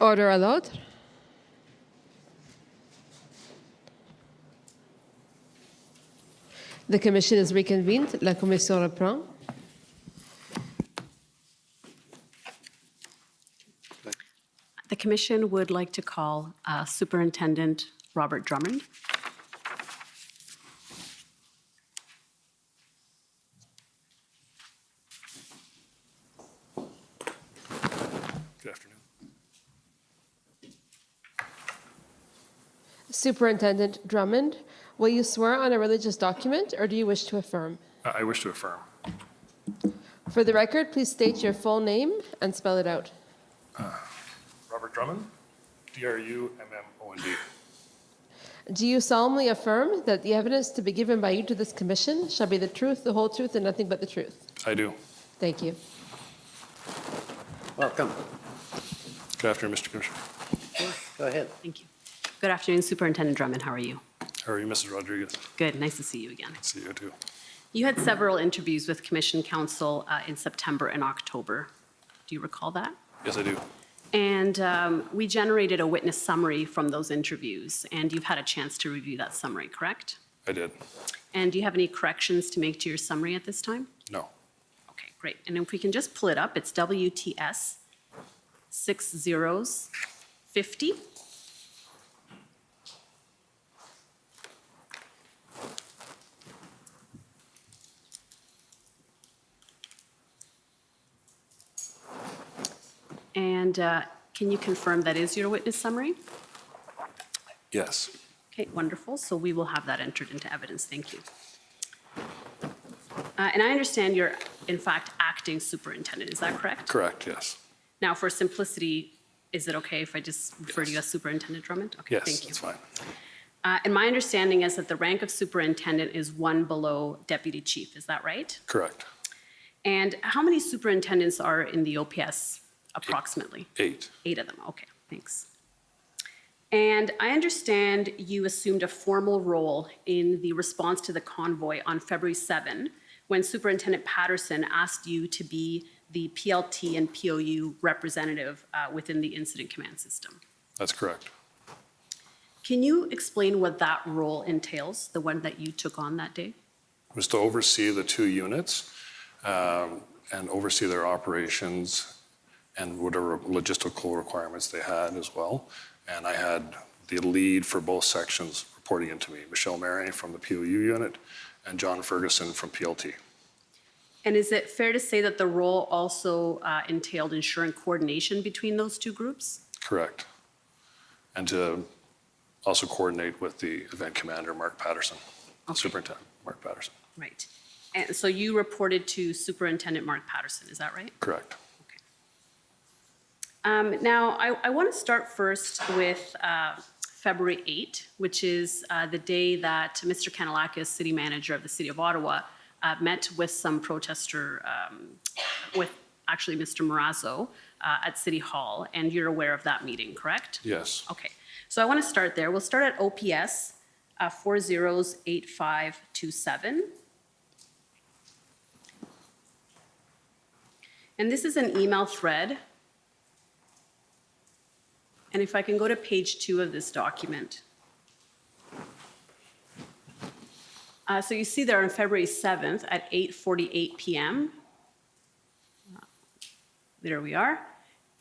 Order à l'ordre. The commission is reconvened. La commission reprend. The commission would like to call Superintendent Robert Drummond. Good afternoon. Superintendent Drummond, will you swear on a religious document or do you wish to affirm? I wish to affirm. For the record, please state your full name and spell it out. Robert Drummond, D-R-U-M-M-O-N-D. Do you solemnly affirm that the evidence to be given by you to this commission shall be the truth, the whole truth, and nothing but the truth? I do. Thank you. Welcome. Good afternoon, Mr. Commissioner. Go ahead. Thank you. Good afternoon, Superintendent Drummond. How are you? How are you, Mrs. Rodriguez? Good. Nice to see you again. See you too. You had several interviews with Commission Council in September and October. Do you recall that? Yes, I do. And we generated a witness summary from those interviews, and you've had a chance to review that summary, correct? I did. And do you have any corrections to make to your summary at this time? No. Okay, great. And if we can just pull it up, it's WTS 6050. And can you confirm that is your witness summary? Yes. Okay, wonderful. So we will have that entered into evidence. Thank you. And I understand you're, in fact, acting superintendent. Is that correct? Correct, yes. Now, for simplicity, is it okay if I just refer to you as Superintendent Drummond? Okay, Yes, thank you. that's fine. And my understanding is that the rank of superintendent is one below deputy chief. Is that right? Correct. And how many superintendents are in the OPS approximately? 8. 8 of them. Okay, thanks. And I understand you assumed a formal role in the response to the convoy on February 7, when Superintendent Patterson asked you to be the PLT and POU representative within the incident command system. That's correct. Can you explain what that role entails, the one that you took on that day? It was to oversee the 2 units and oversee their operations and whatever logistical requirements they had as well. And I had the lead for both sections reporting into me, Michelle Marie from the POU unit and John Ferguson from PLT. And is it fair to say that the role also entailed ensuring coordination between those 2 groups? Correct. And to also coordinate with the event commander, Mark Patterson, Superintendent Mark Patterson. Right. And so you reported to Superintendent Mark Patterson, is that right? Correct. Now, I want to start first with February 8, which is the day that Mr. Kanalakis, city manager of the city of Ottawa, met with some protester, with actually Mr. Marazzo at City Hall, and you're aware of that meeting, correct? Yes. Okay, so I want to start there. We'll start at OPS 408527. And this is an email thread. And if I can go to page 2 of this document. So you see there on February 7th at 8:48 p.m. There we are.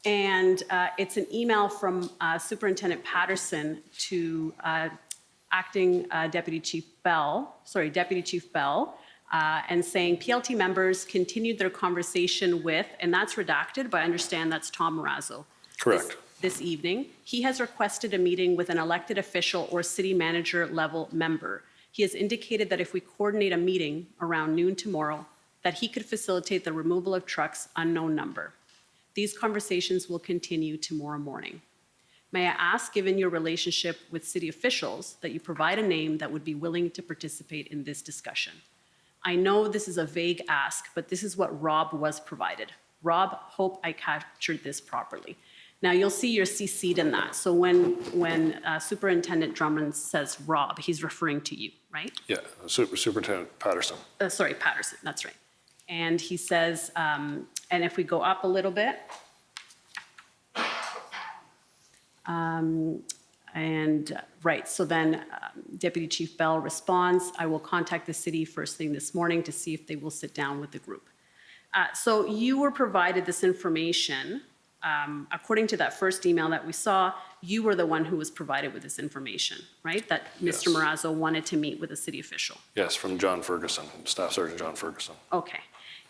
And it's an email from Superintendent Patterson to acting Deputy Chief Bell, and saying PLT members continued their conversation with, and that's redacted, but I understand that's Tom Marazzo. Correct. This evening, he has requested a meeting with an elected official or city manager level member. He has indicated that if we coordinate a meeting around noon tomorrow, that he could facilitate the removal of trucks unknown number. These conversations will continue tomorrow morning. May I ask, given your relationship with city officials, that you provide a name that would be willing to participate in this discussion? I know this is a vague ask, but this is what Rob was provided. Rob, hope I captured this properly. Now, you'll see you're CC'd in that. So when Superintendent Drummond says Rob, he's referring to you, right? Yeah, Superintendent Patterson. Sorry, Patterson, that's right. And he says, and if we go up a little bit, Right, so then Deputy Chief Bell responds, I will contact the city first thing this morning to see if they will sit down with the group. So you were provided this information. According to that first email that we saw, you were the one who was provided with this information, right? That Mr. Marazzo wanted to meet with a city official. Yes, from John Ferguson, Staff Sergeant John Ferguson. Okay.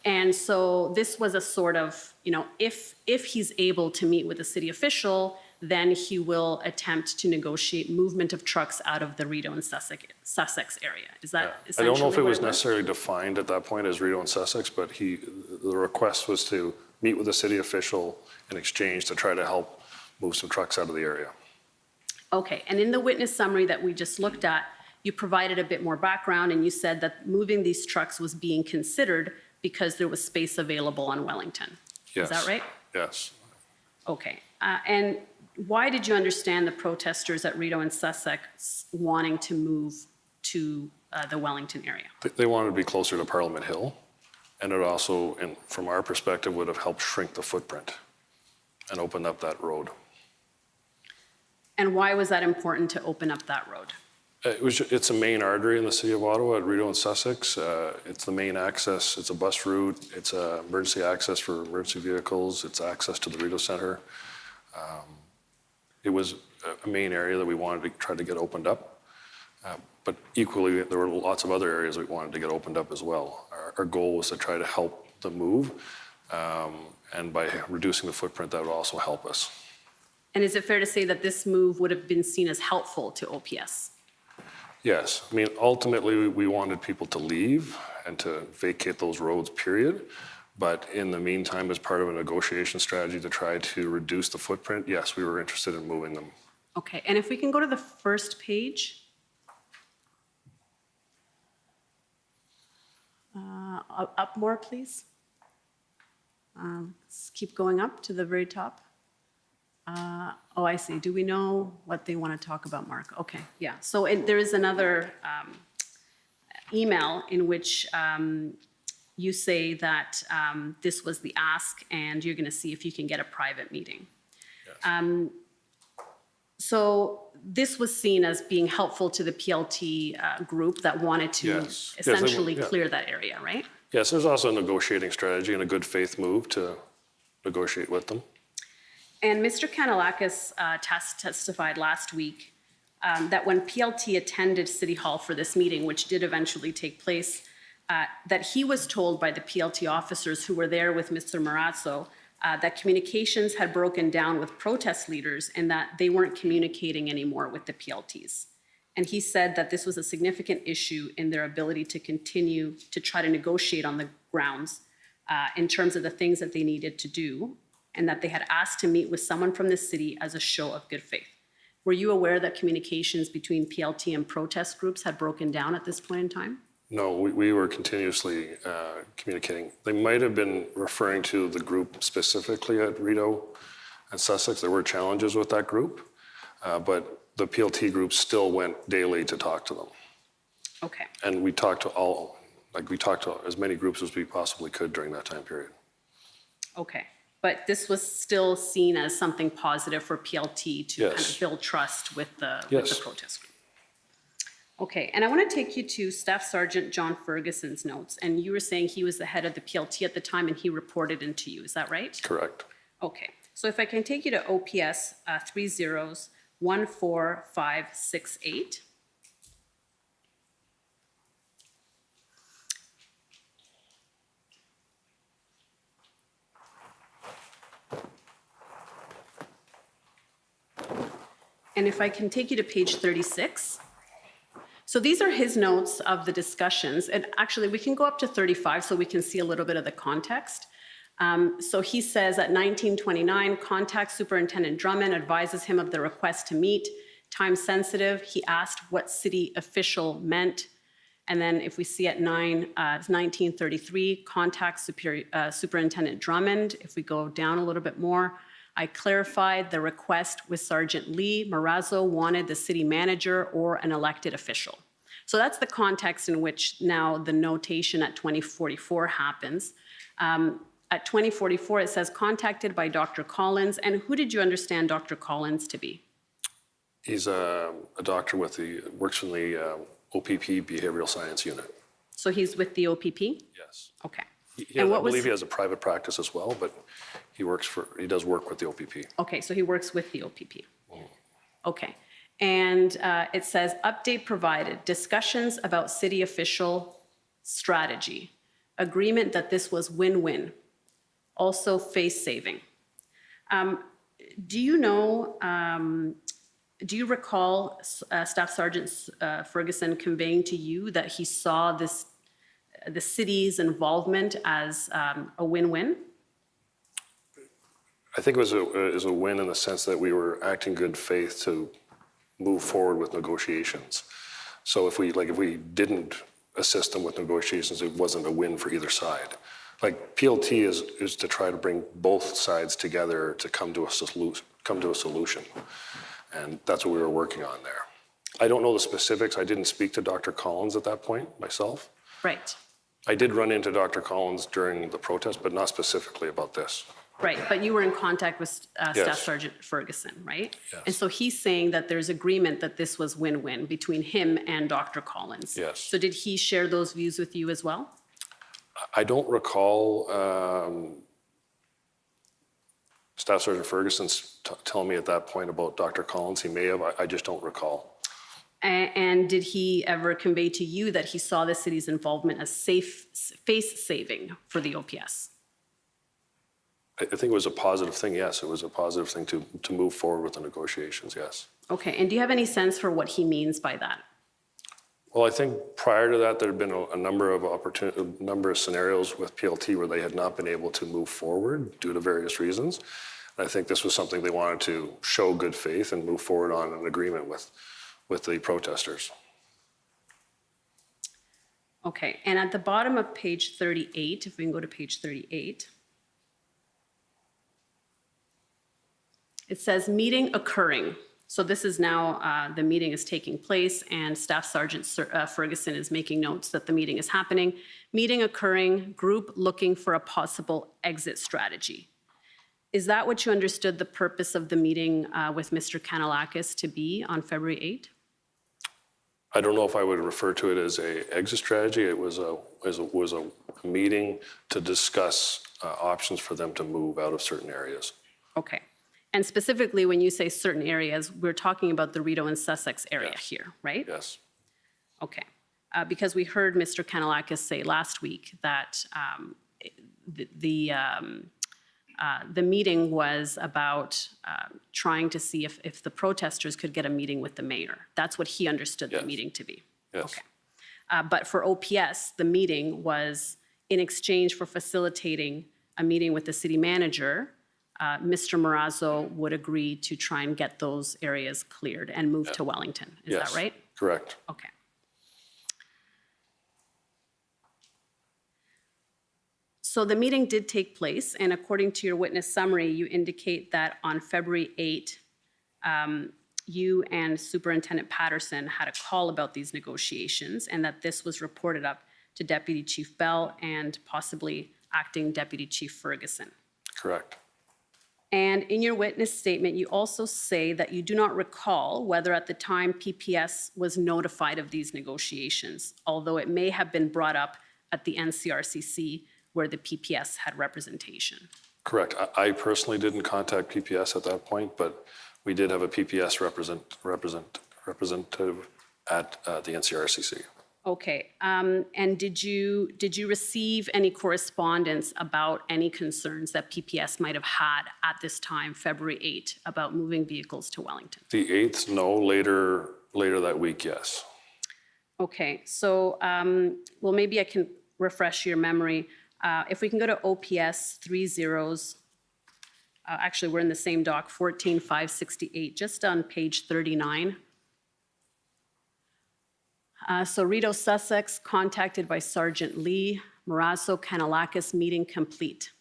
And so this was a sort of, you know, if he's able to meet with a city official, then he will attempt to negotiate movement of trucks out of the Rideau and Sussex area. Is that essentially I don't know if it was what necessarily defined at that point as Rideau and Sussex, but the request was to meet with a city official in exchange to try to help move some trucks out of the area. Okay, and in the witness summary that we just looked at, you provided a bit more background and you said that moving these trucks was being considered because there was space available on Wellington. Yes. Is that right? Yes. Okay, and why did you understand the protesters at Rideau and Sussex wanting to move to the Wellington area? They wanted to be closer to Parliament Hill, and it also, from our perspective, would have helped shrink the footprint and open up that road. And why was that important to open up that road? It's a main artery in the city of Ottawa at Rideau and Sussex. It's the main access. It's a bus route. It's emergency access for emergency vehicles. It's access to the Rideau Centre. It was a main area that we wanted to try to get opened up. But equally, there were lots of other areas we wanted to get opened up as well. Our goal was to try to help the move. And by reducing the footprint, that would also help us. And is it fair to say that this move would have been seen as helpful to OPS? Yes. I mean, ultimately, we wanted people to leave and to vacate those roads, period. But in the meantime, as part of a negotiation strategy to try to reduce the footprint, yes, we were interested in moving them. Okay, and if we can go to the first page. Up more, please. Let's keep going up to the very top. Oh, I see. Do we know what they want to talk about, Mark? Okay, yeah. So there is another email in which you say that this was the ask and you're going to see if you can get a private meeting. Yes. So this was seen as being helpful to the PLT group that wanted to essentially clear that area, right? Yes, there's also a negotiating strategy and a good faith move to negotiate with them. And Mr. Kanellakis testified last week that when PLT attended City Hall for this meeting, which did eventually take place, that he was told by the PLT officers who were there with Mr. Marazzo that communications had broken down with protest leaders and that they weren't communicating anymore with the PLTs. And he said that this was a significant issue in their ability to continue to try to negotiate on the grounds in terms of the things that they needed to do, and that they had asked to meet with someone from the city as a show of good faith. Were you aware that communications between PLT and protest groups had broken down at this point in time? No, we were continuously communicating. They might have been referring to the group specifically at Rideau and Sussex. There were challenges with that group, but the PLT group still went daily to talk to them. Okay. And we talked to as many groups as we possibly could during that time period. Okay. But this was still seen as something positive for PLT to kind of build trust with the protest group. Okay, and I want to take you to Staff Sergeant John Ferguson's notes. And you were saying he was the head of the PLT at the time and he reported into you. Is that right? Correct. Okay, so if I can take you to OPS 30-14568. And if I can take you to page 36. So these are his notes of the discussions. And actually, we can go up to 35 so we can see a little bit of the context. So he says at 1929, contacts Superintendent Drummond, advises him of the request to meet. Time sensitive, he asked what city official meant. And then if we see at 1933, contacts Superintendent Drummond. If we go down a little bit more, I clarified the request with Sergeant Lee. Marazzo wanted the city manager or an elected official. So that's the context in which now the notation at 2044 happens. At 2044, it says contacted by Dr. Collins. And who did you understand Dr. Collins to be? He's a doctor works in the OPP Behavioral Science Unit. So he's with the OPP? Yes. Okay. I believe he has a private practice as well, but he does work with the OPP. Okay, so he works with the OPP. Okay. And it says, update provided, discussions about city official strategy, agreement that this was win-win, also face saving. Do you know, do you recall Staff Sergeant Ferguson conveying to you that he saw the city's involvement as a win-win? I think it was a win in the sense that we were acting good faith to move forward with negotiations. So if we didn't assist them with negotiations, it wasn't a win for either side. Like PLT is to try to bring both sides together to come to a solution. And that's what we were working on there. I don't know the specifics. I didn't speak to Dr. Collins at that point myself. Right. I did run into Dr. Collins during the protest, but not specifically about this. Right, but you were in contact with Staff Yes. Sergeant Ferguson, right? Yes. And so he's saying that there's agreement that this was win-win between him and Dr. Collins. Yes. So did he share those views with you as well? I don't recall Staff Sergeant Ferguson telling me at that point about Dr. Collins. He may have. I just don't recall. And did he ever convey to you that he saw the city's involvement as face-saving for the OPS? I think it was a positive thing, yes. It was a positive thing to move forward with the negotiations, yes. Okay, and do you have any sense for what he means by that? Well, I think prior to that, there had been a number of scenarios with PLT where they had not been able to move forward due to various reasons. And I think this was something they wanted to show good faith and move forward on an agreement with the protesters. Okay, and at the bottom of page 38, if we can go to page 38, it says meeting occurring. So this is now, the meeting is taking place and Staff Sergeant Ferguson is making notes that the meeting is happening. Meeting occurring, group looking for a possible exit strategy. Is that what you understood the purpose of the meeting with Mr. Kanellakis to be on February 8? I don't know if I would refer to it as a exit strategy. It was a meeting to discuss options for them to move out of certain areas. Okay. And specifically, when you say certain areas, we're talking about the Rideau and Sussex area here, right? Yes. Okay. Because we heard Mr. Kanellakis say last week that the meeting was about trying to see if the protesters could get a meeting with the mayor. That's what he understood the meeting to be. Yes. Okay. But for OPS, the meeting was in exchange for facilitating a meeting with the city manager. Mr. Marazzo would agree to try and get those areas cleared and move to Wellington. Is that right? Correct. Okay. So the meeting did take place, and according to your witness summary, you indicate that on February 8, you and Superintendent Patterson had a call about these negotiations, and that this was reported up to Deputy Chief Bell and possibly Acting Deputy Chief Ferguson. Correct. And in your witness statement, you also say that you do not recall whether at the time PPS was notified of these negotiations, although it may have been brought up at the NCRCC where the PPS had representation. Correct. I personally didn't contact PPS at that point, but we did have a PPS representative at the NCRCC. Okay, and did you receive any correspondence about any concerns that PPS might have had at this time, February 8, about moving vehicles to Wellington? The 8th, no. Later that week, yes. Okay, so, well, maybe I can refresh your memory. If we can go to OPS 30s, actually, we're in the same doc, 14568, just on page 39. So Rideau, Sussex, contacted by Sergeant Lee, Marazzo, Kanellakis, meeting complete.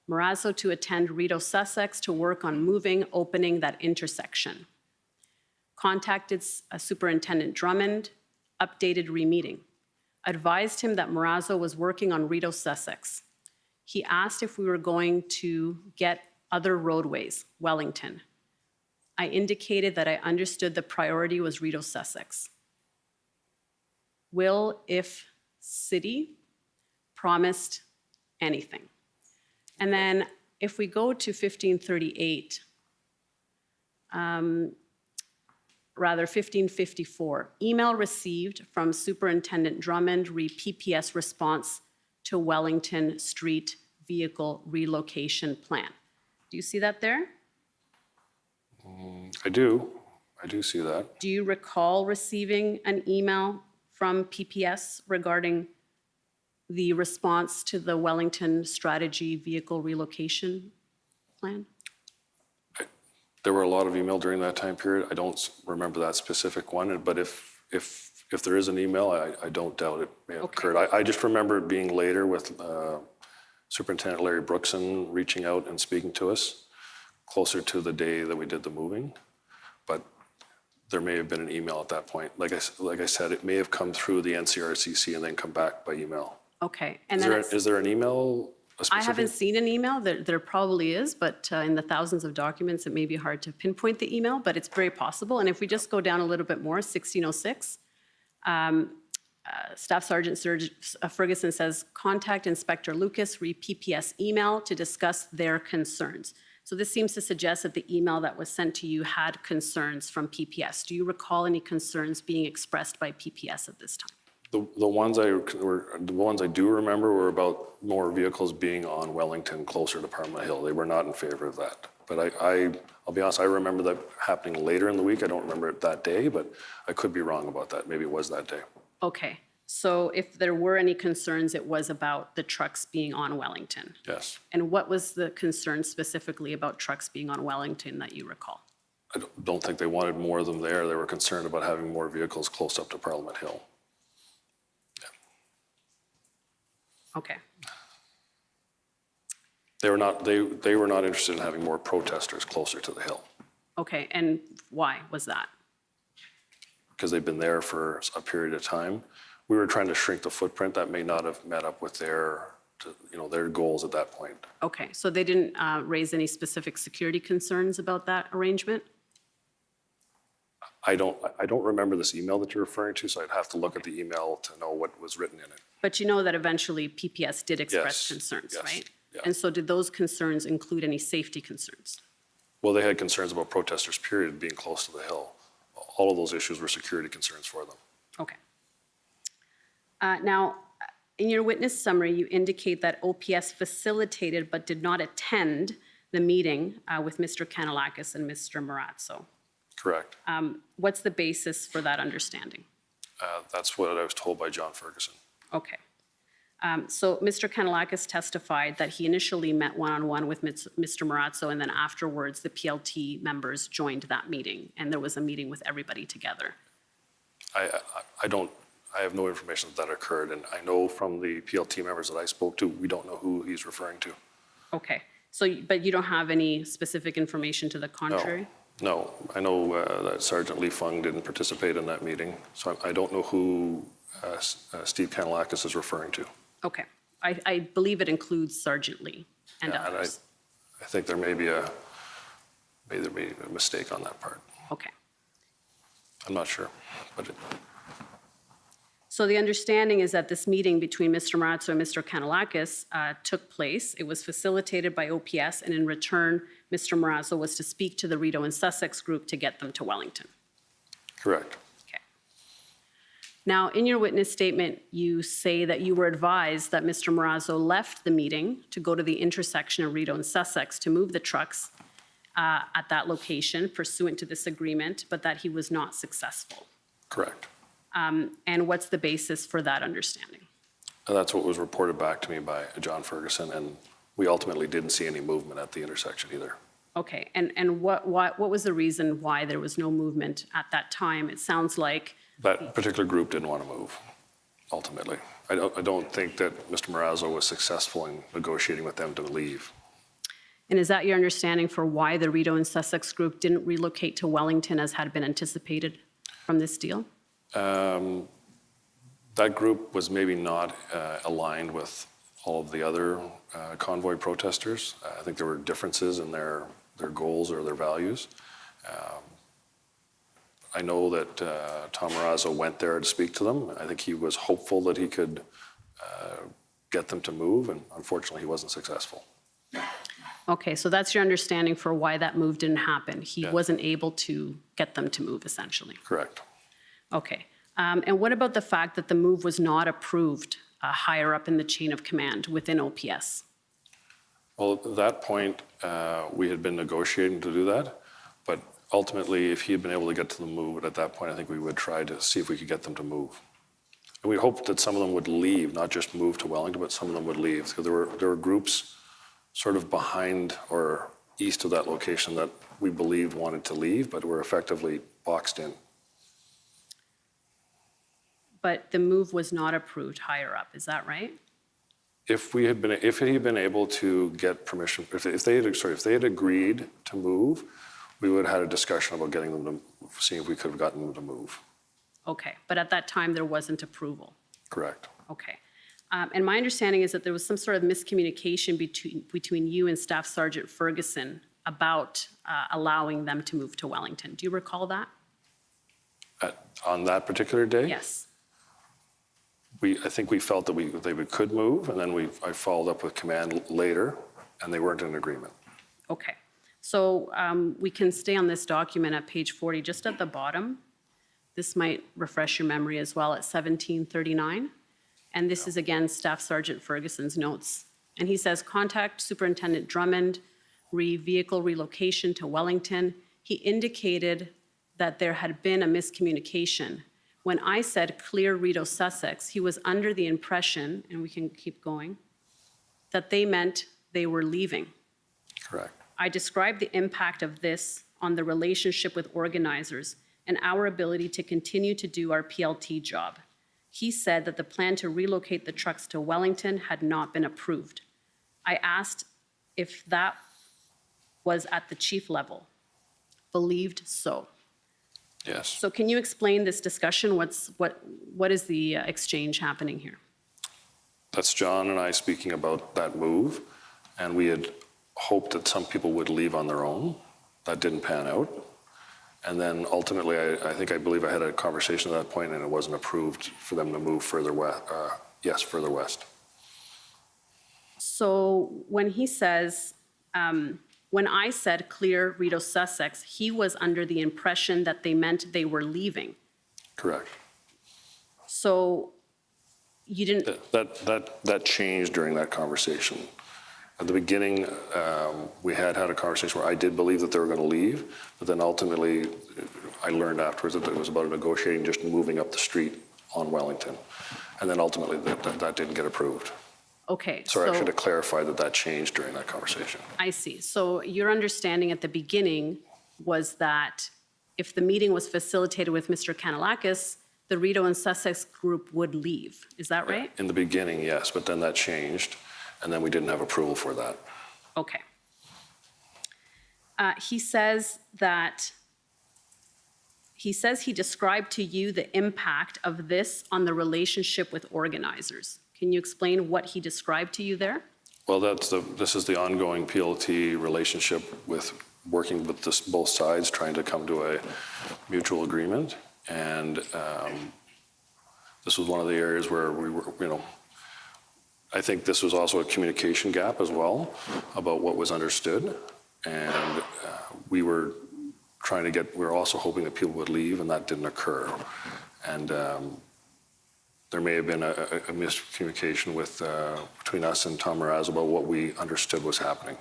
Marazzo to attend Rideau, Sussex to work on opening that intersection. Contacted Superintendent Drummond, updated re-meeting. Advised him that Marazzo was working on Rideau, Sussex. He asked if we were going to get other roadways, Wellington. I indicated that I understood the priority was Rideau Sussex. Will, if city, promised anything. And then if we go to 1538, rather 1554, email received from Superintendent Drummond re PPS response to Wellington Street Vehicle Relocation Plan. Do you see that there? I do see that. Do you recall receiving an email from PPS regarding the response to the Wellington Strategy Vehicle Relocation Plan? There were a lot of email during that time period. I don't remember that specific one, but if there is an email, I don't doubt it may have occurred. I just remember it being later with Superintendent Larry Brookson reaching out and speaking to us closer to the day that we did the moving, but there may have been an email at that point. Like I said, it may have come through the NCRCC and then come back by email. Okay. And Is there an email? I haven't seen an email. There probably is, but in the thousands of documents, it may be hard to pinpoint the email, but it's very possible. And if we just go down a little bit more, 1606, Staff Sergeant Ferguson says, contact Inspector Lucas re PPS email to discuss their concerns. So this seems to suggest that the email that was sent to you had concerns from PPS. Do you recall any concerns being expressed by PPS at this time? The ones I do remember were about more vehicles being on Wellington closer to Parliament Hill. They were not in favor of that. But I'll be honest, I remember that happening later in the week. I don't remember it that day, but I could be wrong about that. Maybe it was that day. Okay. So if there were any concerns, it was about the trucks being on Wellington. Yes. And what was the concern specifically about trucks being on Wellington that you recall? I don't think they wanted more of them there. They were concerned about having more vehicles close up to Parliament Hill. Okay. They were not interested in having more protesters closer to the hill Okay, and why was that? because they've been there for a period of time. We were trying to shrink the footprint. That may not have met up with their goals at that point. Okay, so they didn't raise any specific security concerns about that arrangement? I don't remember this email that you're referring to, so I'd have to look at the email to know what was written in it. But you know that eventually PPS did express Yes, concerns, yes, right? yeah. And so did those concerns include any safety concerns? Well, they had concerns about protesters, period, being close to the hill. All of those issues were security concerns for them. Okay. Now, in your witness summary, you indicate that OPS facilitated but did not attend the meeting with Mr. Kanalakis and Mr. Marazzo. Correct. What's the basis for that understanding? That's what I was told by John Ferguson. Okay. So Mr. Kanalakis testified that he initially met one-on-one with Mr. Marazzo, and then afterwards the PLT members joined that meeting, and there was a meeting with everybody together. I have no information that occurred, and I know from the PLT members that I spoke to, we don't know who he's referring to. Okay. So, but you don't have any specific information to the contrary? No. I know that Sergeant Lee Fung didn't participate in that meeting, so I don't know who Steve Kanalakis is referring to. Okay. I believe it includes Sergeant Lee and others. I think there may be a mistake on that part. Okay. I'm not sure, but So the understanding is that this meeting between Mr. Marazzo and Mr. Kanalakis took place. It was facilitated by OPS, and in return, Mr. Marazzo was to speak to the Rideau and Sussex group to get them to Wellington. correct. Okay. Now, in your witness statement, you say that you were advised that Mr. Marazzo left the meeting to go to the intersection of Rideau and Sussex to move the trucks at that location pursuant to this agreement, but that he was not successful. Correct. And what's the basis for that understanding? And that's what was reported back to me by John Ferguson, and we ultimately didn't see any movement at the intersection either. Okay, and what was the reason why there was no movement at that time? It sounds like That particular group didn't want to move, ultimately. I don't think that Mr. Marazzo was successful in negotiating with them to leave. And is that your understanding for why the Rideau and Sussex group didn't relocate to Wellington as had been anticipated from this deal? That group was maybe not aligned with all of the other convoy protesters. I think there were differences in their goals or their values. I know that Tom Marazzo went there to speak to them. I think he was hopeful that he could get them to move, and unfortunately he wasn't successful. Okay, so that's your understanding for why that move didn't happen. He wasn't able to get them to move, essentially. Correct. Okay. And what about the fact that the move was not approved higher up in the chain of command within OPS? Well, at that point, we had been negotiating to do that, but ultimately, if he had been able to get to the move, at that point, I think we would try to see if we could get them to move. And we hoped that some of them would leave, not just move to Wellington, but some of them would leave. Because there were groups sort of behind or east of that location that we believed wanted to leave, but were effectively boxed in. But the move was not approved higher up, is that right? If he had been able to get permission, if they had agreed to move, we would have had a discussion about getting them to, seeing if we could have gotten them to move. Okay, but at that time, there wasn't approval. Correct. Okay. And my understanding is that there was some sort of miscommunication between you and Staff Sergeant Ferguson about allowing them to move to Wellington. Do you recall that? On that particular day? Yes. I think we felt that they could move, and then I followed up with command later, and they weren't in agreement. Okay. So we can stay on this document at page 40, just at the bottom. This might refresh your memory as well at 1739. And this is again Staff Sergeant Ferguson's notes. And he says, contact Superintendent Drummond, vehicle relocation to Wellington. He indicated that there had been a miscommunication. When I said clear Rideau Sussex, he was under the impression, and we can keep going, that they meant they were leaving. Correct. I described the impact of this on the relationship with organizers and our ability to continue to do our PLT job. He said that the plan to relocate the trucks to Wellington had not been approved. I asked if that was at the chief level. Believed so. Yes. So can you explain this discussion? What is the exchange happening here? That's John and I speaking about that move, and we had hoped that some people would leave on their own. That didn't pan out. And then ultimately, I believe I had a conversation at that point, and it wasn't approved for them to move further west. Further west. So when he says, when I said clear Rideau Sussex, he was under the impression that they meant they were leaving. Correct. So you didn't. That changed during that conversation. At the beginning, we had a conversation where I did believe that they were going to leave, but then ultimately, I learned afterwards that it was about negotiating just moving up the street on Wellington. And then ultimately, that didn't get approved. Okay. Sorry, I should have clarified that changed during that conversation. I see. So your understanding at the beginning was that if the meeting was facilitated with Mr. Kanalakis, the Rideau and Sussex group would leave. Is that right? In the beginning, yes, but then that changed, and then we didn't have approval for that. Okay. He says he described to you the impact of this on the relationship with organizers. Can you explain what he described to you there? Well, this is the ongoing PLT relationship with working with both sides, trying to come to a mutual agreement. And this was one of the areas where we were, I think this was also a communication gap as well about what was understood. And we were also hoping that people would leave, and that didn't occur. And there may have been a miscommunication between us and Tom Marazzo about what we understood was happening.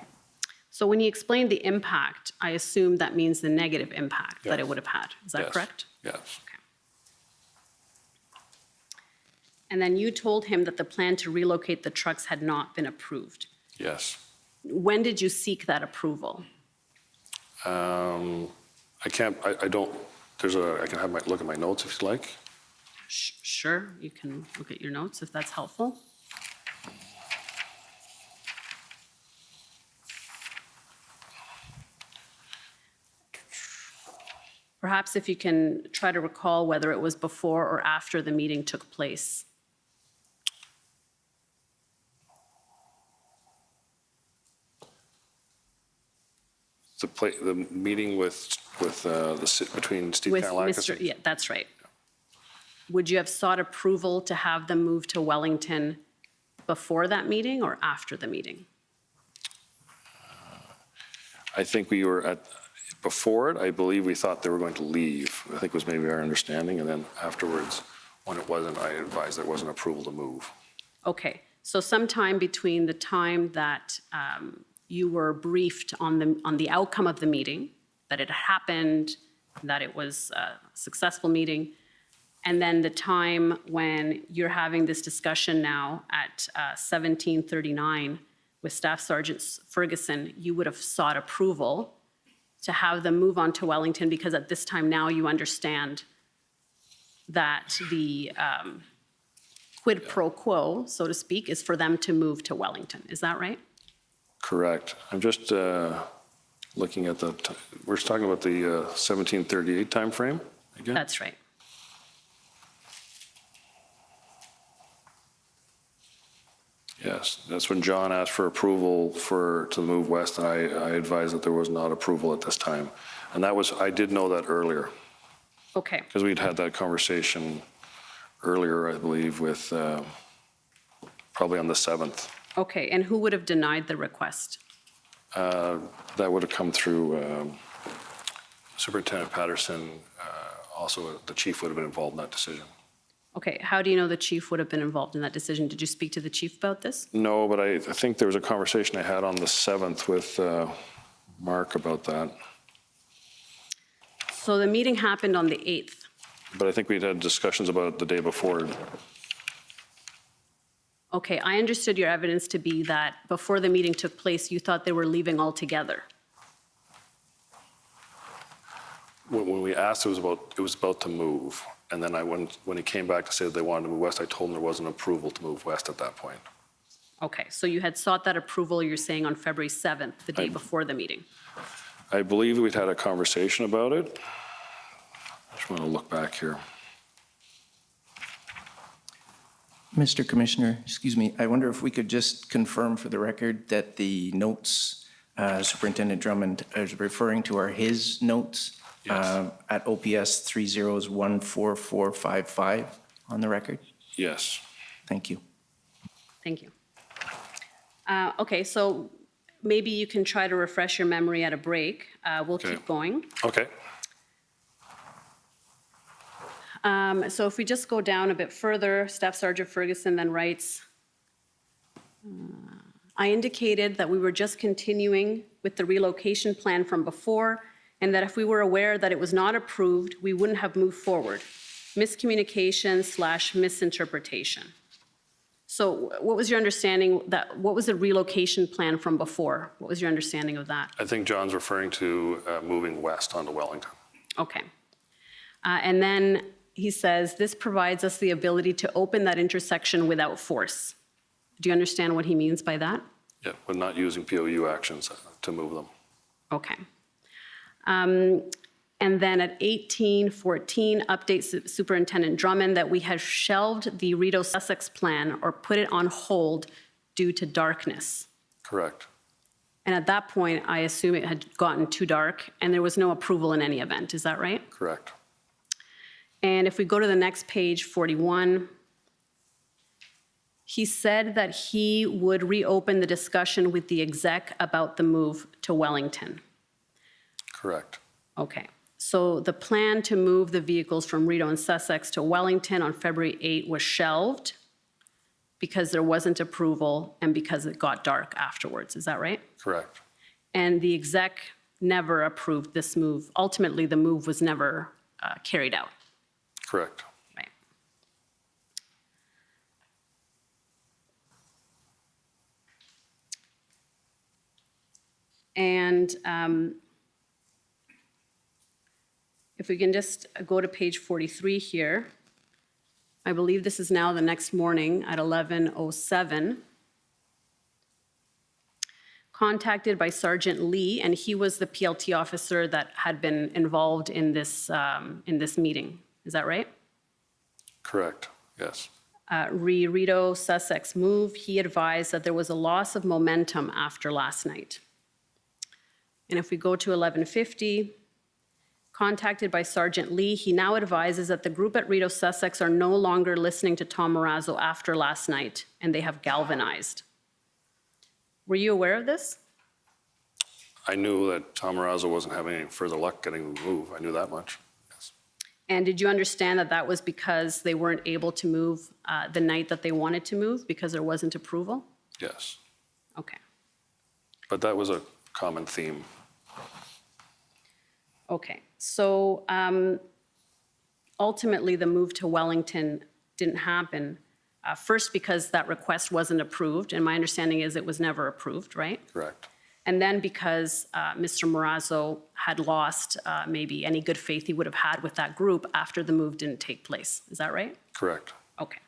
So when he explained the impact, I assume that means the negative impact that it would have had. Is that correct? Yes. Okay. And then you told him that the plan to relocate the trucks had not been approved. Yes. When did you seek that approval? I can look at my notes if you'd like. Sure, you can look at your notes if that's helpful. Perhaps if you can try to recall whether it was before or after the meeting took place. The meeting between Steve With Kanalakis. Mr. Yeah, that's right. Would you have sought approval to have them move to Wellington before that meeting or after the meeting? I think we were before it, I believe we thought they were going to leave. I think was maybe our understanding. And then afterwards, when it wasn't, I advised there wasn't approval to move. Okay, so sometime between the time that you were briefed on the outcome of the meeting, that it happened, that it was a successful meeting, and then the time when you're having this discussion now at 17:39 with Staff Sergeant Ferguson, you would have sought approval to have them move on to Wellington because at this time now you understand that the quid pro quo, so to speak, is for them to move to Wellington. Is that right? Correct. I'm just looking at we're talking about the 1738 timeframe again? That's right. Yes, that's when John asked for approval to move west, and I advised that there was not approval at this time. And I did know that earlier. Okay. Because we'd had that conversation earlier, I believe, with probably on the 7th. Okay, and who would have denied the request? That would have come through Superintendent Patterson. Also, the chief would have been involved in that decision. Okay, how do you know the chief would have been involved in that decision? Did you speak to the chief about this? No, but I think there was a conversation I had on the 7th with Mark about that. So the meeting happened on the 8th. But I think we'd had discussions about it the day before. Okay, I understood your evidence to be that before the meeting took place, you thought they were leaving altogether. When we asked, it was about to move. And then when he came back to say that they wanted to move west, I told him there wasn't approval to move west at that point. Okay, so you had sought that approval, you're saying, on February 7th, the day before the meeting. I believe we'd had a conversation about it. I just want to look back here. Mr. Commissioner, excuse me, I wonder if we could just confirm for the record that the notes Superintendent Drummond is referring to are his notes at OPS 30144455 on the record? Yes. Thank you. Thank you. Okay, so maybe you can try to refresh your memory at a break. We'll keep going. Okay. So if we just go down a bit further, Staff Sergeant Ferguson then writes, I indicated that we were just continuing with the relocation plan from before, and that if we were aware that it was not approved, we wouldn't have moved forward. Miscommunication/misinterpretation. So what was your understanding what was the relocation plan from before? What was your understanding of that? I think John's referring to moving west onto Wellington. Okay. And then he says, this provides us the ability to open that intersection without force. Do you understand what he means by that? Yeah, but not using POU actions to move them. Okay. And then at 1814, updates Superintendent Drummond that we had shelved the Rideau Sussex plan or put it on hold due to darkness. Correct. And at that point, I assume it had gotten too dark and there was no approval in any event. Is that right? Correct. And if we go to the next page, 41, he said that he would reopen the discussion with the exec about the move to Wellington. Correct. Okay. So the plan to move the vehicles from Rideau and Sussex to Wellington on February 8 was shelved because there wasn't approval and because it got dark afterwards. Is that right? Correct. And the exec never approved this move. Ultimately, the move was never carried out. Correct. Right. And if we can just go to page 43 here, I believe this is now the next morning at 11:07. Contacted by Sergeant Lee, and he was the PLT officer that had been involved in this meeting. Is that right? Correct, yes. Rideau Sussex move, he advised that there was a loss of momentum after last night. And if we go to 1150, contacted by Sergeant Lee, he now advises that the group at Rideau Sussex are no longer listening to Tom Marazzo after last night, and they have galvanized. Were you aware of this? I knew that Tom Marazzo wasn't having any further luck getting the move. I knew that much. And did you understand that that was because they weren't able to move the night that they wanted to move because there wasn't approval? Yes. Okay. But that was a common theme. Okay. So ultimately, the move to Wellington didn't happen. First, because that request wasn't approved, and my understanding is it was never approved, right? Correct. And then because Mr. Marazzo had lost maybe any good faith he would have had with that group after the move didn't take place. Is that right? Correct. Okay.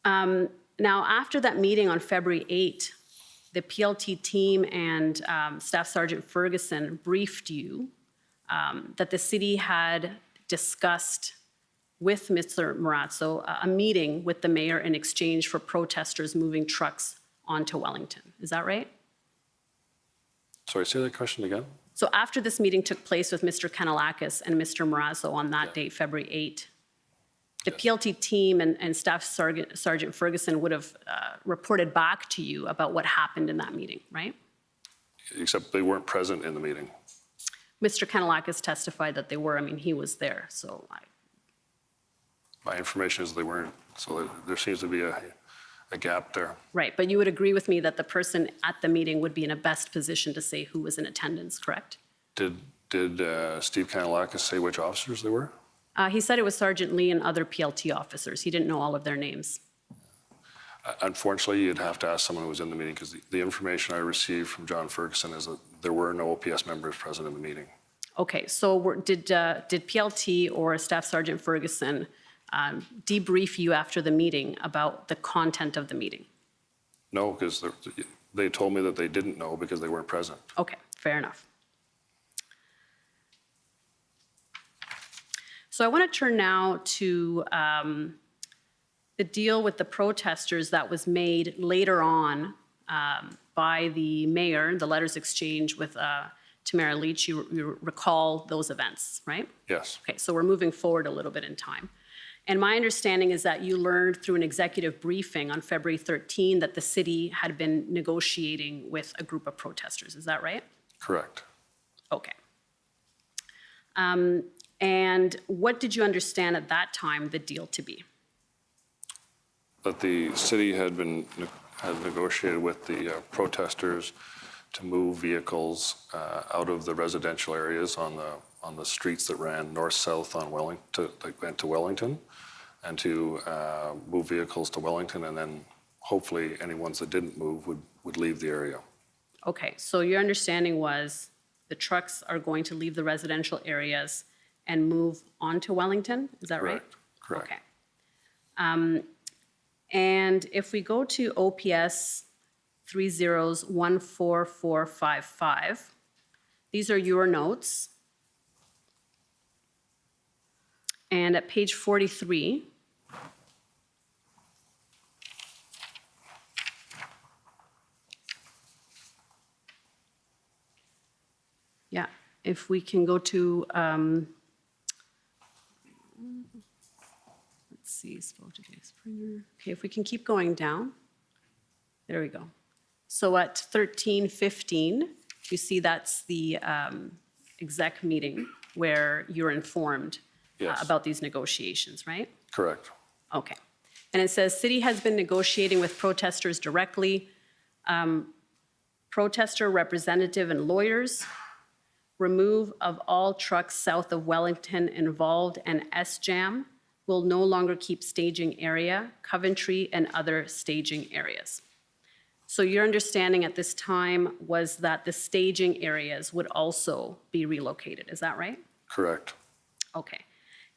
Now, after that meeting on February 8, the PLT team and Staff Sergeant Ferguson briefed you that the city had discussed with Mr. Marazzo a meeting with the mayor in exchange for protesters moving trucks onto Wellington. Is that right? Sorry, say that question again. So after this meeting took place with Mr. Kanalakis and Mr. Marazzo on that date, February 8, the PLT team and Staff Sergeant Ferguson would have reported back to you about what happened in that meeting, right? Except they weren't present in the meeting. Mr. Kanalakis testified that they were. I mean, he was there, so My information is they weren't, so there seems to be a gap there. right. But you would agree with me that the person at the meeting would be in a best position to say who was in attendance, correct? Did Steve Kanalakis say which officers they were? He said it was Sergeant Lee and other PLT officers. He didn't know all of their names. Unfortunately, you'd have to ask someone who was in the meeting because the information I received from John Ferguson is that there were no OPS members present in the meeting. Okay, so did PLT or Staff Sergeant Ferguson debrief you after the meeting about the content of the meeting? No, because they told me that they didn't know because they weren't present. Okay, fair enough. So I want to turn now to the deal with the protesters that was made later on by the mayor, the letters exchange with Tamara Leach. You recall those events, right? Yes. Okay, so we're moving forward a little bit in time. And my understanding is that you learned through an executive briefing on February 13 that the city had been negotiating with a group of protesters. Is that right? Correct. Okay. And what did you understand at that time the deal to be? That the city had negotiated with the protesters to move vehicles out of the residential areas on the streets that ran north-south on Wellington, that went to Wellington, and to move vehicles to Wellington, and then hopefully any ones that didn't move would leave the area. Okay, so your understanding was the trucks are going to leave the residential areas and move on to Wellington, is that right? Correct. Okay. And if we go to OPS 14455, these are your notes. And at page 43, yeah, if we can go to, let's see, Springer. Okay, if we can keep going down. There we go. So at 13:15, you see that's the exec meeting where you're informed about these negotiations, right? Correct. Okay. And it says, city has been negotiating with protesters directly. Protester representative and lawyers. Remove of all trucks south of Wellington involved and SJAM will no longer keep staging area, Coventry and other staging areas. So your understanding at this time was that the staging areas would also be relocated, is that right? Correct. Okay.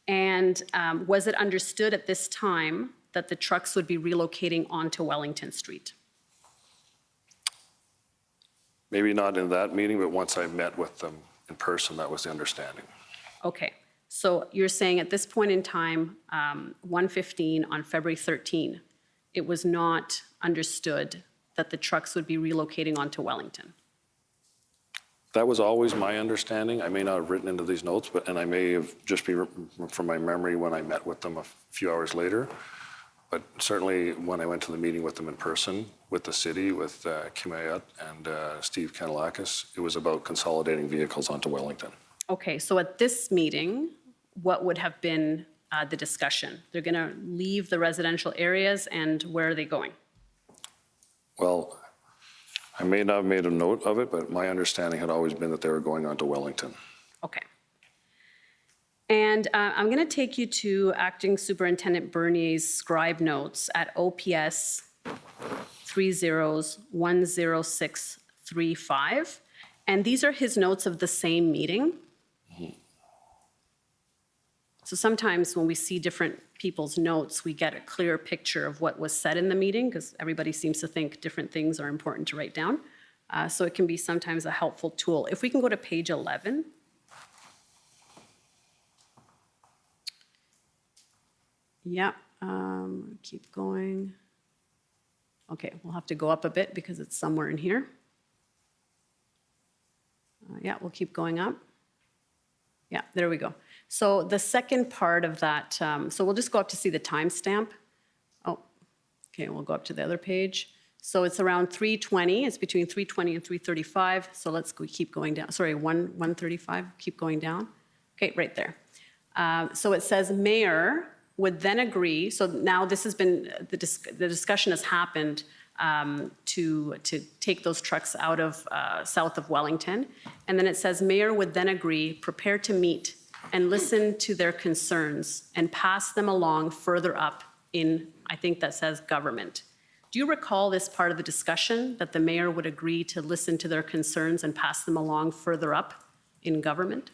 And was it understood at this time that the trucks would be relocating onto Wellington Street? Maybe not in that meeting, but once I met with them in person, that was the understanding. Okay. So you're saying at this point in time, 1:15 on February 13, it was not understood that the trucks would be relocating onto Wellington? That was always my understanding. I may not have written into these notes, and I may have just be from my memory when I met with them a few hours later. But certainly when I went to the meeting with them in person, with the city, with Kim Ayat and Steve Kanalakis, it was about consolidating vehicles onto Wellington. Okay, so at this meeting, what would have been the discussion? They're going to leave the residential areas, and where are they going? Well, I may not have made a note of it, but my understanding had always been that they were going on to Wellington. Okay. And I'm going to take you to Acting Superintendent Bernier's scribe notes at OPS 30-10635. And these are his notes of the same meeting. So sometimes when we see different people's notes, we get a clear picture of what was said in the meeting, because everybody seems to think different things are important to write down. So it can be sometimes a helpful tool. If we can go to page 11. Yeah, keep going. Okay, we'll have to go up a bit because it's somewhere in here. Yeah, we'll keep going up. Yeah, there we go. So the second part of that, so we'll just go up to see the timestamp. Oh, okay, we'll go up to the other page. So it's around 3:20, it's between 3:20 and 3:35. So let's go, keep going down. Sorry, 1:35, keep going down. Okay, right there. So it says mayor would then agree, so now this has been, the discussion has happened to take those trucks out of south of Wellington. And then it says mayor would then agree, prepare to meet and listen to their concerns and pass them along further up in, I think that says government. Do you recall this part of the discussion, that the mayor would agree to listen to their concerns and pass them along further up in government?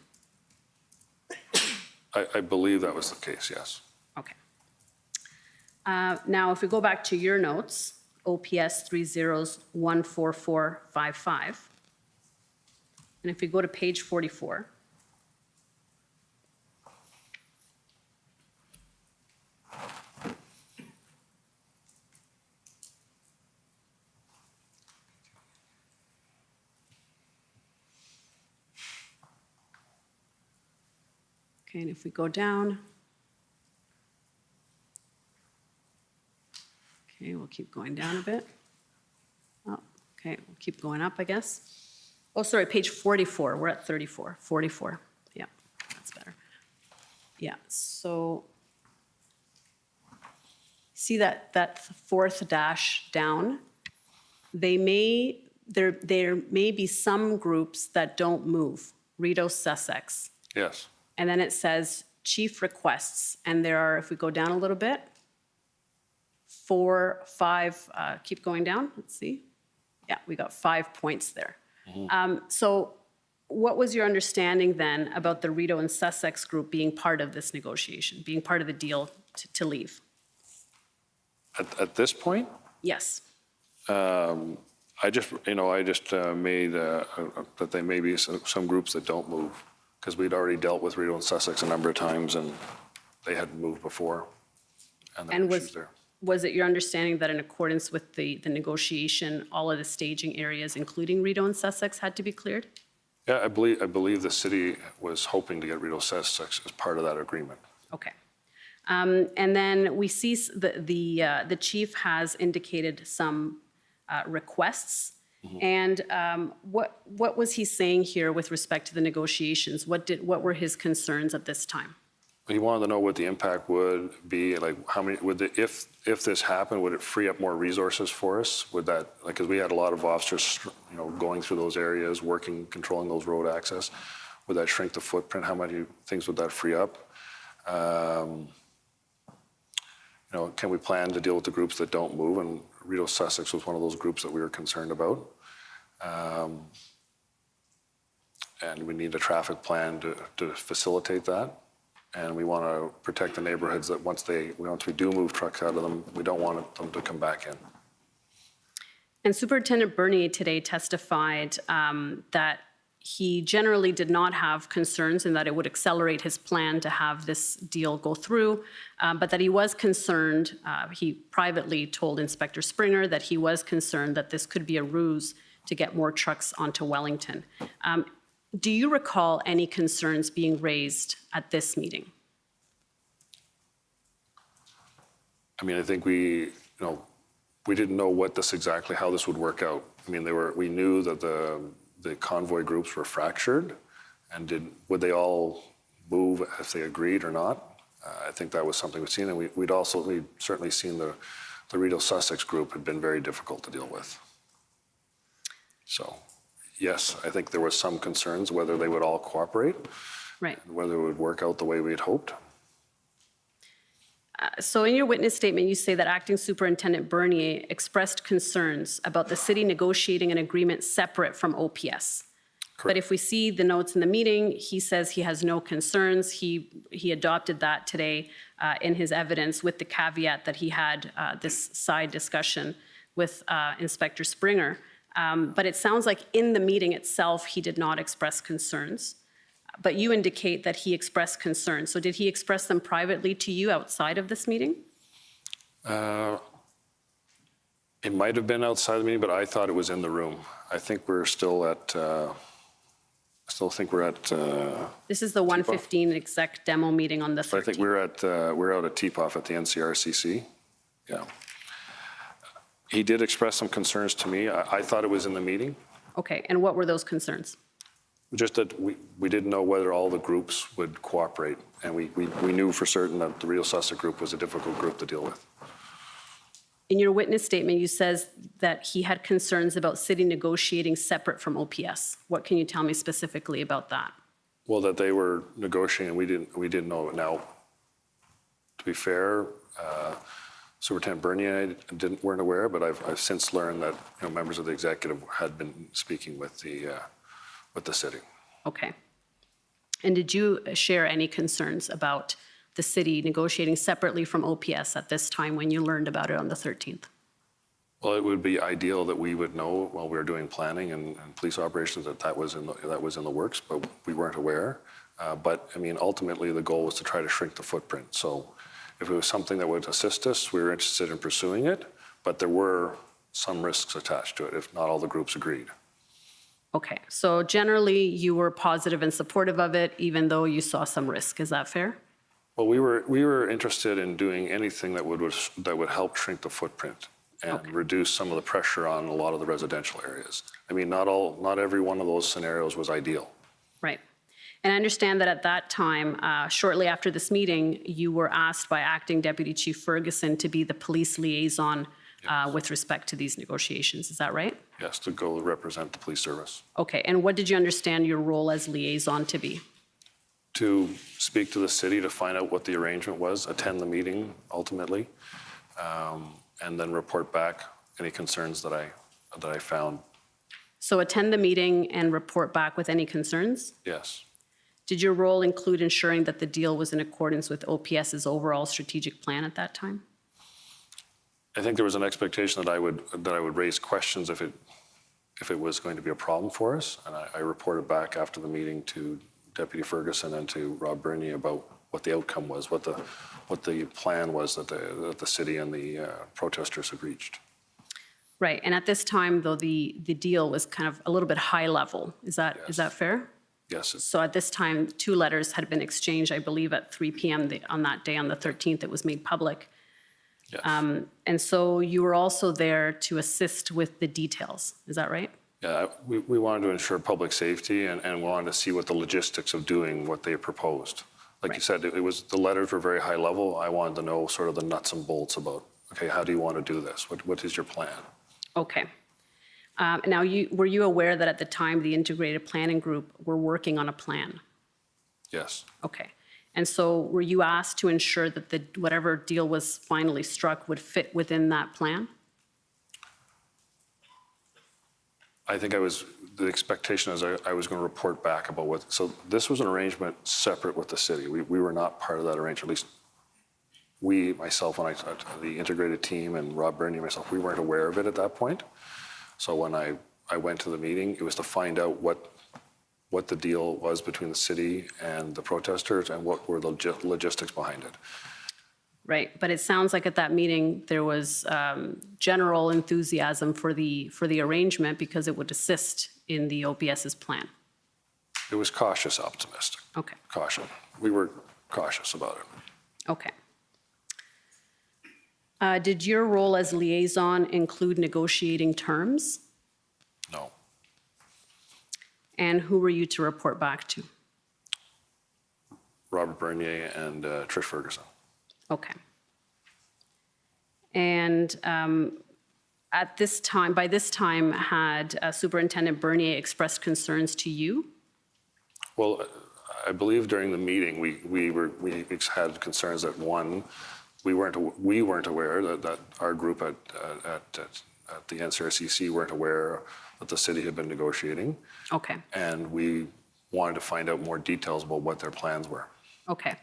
I believe that was the case, yes. Okay. Now, if we go back to your notes, OPS 30-14455, and if we go to page 44, okay, and if we go down, okay, we'll keep going down a bit. Oh, okay, we'll keep going up, I guess. Oh, sorry, page 44. We're at 34. 44. Yeah, that's better. Yeah, so see that fourth dash down? There may be some groups that don't move. Rideau, Sussex. Yes. And then it says chief requests, and there are, if we go down a little bit, 4, 5, keep going down, let's see. Yeah, we got 5 points there. So what was your understanding then about the Rideau and Sussex group being part of this negotiation, being part of the deal to leave? At this point? Yes. I just made that there may be some groups that don't move, because we'd already dealt with Rideau and Sussex a number of times, and they hadn't moved before, and there were issues there. Was it your understanding that in accordance with the negotiation, all of the staging areas, including Rideau and Sussex, had to be cleared? Yeah, I believe the city was hoping to get Rideau Sussex as part of that agreement. Okay. And then we see the chief has indicated some requests. And what was he saying here with respect to the negotiations? What were his concerns at this time? He wanted to know what the impact would be, like how many, if this happened, would it free up more resources for us? Would that, like, because we had a lot of officers, going through those areas, working, controlling those road access. Would that shrink the footprint? How many things would that free up? Can we plan to deal with the groups that don't move? And Rideau Sussex was one of those groups that we were concerned about. And we need a traffic plan to facilitate that. And we want to protect the neighborhoods that once we do move trucks out of them, we don't want them to come back in. And Superintendent Bernier today testified that he generally did not have concerns and that it would accelerate his plan to have this deal go through, but that he was concerned, he privately told Inspector Springer that he was concerned that this could be a ruse to get more trucks onto Wellington. Do you recall any concerns being raised at this meeting? I mean, I think we didn't know what this exactly, how this would work out. I mean, we knew that the convoy groups were fractured, and would they all move if they agreed or not? I think that was something we'd seen, and we'd certainly seen the Rideau Sussex group had been very difficult to deal with. So, yes, I think there was some concerns whether they would all cooperate, right? And whether it would work out the way we had hoped. So in your witness statement, you say that Acting Superintendent Bernier expressed concerns about the city negotiating an agreement separate from OPS. Correct. But if we see the notes in the meeting, he says he has no concerns. He adopted that today in his evidence with the caveat that he had this side discussion with Inspector Springer. But it sounds like in the meeting itself, he did not express concerns. But you indicate that he expressed concerns. So did he express them privately to you outside of this meeting? It might have been outside the meeting, but I thought it was in the room. I think we're still at, I still think we're at. This is the 1:15 exec demo meeting on the 13th. I think we're out at TPOF at the NCRCC. Yeah. He did express some concerns to me. I thought it was in the meeting. Okay, and what were those concerns? Just that we didn't know whether all the groups would cooperate, and we knew for certain that the Rideau Sussex group was a difficult group to deal with. In your witness statement, you says that he had concerns about city negotiating separate from OPS. What can you tell me specifically about that? Well, that they were negotiating, we didn't know it. Now, to be fair, Superintendent Bernier and I weren't aware, but I've since learned that members of the executive had been speaking with the city. Okay. And did you share any concerns about the city negotiating separately from OPS at this time when you learned about it on the 13th? Well, it would be ideal that we would know while we were doing planning and police operations that was in the works, but we weren't aware. But I mean, ultimately, the goal was to try to shrink the footprint. So if it was something that would assist us, we were interested in pursuing it, but there were some risks attached to it if not all the groups agreed. Okay, so generally you were positive and supportive of it, even though you saw some risk. Is that fair? Well, we were interested in doing anything that would help shrink the footprint and reduce some of the pressure on a lot of the residential areas. I mean, not every one of those scenarios was ideal. Right. And I understand that at that time, shortly after this meeting, you were asked by Acting Deputy Chief Ferguson to be the police liaison with respect to these negotiations. Is that right? Yes, to go represent the police service. Okay, and what did you understand your role as liaison to be? To speak to the city to find out what the arrangement was, attend the meeting ultimately, and then report back any concerns that I found. So attend the meeting and report back with any concerns? Yes. Did your role include ensuring that the deal was in accordance with OPS's overall strategic plan at that time? I think there was an expectation that I would raise questions if it was going to be a problem for us, and I reported back after the meeting to Deputy Ferguson and to Rob Bernier about what the outcome was, what the plan was that the city and the protesters had reached. Right, and at this time, though, the deal was kind of a little bit high level. Is that fair? Yes. So at this time, 2 letters had been exchanged, I believe, at 3 p.m. on that day, on the 13th. It was made public. Yes. And so you were also there to assist with the details. Is that right? Yeah, we wanted to ensure public safety and wanted to see what the logistics of doing what they proposed. Like you said, the letters were very high level. I wanted to know sort of the nuts and bolts about, okay, how do you want to do this? What is your plan? Okay. Now, were you aware that at the time the integrated planning group were working on a plan? Yes. Okay. And so were you asked to ensure that whatever deal was finally struck would fit within that plan? I think the expectation is I was going to report back about so this was an arrangement separate with the city. We were not part of that arrangement, at least myself, the integrated team and Rob Bernier, myself, we weren't aware of it at that point. So when I went to the meeting, it was to find out what the deal was between the city and the protesters and what were the logistics behind it. Right, but it sounds like at that meeting, there was general enthusiasm for the arrangement because it would assist in the OPS's plan. It was cautious optimistic. Okay. Caution. We were cautious about it. Okay. Did your role as liaison include negotiating terms? No. And who were you to report back to? Robert Bernier and Trish Ferguson. Okay. And at this time, by this time, had Superintendent Bernier expressed concerns to you? Well, I believe during the meeting, we had concerns that, one, we weren't aware that our group at the NCRCC weren't aware that the city had been negotiating. Okay. And we wanted to find out more details about what their plans were. Okay.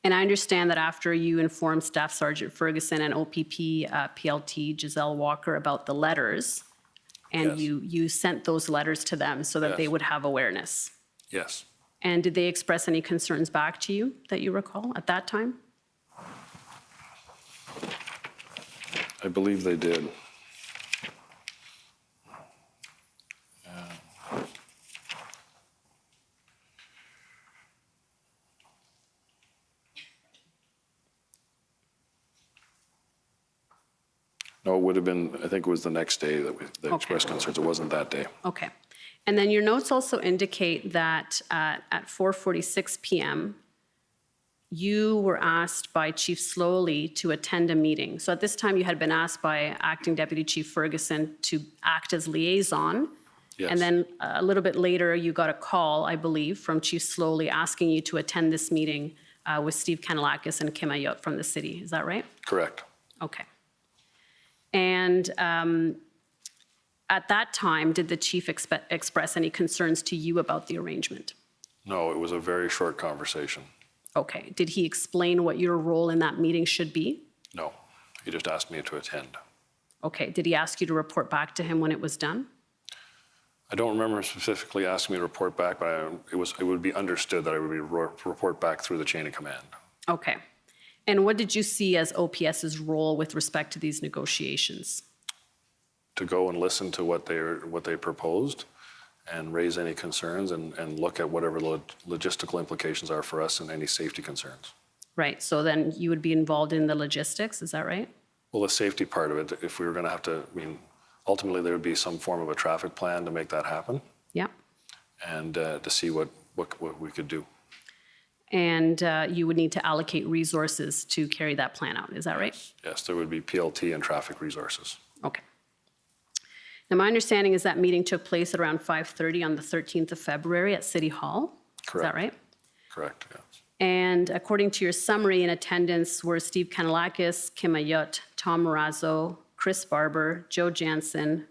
And I understand that after you informed Staff Sergeant Ferguson and OPP PLT Giselle Walker about the letters, and Yes. you sent those letters to them so that they Yes. would have awareness. Yes. And did they express any concerns back to you that you recall at that time? I believe they did. No, it would have been, I think it was the next day that they expressed concerns. It wasn't that day. Okay. And then your notes also indicate that at 4:46 p.m., you were asked by Chief Sloly to attend a meeting. So at this time, you had been asked by Acting Deputy Chief Ferguson to act as liaison. Yes. And then a little bit later, you got a call, I believe, from Chief Sloly asking you to attend this meeting with Steve Kanalakis and Kim Ayotte from the city. Is that right? Correct. Okay. And at that time, did the chief express any concerns to you about the arrangement? No, it was a very short conversation. Okay. Did he explain what your role in that meeting should be? No, he just asked me to attend. Okay. Did he ask you to report back to him when it was done? I don't remember specifically asking me to report back, but it would be understood that I would be report back through the chain of command. Okay. And what did you see as OPS's role with respect to these negotiations? To go and listen to what they proposed and raise any concerns and look at whatever logistical implications are for us and any safety concerns. Right. So then you would be involved in the logistics. Is that right? Well, the safety part of it, if we were going to have to, ultimately there would be some form of a traffic plan to make that happen. Yeah. And to see what we could do. And you would need to allocate resources to carry that plan out. Is that right? Yes, there would be PLT and traffic resources. Okay. Now, my understanding is that meeting took place at around 5:30 on the 13th of February at City Hall. Correct. Is that right? Correct, yes. And according to your summary, in attendance were Steve Kanalakis, Kim Ayotte, Tom Marazzo, Chris Barber, Joe Jansen,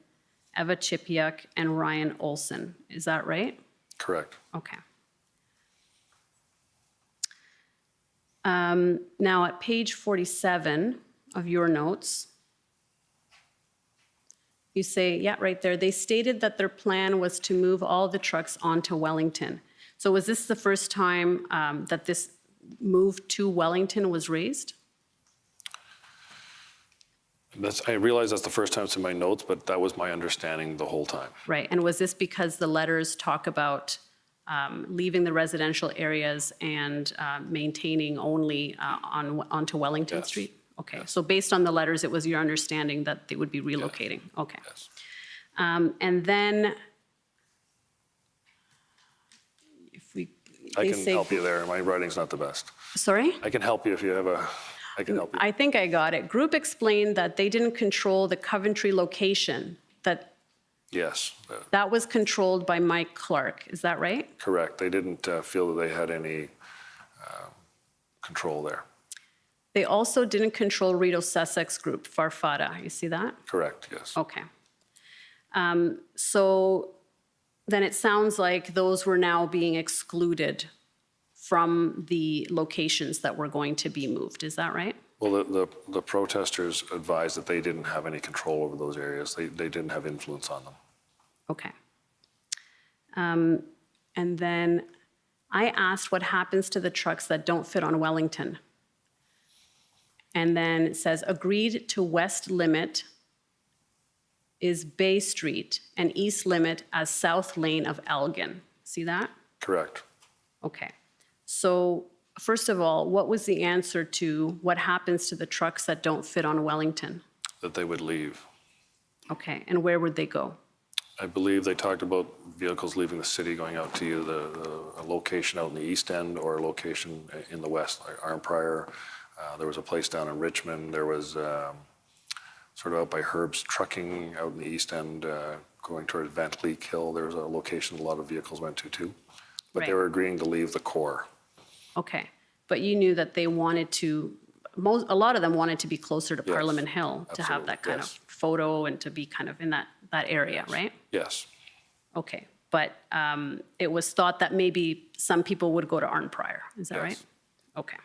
Eva Chipiuk, and Ryan Olson. Is that right? Correct. Okay. Now, at page 47 of your notes, you say, yeah, right there, they stated that their plan was to move all the trucks onto Wellington. So was this the first time that this move to Wellington was raised? I realize that's the first time it's in my notes, but that was my understanding the whole time. Right, and was this because the letters talk about leaving the residential areas and maintaining only onto Wellington Yes. Street? Okay, so based on the letters, it was your understanding that they would be relocating? Yes. Okay. Yes. And then, if we, I they can say, help you there. My writing's not the best. Sorry? I can help you if you have I can help you. I think I got it. Group explained that they didn't control the Coventry location, that Yes, that was controlled by Mike Clark. Is that right? correct. They didn't feel that they had any control there. They also didn't control Rideau Sussex Group, Farfada. You see that? Correct, yes. Okay. So then it sounds like those were now being excluded from the locations that were going to be moved. Is that right? Well, the protesters advised that they didn't have any control over those areas. They didn't have influence on them. Okay. And then I asked what happens to the trucks that don't fit on Wellington. And then it says, agreed to west limit is Bay Street and east limit as south lane of Elgin. See that? Correct. Okay. So first of all, what was the answer to what happens to the trucks that don't fit on Wellington? That they would leave. Okay, and where would they go? I believe they talked about vehicles leaving the city going out to either a location out in the east end or a location in the west, like Arnprior. There was a place down in Richmond. There was sort of out by Herb's Trucking out in the east end, going toward Van Leek Hill. There was a location a lot of vehicles went to too. But they Right. were agreeing to leave the core. Okay, but you knew that they wanted to, a lot of them wanted to be closer to Yes, Parliament Hill to have that kind yes. of photo and to be kind of in that area, right? Yes. Okay, but it was thought that maybe some people would go to Arnprior, is that Yes. right? Okay.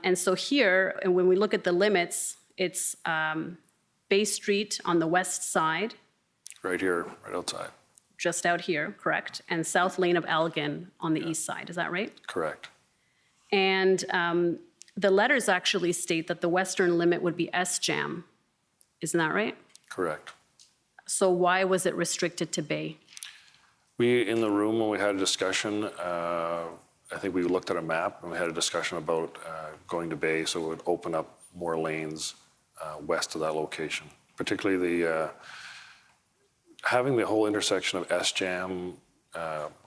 And so here, and when we look at the limits, it's Bay Street on the west side, Right here, right outside. just out here, correct? And South Lane of Elgin on the east side, is that right? Correct. And the letters actually state that the western limit would be SJAM, isn't that right? Correct. So why was it restricted to Bay? We, in the room, when we had a discussion, I think we looked at a map and we had a discussion about going to Bay, so it would open up more lanes west of that location. Particularly having the whole intersection of SJAM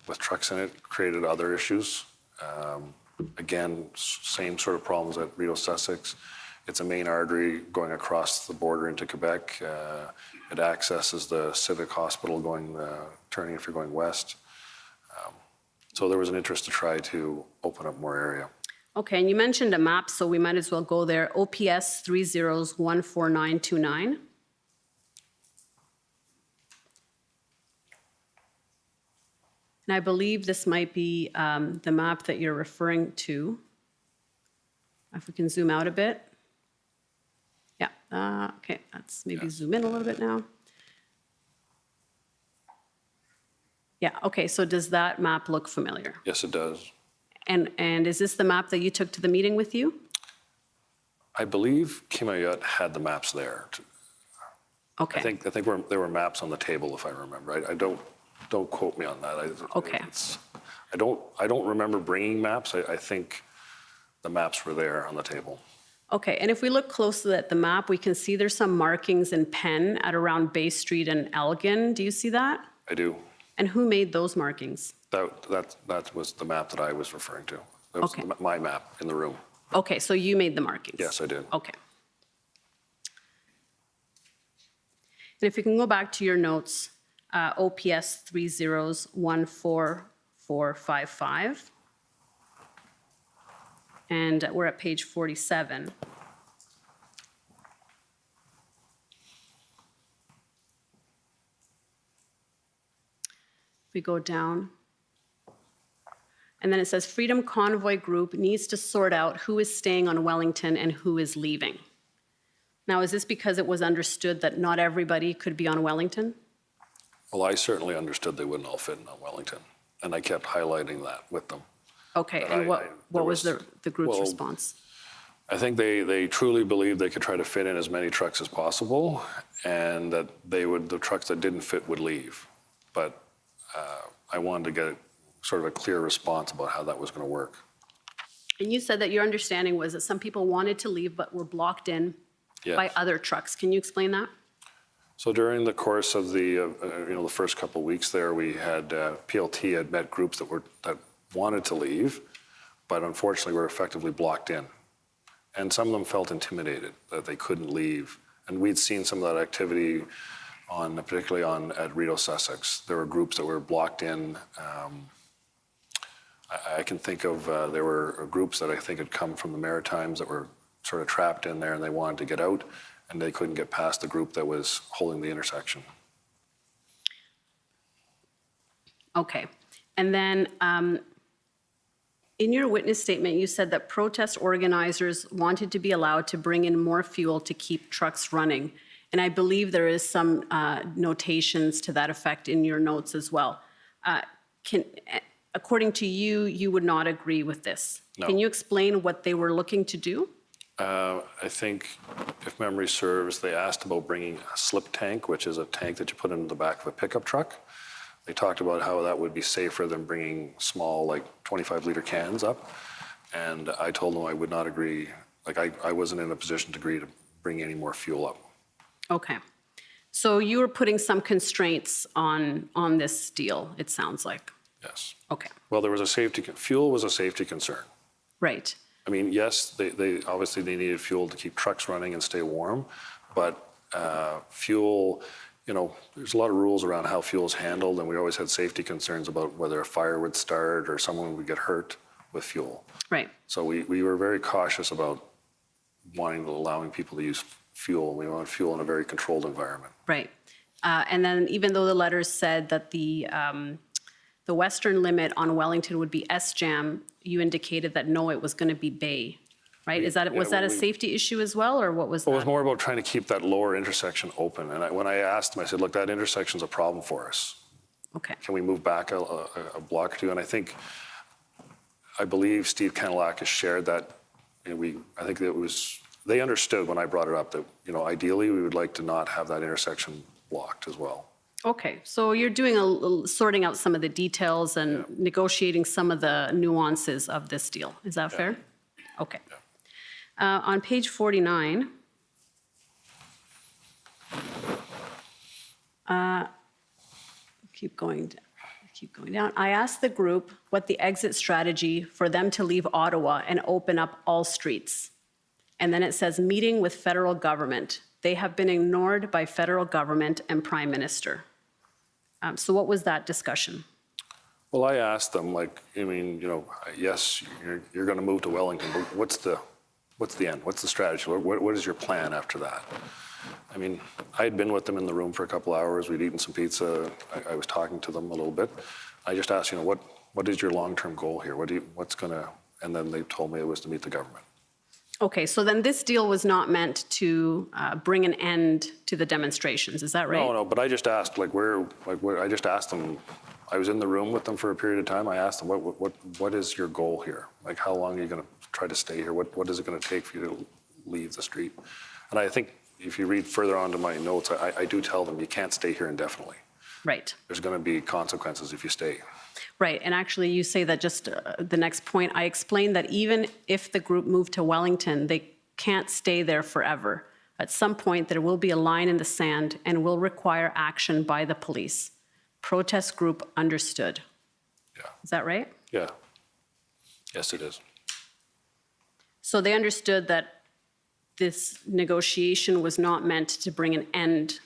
with trucks in it created other issues. Again, same sort of problems at Rideau Sussex. It's a main artery going across the border into Quebec. It accesses the Civic Hospital turning if you're going west. So there was an interest to try to open up more area. Okay, and you mentioned a map, so we might as well go there. OPS 30s14929. And I believe this might be the map that you're referring to. If we can zoom out a bit. Yeah, okay, let's maybe zoom in a little bit now. Yeah, okay, so does that map look familiar? Yes, it does. And is this the map that you took to the meeting with you? I believe Kim Ayotte had the maps there. Okay. I think there were maps on the table, if I remember. I don't quote me on that. Okay. I don't remember bringing maps. I think the maps were there on the table. Okay, and if we look closely at the map, we can see there's some markings in pen at around Bay Street and Elgin. Do you see that? I do. And who made those markings? That was the map that I was referring to. That was Okay. my map in the room. Okay, so you made the markings? Yes, I did. Okay. And if you can go back to your notes, OPS 30s14455. And we're at page 47. We go down. And then it says Freedom Convoy Group needs to sort out who is staying on Wellington and who is leaving. Now, is this because it was understood that not everybody could be on Wellington? Well, I certainly understood they wouldn't all fit on Wellington, and I kept highlighting that with them. Okay, But and what there was the group's well, response? I think they truly believed they could try to fit in as many trucks as possible, and that the trucks that didn't fit would leave. But I wanted to get sort of a clear response about how that was going to work. And you said that your understanding was that some people wanted to leave but were blocked in Yes. by other trucks. Can you explain that? So during the course of the first couple of weeks there, we had PLT had met groups that wanted to leave, but unfortunately were effectively blocked in. And some of them felt intimidated that they couldn't leave. And we'd seen some of that activity particularly at Rideau Sussex. There were groups that were blocked in. I can think of, there were groups that I think had come from the Maritimes that were sort of trapped in there and they wanted to get out and they couldn't get past the group that was holding the intersection. Okay. And then in your witness statement, you said that protest organizers wanted to be allowed to bring in more fuel to keep trucks running. And I believe there is some notations to that effect in your notes as well. According to you, you would not agree with this. No. Can you explain what they were looking to do? I think, if memory serves, they asked about bringing a slip tank, which is a tank that you put in the back of a pickup truck. They talked about how that would be safer than bringing small, like 25-liter cans up. And I told them I would not agree. Like, I wasn't in a position to agree to bring any more fuel up. Okay. So you were putting some constraints on this deal, it sounds like. Yes. Okay. Well, there was fuel was a safety concern. Right. I mean, yes, they obviously they needed fuel to keep trucks running and stay warm, but fuel, you know, there's a lot of rules around how fuel is handled, and we always had safety concerns about whether a fire would start or someone would get hurt with fuel. Right. So we were very cautious about allowing people to use fuel. We want fuel in a very controlled environment. Right. And then even though the letters said that the western limit on Wellington would be SJAM, you indicated that no, it was going to be Bay, right? Was that a safety issue as well, or what was that? It was more about trying to keep that lower intersection open. And when I asked them, I said, look, that intersection's a problem for us. Okay. Can we move back a block or two? And I believe Steve Kanalak has shared that. And I think that they understood when I brought it up that, you know, ideally we would like to not have that intersection blocked as well. Okay, so you're doing sorting out some of the details and negotiating some of the nuances of this deal. Is that fair? Okay. On page 49, keep going down. I asked the group what the exit strategy for them to leave Ottawa and open up all streets. And then it says, meeting with federal government. They have been ignored by federal government and Prime Minister. So what was that discussion? Well, I asked them, like, I mean, you know, yes, you're going to move to Wellington, but what's the end? What's the strategy? What is your plan after that? I mean, I had been with them in the room for a couple hours. We'd eaten some pizza. I was talking to them a little bit. I just asked, you know, what is your long-term goal here? And then they told me it was to meet the government. Okay, so then this deal was not meant to bring an end to the demonstrations, is that right? No, but I just asked, I just asked them, I was in the room with them for a period of time. I asked them, what is your goal here? Like, how long are you going to try to stay here? What is it going to take for you to leave the street? And I think if you read further on to my notes, I do tell them you can't stay here indefinitely. Right. There's going to be consequences if you stay. Right, and actually you say that just the next point, I explained that even if the group moved to Wellington, they can't stay there forever. At some point, there will be a line in the sand and will require action by the police. Protest group understood. Yeah. Is that right? Yeah. Yes, it is. So they understood that this negotiation was not meant to bring an end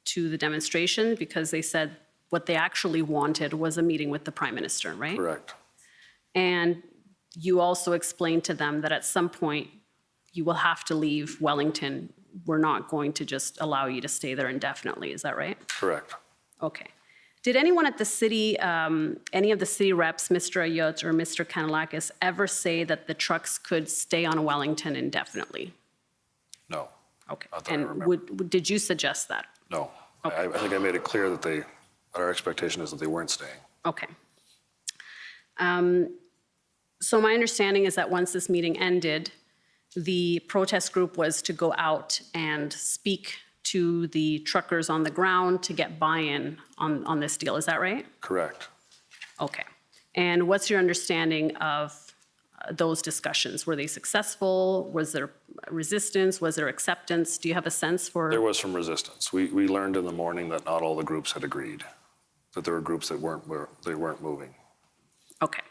to the demonstration because they said what they actually wanted was a meeting with the Prime Minister, right? Correct. And you also explained to them that at some point you will have to leave Wellington. We're not going to just allow you to stay there indefinitely. Is that right? Correct. Okay. Did anyone at the city, any of the city reps, Mr. Ayut or Mr. Kanalakis, ever say that the trucks could stay on Wellington indefinitely? No. Okay. Not that I And remember. did you suggest that? No. Okay. I think I made it clear that our expectation is that they weren't staying. Okay. So my understanding is that once this meeting ended, the protest group was to go out and speak to the truckers on the ground to get buy-in on this deal. Is that right? Correct. Okay. And what's your understanding of those discussions? Were they successful? Was there resistance? Was there acceptance? Do you have a sense for? There was some resistance. We learned in the morning that not all the groups had agreed, that there were groups that weren't moving. Okay.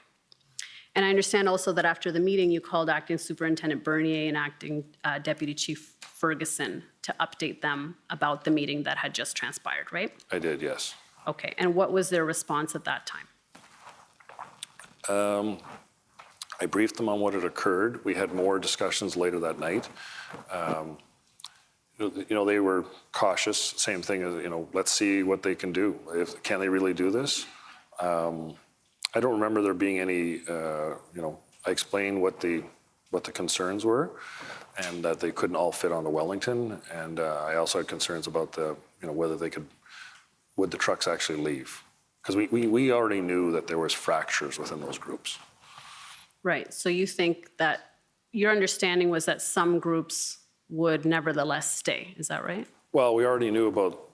And I understand also that after the meeting, you called Acting Superintendent Bernier and Acting Deputy Chief Ferguson to update them about the meeting that had just transpired, right? I did, yes. Okay. And what was their response at that time? I briefed them on what had occurred. We had more discussions later that night. You know, they were cautious. Same thing as, you know, let's see what they can do. Can they really do this? I don't remember there being any, you know, I explained what the concerns were and that they couldn't all fit onto Wellington. And I also had concerns about whether would the trucks actually leave? Because we already knew that there was fractures within those groups. Right. So you think that your understanding was that some groups would nevertheless stay. Is that right? Well, we already knew about,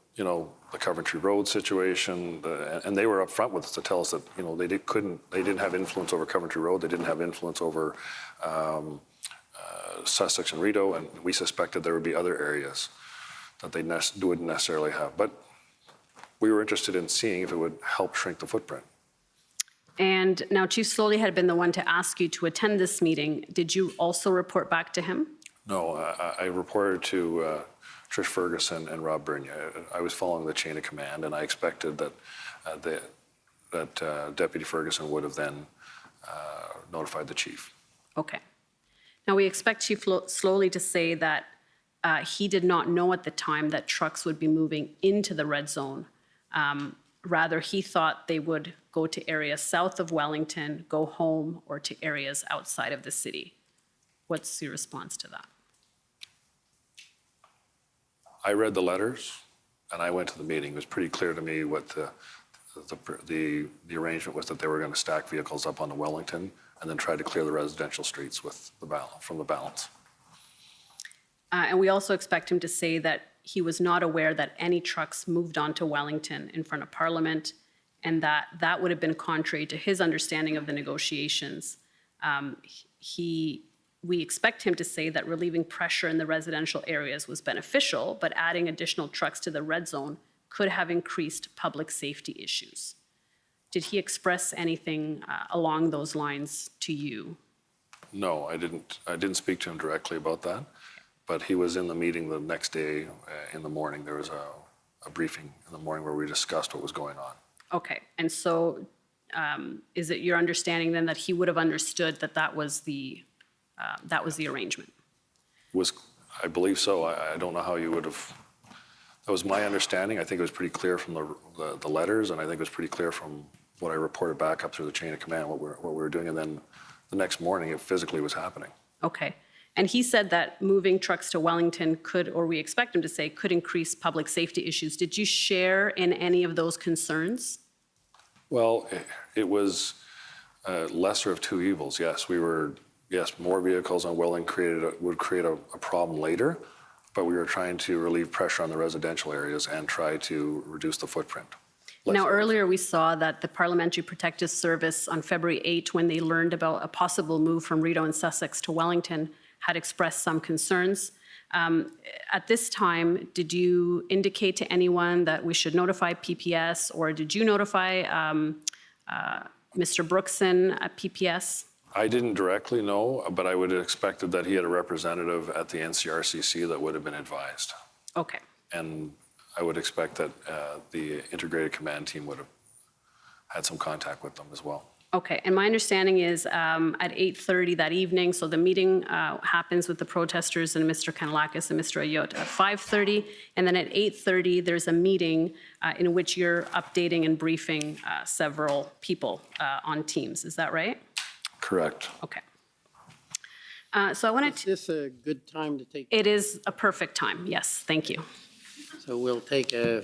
the Coventry Road situation, and they were upfront with us to tell us that, they didn't have influence over Coventry Road, they didn't have influence over Sussex and Rideau, and we suspected there would be other areas that they wouldn't necessarily have. But we were interested in seeing if it would help shrink the footprint. And now Chief Sloly had been the one to ask you to attend this meeting. Did you also report back to him? No, I reported to Trish Ferguson and Rob Bernier. I was following the chain of command, and I expected that Deputy Ferguson would have then notified the chief. Okay. Now we expect Chief Sloly to say that he did not know at the time that trucks would be moving into the red zone. Rather, he thought they would go to areas south of Wellington, go home, or to areas outside of the city. What's your response to that? I read the letters, and I went to the meeting. It was pretty clear to me what the arrangement was, that they were going to stack vehicles up onto Wellington and then try to clear the residential streets with from the balance. And we also expect him to say that he was not aware that any trucks moved onto Wellington in front of Parliament, and that would have been contrary to his understanding of the negotiations. We expect him to say that relieving pressure in the residential areas was beneficial, but adding additional trucks to the red zone could have increased public safety issues. Did he express anything along those lines to you? No, I didn't. I didn't speak to him directly about that, but he was in the meeting the next day in the morning. There was a briefing in the morning where we discussed what was going on. Okay, and so is it your understanding then that he would have understood that that was the arrangement? I believe so. I don't know how you would have. That was my understanding. I think it was pretty clear from the letters, and I think it was pretty clear from what I reported back up through the chain of command what we were doing, and then the next morning it physically was happening. Okay, and he said that moving trucks to Wellington could, or we expect him to say, could increase public safety issues. Did you share in any of those concerns? Well, it was lesser of two evils. Yes, more vehicles on Welling would create a problem later, but we were trying to relieve pressure on the residential areas and try to reduce the footprint. Now, earlier we saw that the Parliamentary Protective Service on February 8, when they learned about a possible move from Rideau and Sussex to Wellington, had expressed some concerns. At this time, did you indicate to anyone that we should notify PPS, or did you notify Mr. Brookson at PPS? I didn't directly know, but I would have expected that he had a representative at the NCRCC that would have been advised. Okay. And I would expect that the integrated command team would have had some contact with them as well. Okay, and my understanding is at 8:30 that evening, so the meeting happens with the protesters and Mr. Kanalakis and Mr. Ayot at 5:30, and then at 8:30 there's a meeting in which you're updating and briefing several people on Teams. Is that right? Correct. Okay. So I wanted to... Is this a good time to take? It is a perfect time, yes, thank you. So we'll take a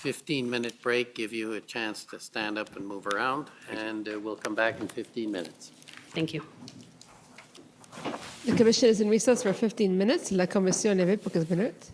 15-minute break, give you a chance to stand up and move around, and we'll come back in 15 minutes. Thank you. The commission is in recess for 15 minutes. La commission levée pour 15 minutes.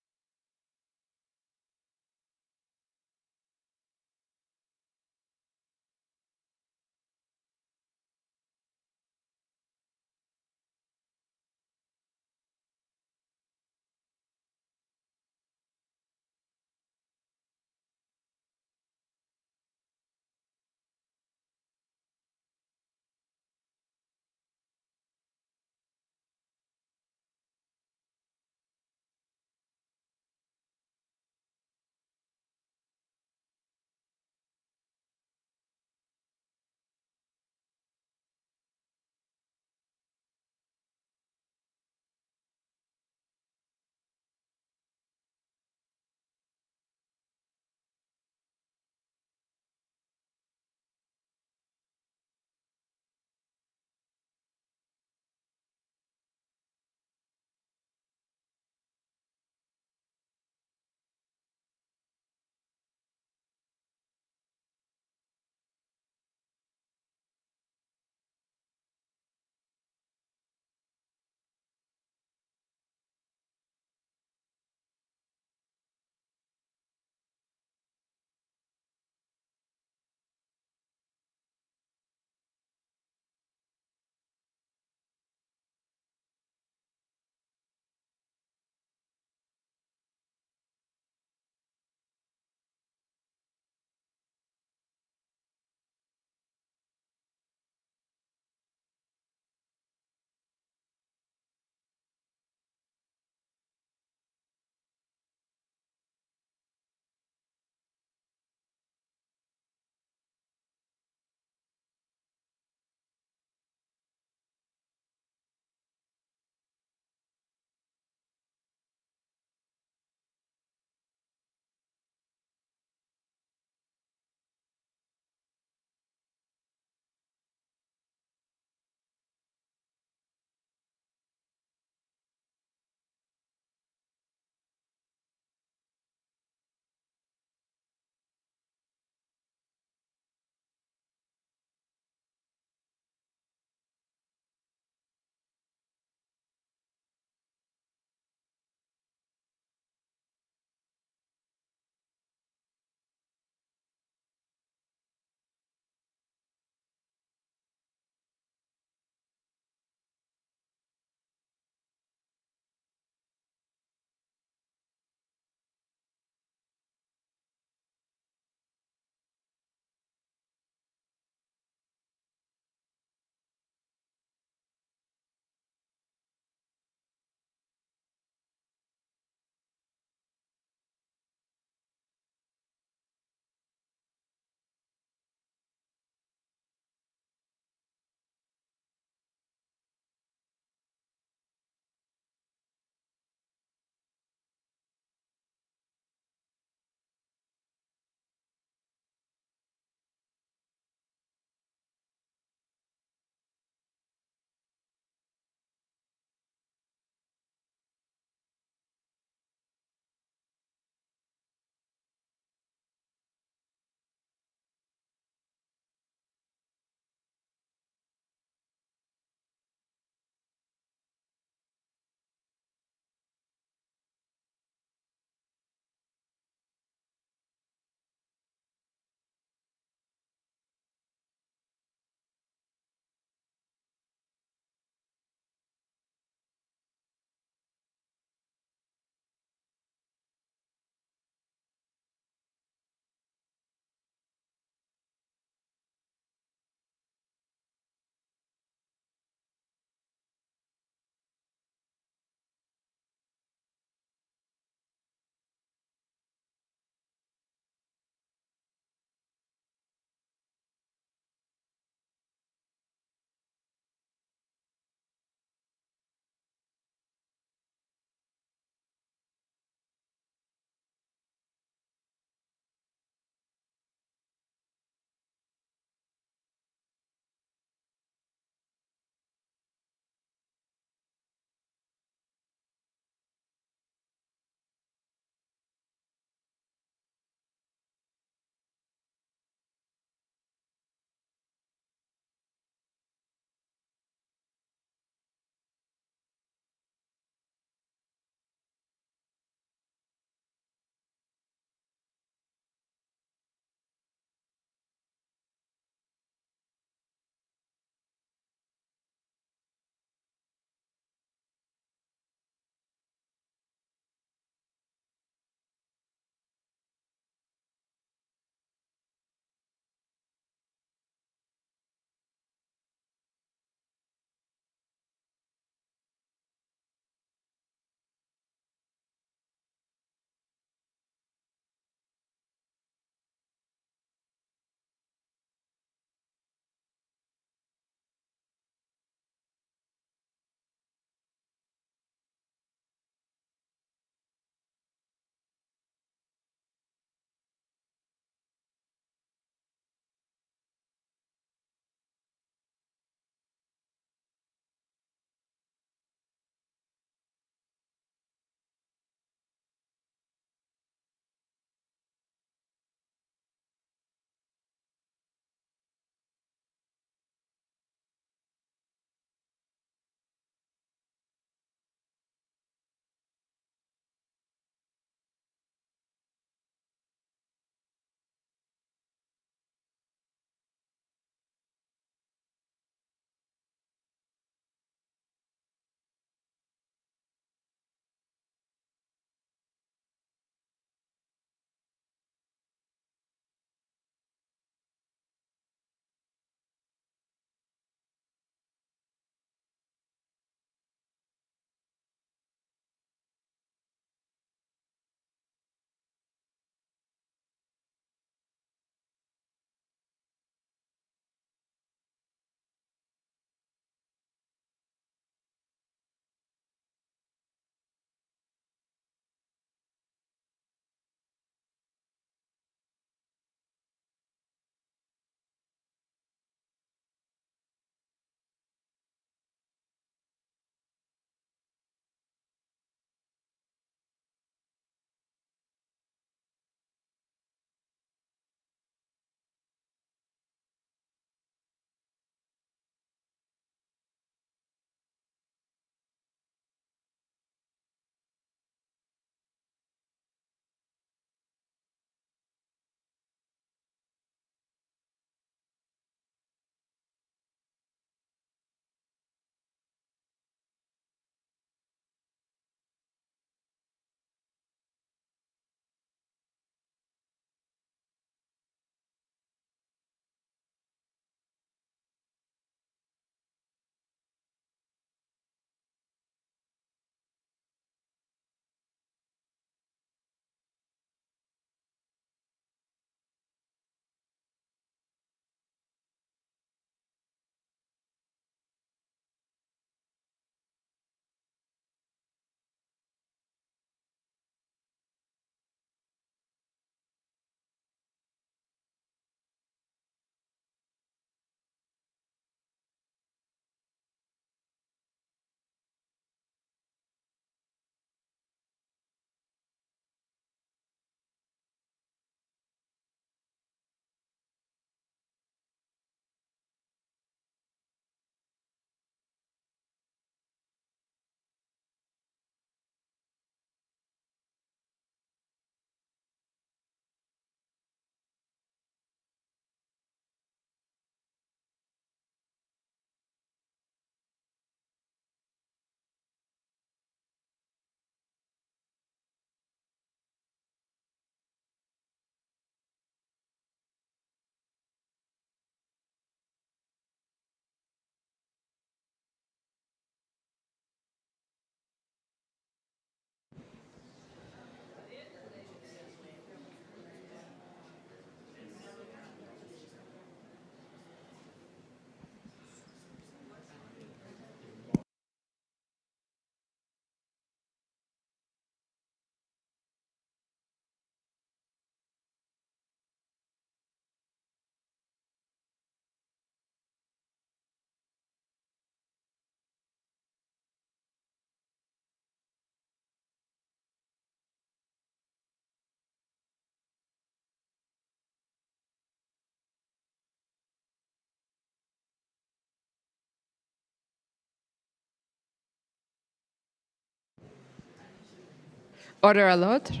Order à l'ordre.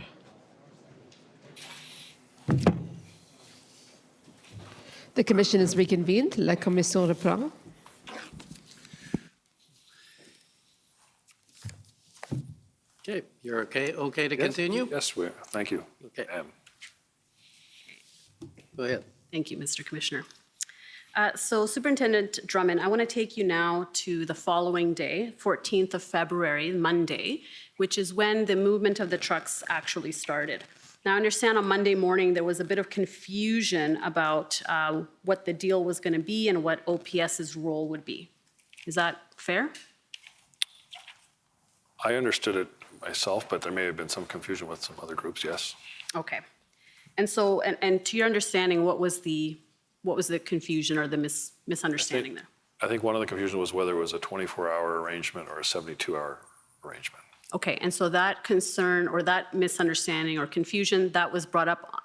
The commission is reconvened. La commission reprend. Okay, you're okay to continue? Yes, thank you. Okay. Go ahead. Thank you, Mr. Commissioner. So Superintendent Drummond, I want to take you now to the following day, 14th of February, Monday, which is when the movement of the trucks actually started. Now, I understand on Monday morning, there was a bit of confusion about what the deal was going to be and what OPS's role would be. Is that fair? I understood it myself, but there may have been some confusion with some other groups, yes. Okay. And so, and to your understanding, what was the confusion or the misunderstanding there? I think one of the confusion was whether it was a 24-hour arrangement or a 72-hour arrangement. Okay, and so that concern or that misunderstanding or confusion, that was brought up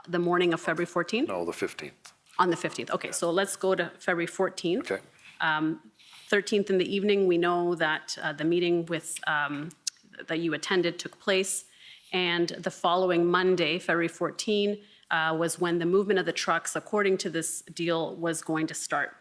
the morning of February 14th? No, the 15th. On the 15th. Okay, so let's go to February 14th. Okay. 13th in the evening, we know that the meeting with that you attended took place, and the following Monday, February 14, was when the movement of the trucks, according to this deal, was going to start.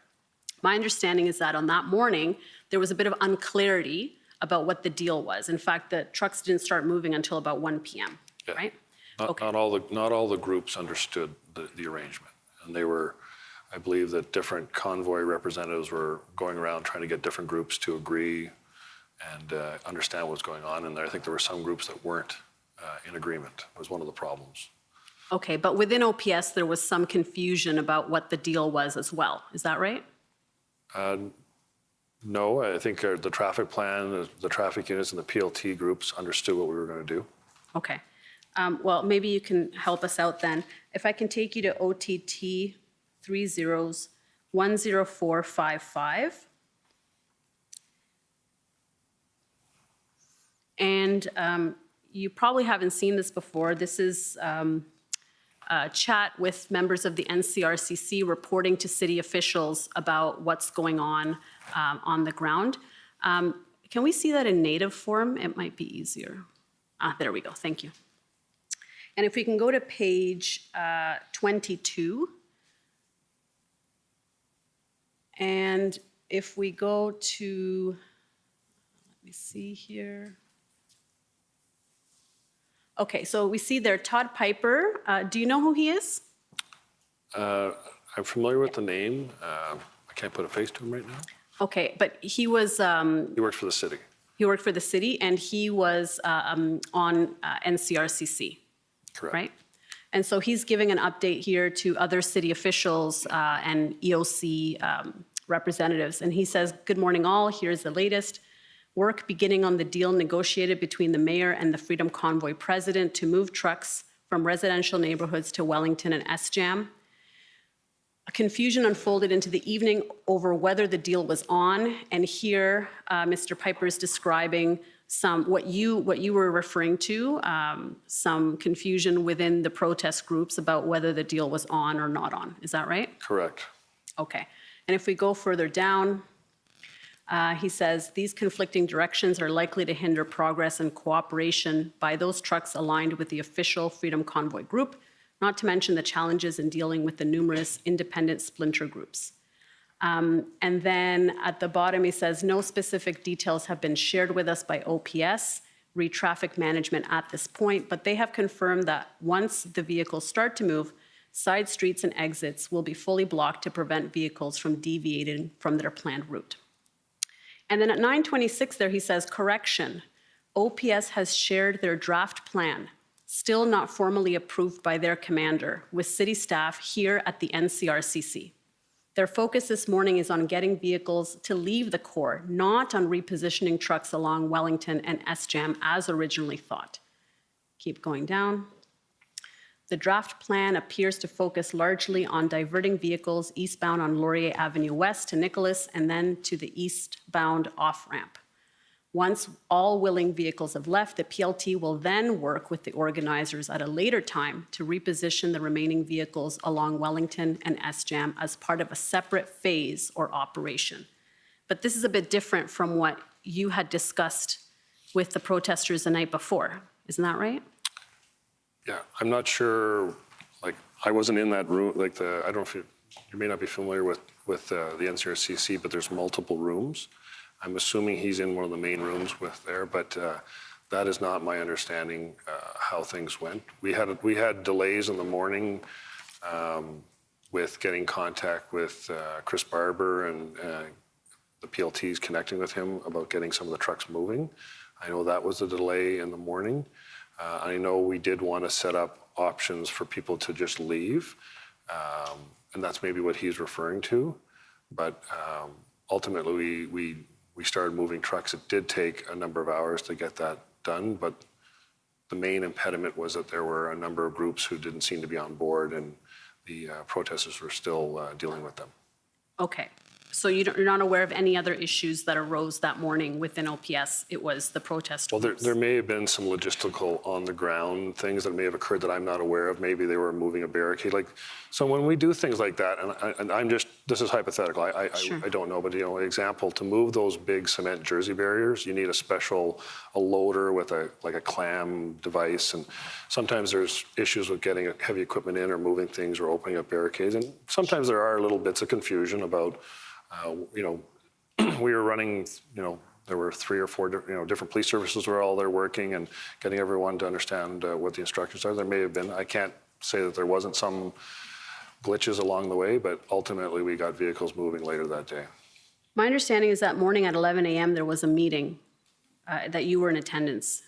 My understanding is that on that morning, there was a bit of unclarity about what the deal was. In fact, the trucks didn't start moving until about 1 p.m., Yeah. right? Not all the groups understood the arrangement. And they were, I believe that different convoy representatives were going around trying to get different groups to agree and understand what's going on. And I think there were some groups that weren't in agreement, was one of the problems. Okay, but within OPS, there was some confusion about what the deal was as well. Is that right? No, I think the traffic plan, the traffic units and the PLT groups understood what we were going to do. Okay. Well, maybe you can help us out then. If I can take you to OTT 30-10455. And you probably haven't seen this before. This is a chat with members of the NCRCC reporting to city officials about what's going on the ground. Can we see that in native form? It might be easier. There we go. Thank you. And if we can go to page 22. And if we go to, let me see here. Okay, so we see there Todd Piper. Do you know who he is? I'm familiar with the name. I can't put a face to him right now. Okay, but he was... He works for the city. He worked for the city, and he was on NCRCC. Correct. Right? And so he's giving an update here to other city officials and EOC representatives. And he says, good morning all, here's the latest. Work beginning on the deal negotiated between the mayor and the Freedom Convoy president to move trucks from residential neighborhoods to Wellington and SJAM. A confusion unfolded into the evening over whether the deal was on. And here, Mr. Piper is describing what you were referring to, some confusion within the protest groups about whether the deal was on or not on. Is that right? Correct. Okay. And if we go further down, he says, these conflicting directions are likely to hinder progress and cooperation by those trucks aligned with the official Freedom Convoy group, not to mention the challenges in dealing with the numerous independent splinter groups. And then at the bottom, he says, no specific details have been shared with us by OPS, traffic management at this point, but they have confirmed that once the vehicles start to move, side streets and exits will be fully blocked to prevent vehicles from deviating from their planned route. And then at 9:26 there, he says, correction, OPS has shared their draft plan, still not formally approved by their commander, with city staff here at the NCRCC. Their focus this morning is on getting vehicles to leave the core, not on repositioning trucks along Wellington and SJAM as originally thought. Keep going down. The draft plan appears to focus largely on diverting vehicles eastbound on Laurier Avenue West to Nicholas and then to the eastbound off-ramp. Once all willing vehicles have left, the PLT will then work with the organizers at a later time to reposition the remaining vehicles along Wellington and SJAM as part of a separate phase or operation. But this is a bit different from what you had discussed with the protesters the night before. Isn't that right? Yeah, I'm not sure, like, I wasn't in that room, like I don't know if you may not be familiar with the NCRCC, but there's multiple rooms. I'm assuming he's in one of the main rooms with there, but that is not my understanding how things went. We had delays in the morning with getting contact with Chris Barber and the PLTs connecting with him about getting some of the trucks moving. I know that was a delay in the morning. I know we did want to set up options for people to just leave, and that's maybe what he's referring to. But ultimately, we started moving trucks. It did take a number of hours to get that done, but the main impediment was that there were a number of groups who didn't seem to be on board, and the protesters were still dealing with them. Okay. So you're not aware of any other issues that arose that morning within OPS? It was the protest. Well, there may have been some logistical on-the-ground things that may have occurred that I'm not aware of. Maybe they were moving a barricade. So when we do things like that, and I'm just, this is hypothetical, I don't know, but example, to move those big cement jersey barriers, you need a loader with a clam device, and sometimes there's issues with getting heavy equipment in or moving things or opening up barricades, and sometimes there are little bits of confusion about we were running, there were 3 or 4 different police services were all there working and getting everyone to understand what the instructions are. There may have been, I can't say that there wasn't some glitches along the way, but ultimately we got vehicles moving later that day. My understanding is that morning at 11 a.m. there was a meeting that you were in attendance.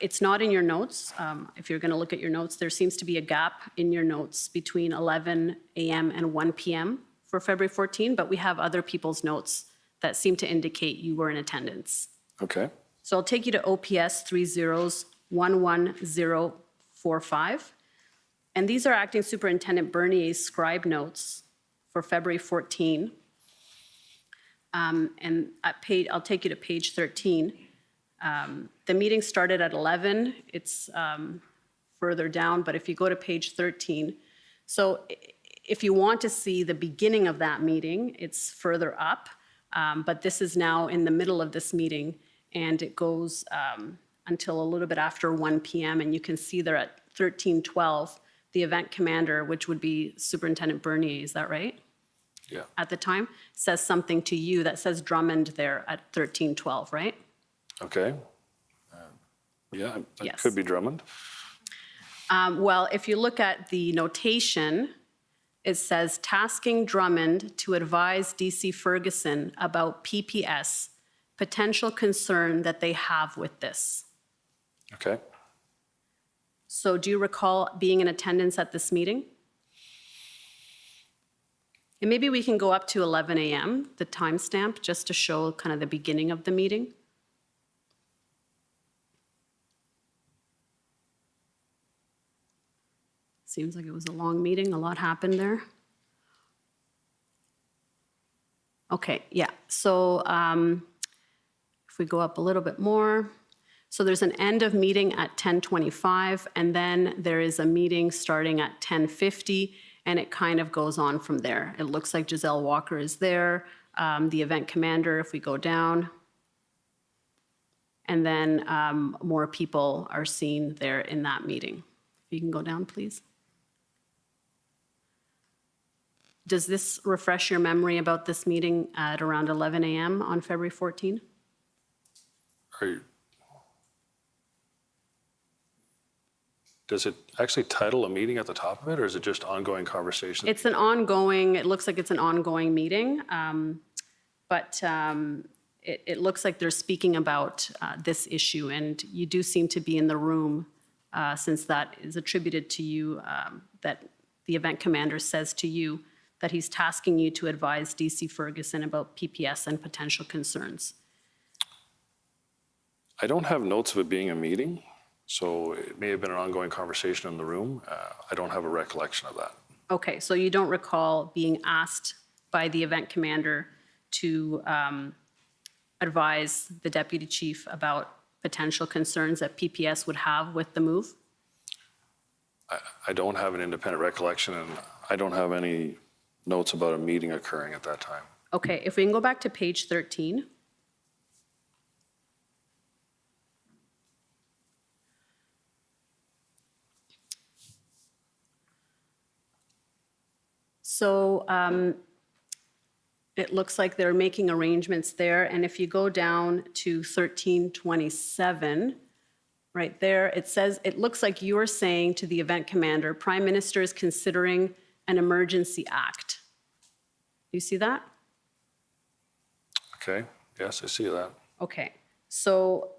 It's not in your notes. If you're going to look at your notes, there seems to be a gap in your notes between 11 a.m. and 1 p.m. for February 14, but we have other people's notes that seem to indicate you were in attendance. Okay. So I'll take you to OPS 3011045. And these are Acting Superintendent Bernier's scribe notes for February 14. And I'll take you to page 13. The meeting started at 11. It's further down, but if you go to page 13, so if you want to see the beginning of that meeting, it's further up, but this is now in the middle of this meeting, and it goes until a little bit after 1 p.m., and you can see there at 13:12, the event commander, which would be Superintendent Bernier, is that right? Yeah. At the time, says something to you that says Drummond there at 13:12, right? Okay. Yeah, that Yes. could be Drummond. Well, if you look at the notation, it says tasking Drummond to advise DC Ferguson about PPS, potential concern that they have with this. Okay. So do you recall being in attendance at this meeting? And maybe we can go up to 11 a.m., the timestamp, just to show kind of the beginning of the meeting. Seems like it was a long meeting, a lot happened there. Okay, yeah, so if we go up a little bit more, so there's an end of meeting at 10:25, and then there is a meeting starting at 10:50, and it kind of goes on from there. It looks like Giselle Walker is there, the event commander, if we go down. And then more people are seen there in that meeting. If you can go down, please. Does this refresh your memory about this meeting at around 11 a.m. on February 14? Does it actually title a meeting at the top of it, or is it just ongoing conversation? It's an ongoing, it looks like it's an ongoing meeting, but it looks like they're speaking about this issue, and you do seem to be in the room since that is attributed to you, that the event commander says to you that he's tasking you to advise DC Ferguson about PPS and potential concerns. I don't have notes of it being a meeting, so it may have been an ongoing conversation in the room. I don't have a recollection of that. Okay, so you don't recall being asked by the event commander to advise the deputy chief about potential concerns that PPS would have with the move? I don't have an independent recollection, and I don't have any notes about a meeting occurring at that time. Okay, if we can go back to page 13. So it looks like they're making arrangements there. And if you go down to 1327, right there, it says, it looks like you're saying to the event commander, Prime Minister is considering an emergency act. Do you see that? Okay, yes, I see that. Okay. So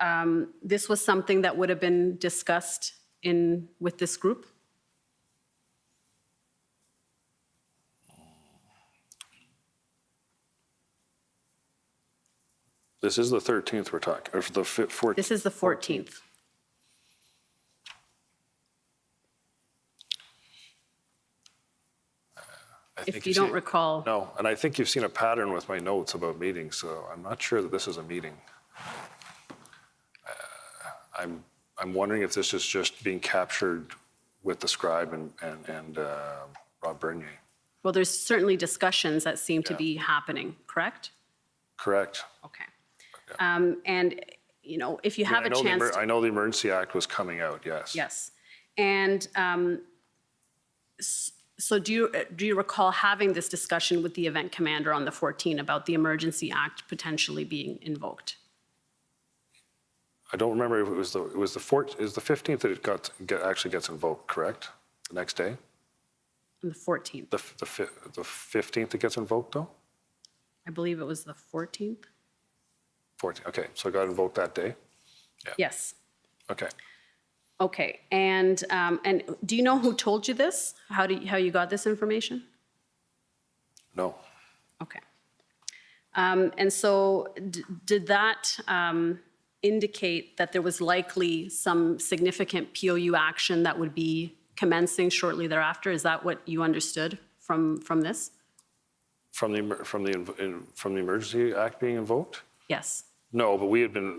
this was something that would have been discussed with this group? This is the 13th we're talking, or the 14th? This is the 14th. If you don't recall. No, and I think you've seen a pattern with my notes about meetings, so I'm not sure that this is a meeting. I'm wondering if this is just being captured with the scribe and Rob Bernier. Well, there's certainly discussions that seem to be happening, correct? Correct. Okay. And, you know, if you have a chance. I know the Emergency Act was coming out, yes. Yes. And so do you recall having this discussion with the event commander on the 14th about the Emergency Act potentially being invoked? I don't remember if it was the 15th that it actually gets invoked, correct? The next day? On the 14th. The 15th it gets invoked, though? I believe it was the 14th. 14th, okay, so it got invoked that day? Yeah. Yes. Okay. Okay, and do you know who told you this? How you got this information? No. Okay. And so did that indicate that there was likely some significant POU action that would be commencing shortly thereafter? Is that what you understood from this? From the Emergency Act being invoked? Yes. No, but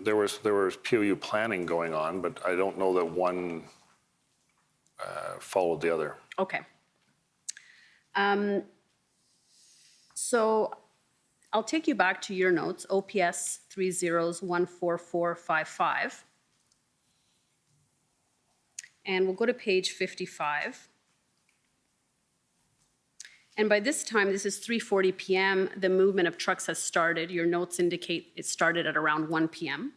there was POU planning going on, but I don't know that one followed the other. Okay. So I'll take you back to your notes, OPS 30s14455. And we'll go to page 55. And by this time, this is 3:40 p.m., the movement of trucks has started. Your notes indicate it started at around 1 p.m.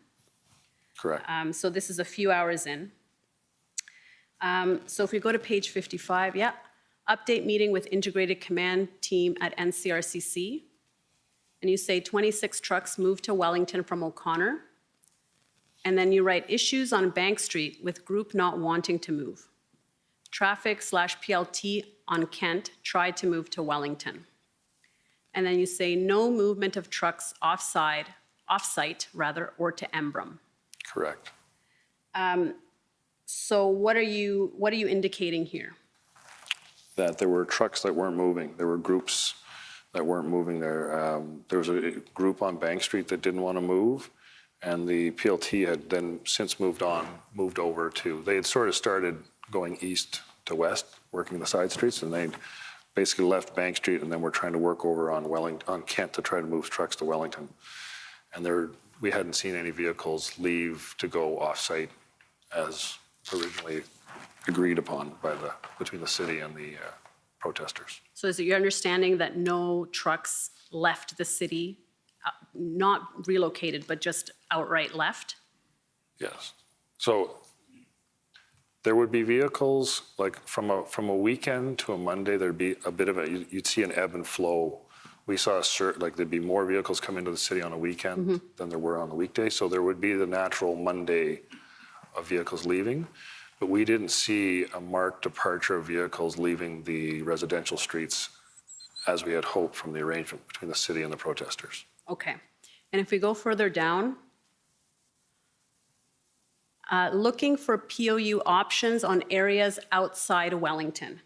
Correct. So this is a few hours in. So if we go to page 55, yeah, update meeting with integrated command team at NCRCC. And you say 26 trucks moved to Wellington from O'Connor. And then you write issues on Bank Street with group not wanting to move. Traffic/PLT on Kent tried to move to Wellington. And then you say no movement of trucks off-site or to Embrum. Correct. So what are you indicating here? That there were trucks that weren't moving. There were groups that weren't moving there. There was a group on Bank Street that didn't want to move, and the PLT had then since moved over to, they had sort of started going east to west, working the side streets, and they basically left Bank Street and then were trying to work over on Kent to try to move trucks to Wellington. And we hadn't seen any vehicles leave to go off-site as originally agreed upon between the city and the protesters. So is it your understanding that no trucks left the city, not relocated, but just outright left? Yes. So there would be vehicles, like from a weekend to a Monday, there'd be a bit of you'd see an ebb and flow. We saw there'd be more vehicles come into the city on a weekend than there were on the weekday. So there would be the natural Monday of vehicles leaving, but we didn't see a marked departure of vehicles leaving the residential streets as we had hoped from the arrangement between the city and the protesters. Okay. And if we go further down, looking for POU options on areas outside Wellington.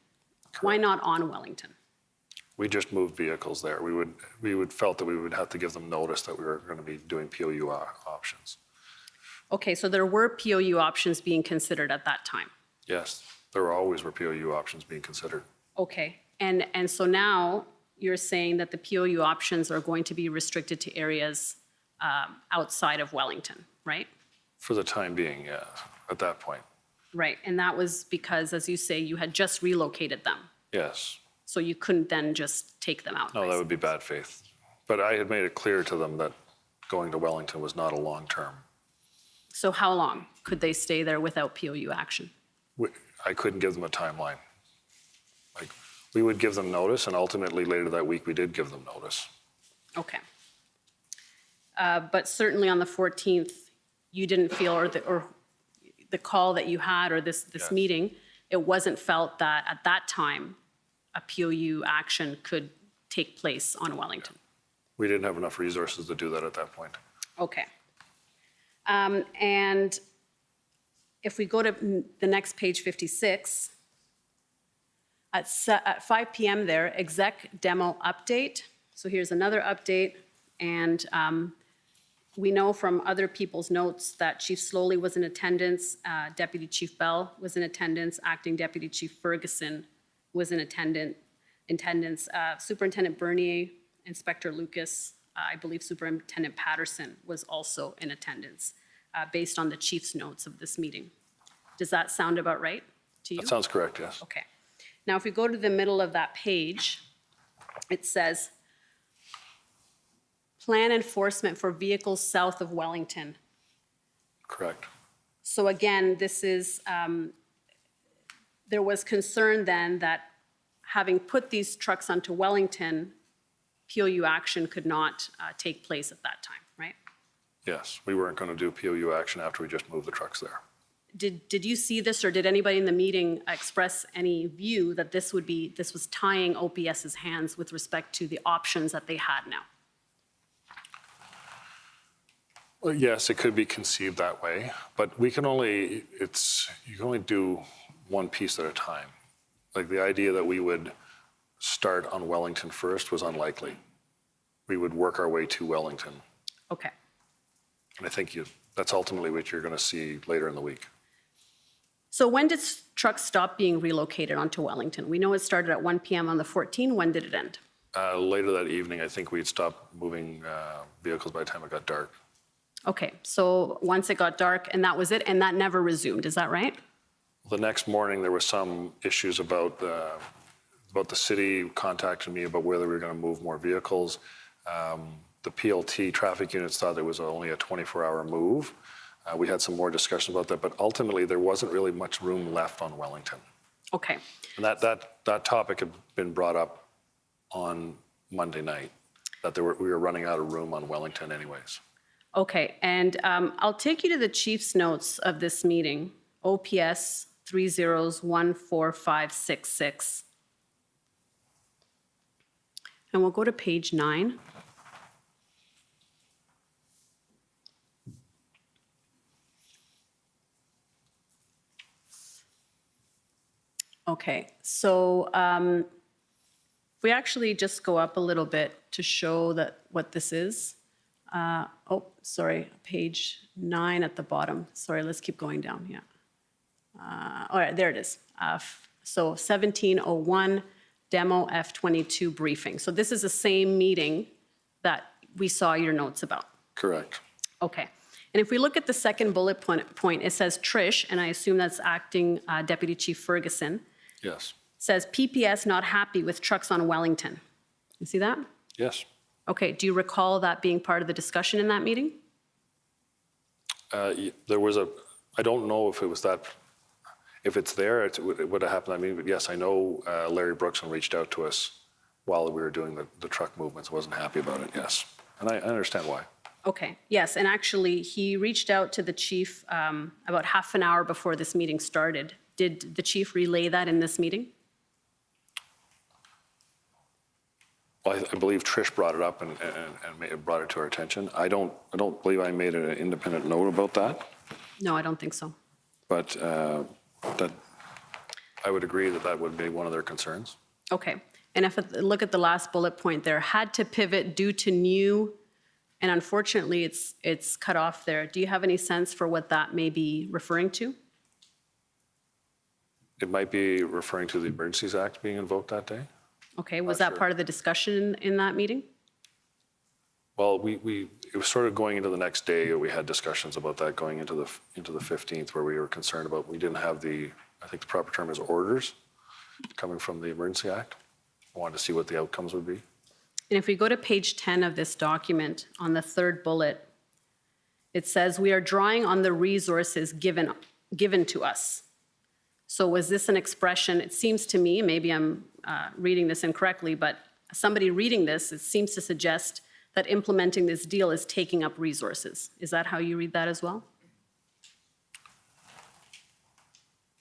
Correct. Why not on Wellington? We just moved vehicles there. We felt that we would have to give them notice that we were going to be doing POU options. Okay, so there were POU options being considered at that time? Yes, there always were POU options being considered. Okay, and so now you're saying that the POU options are going to be restricted to areas outside of Wellington, right? For the time being, yeah, at that point. Right, and that was because, as you say, you had just relocated them. Yes. So you couldn't then just take them out. No, that would be bad faith. But I had made it clear to them that going to Wellington was not a long-term. So how long could they stay there without POU action? I couldn't give them a timeline. Like, we would give them notice, and ultimately later that week, we did give them notice. Okay. But certainly on the 14th, you didn't feel, or the call that you had, or this Yes. meeting, it wasn't felt that at that time, a POU action could take place on Wellington. We didn't have enough resources to do that at that point. Okay. And if we go to the next page, 56, at 5 p.m. there, exec demo update. So here's another update. And we know from other people's notes that Chief Sloly was in attendance, Deputy Chief Bell was in attendance, Acting Deputy Chief Ferguson was in attendance, Superintendent Bernier, Inspector Lucas, I believe Superintendent Patterson was also in attendance, based on the chief's notes of this meeting. Does that sound about right to you? That sounds correct, yes. Okay. Now, if we go to the middle of that page, it says, plan enforcement for vehicles south of Wellington. Correct. So again, this is, there was concern then that having put these trucks onto Wellington, POU action could not take place at that time, right? Yes, we weren't going to do POU action after we just moved the trucks there. Did you see this, or did anybody in the meeting express any view that this was tying OPS's hands with respect to the options that they had now? Well, yes, it could be conceived that way, but we can only, you can only do one piece at a time. Like, the idea that we would start on Wellington first was unlikely. We would work our way to Wellington. Okay. And I think that's ultimately what you're going to see later in the week. So when did trucks stop being relocated onto Wellington? We know it started at 1 p.m. on the 14th. When did it end? Later that evening, I think we'd stopped moving vehicles by the time it got dark. Okay, so once it got dark, and that was it, and that never resumed, is that right? The next morning, there were some issues about the city contacting me about whether we were going to move more vehicles. The PLT traffic units thought it was only a 24-hour move. We had some more discussion about that, but ultimately there wasn't really much room left on Wellington. Okay. And that topic had been brought up on Monday night, that we were running out of room on Wellington anyways. Okay, and I'll take you to the chief's notes of this meeting, OPS 30145566. And we'll go to page 9. Okay, so if we actually just go up a little bit to show that what this is. Oh, sorry, page 9 at the bottom. Sorry, let's keep going down, yeah. All right, there it is. So 1701, demo F22 briefing. So this is the same meeting that we saw your notes about. Correct. Okay. And if we look at the second bullet point, it says Trish, and I assume that's Acting Deputy Chief Ferguson. Yes. Says PPS not happy with trucks on Wellington. You see that? Yes. Okay, do you recall that being part of the discussion in that meeting? There was I don't know if it was that, if it's there, it would have happened. I mean, but yes, I know Larry Brookson reached out to us while we were doing the truck movements, wasn't happy about it, yes. And I understand why. Okay, yes, and actually he reached out to the chief about half an hour before this meeting started. Did the chief relay that in this meeting? Well, I believe Trish brought it up and brought it to our attention. I don't believe I made an independent note about that, No, I don't think so. but that I would agree that would be one of their concerns. Okay, and if I look at the last bullet point there, had to pivot due to new, and unfortunately it's cut off there. Do you have any sense for what that may be referring to? It might be referring to the Emergencies Act being invoked that day. Okay, was that part of the discussion in that meeting? Well, it was sort of going into the next day. We had discussions about that going into the 15th, where we were concerned about, we didn't have I think the proper term is orders coming from the Emergency Act. wanted to see what the outcomes would be. And if we go to page 10 of this document, on the third bullet, it says, we are drawing on the resources given to us. So was this an expression, it seems to me, maybe I'm reading this incorrectly, but somebody reading this, it seems to suggest that implementing this deal is taking up resources. Is that how you read that as well?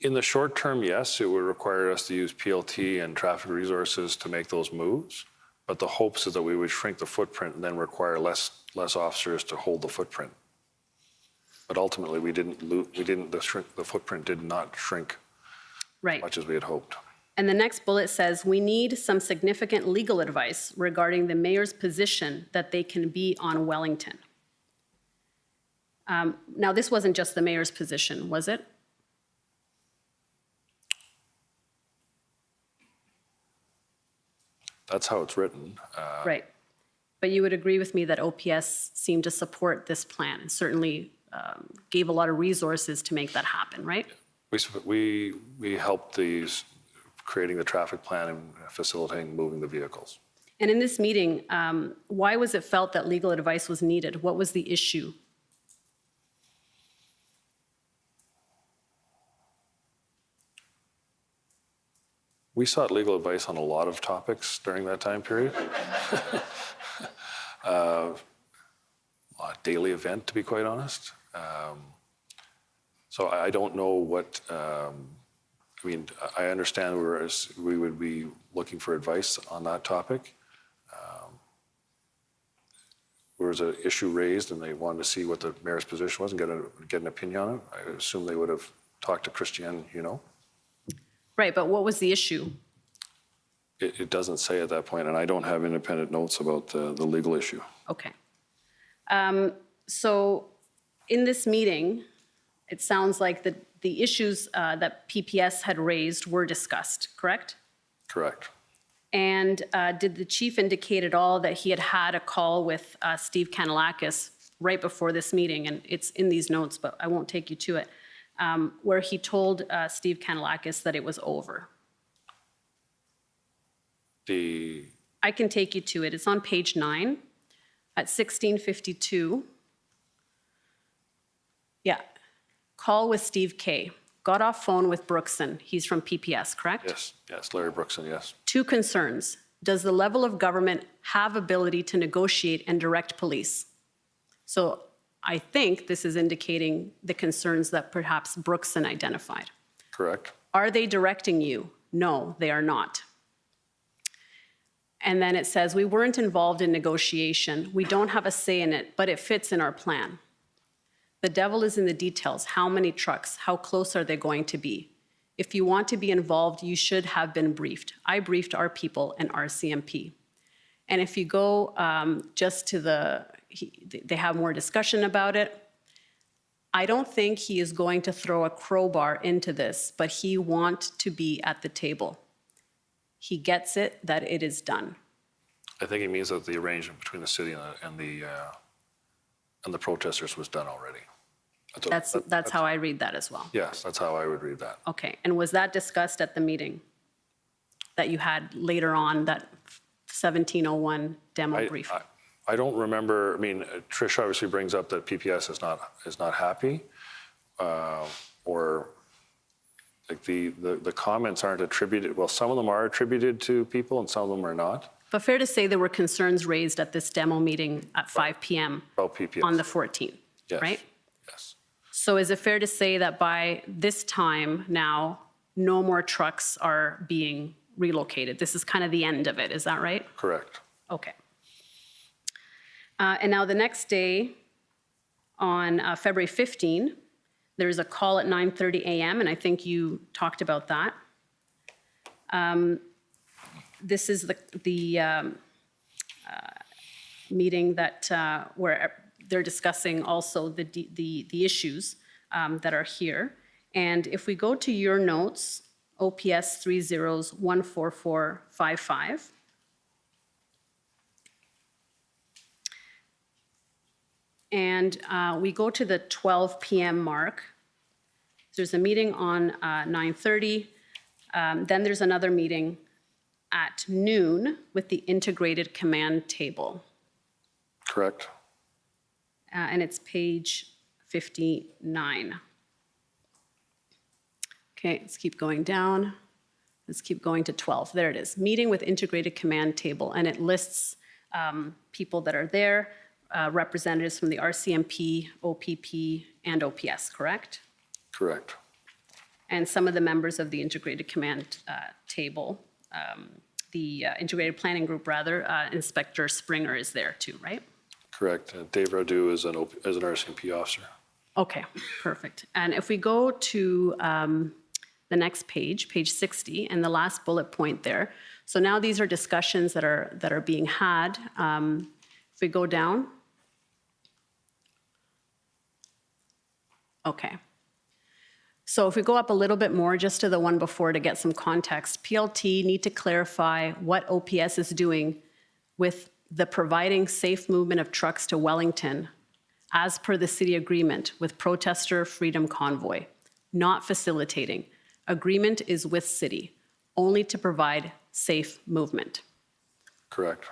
In the short term, yes, it would require us to use PLT and traffic resources to make those moves. But the hopes is that we would shrink the footprint and then require less officers to hold the footprint. But ultimately, the footprint did not shrink Right. as much as we had hoped. And the next bullet says, we need some significant legal advice regarding the mayor's position that they can be on Wellington. Now, this wasn't just the mayor's position, was it? That's how it's written. Right. But you would agree with me that OPS seemed to support this plan and certainly gave a lot of resources to make that happen, right? We helped these creating the traffic plan and facilitating moving the vehicles. And in this meeting, why was it felt that legal advice was needed? What was the issue? We sought legal advice on a lot of topics during that time period. A daily event, to be quite honest. So I don't know what, I mean, I understand we would be looking for advice on that topic. There was an issue raised and they wanted to see what the mayor's position was and get an opinion on it. I assume they would have talked to Christiane, you know. Right, but what was the issue? It doesn't say at that point, and I don't have independent notes about the legal issue. Okay. So in this meeting, it sounds like the issues that PPS had raised were discussed, correct? Correct. And did the chief indicate at all that he had a call with Steve Kanellakis right before this meeting? And it's in these notes, but I won't take you to it, where he told Steve Kanellakis that it was over. I can take you to it. It's on page 9 at 1652. Yeah. Call with Steve K. Got off phone with Brookson. He's from PPS, correct? Yes, Larry Brookson, yes. 2 concerns. Does the level of government have ability to negotiate and direct police? So I think this is indicating the concerns that perhaps Brookson identified. Correct. Are they directing you? No, they are not. And then it says, we weren't involved in negotiation. We don't have a say in it, but it fits in our plan. The devil is in the details. How many trucks? How close are they going to be? If you want to be involved, you should have been briefed. I briefed our people and RCMP. And if you go just to they have more discussion about it. I don't think he is going to throw a crowbar into this, but he wants to be at the table. He gets it that it is done. I think he means that the arrangement between the city and the protesters was done already. That's how I read that as well. Yes, that's how I would read that. Okay, and was that discussed at the meeting that you had later on, that 1701 demo brief? I don't remember. I mean, Trish obviously brings up that PPS is not happy, or like the comments aren't attributed. Well, some of them are attributed to people, and some of them are not. But fair to say there were concerns raised at this demo meeting at 5 p.m. About PPS on the 14th, yes. Right? Yes. So is it fair to say that by this time now, no more trucks are being relocated? This is kind of the end of it. Is that right? Correct. Okay. And now the next day, on February 15, there's a call at 9:30 a.m., and I think you talked about that. This is the meeting that where they're discussing also the issues that are here. And if we go to your notes, OPS 30s14455. And we go to the 12 p.m. mark. There's a meeting on 9:30. Then there's another meeting at noon with the integrated command table. Correct. And it's page 59. Okay, let's keep going down. Let's keep going to 12. There it is. Meeting with integrated command table. And it lists people that are there, representatives from the RCMP, OPP, and OPS, correct? Correct. And some of the members of the integrated command table, the integrated planning group rather, Inspector Springer is there too, right? Correct. Dave Radu is an RCMP officer. Okay, perfect. And if we go to the next page, page 60, and the last bullet point there. So now these are discussions that are being had. If we go down. Okay. So if we go up a little bit more, just to the one before to get some context, PLT need to clarify what OPS is doing with the providing safe movement of trucks to Wellington as per the city agreement with Protester Freedom Convoy, not facilitating. Agreement is with city, only to provide safe movement. Correct.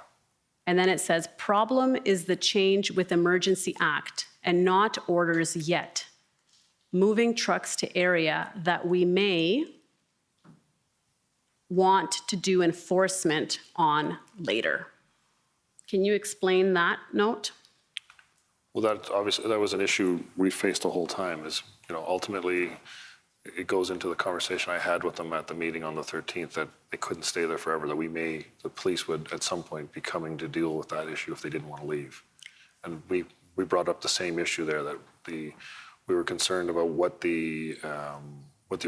And then it says, problem is the change with Emergency Act and not orders yet. Moving trucks to area that we may want to do enforcement on later. Can you explain that note? Well, that obviously, that was an issue we faced the whole time is, ultimately it goes into the conversation I had with them at the meeting on the 13th that they couldn't stay there forever, that the police would at some point be coming to deal with that issue if they didn't want to leave. And we brought up the same issue there, that we were concerned about what the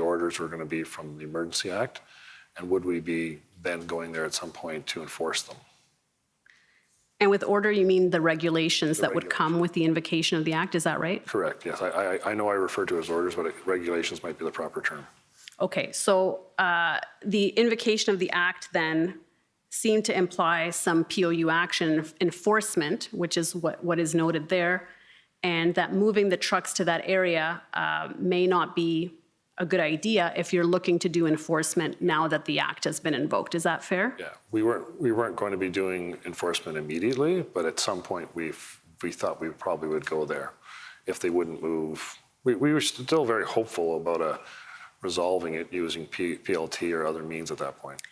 orders were going to be from the Emergency Act, and would we be then going there at some point to enforce them. And with order, you mean the regulations that would come with the invocation of the act, is that right? Correct, yes. I know I refer to as orders, but regulations might be the proper term. Okay, so the invocation of the act then seemed to imply some POU action enforcement, which is what is noted there, and that moving the trucks to that area may not be a good idea if you're looking to do enforcement now that the act has been invoked. Is that fair? Yeah, we weren't going to be doing enforcement immediately, but at some point we thought we probably would go there if they wouldn't move. We were still very hopeful about resolving it using PLT or other means at that point.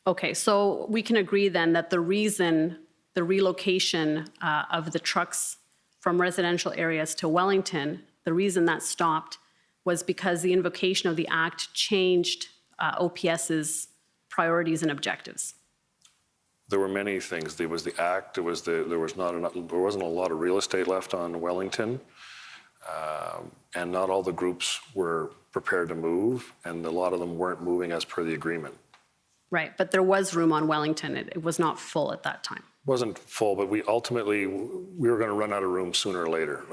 Okay, so we can agree then that the reason the relocation of the trucks from residential areas to Wellington, the reason that stopped was because the invocation of the act changed OPS's priorities and objectives. There were many things. There was the act. There wasn't a lot of real estate left on Wellington, and not all the groups were prepared to move, and a lot of them weren't moving as per the agreement. Right, but there was room on Wellington. It was not full at that time. It wasn't full, but we were going to run out of room sooner or later.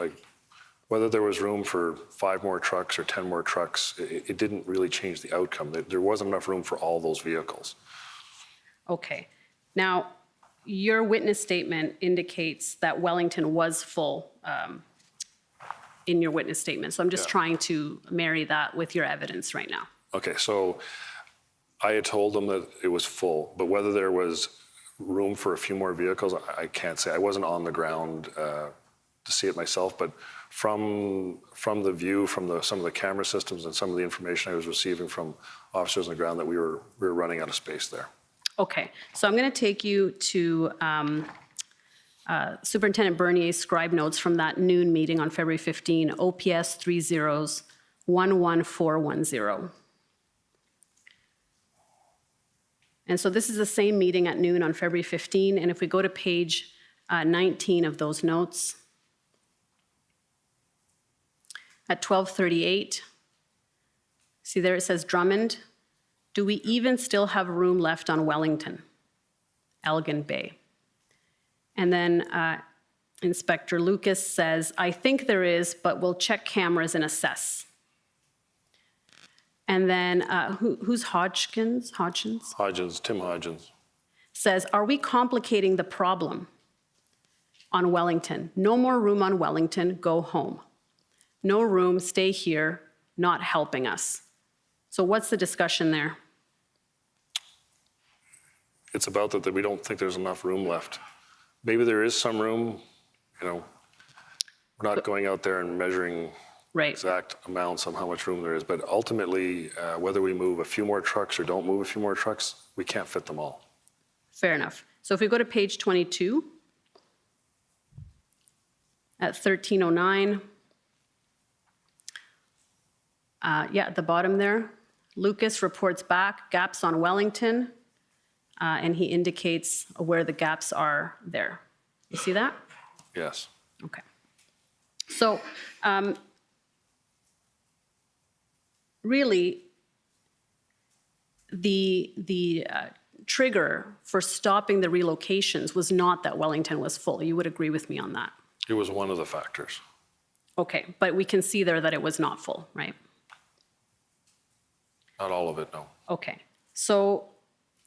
Whether there was room for 5 more trucks or 10 more trucks, it didn't really change the outcome. There wasn't enough room for all those vehicles. Okay. Now, your witness statement indicates that Wellington was full in your witness statement. So I'm just trying to marry that with your evidence right now. Okay, so I had told them that it was full, but whether there was room for a few more vehicles, I can't say. I wasn't on the ground to see it myself, but from the view, from some of the camera systems and some of the information I was receiving from officers on the ground, that we were running out of space there. Okay, so I'm going to take you to Superintendent Bernier's scribe notes from that noon meeting on February 15, OPS 30-11410. And so this is the same meeting at noon on February 15, and if we go to page 19 of those notes, at 12:38, see there it says Drummond. Do we even still have room left on Wellington, Elgin Bay? And then Inspector Lucas says, I think there is, but we'll check cameras and assess. And then who's Hodgkins? Tim Hodgins. Says, are we complicating the problem on Wellington? No more room on Wellington, go home. No room, stay here, not helping us. So what's the discussion there? it's about that we don't think there's enough room left. Maybe there is some room, you know, we're not going out there and measuring exact amounts of how much room there is, but ultimately, whether we move a few more trucks or don't move a few more trucks, we can't fit them all. Fair enough. So if we go to page 22, at 1309, at the bottom there, Lucas reports back gaps on Wellington, and he indicates where the gaps are there. You see that? Yes. Okay. So really, the trigger for stopping the relocations was not that Wellington was full. You would agree with me on that? It was one of the factors. Okay, but we can see there that it was not full, right? Not all of it, no. Okay, so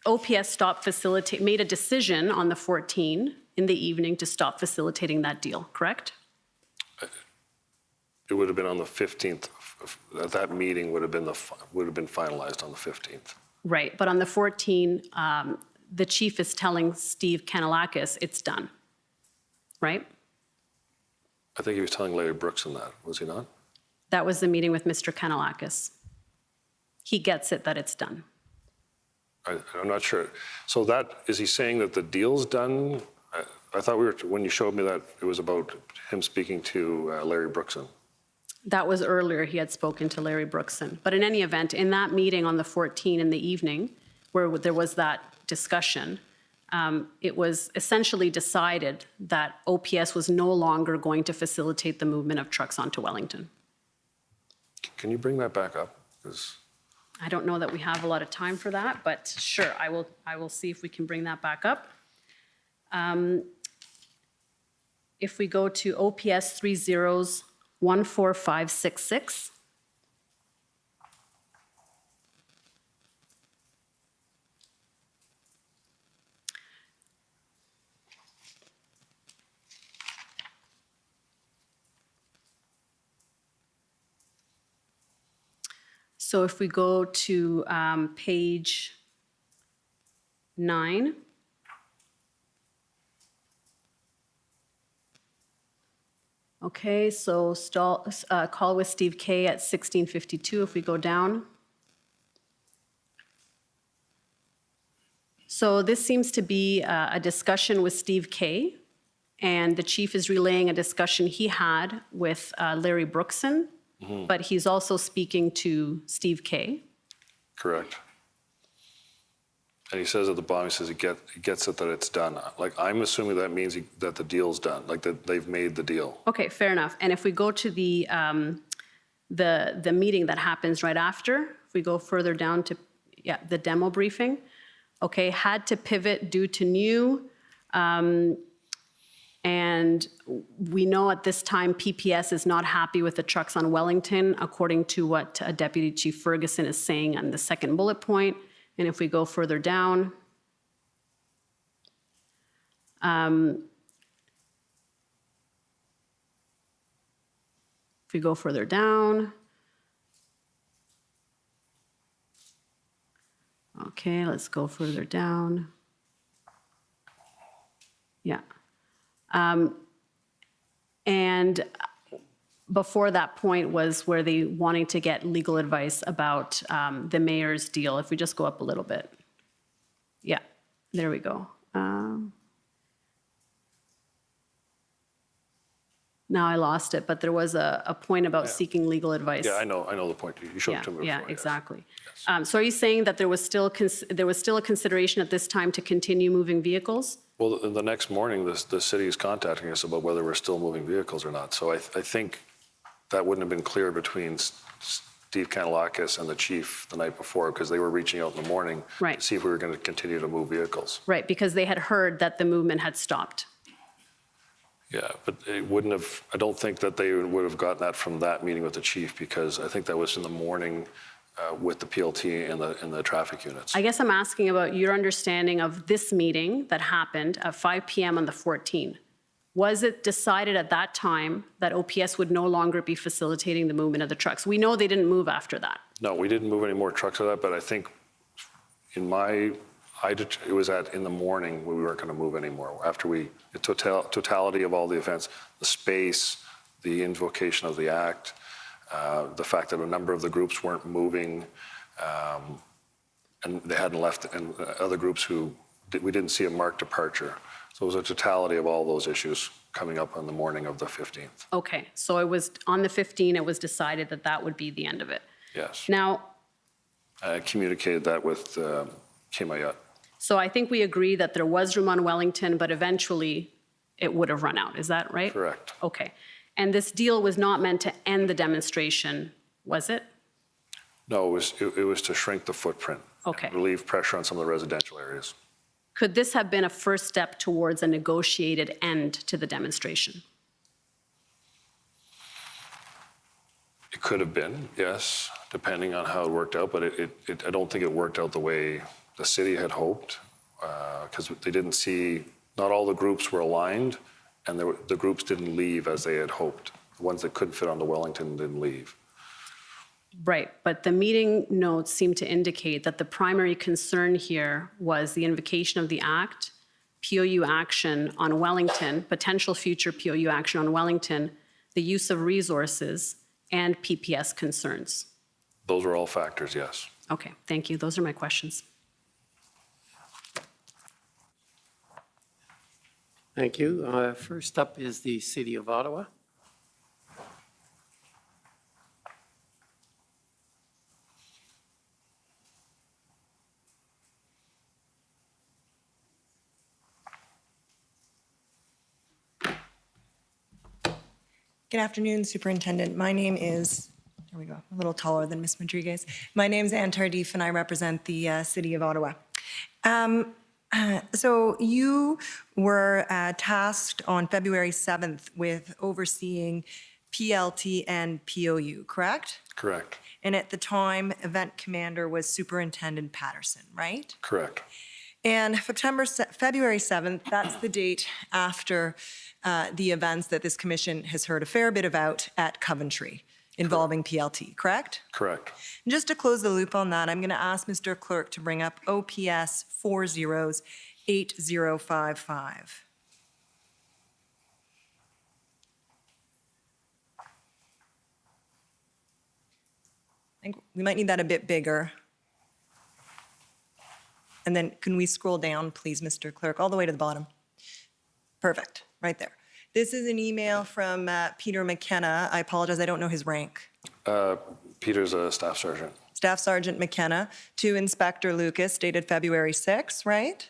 OPS made a decision on the 14th in the evening to stop facilitating that deal, correct? It would have been on the 15th. That meeting would have been finalized on the 15th. Right, but on the 14th, the chief is telling Steve Kanalakis it's done, right? I think he was telling Larry Brookson that, was he not? That was the meeting with Mr. Kanalakis. He gets it that it's done. I'm not sure. So is he saying that the deal's done? I thought when you showed me that, it was about him speaking to Larry Brookson. That was earlier, he had spoken to Larry Brookson. But in any event, in that meeting on the 14th in the evening, where there was that discussion, it was essentially decided that OPS was no longer going to facilitate the movement of trucks onto Wellington. Can you bring that back up? I don't know that we have a lot of time for that, but sure, I will see if we can bring that back up. If we go to OPS 30-14566. So if we go to page 9, okay, so call with Steve K at 1652 if we go down. So this seems to be a discussion with Steve K, and the chief is relaying a discussion he had with Larry Brookson, but he's also speaking to Steve K. Correct. And he says at the bottom, he says he gets it that it's done. Like, I'm assuming that means that the deal's done, like that they've made the deal. Okay, fair enough. And if we go to the meeting that happens right after, if we go further down to, the demo briefing, okay, had to pivot due to new, and we know at this time PPS is not happy with the trucks on Wellington, according to what Deputy Chief Ferguson is saying on the second bullet point. And if we go further down, if we go further down, okay, let's go further down. Yeah. And before that point was where they wanting to get legal advice about the mayor's deal. If we just go up a little bit. Yeah, there we go. Now I lost it, but there was a point about seeking legal advice. Yeah, I know the point. You showed it to me before. Yeah, exactly. Yes. So are you saying that there was still a consideration at this time to continue moving vehicles? Well, the next morning, the city is contacting us about whether we're still moving vehicles or not. So I think that wouldn't have been clear between Steve Kanalakis and the chief the night before, because they were reaching out in the morning to see if we were going to continue to move vehicles. Right, because they had heard that the movement had stopped. Yeah, but it wouldn't have, I don't think that they would have gotten that from that meeting with the chief, because I think that was in the morning with the PLT and the traffic units. I guess I'm asking about your understanding of this meeting that happened at 5 p.m. on the 14th. Was it decided at that time that OPS would no longer be facilitating the movement of the trucks? We know they didn't move after that. No, we didn't move any more trucks of that, but I think in my It was in the morning when we weren't going to move anymore. After the totality of all the events, the space, the invocation of the act, the fact that a number of the groups weren't moving, and they hadn't left, and other groups we didn't see a marked departure. So it was a totality of all those issues coming up on the morning of the 15th. Okay, so it was on the 15th, it was decided that that would be the end of it. Yes. Now, I communicated that with Kimayut. so I think we agree that there was room on Wellington, but eventually it would have run out. Is that right? Correct. Okay. And this deal was not meant to end the demonstration, was it? No, it was to shrink the footprint. Okay. Relieve pressure on some of the residential areas. Could this have been a first step towards a negotiated end to the demonstration? It could have been, yes, depending on how it worked out, but I don't think it worked out the way the city had hoped, because they didn't see, not all the groups were aligned, and the groups didn't leave as they had hoped. The ones that couldn't fit onto Wellington didn't leave. Right, but the meeting notes seem to indicate that the primary concern here was the invocation of the act, POU action on Wellington, potential future POU action on Wellington, the use of resources, and PPS concerns. Those are all factors, yes. Okay, thank you. Those are my questions. Thank you. First up is the City of Ottawa. Good afternoon, Superintendent. My name is, there we go, a little taller than Ms. Rodriguez. My name is Anne Tardif, and I represent the City of Ottawa. So you were tasked on February 7th with overseeing PLT and POU, correct? Correct. And at the time, event commander was Superintendent Patterson, right? Correct. And February 7th, that's the date after the events that this commission has heard a fair bit about at Coventry involving PLT, correct? Correct. And just to close the loop on that, I'm going to ask Mr. Clerk to bring up OPS 408055. I think we might need that a bit bigger. And then can we scroll down, please, Mr. Clerk, all the way to the bottom? Perfect, right there. This is an email from Peter McKenna. I apologize, I don't know his rank. Peter's a staff sergeant. Staff Sergeant McKenna to Inspector Lucas, dated February 6, right?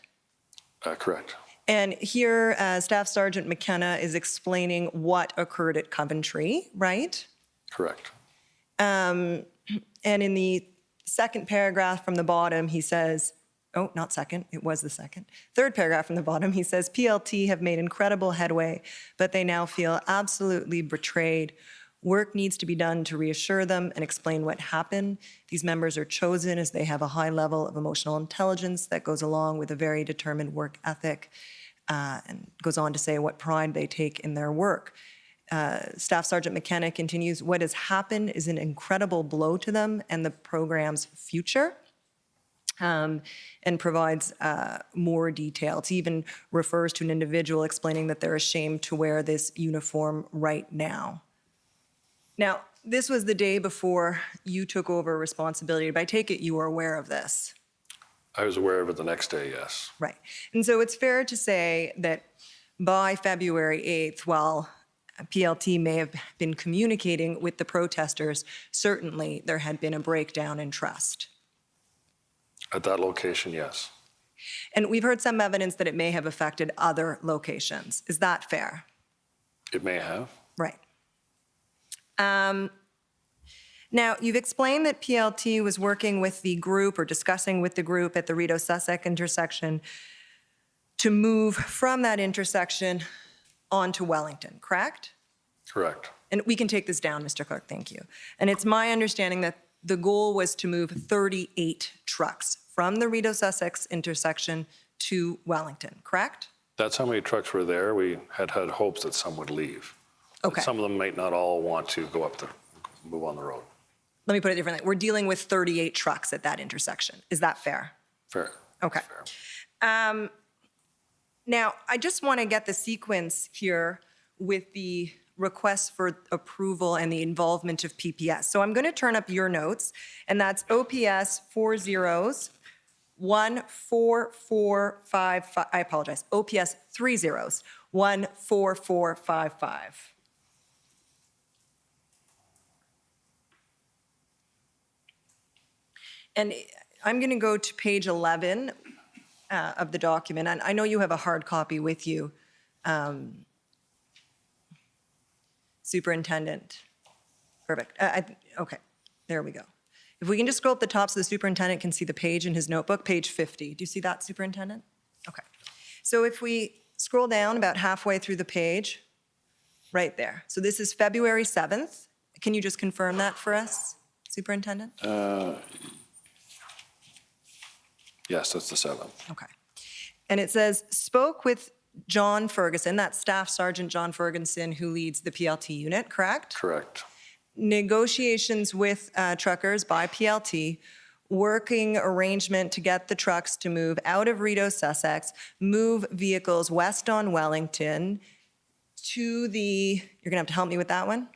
Correct. And here, Staff Sergeant McKenna is explaining what occurred at Coventry, right? Correct. And in the second paragraph from the bottom, he says, oh, not second, it was the second. Third paragraph from the bottom, he says, PLT have made incredible headway, but they now feel absolutely betrayed. Work needs to be done to reassure them and explain what happened. These members are chosen as they have a high level of emotional intelligence that goes along with a very determined work ethic, and goes on to say what pride they take in their work. Staff Sergeant McKenna continues, what has happened is an incredible blow to them and the program's future. And provides more detail. It even refers to an individual explaining that they're ashamed to wear this uniform right now. Now, this was the day before you took over responsibility, but I take it you were aware of this. I was aware of it the next day, yes. Right. And so it's fair to say that by February 8th, while PLT may have been communicating with the protesters, certainly there had been a breakdown in trust. At that location, yes. And we've heard some evidence that it may have affected other locations. Is that fair? It may have. Right. Now, you've explained that PLT was working with the group or discussing with the group at the Rideau-Sussex intersection to move from that intersection onto Wellington, correct? Correct. And we can take this down, Mr. Clerk, thank you. And it's my understanding that the goal was to move 38 trucks from the Rideau-Sussex intersection to Wellington, correct? That's how many trucks were there. We had hopes that some would leave. Okay. Some of them might not all want to move on the road. Let me put it differently. We're dealing with 38 trucks at that intersection. Is that fair? Fair. Okay. Now, I just want to get the sequence here with the request for approval and the involvement of PPS. So I'm going to turn up your notes, and that's OPS 14455. I apologize. OPS 14455. And I'm going to go to page 11 of the document. And I know you have a hard copy with you, Superintendent. Perfect. Okay, there we go. If we can just scroll up the top so the superintendent can see the page in his notebook, page 50. Do you see that, Superintendent? Okay. So if we scroll down about halfway through the page, right there. So this is February 7th. Can you just confirm that for us, Superintendent? Yes, that's the 7th. Okay. And it says, spoke with John Ferguson, that's Staff Sergeant John Ferguson, who leads the PLT unit, correct? Correct. Negotiations with truckers by PLT, working arrangement to get the trucks to move out of Rideau, Sussex, move vehicles west on Wellington to the, you're gonna have to help me with that one,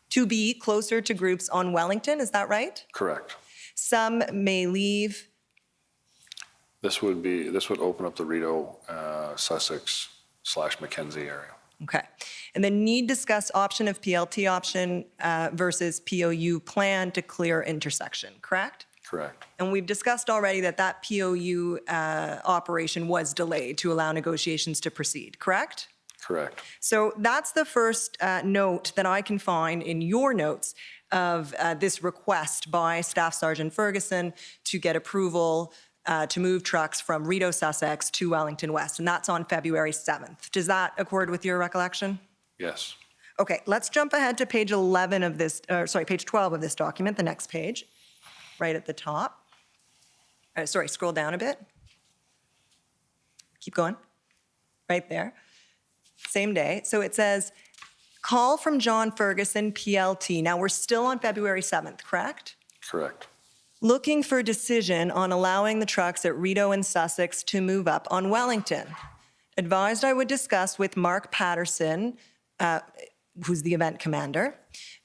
to be closer to groups on Wellington, is that right? Correct. Some may leave. This would open up the Rideau, Sussex / Mackenzie area. Okay. And then need discuss option of PLT option versus POU plan to clear intersection, correct? Correct. And we've discussed already that that POU operation was delayed to allow negotiations to proceed, correct? Correct. So that's the first note that I can find in your notes of this request by Staff Sergeant Ferguson to get approval to move trucks from Rideau, Sussex to Wellington West, and that's on February 7th. Does that accord with your recollection? Yes. Okay, let's jump ahead to page 11 of this, page 12 of this document, the next page, right at the top. Scroll down a bit. Keep going. Right there. Same day. So it says, call from John Ferguson, PLT. Now we're still on February 7th, correct? Correct. Looking for decision on allowing the trucks at Rideau and Sussex to move up on Wellington. Advised I would discuss with Mark Patterson, who's the event commander,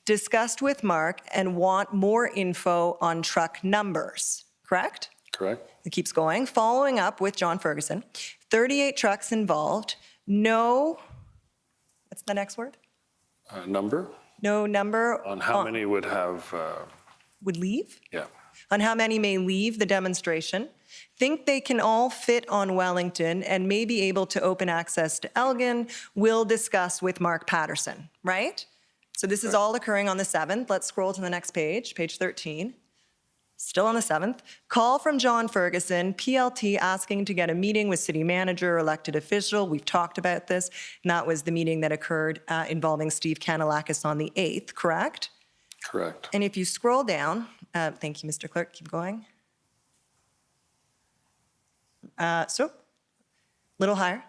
discussed with Mark and want more info on truck numbers, correct? Correct. It keeps going. Following up with John Ferguson, 38 trucks involved, no, what's the next word? Number? No number. On how many would have... would leave? Yeah. On how many may leave the demonstration, think they can all fit on Wellington and may be able to open access to Elgin, will discuss with Mark Patterson, right? So this is all occurring on the 7th. Let's scroll to the next page, page 13. Still on the 7th. Call from John Ferguson, PLT, asking to get a meeting with city manager or elected official. We've talked about this, and that was the meeting that occurred involving Steve Kanalakis on the 8th, correct? Correct. And if you scroll down, thank you, Mr. Clerk, keep going. Little higher.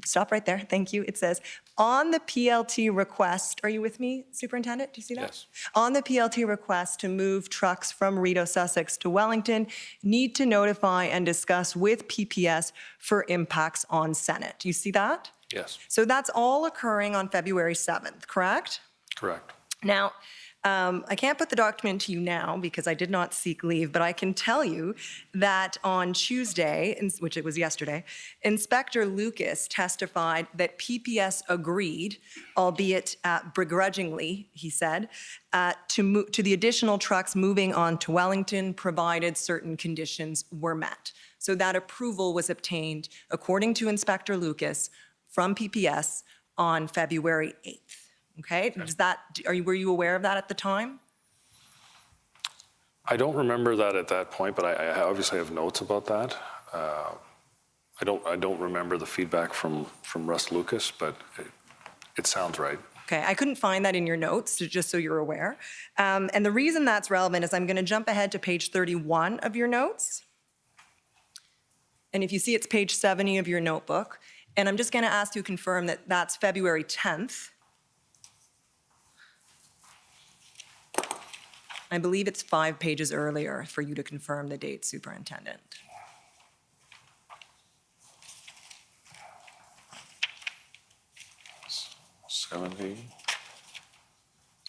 Stop right there, thank you. It says, on the PLT request, are you with me, Superintendent? Do you see that? Yes. On the PLT request to move trucks from Rideau, Sussex to Wellington, need to notify and discuss with PPS for impacts on Senate. Do you see that? Yes. So that's all occurring on February 7th, correct? Correct. Now, I can't put the document to you now because I did not seek leave, but I can tell you that on Tuesday, which it was yesterday, Inspector Lucas testified that PPS agreed, albeit begrudgingly, he said, to the additional trucks moving on to Wellington, provided certain conditions were met. So that approval was obtained, according to Inspector Lucas, from PPS on February 8th. Okay, were you aware of that at the time? I don't remember that at that point, but I obviously have notes about that. I don't remember the feedback from Russ Lucas, but it sounds right. Okay, I couldn't find that in your notes, just so you're aware. And the reason that's relevant is I'm going to jump ahead to page 31 of your notes. And if you see, it's page 70 of your notebook. And I'm just going to ask you to confirm that that's February 10th. I believe it's 5 pages earlier for you to confirm the date, Superintendent.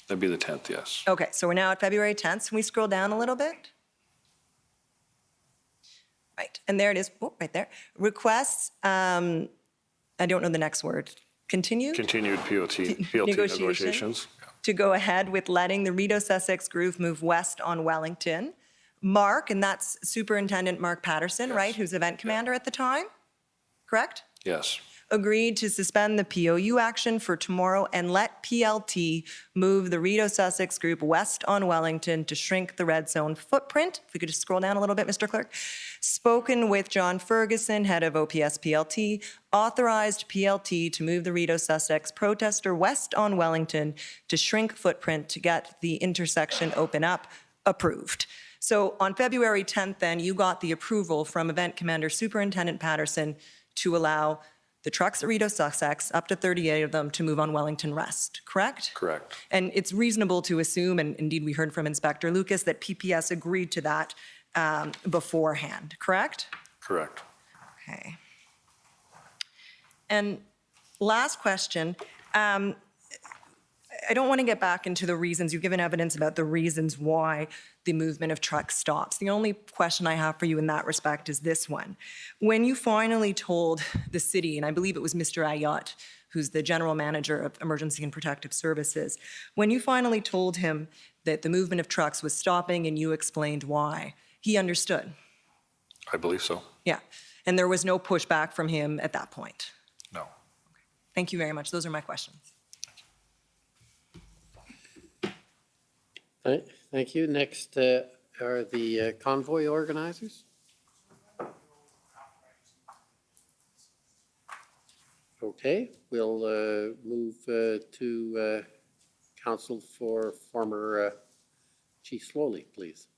That'd be the 10th, yes. Okay, so we're now at February 10th. Can we scroll down a little bit? Right, and there it is, oh, right there. Requests, I don't know the next word. Continued PLT negotiations. to go ahead with letting the Rideau Sussex Groove move west on Wellington. Mark, and that's Superintendent Mark Patterson, right, who's event commander at the time, correct? Yes. Agreed to suspend the POU action for tomorrow and let PLT move the Rideau Sussex Group west on Wellington to shrink the red zone footprint. If we could just scroll down a little bit, Mr. Clerk. Spoken with John Ferguson, head of OPS PLT, authorized PLT to move the Rideau Sussex protester west on Wellington to shrink footprint to get the intersection open up, approved. So on February 10th, then, you got the approval from Event Commander Superintendent Patterson to allow the trucks at Rideau Sussex, up to 38 of them, to move on Wellington West, correct? Correct. And it's reasonable to assume, and indeed we heard from Inspector Lucas, that PPS agreed to that beforehand, correct? Correct. Okay. And last question. I don't want to get back into the reasons. You've given evidence about the reasons why the movement of trucks stops. The only question I have for you in that respect is this one. When you finally told the city, and I believe it was Mr. Ayotte, who's the general manager of Emergency and Protective Services, when you finally told him that the movement of trucks was stopping and you explained why, he understood? I believe so. Yeah. And there was no pushback from him at that point? No. Okay. Thank you very much. Those are my questions. Thank you. Next are the convoy organizers. Okay, we'll move to Council for former Chief Sloly, please.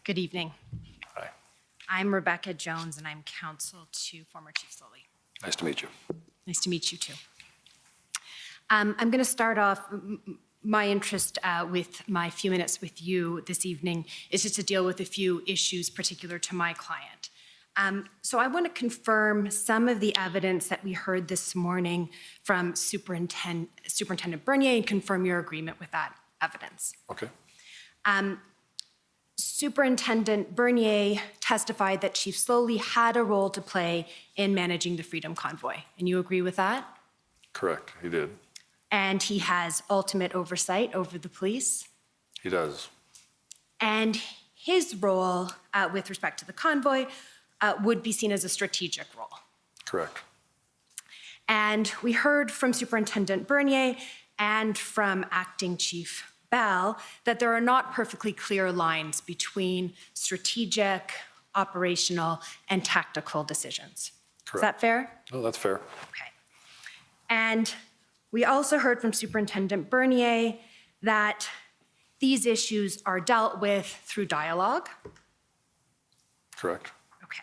Good evening. Hi. I'm Rebecca Jones, and I'm counsel to former Chief Sloly. Nice to meet you. Nice to meet you, too. I'm going to start off. My interest with my few minutes with you this evening is just to deal with a few issues particular to my client. So I want to confirm some of the evidence that we heard this morning from Superintendent Bernier and confirm your agreement with that evidence. Okay. Superintendent Bernier testified that Chief Sloly had a role to play in managing the Freedom Convoy, and you agree with that? Correct, he did. And he has ultimate oversight over the police? He does. And his role with respect to the convoy would be seen as a strategic role? Correct. And we heard from Superintendent Bernier and from Acting Chief Bell that there are not perfectly clear lines between strategic, operational, and tactical decisions. Correct. Is that fair? Oh, that's fair. Okay. And we also heard from Superintendent Bernier that these issues are dealt with through dialogue. Correct. Okay.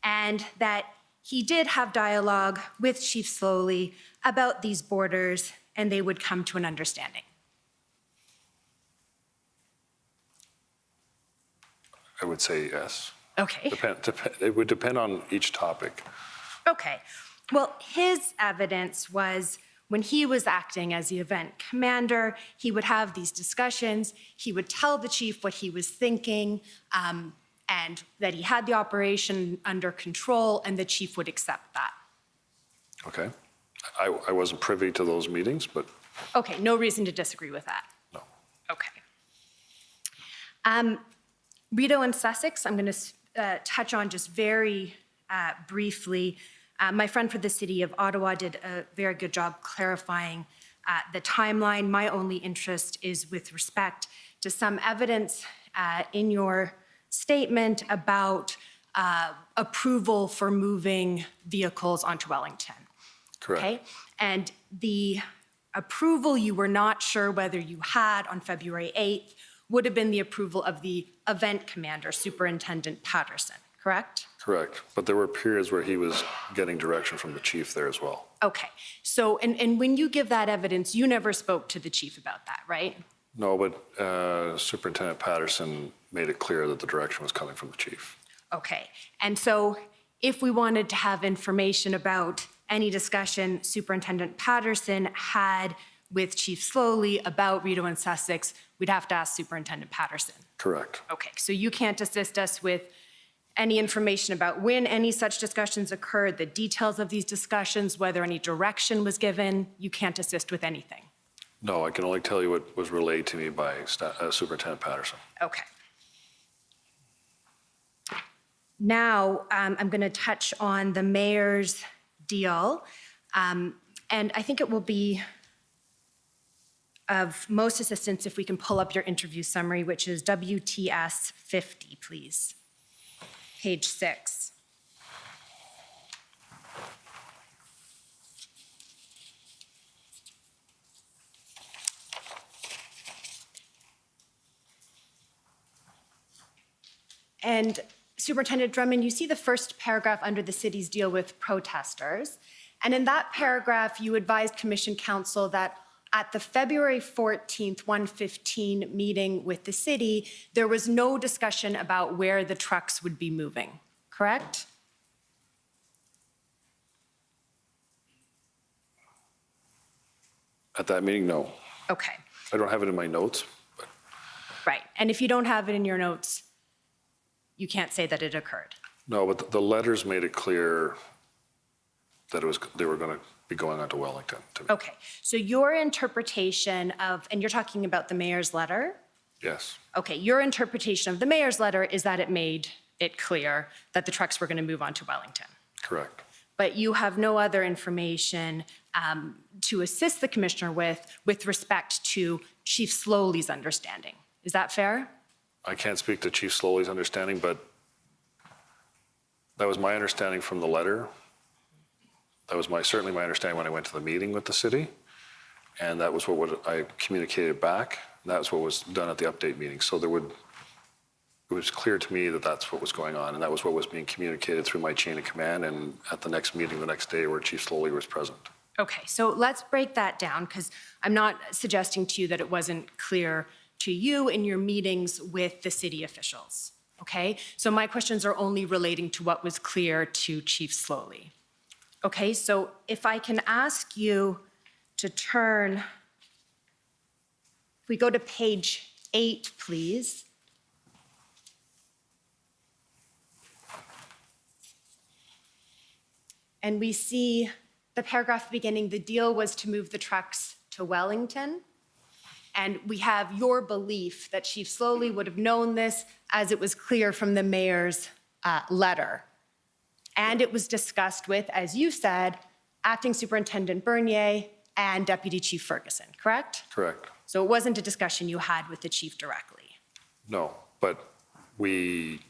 And that he did have dialogue with Chief Sloly about these borders, and they would come to an understanding. I would say yes. Okay. It would depend on each topic. Okay. Well, his evidence was when he was acting as the event commander, he would have these discussions. He would tell the chief what he was thinking and that he had the operation under control, and the chief would accept that. Okay. I wasn't privy to those meetings, but. Okay, no reason to disagree with that. No. Okay. Rideau and Sussex, I'm going to touch on just very briefly. My friend for the City of Ottawa did a very good job clarifying the timeline. My only interest is with respect to some evidence in your statement about approval for moving vehicles onto Wellington. Correct. Okay? And the approval you were not sure whether you had on February 8th would have been the approval of the event commander, Superintendent Patterson, correct? Correct. But there were periods where he was getting direction from the chief there as well. Okay. So, and when you give that evidence, you never spoke to the chief about that, right? No, but Superintendent Patterson made it clear that the direction was coming from the chief. Okay. And so if we wanted to have information about any discussion Superintendent Patterson had with Chief Sloly about Rideau and Sussex, we'd have to ask Superintendent Patterson. Correct. Okay. So you can't assist us with any information about when any such discussions occurred, the details of these discussions, whether any direction was given. You can't assist with anything. No, I can only tell you what was relayed to me by Superintendent Patterson. Okay. Now, I'm going to touch on the mayor's deal. And I think it will be of most assistance if we can pull up your interview summary, which is WTS 50, please. Page 6. And Superintendent Drummond, you see the first paragraph under the city's deal with protesters. And in that paragraph, you advised Commission Council that at the February 14th, 1:15 meeting with the city, there was no discussion about where the trucks would be moving, correct? At that meeting, no. Okay, I don't have it in my notes. right. And if you don't have it in your notes, you can't say that it occurred. No, but the letters made it clear that they were going to be going on to Wellington. Okay, so your interpretation of, and you're talking about the mayor's letter? Yes. Okay, your interpretation of the mayor's letter is that it made it clear that the trucks were going to move on to Wellington. Correct. But you have no other information to assist the commissioner with respect to Chief Sloly's understanding. Is that fair? I can't speak to Chief Sloly's understanding, but that was my understanding from the letter. That was certainly my understanding when I went to the meeting with the city, and that was what I communicated back. That's what was done at the update meeting. So it was clear to me that that's what was going on, and that was what was being communicated through my chain of command and at the next meeting the next day where Chief Sloly was present. Okay, so let's break that down, because I'm not suggesting to you that it wasn't clear to you in your meetings with the city officials, okay? So my questions are only relating to what was clear to Chief Sloly. Okay, so if I can ask you to turn, if we go to page 8, please. And we see the paragraph beginning, the deal was to move the trucks to Wellington. And we have your belief that Chief Sloly would have known this, as it was clear from the mayor's letter. And it was discussed with, as you said, Acting Superintendent Bernier and Deputy Chief Ferguson, correct? Correct. So it wasn't a discussion you had with the chief directly? No, but we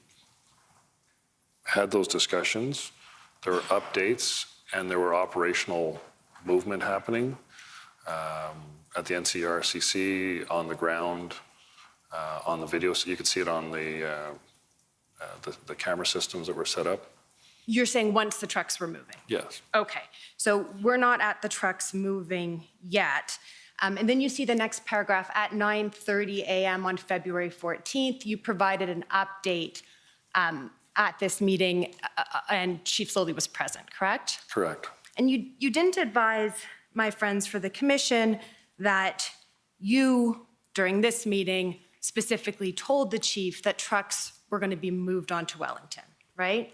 had those discussions. There were updates and there were operational movement happening at the NCRCC, on the ground, on the video. So you could see it on the camera systems that were set up. You're saying once the trucks were moving? Yes. Okay, so we're not at the trucks moving yet. And then you see the next paragraph, at 9:30 a.m. on February 14th, you provided an update at this meeting, and Chief Sloly was present, correct? Correct. And you didn't advise my friends for the commission that you, during this meeting, specifically told the chief that trucks were going to be moved on to Wellington, right?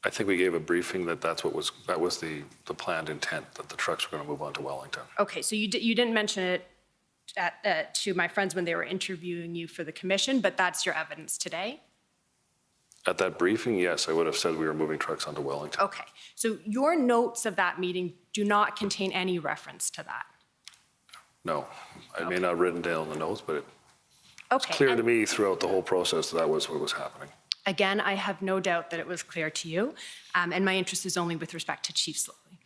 I think we gave a briefing that that was the planned intent, that the trucks were going to move on to Wellington. Okay, so you didn't mention it to my friends when they were interviewing you for the commission, but that's your evidence today? At that briefing, yes, I would have said we were moving trucks onto Wellington. Okay, so your notes of that meeting do not contain any reference to that? No, I may not have written down the notes, but it's Okay, clear to me throughout the whole process that was what was happening. Again, I have no doubt that it was clear to you, and my interest is only with respect to Chief Sloly.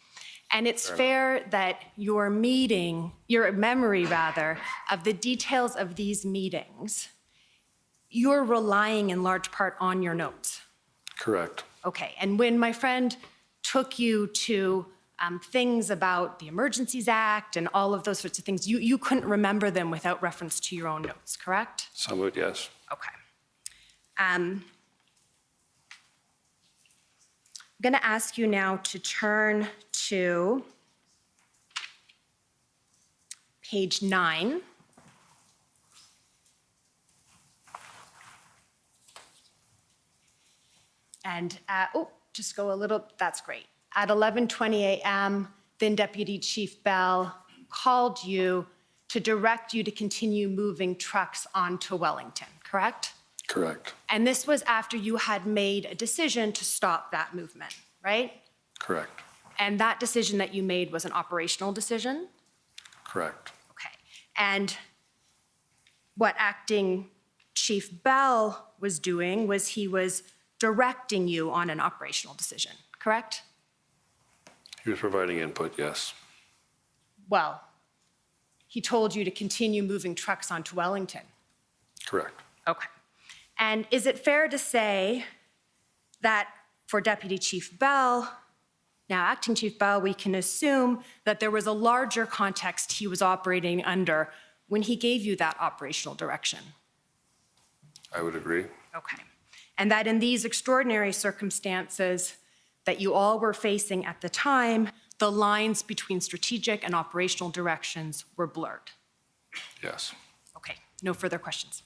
And it's fair that your memory rather, of the details of these meetings, you're relying in large part on your notes. Correct. Okay, and when my friend took you to things about the Emergencies Act and all of those sorts of things, you couldn't remember them without reference to your own notes, correct? Some would, yes. Okay. I'm going to ask you now to turn to page 9. And, just go a little, that's great. At 11:20 a.m., then Deputy Chief Bell called you to direct you to continue moving trucks onto Wellington, correct? Correct. And this was after you had made a decision to stop that movement, right? Correct. And that decision that you made was an operational decision? Correct. Okay. And what Acting Chief Bell was doing was he was directing you on an operational decision, correct? He was providing input, yes. Well, he told you to continue moving trucks onto Wellington. Correct. Okay. And is it fair to say that for Deputy Chief Bell, now Acting Chief Bell, we can assume that there was a larger context he was operating under when he gave you that operational direction? I would agree. Okay. And that in these extraordinary circumstances that you all were facing at the time, the lines between strategic and operational directions were blurred? Yes. Okay, no further questions.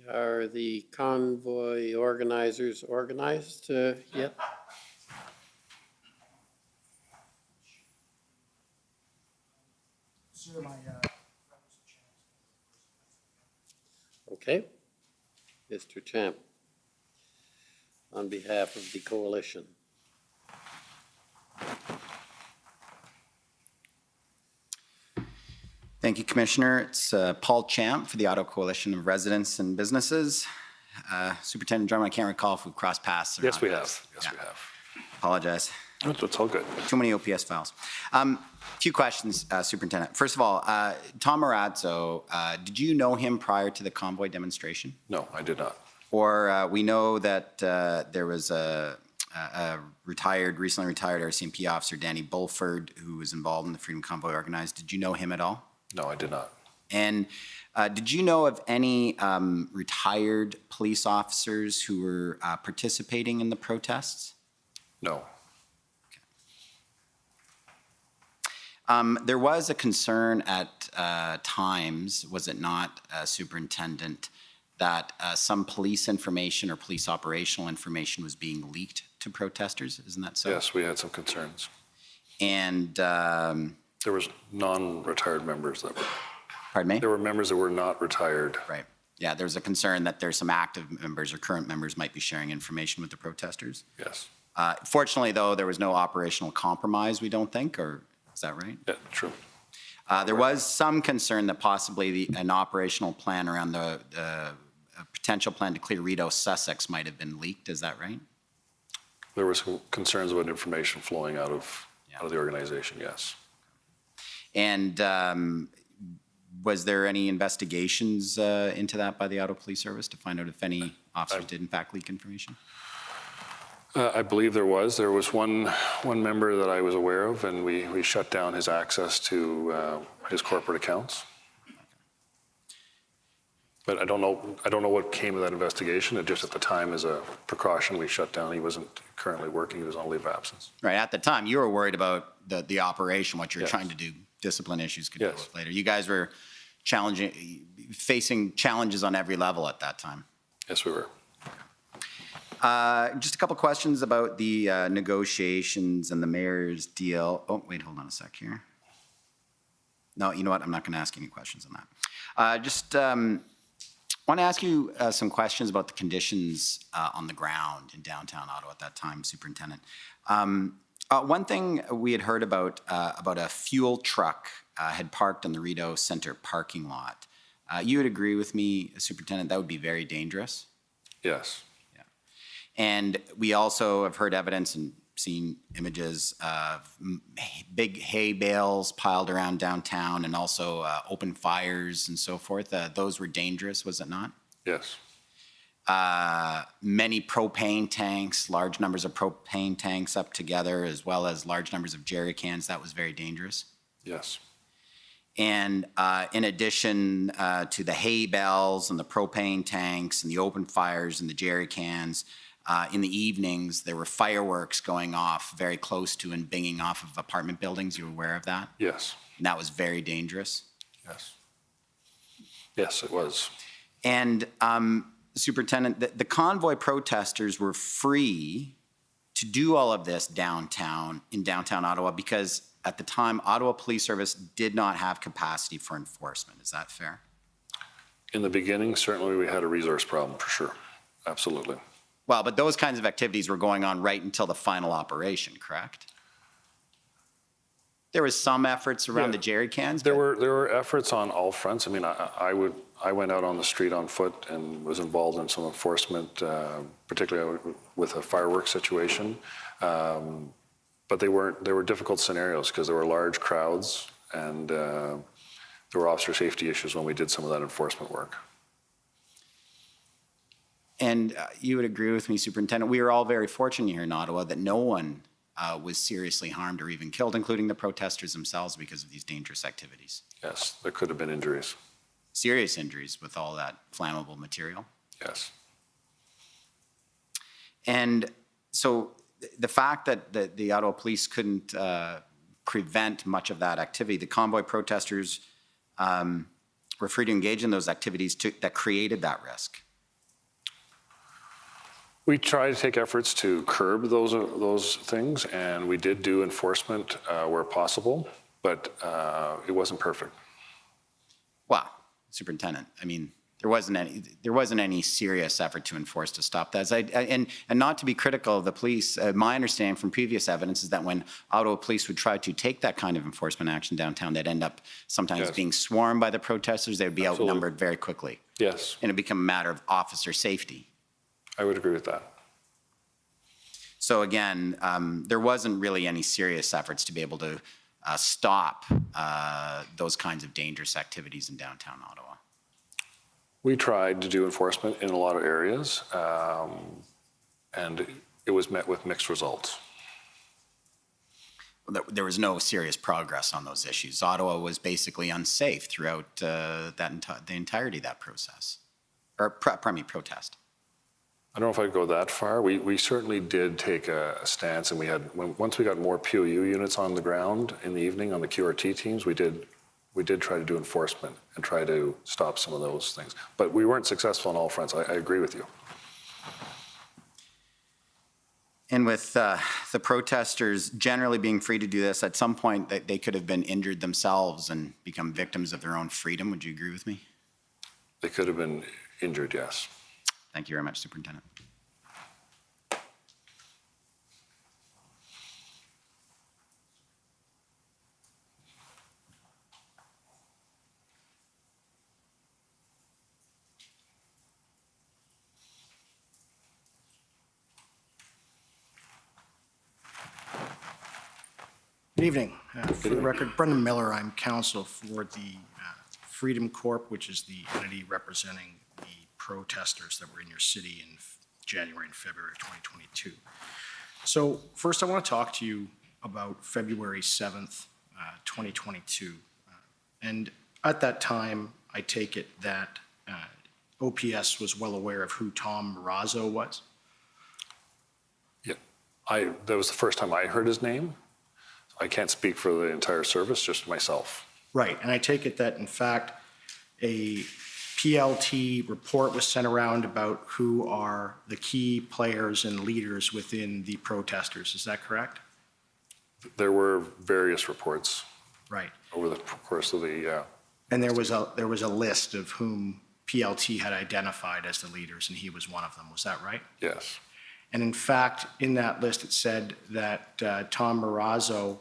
Are the convoy organizers organized yet? Okay. Mr. Champ, on behalf of the coalition. Thank you, Commissioner. It's Paul Champ for the Ottawa Coalition of Residents and Businesses. Superintendent Drummond, I can't recall if we've crossed paths or Yes, not. we have. Yes, we have. Apologize. That's all good. Too many OPS files. Few questions, Superintendent. First of all, Tom Marazzo, did you know him prior to the convoy demonstration? No, I did not. Or we know that there was a recently retired RCMP officer, Danny Bulford, who was involved in the Freedom Convoy organized. Did you know him at all? No, I did not. And did you know of any retired police officers who were participating in the protests? No. There was a concern at times, was it not, Superintendent, that some police information or police operational information was being leaked to protesters? Isn't that so? Yes, we had some concerns. And there was non-retired members that were. Pardon me? There were members that were not retired. Right. Yeah, there's a concern that there's some active members or current members might be sharing information with the protesters. Yes. Fortunately, though, there was no operational compromise, we don't think, or is that right? Yeah, true. There was some concern that possibly an operational plan around the potential plan to clear Rideau Sussex might have been leaked. Is that right? There were some concerns about information flowing out of the organization, yes. And was there any investigations into that by the Ottawa Police Service to find out if any officers did in fact leak information? I believe there was. There was one member that I was aware of, and we shut down his access to his corporate accounts. But I don't know what came of that investigation. It just at the time, as a precaution, we shut down. He wasn't currently working. He was on leave of absence. Right. At the time, you were worried about the operation, what you're trying to do, discipline issues could deal with later. You guys were facing challenges on every level at that time. Yes, we were. Just a couple questions about the negotiations and the mayor's deal. Oh, wait, hold on a sec here. No, you know what? I'm not going to ask any questions on that. Just want to ask you some questions about the conditions on the ground in downtown Ottawa at that time, Superintendent. One thing we had heard about a fuel truck had parked in the Rideau Centre parking lot. You would agree with me, Superintendent, that would be very dangerous? Yes. And we also have heard evidence and seen images of big hay bales piled around downtown and also open fires and so forth. Those were dangerous, was it not? Yes. Many propane tanks, large numbers of propane tanks up together, as well as large numbers of jerry cans. That was very dangerous. Yes. And in addition to the hay bales and the propane tanks and the open fires and the jerry cans, in the evenings, there were fireworks going off very close to and binging off of apartment buildings. You were aware of that? Yes. And that was very dangerous. Yes. Yes, it was. And Superintendent, the convoy protesters were free to do all of this in downtown Ottawa because at the time, Ottawa Police Service did not have capacity for enforcement. Is that fair? In the beginning, certainly we had a resource problem for sure. Absolutely. Well, but those kinds of activities were going on right until the final operation, correct? There was some efforts around the jerry cans. There were efforts on all fronts. I mean, I went out on the street on foot and was involved in some enforcement, particularly with a fireworks situation. But there were difficult scenarios because there were large crowds and there were officer safety issues when we did some of that enforcement work. And you would agree with me, Superintendent, we are all very fortunate here in Ottawa that no one was seriously harmed or even killed, including the protesters themselves, because of these dangerous activities. Yes, there could have been injuries. Serious injuries with all that flammable material. Yes. And so the fact that the Ottawa Police couldn't prevent much of that activity, the convoy protesters were free to engage in those activities that created that risk. We tried to take efforts to curb those things, and we did do enforcement where possible, but it wasn't perfect. Well, Superintendent, I mean, there wasn't any serious effort to enforce to stop that. And not to be critical of the police, my understanding from previous evidence is that when Ottawa Police would try to take that kind of enforcement action downtown, they'd end up sometimes being swarmed by the protesters. They would be outnumbered very quickly. Yes. And it become a matter of officer safety. I would agree with that. So again, there wasn't really any serious efforts to be able to stop those kinds of dangerous activities in downtown Ottawa. We tried to do enforcement in a lot of areas, and it was met with mixed results. There was no serious progress on those issues. Ottawa was basically unsafe throughout the entirety of that process, or pardon me, protest. I don't know if I'd go that far. We certainly did take a stance, and we had once we got more POU units on the ground in the evening on the QRT teams, we did try to do enforcement and try to stop some of those things. But we weren't successful on all fronts. I agree with you. And with the protesters generally being free to do this, at some point they could have been injured themselves and become victims of their own freedom. Would you agree with me? They could have been injured, yes. Thank you very much, Superintendent. Good evening. For the record, Brendan Miller, I'm counsel for the Freedom Corp, which is the entity representing the protesters that were in your city in January and February of 2022. So first I want to talk to you about February 7th, 2022. And at that time, I take it that OPS was well aware of who Tom Marazzo was? Yeah, that was the first time I heard his name. I can't speak for the entire service, just myself. Right, and I take it that in fact, a PLT report was sent around about who are the key players and leaders within the protesters. Is that correct? There were various reports. Right. Over the course of the. And there was a list of whom PLT had identified as the leaders, and he was one of them. Was that right? Yes. And in fact, in that list, it said that Tom Marazzo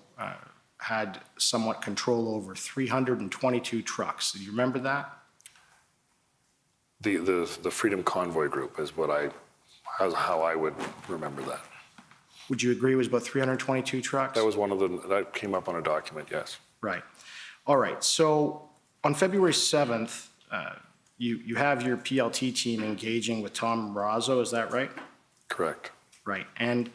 had somewhat control over 322 trucks. Do you remember that? The Freedom Convoy group is how I would remember that. Would you agree it was about 322 trucks? That was one of them, that came up on a document, yes. Right. All right. So on February 7th, you have your PLT team engaging with Tom Marazzo, is that right? Correct. Right. And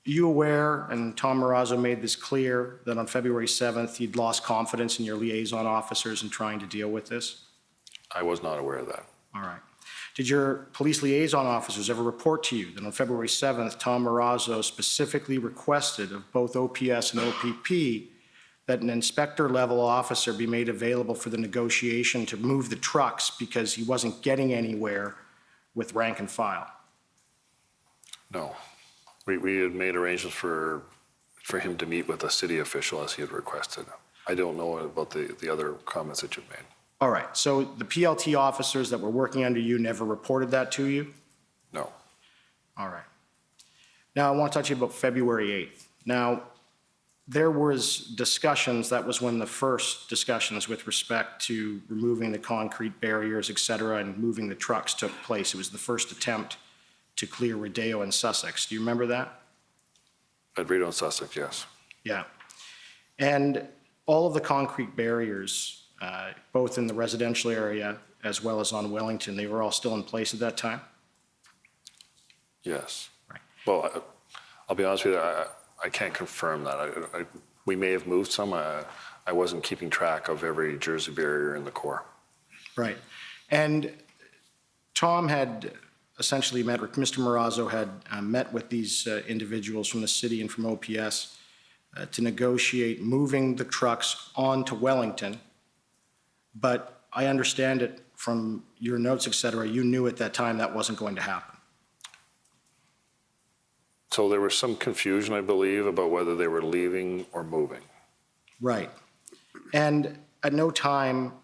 you aware, and Tom Marazzo made this clear, that on February 7th, you'd lost confidence in your liaison officers in trying to deal with this? I was not aware of that. All right. Did your police liaison officers ever report to you that on February 7th, Tom Marazzo specifically requested of both OPS and OPP that an inspector-level officer be made available for the negotiation to move the trucks because he wasn't getting anywhere with rank and file? No. We had made arrangements for him to meet with a city official as he had requested. I don't know about the other comments that you've made. All right. So the PLT officers that were working under you never reported that to you? No. All right. Now I want to talk to you about February 8th. Now, there was discussions, that was when the first discussions with respect to removing the concrete barriers, et cetera, and moving the trucks took place. It was the first attempt to clear Rodeo and Sussex. Do you remember that? At Rideau and Sussex, yes. Yeah. And all of the concrete barriers, both in the residential area as well as on Wellington, they were all still in place at that time? Yes. Right. Well, I'll be honest with you, I can't confirm that. We may have moved some. I wasn't keeping track of every Jersey barrier in the Corps. Right. And Tom had essentially met, or Mr. Marazzo had met with these individuals from the city and from OPS to negotiate moving the trucks onto Wellington. But I understand it from your notes, et cetera, you knew at that time that wasn't going to happen. So there was some confusion, I believe, about whether they were leaving or moving. Right. And at no time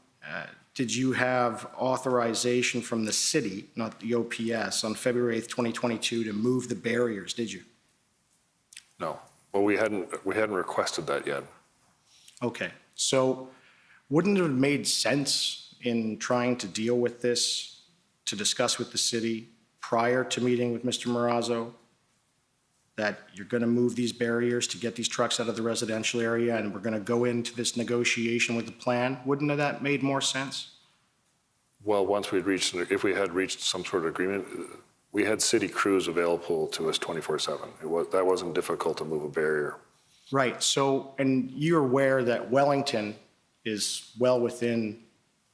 did you have authorization from the city, not the OPS, on February 8th, 2022 to move the barriers, did you? No. Well, we hadn't requested that yet. Okay. So wouldn't it have made sense in trying to deal with this, to discuss with the city prior to meeting with Mr. Marazzo, that you're going to move these barriers to get these trucks out of the residential area and we're going to go into this negotiation with the plan? Wouldn't have that made more sense? Well, once if we had reached some sort of agreement, we had city crews available to us 24/7. That wasn't difficult to move a barrier. Right. So, and you're aware that Wellington is well within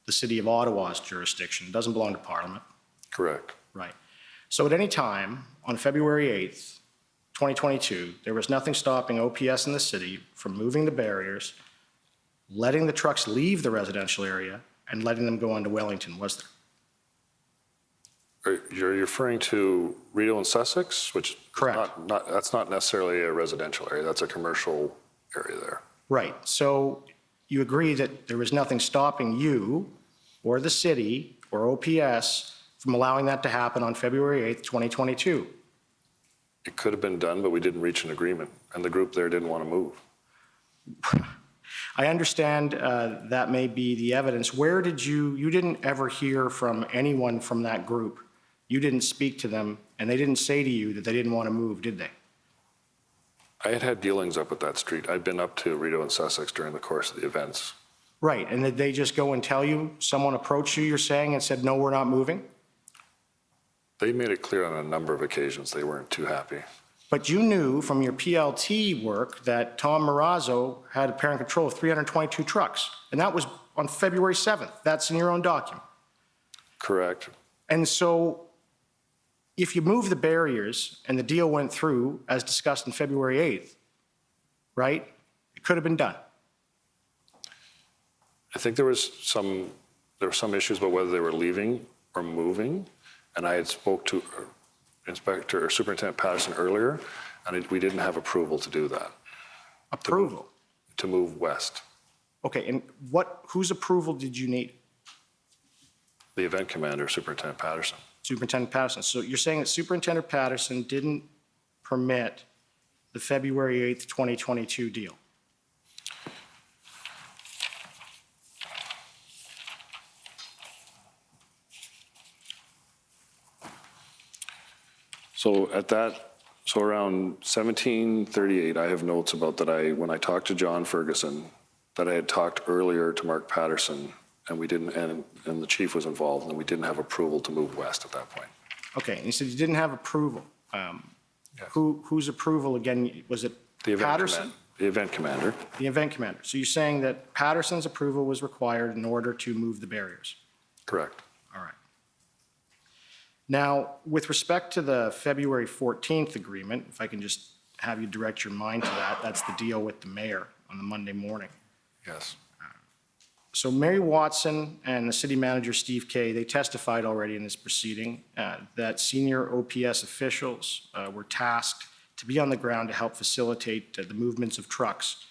the city of Ottawa's jurisdiction. It doesn't belong to Parliament. Correct. Right. So at any time on February 8th, 2022, there was nothing stopping OPS in the city from moving the barriers, letting the trucks leave the residential area, and letting them go on to Wellington, was there? You're referring to Rideau and Sussex, which Correct. That's not necessarily a residential area. That's a commercial area there. Right. So you agree that there was nothing stopping you or the city or OPS from allowing that to happen on February 8th, 2022? It could have been done, but we didn't reach an agreement, and the group there didn't want to move. I understand that may be the evidence. Where did you didn't ever hear from anyone from that group? You didn't speak to them, and they didn't say to you that they didn't want to move, did they? I had dealings up at that street. I'd been up to Rideau and Sussex during the course of the events. Right, and did they just go and tell you, someone approached you, you're saying, and said, no, we're not moving? They made it clear on a number of occasions they weren't too happy. But you knew from your PLT work that Tom Marazzo had apparent control of 322 trucks, and that was on February 7th. That's in your own document. Correct. And so if you move the barriers and the deal went through, as discussed on February 8th, right, it could have been done. I think there were some issues about whether they were leaving or moving, and I had spoke to Superintendent Patterson earlier, and we didn't have approval to do that. Approval? To move west. Okay, and whose approval did you need? The event commander, Superintendent Patterson. Superintendent Patterson. So you're saying that Superintendent Patterson didn't permit the February 8th, 2022 deal? So around 1738, I have notes about that when I talked to John Ferguson, that I had talked earlier to Mark Patterson, and we didn't, and the chief was involved, and we didn't have approval to move west at that point. Okay, and you said you didn't have approval. Whose approval again? Was it Patterson? The event commander. The event commander. So you're saying that Patterson's approval was required in order to move the barriers? Correct. All right. Now, with respect to the February 14th agreement, if I can just have you direct your mind to that, that's the deal with the mayor on the Monday morning. Yes. So Mary Watson and the city manager, Steve Kay, they testified already in this proceeding that senior OPS officials were tasked to be on the ground to help facilitate the movements of trucks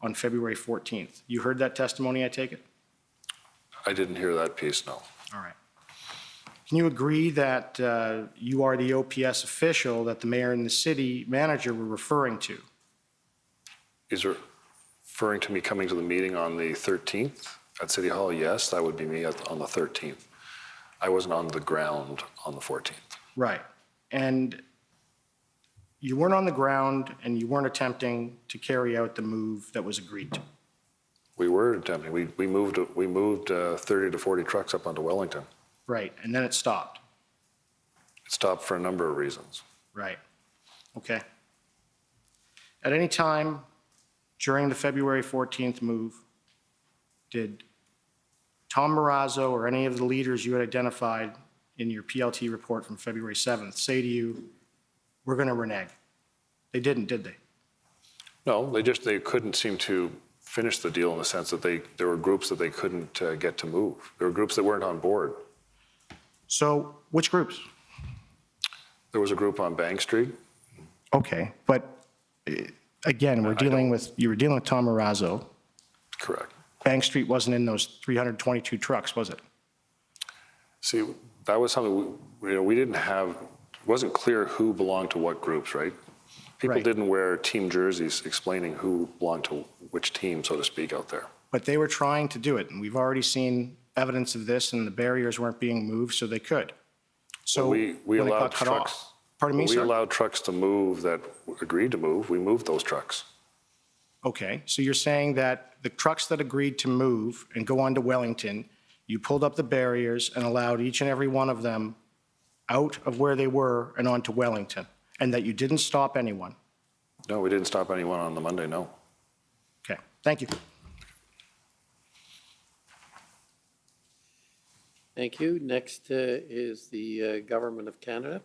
on February 14th. You heard that testimony, I take it? I didn't hear that piece, no. All right. Can you agree that you are the OPS official that the mayor and the city manager were referring to? Is referring to me coming to the meeting on the 13th at City Hall? Yes, that would be me on the 13th. I wasn't on the ground on the 14th. Right. And you weren't on the ground and you weren't attempting to carry out the move that was agreed to? We were attempting. We moved 30 to 40 trucks up onto Wellington. Right, and then it stopped? It stopped for a number of reasons. Right. Okay. At any time during the February 14th move, did Tom Marazzo or any of the leaders you had identified in your PLT report from February 7th say to you, we're going to renege? They didn't, did they? No, they couldn't seem to finish the deal in the sense that there were groups that they couldn't get to move. There were groups that weren't on board. So which groups? There was a group on Bank Street. Okay, but again, you were dealing with Tom Marazzo. Correct. Bank Street wasn't in those 322 trucks, was it? See, that was something we didn't have. It wasn't clear who belonged to what groups, right? People didn't wear team jerseys explaining who belonged to which team, so to speak, out there. But they were trying to do it, and we've already seen evidence of this, and the barriers weren't being moved, so they could. So we allowed trucks. Pardon me, sir? We allowed trucks to move that agreed to move. We moved those trucks. Okay, so you're saying that the trucks that agreed to move and go on to Wellington, you pulled up the barriers and allowed each and every one of them out of where they were and onto Wellington, and that you didn't stop anyone? No, we didn't stop anyone on the Monday, no. Okay, thank you. Thank you. Next is the Government of Canada.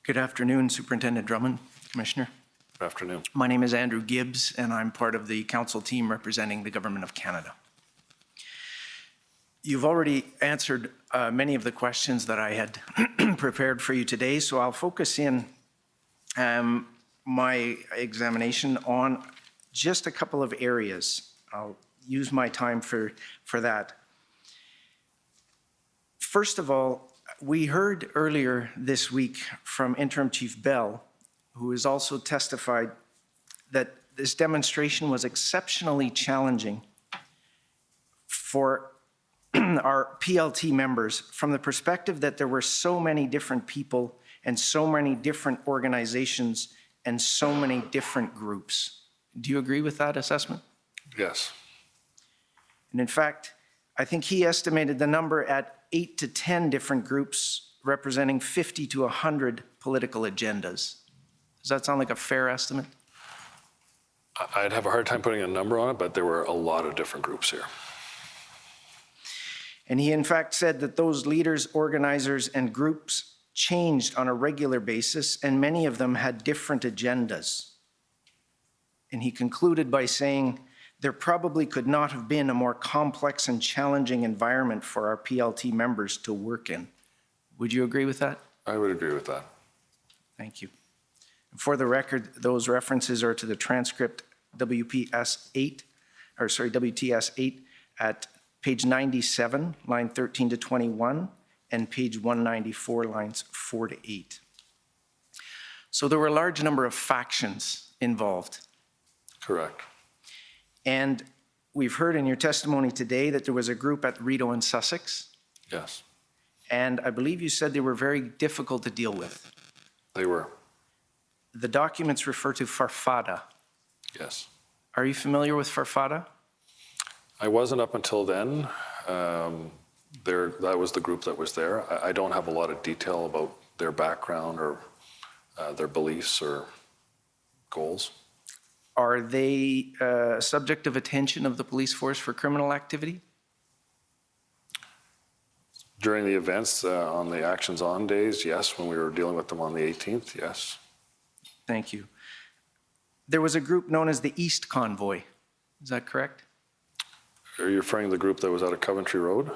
Good afternoon, Superintendent Drummond, Commissioner. Good afternoon. My name is Andrew Gibbs, and I'm part of the council team representing the Government of Canada. You've already answered many of the questions that I had prepared for you today, so I'll focus in my examination on just a couple of areas. I'll use my time for that. First of all, we heard earlier this week from Interim Chief Bell, who has also testified that this demonstration was exceptionally challenging for our PLT members from the perspective that there were so many different people and so many different organizations and so many different groups. Do you agree with that assessment? Yes. And in fact, I think he estimated the number at 8 to 10 different groups representing 50 to 100 political agendas. Does that sound like a fair estimate? I'd have a hard time putting a number on it, but there were a lot of different groups here. And he in fact said that those leaders, organizers, and groups changed on a regular basis, and many of them had different agendas. And he concluded by saying, there probably could not have been a more complex and challenging environment for our PLT members to work in. Would you agree with that? I would agree with that. Thank you. For the record, those references are to the transcript WTS 8 at page 97, line 13 to 21, and page 194, lines 4 to 8. So there were a large number of factions involved. Correct. And we've heard in your testimony today that there was a group at Rideau and Sussex. Yes, And I believe you said they were very difficult to deal with. they were. The documents refer to Farfada. Yes. Are you familiar with Farfada? I wasn't up until then. That was the group that was there. I don't have a lot of detail about their background or their beliefs or goals. Are they subject of attention of the police force for criminal activity? During the events on the actions on days, yes. When we were dealing with them on the 18th, yes. Thank you. There was a group known as the East Convoy. Is that correct? Are you referring to the group that was out of Coventry Road?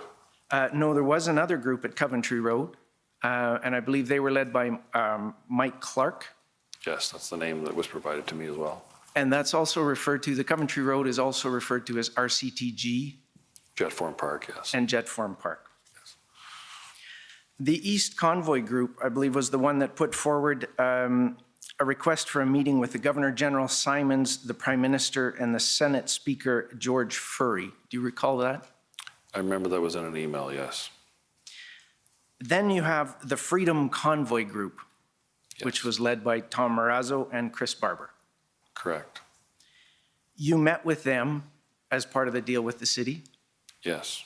No, there was another group at Coventry Road, and I believe they were led by Mike Clark. Yes, that's the name that was provided to me as well. And that's also referred to, the Coventry Road is also referred to as RCTG. Jetform Park, yes. And Jetform Park. Yes. The East Convoy Group, I believe, was the one that put forward a request for a meeting with the Governor General Simons, the Prime Minister, and the Senate Speaker George Furry. Do you recall that? I remember that was in an email, yes. Then you have the Freedom Convoy Group, yes, which was led by Tom Marazzo and Chris Barber. Correct. You met with them as part of the deal with the city? Yes.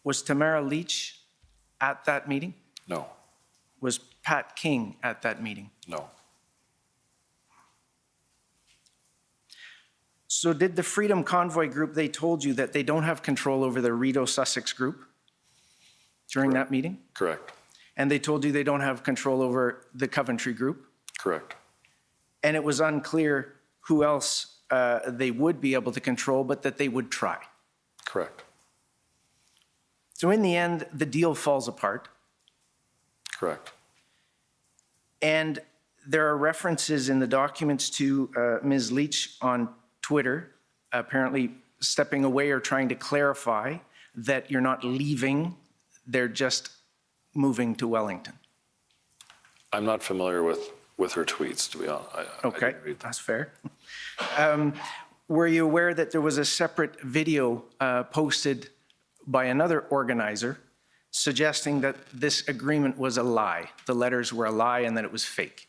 Was Tamara Leach at that meeting? No. Was Pat King at that meeting? No. So did the Freedom Convoy Group, they told you that they don't have control over the Rideau Sussex group during that meeting? Correct. And they told you they don't have control over the Coventry group? Correct. And it was unclear who else they would be able to control, but that they would try? Correct. So in the end, the deal falls apart? Correct. And there are references in the documents to Ms. Leach on Twitter, apparently stepping away or trying to clarify that you're not leaving, they're just moving to Wellington. I'm not familiar with her tweets, to be honest. Okay, that's fair. Were you aware that there was a separate video posted by another organizer suggesting that this agreement was a lie, the letters were a lie and that it was fake?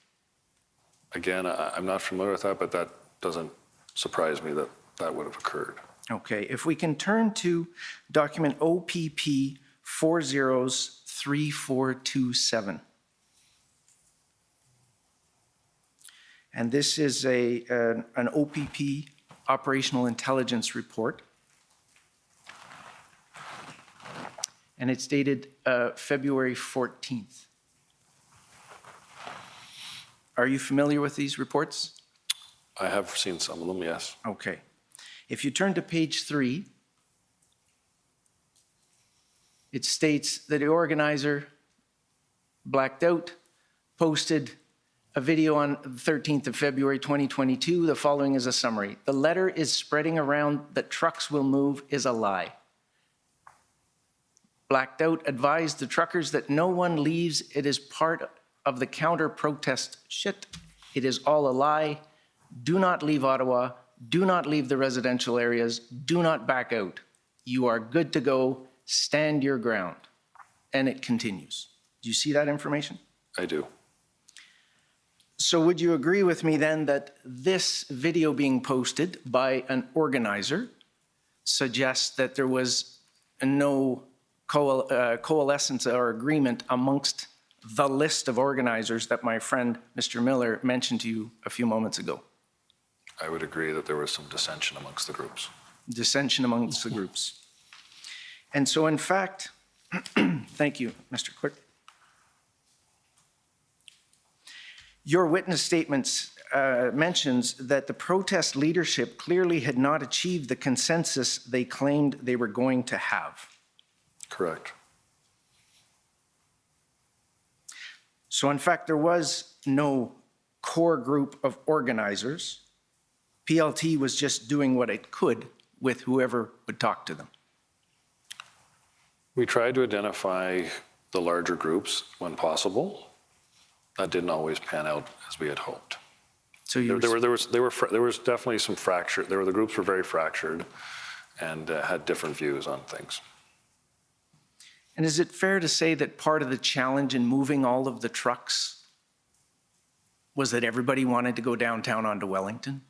Again, I'm not familiar with that, but that doesn't surprise me that that would have occurred. Okay, if we can turn to document OPP 403427. And this is an OPP, Operational Intelligence Report. And it's dated February 14th. Are you familiar with these reports? I have seen some of them, yes. Okay. If you turn to page 3, it states that the organizer blacked out, posted a video on the 13th of February 2022. The following is a summary. The letter is spreading around that trucks will move is a lie. Blacked out advised the truckers that no one leaves. It is part of the counter-protest shit. It is all a lie. Do not leave Ottawa. Do not leave the residential areas. Do not back out. You are good to go. Stand your ground. And it continues. Do you see that information? I do. So would you agree with me then that this video being posted by an organizer suggests that there was no coalescence or agreement amongst the list of organizers that my friend Mr. Miller mentioned to you a few moments ago? I would agree that there was some dissension amongst the groups. Dissension amongst the groups. And so in fact, thank you, Mr. Clerk. Your witness statements mentions that the protest leadership clearly had not achieved the consensus they claimed they were going to have. Correct. So in fact, there was no core group of organizers. PLT was just doing what it could with whoever would talk to them. We tried to identify the larger groups when possible. That didn't always pan out as we had hoped. So you there was definitely some fracture. The groups were very fractured and had different views on things. And is it fair to say that part of the challenge in moving all of the trucks was that everybody wanted to go downtown onto Wellington?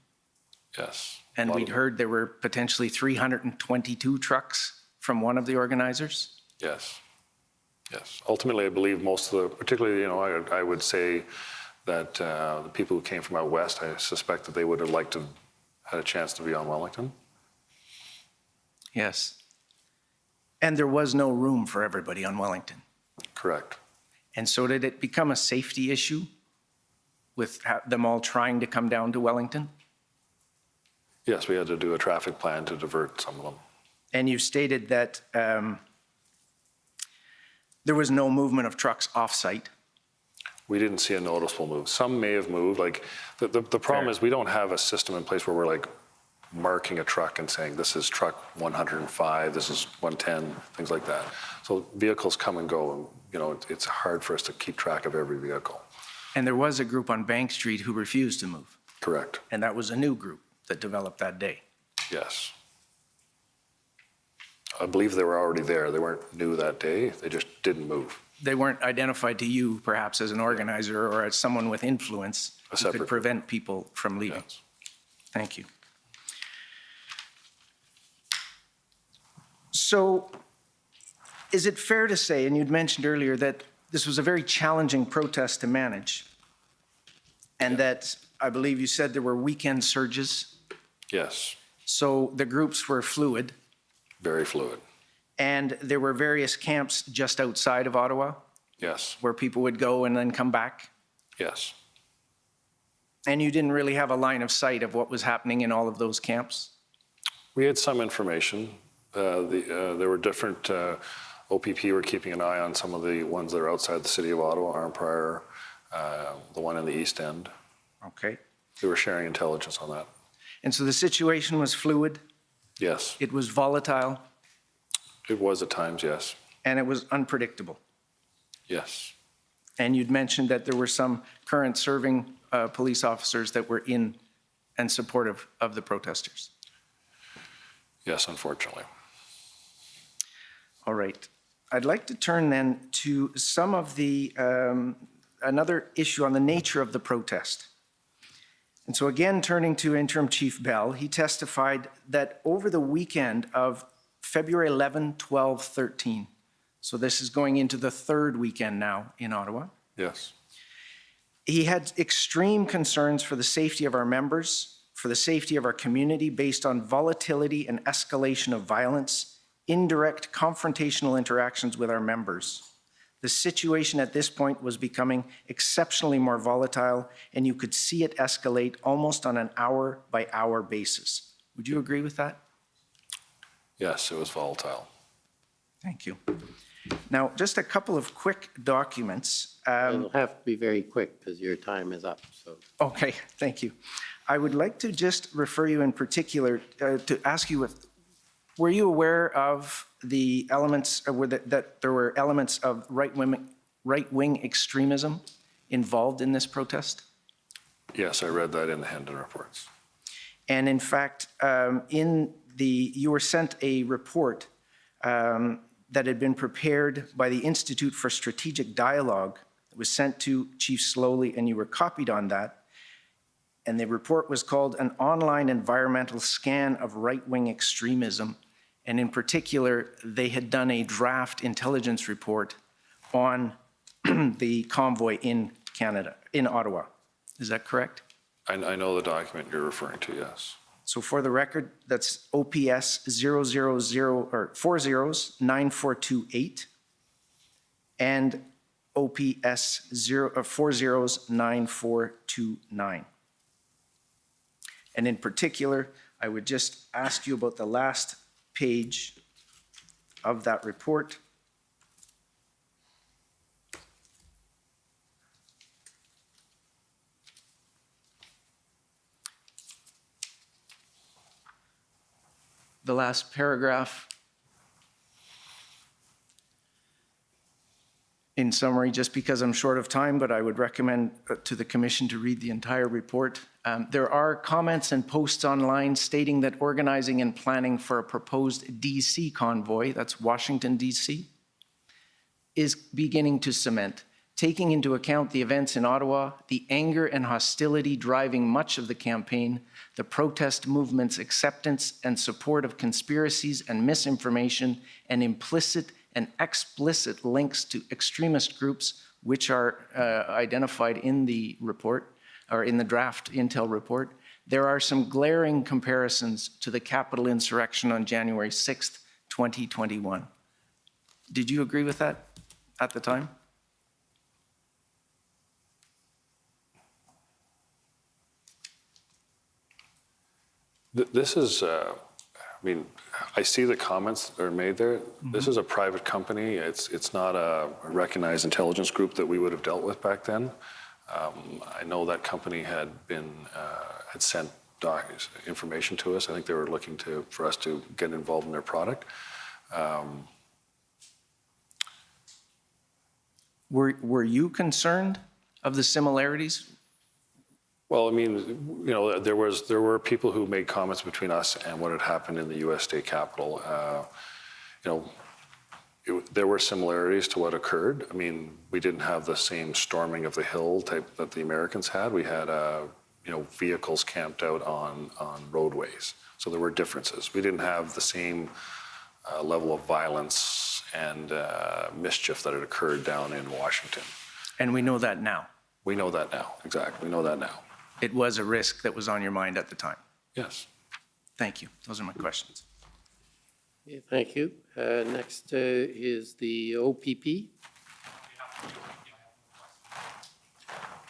Yes. And we'd heard there were potentially 322 trucks from one of the organizers? Yes. Yes. Ultimately, I believe most of the, particularly, I would say that the people who came from out west, I suspect that they would have liked to have had a chance to be on Wellington. Yes. And there was no room for everybody on Wellington. Correct. And so did it become a safety issue with them all trying to come down to Wellington? Yes, we had to do a traffic plan to divert some of them. And you stated that there was no movement of trucks off-site. We didn't see a noticeable move. Some may have moved. Like the problem is we don't have a system in place where we're like marking a truck and saying this is truck 105, this is 110, things like that. So vehicles come and go, and it's hard for us to keep track of every vehicle. And there was a group on Bank Street who refused to move. Correct. And that was a new group that developed that day. Yes. I believe they were already there. They weren't new that day. They just didn't move. They weren't identified to you, perhaps, as an organizer or as someone with influence who could prevent people from leaving. Yes. Thank you. So is it fair to say, and you'd mentioned earlier, that this was a very challenging protest to manage, and that I believe you said there were weekend surges? Yes. So the groups were fluid? Very fluid. And there were various camps just outside of Ottawa? Yes. Where people would go and then come back? Yes. And you didn't really have a line of sight of what was happening in all of those camps? We had some information. There were different, OPP were keeping an eye on some of the ones that are outside the city of Ottawa, Arnprior, the one in the East End. Okay. They were sharing intelligence on that. And so the situation was fluid? Yes. It was volatile? It was at times, yes. And it was unpredictable? Yes. And you'd mentioned that there were some current serving police officers that were in and supportive of the protesters? Yes, unfortunately. All right. I'd like to turn then to some of the, another issue on the nature of the protest. And so again, turning to Interim Chief Bell, he testified that over the weekend of February 11, 12, 13, so this is going into the third weekend now in Ottawa. Yes. He had extreme concerns for the safety of our members, for the safety of our community based on volatility and escalation of violence, indirect confrontational interactions with our members. The situation at this point was becoming exceptionally more volatile, and you could see it escalate almost on an hour-by-hour basis. Would you agree with that? Yes, it was volatile. Thank you. Now, just a couple of quick documents. It'll have to be very quick because your time is up. So. Okay, thank you. I would like to just refer you in particular to ask you if, were you aware of the elements, that there were elements of right-wing extremism involved in this protest? Yes, I read that in the Hendon reports. And in fact, you were sent a report that had been prepared by the Institute for Strategic Dialogue. It was sent to Chief Sloly, and you were copied on that. And the report was called An Online Environmental Scan of Right-Wing Extremism. And in particular, they had done a draft intelligence report on the convoy in Canada, in Ottawa. Is that correct? I know the document you're referring to, yes. So for the record, that's OPS 409428 and OPS 409429. And in particular, I would just ask you about the last page of that report. The last paragraph. in summary, just because I'm short of time, but I would recommend to the Commission to read the entire report. There are comments and posts online stating that organizing and planning for a proposed DC convoy, that's Washington, DC, is beginning to cement, taking into account the events in Ottawa, the anger and hostility driving much of the campaign, the protest movement's acceptance and support of conspiracies and misinformation, and implicit and explicit links to extremist groups, which are identified in the report, or in the draft Intel report. There are some glaring comparisons to the Capitol insurrection on January 6th, 2021. Did you agree with that at the time? This is, I mean, I see the comments that are made there. This is a private company. It's not a recognized intelligence group that we would have dealt with back then. I know that company had sent information to us. I think they were looking for us to get involved in their product. Were you concerned of the similarities? Well, I mean, you know, there were people who made comments between us and what had happened in the U.S. state capitol. You know, there were similarities to what occurred. I mean, we didn't have the same storming of the hill type that the Americans had. We had, you know, vehicles camped out on roadways. So there were differences. We didn't have the same level of violence and mischief that had occurred down in Washington. And we know that now. We know that now, exactly. We know that now. It was a risk that was on your mind at the time. Yes. Thank you. Those are my questions. Okay, thank you. Next is the OPP.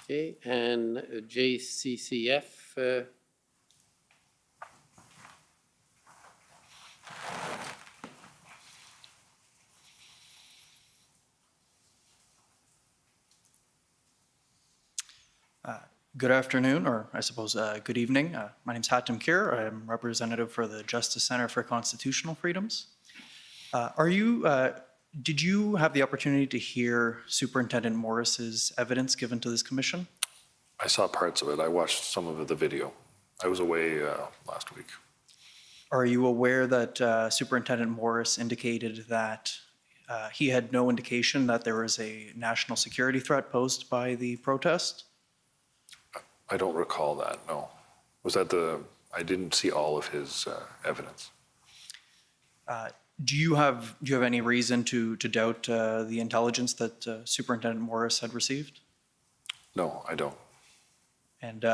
Okay, and JCCF. Good afternoon, or I suppose good evening. My name is Hatem Kir. I'm representative for the Justice Center for Constitutional Freedoms. Did you have the opportunity to hear Superintendent Morris's evidence given to this commission? I saw parts of it. I watched some of the video. I was away last week. Are you aware that Superintendent Morris indicated that he had no indication that there was a national security threat posed by the protest? I don't recall that, no. Was that I didn't see all of his evidence. Do you have any reason to doubt the intelligence that Superintendent Morris had received? No, I don't. And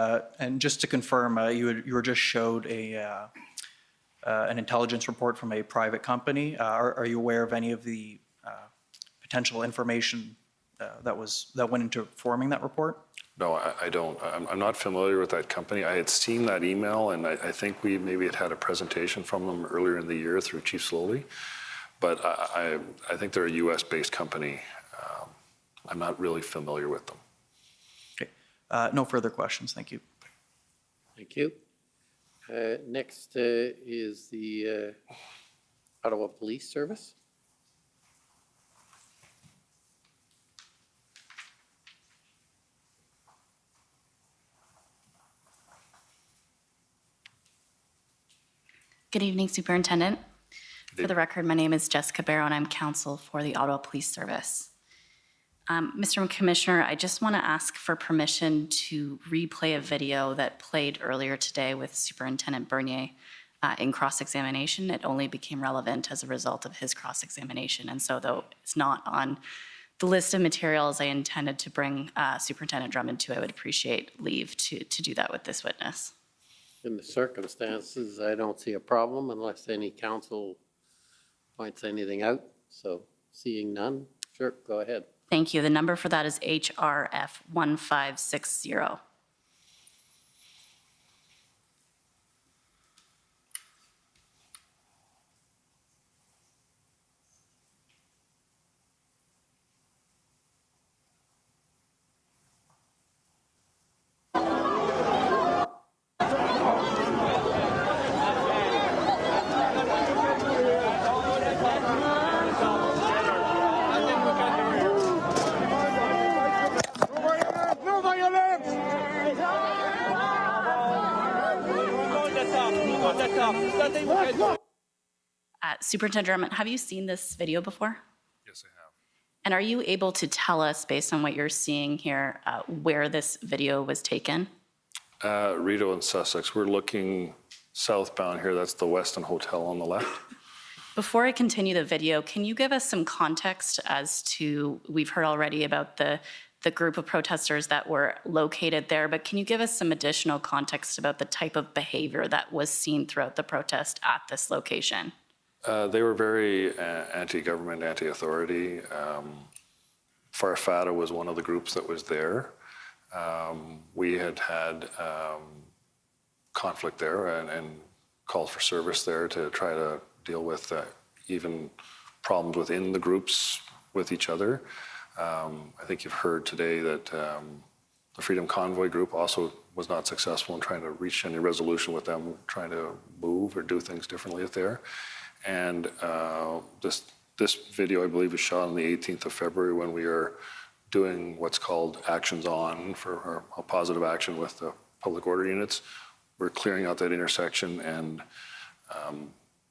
just to confirm, you were just showed an intelligence report from a private company. Are you aware of any of the potential information that went into forming that report? No, I don't. I'm not familiar with that company. I had seen that email, and I think we maybe had a presentation from them earlier in the year through Chief Sloly. But I think they're a U.S.-based company. I'm not really familiar with them. Okay. No further questions. Thank you. Thank you. Next is the Ottawa Police Service. Good evening, Superintendent. For the record, my name is Jessica Barrow, and I'm counsel for the Ottawa Police Service. Mr. Commissioner, I just want to ask for permission to replay a video that played earlier today with Superintendent Bernier in cross-examination. It only became relevant as a result of his cross-examination, and so though it's not on the list of materials I intended to bring Superintendent Drummond to, I would appreciate leave to do that with this witness. In the circumstances, I don't see a problem unless any council points anything out. So seeing none, sure, go ahead. Thank you. The number for that is HRF 1560. Superintendent Drummond, have you seen this video before? Yes, I have. And are you able to tell us, based on what you're seeing here, where this video was taken? Rideau and Sussex, we're looking southbound here. That's the Westin Hotel on the left. Before I continue the video, can you give us some context as to, we've heard already about the group of protesters that were located there, but can you give us some additional context about the type of behavior that was seen throughout the protest at this location? They were very anti-government, anti-authority. Farfata was one of the groups that was there. We had conflict there and called for service there to try to deal with even problems within the groups with each other. I think you've heard today that the Freedom Convoy group also was not successful in trying to reach any resolution with them, trying to move or do things differently there. And this video, I believe, was shot on the 18th of February when we are doing what's called actions on for a positive action with the public order units. We're clearing out that intersection, and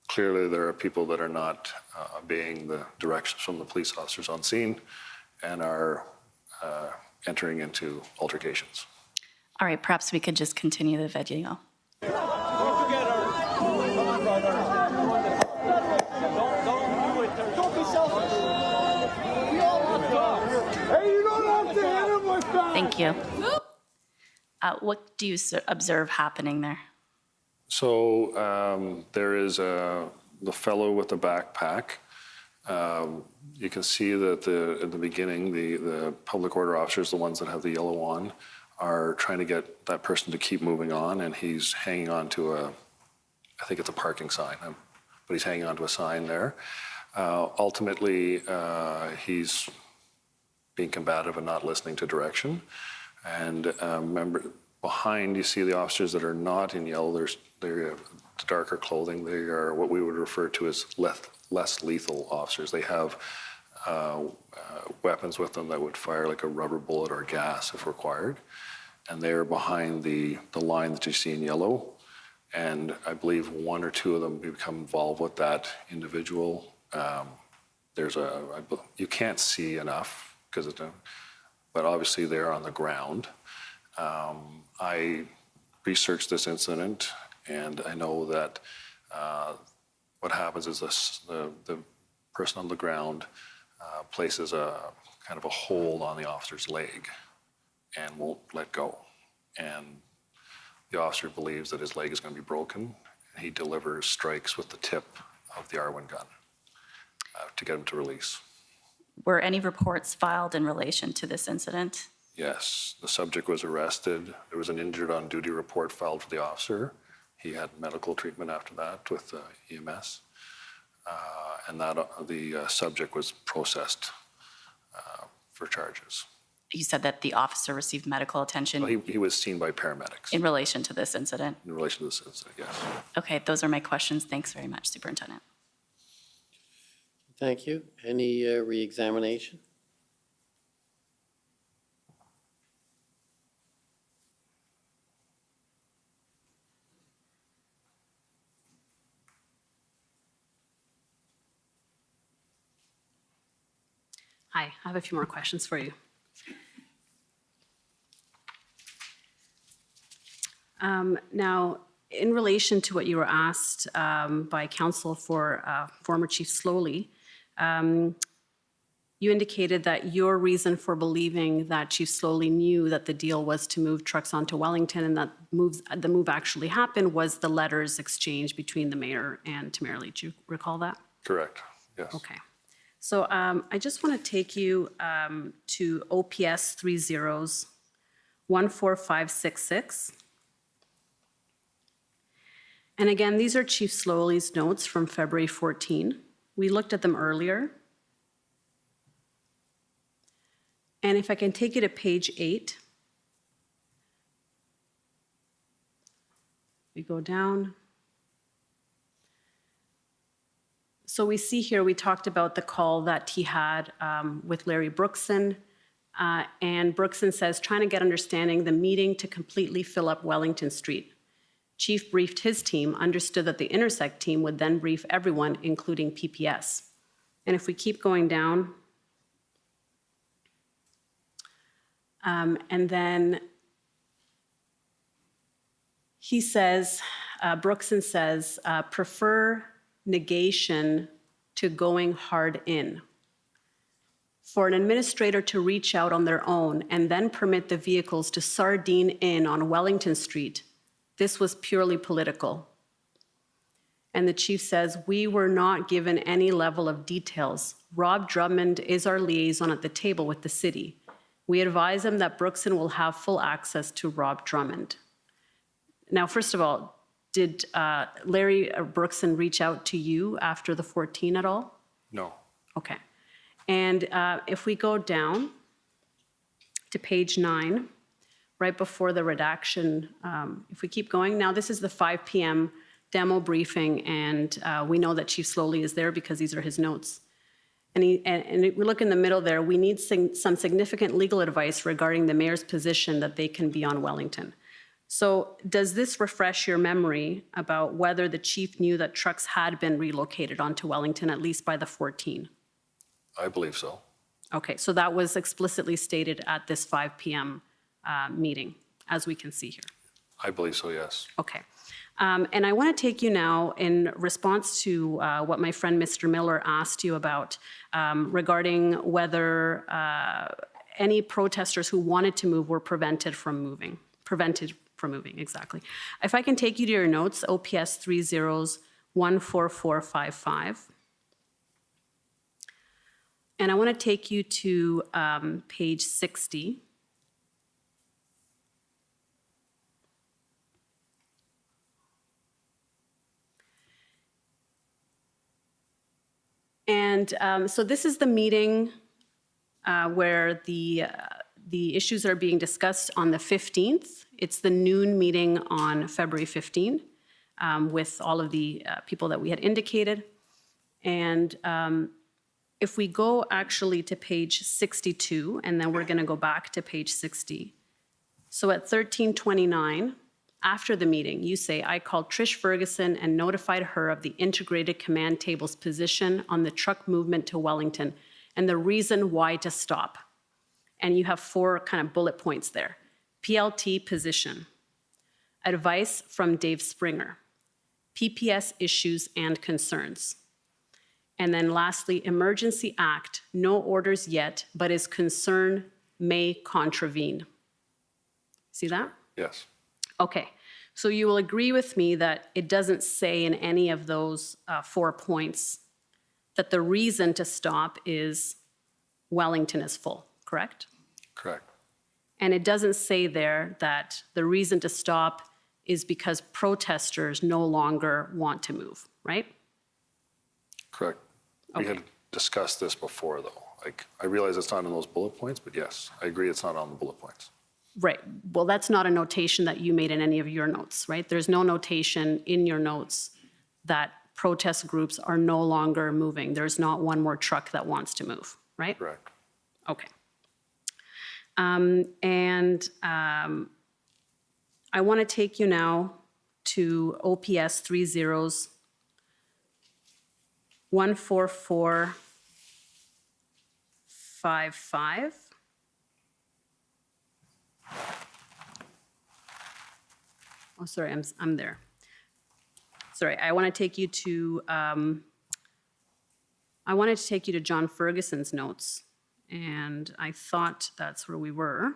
clearly there are people that are not obeying the directions from the police officers on scene and are entering into altercations. All right, perhaps we could just continue the video. Thank you. What do you observe happening there? So there is the fellow with the backpack. You can see that at the beginning, the public order officers, the ones that have the yellow on, are trying to get that person to keep moving on, and he's hanging on to I think it's a parking sign, but he's hanging on to a sign there. Ultimately, he's being combative and not listening to direction. And remember, behind you see the officers that are not in yellow. They're darker clothing. They are what we would refer to as less lethal officers. They have weapons with them that would fire like a rubber bullet or gas if required. And they're behind the line that you see in yellow. And I believe one or two of them become involved with that individual. You can't see enough but obviously they're on the ground. I researched this incident, and I know that what happens is the person on the ground places a kind of a hold on the officer's leg and won't let go. And the officer believes that his leg is going to be broken, and he delivers strikes with the tip of the R1 gun to get him to release. Were any reports filed in relation to this incident? Yes, the subject was arrested. There was an injured on duty report filed for the officer. He had medical treatment after that with EMS. And the subject was processed for charges. You said that the officer received medical attention? Well, he was seen by paramedics. In relation to this incident? In relation to this incident, yes. Okay, those are my questions. Thanks very much, Superintendent. Thank you. Any re-examination? Hi, I have a few more questions for you. Now, in relation to what you were asked by counsel for former Chief Sloly, you indicated that your reason for believing that Chief Sloly knew that the deal was to move trucks onto Wellington and that the move actually happened was the letters exchanged between the mayor and Tamerley. Do you recall that? Correct, yes. Okay. So I just want to take you to OPS 14566. And again, these are Chief Sloly's notes from February 14. We looked at them earlier. And if I can take you to page 8. We go down. So we see here, we talked about the call that he had with Larry Brookson. And Brookson says, trying to get understanding the meeting to completely fill up Wellington Street. Chief briefed his team, understood that the Intersect team would then brief everyone, including PPS. And if we keep going down, and then he says, Brookson says, prefer negation to going hard in. For an administrator to reach out on their own and then permit the vehicles to sardine in on Wellington Street, this was purely political. And the chief says, we were not given any level of details. Rob Drummond is our liaison at the table with the city. We advise him that Brookson will have full access to Rob Drummond. Now, first of all, did Larry Brookson reach out to you after the 14 at all? No. Okay. And if we go down to page 9, right before the redaction, if we keep going, now this is the 5 p.m. demo briefing, and we know that Chief Sloly is there because these are his notes. And we look in the middle there, we need some significant legal advice regarding the mayor's position that they can be on Wellington. So does this refresh your memory about whether the chief knew that trucks had been relocated onto Wellington, at least by the 14? I believe so. Okay, so that was explicitly stated at this 5 p.m. Meeting, as we can see here. I believe so, yes. Okay. And I want to take you now in response to what my friend Mr. Miller asked you about regarding whether any protesters who wanted to move were prevented from moving, exactly. If I can take you to your notes, OPS 30-14455. And I want to take you to page 60. And so this is the meeting where the issues are being discussed on the 15th. It's the noon meeting on February 15 with all of the people that we had indicated. And if we go actually to page 62, and then we're going to go back to page 60. So at 13:29, after the meeting, you say, I called Trish Ferguson and notified her of the integrated command table's position on the truck movement to Wellington and the reason why to stop. And you have 4 kind of bullet points there. PLT position, advice from Dave Springer, PPS issues and concerns. And then lastly, Emergency Act, no orders yet, but is concern may contravene. See that? Yes. Okay, so you will agree with me that it doesn't say in any of those 4 points that the reason to stop is Wellington is full, correct? Correct. And it doesn't say there that the reason to stop is because protesters no longer want to move, right? Correct. We had discussed this before, though. Like, I realize it's not in those bullet points, but yes, I agree it's not on the bullet points. Right. Well, that's not a notation that you made in any of your notes, right? There's no notation in your notes that protest groups are no longer moving. There's not one more truck that wants to move, right? Correct. Okay. I want to take you now to OPS 30-14455. Oh, sorry, I'm there. Sorry, I want to take you to, I wanted to take you to John Ferguson's notes, and I thought that's where we were.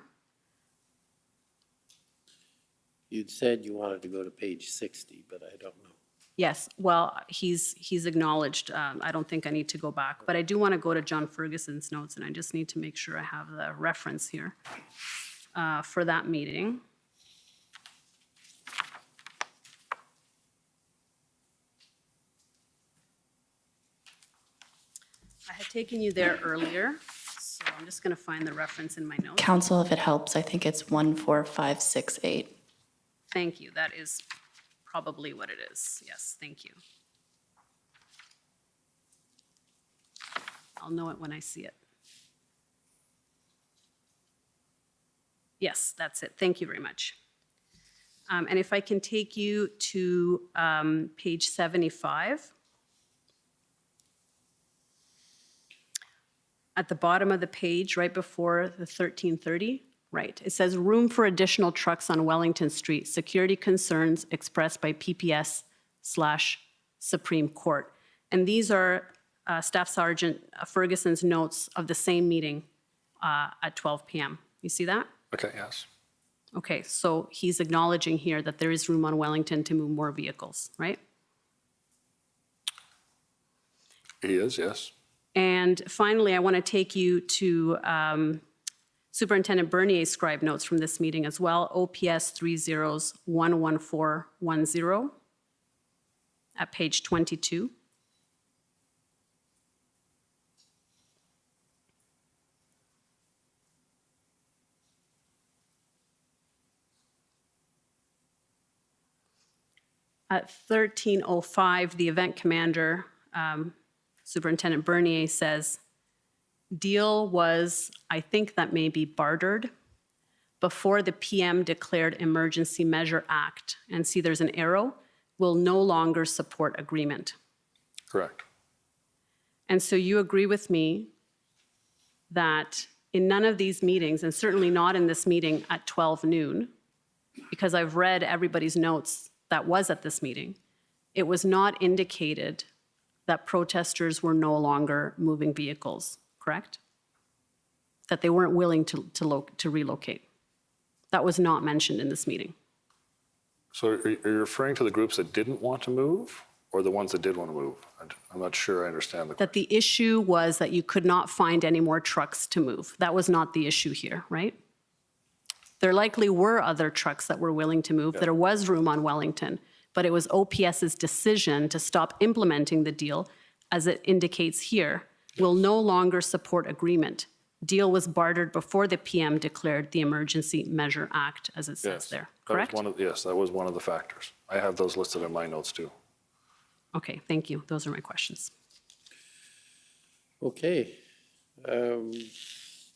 You'd said you wanted to go to page 60, but I don't know. Yes, well, he's acknowledged. I don't think I need to go back, but I do want to go to John Ferguson's notes, and I just need to make sure I have the reference here for that meeting. I had taken you there earlier, so I'm just going to find the reference in my notes. Council, if it helps, I think it's 14568. Thank you. That is probably what it is. Yes, thank you. I'll know it when I see it. Yes, that's it. Thank you very much. And if I can take you to page 75. At the bottom of the page, right before the 1330, right, it says room for additional trucks on Wellington Street, security concerns expressed by PPS/Supreme Court. And these are Staff Sergeant Ferguson's notes of the same meeting at 12 p.m. You see that? Okay, yes. Okay, so he's acknowledging here that there is room on Wellington to move more vehicles, right? He is, yes. And finally, I want to take you to Superintendent Bernier's scribe notes from this meeting as well, OPS 30-11410 at page 22. At 13:05, the event commander, Superintendent Bernier, says, deal was, I think that may be bartered, before the PM declared Emergency Measure Act. And see, there's an arrow, will no longer support agreement. Correct. And so you agree with me that in none of these meetings, and certainly not in this meeting at 12 noon, because I've read everybody's notes that was at this meeting, it was not indicated that protesters were no longer moving vehicles, correct? That they weren't willing to relocate. That was not mentioned in this meeting. So are you referring to the groups that didn't want to move or the ones that did want to move? I'm not sure I understand the question. That the issue was that you could not find any more trucks to move. That was not the issue here, right? There likely were other trucks that were willing to move. Yeah. There was room on Wellington, but it was OPS's decision to stop implementing the deal, as it indicates here, will no longer support agreement. Deal was bartered before the PM declared the Emergency Measure Act, as it says there, correct? Yes, that was one of the factors. I have those listed in my notes too. Okay, thank you. Those are my questions. Okay.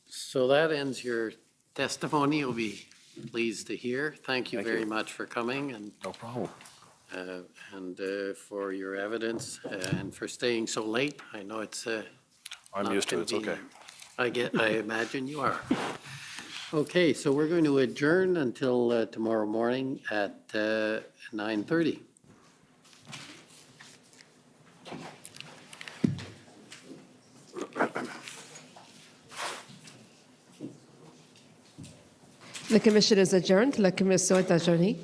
So that ends your testimony. You'll be pleased to hear. Thank you very much for coming. And no problem. And for your evidence and for staying so late. I know it's I'm used to it. It's okay. I imagine you are. Okay, so we're going to adjourn until tomorrow morning at 9:30. La commission is adjourned. La commission est adjournée.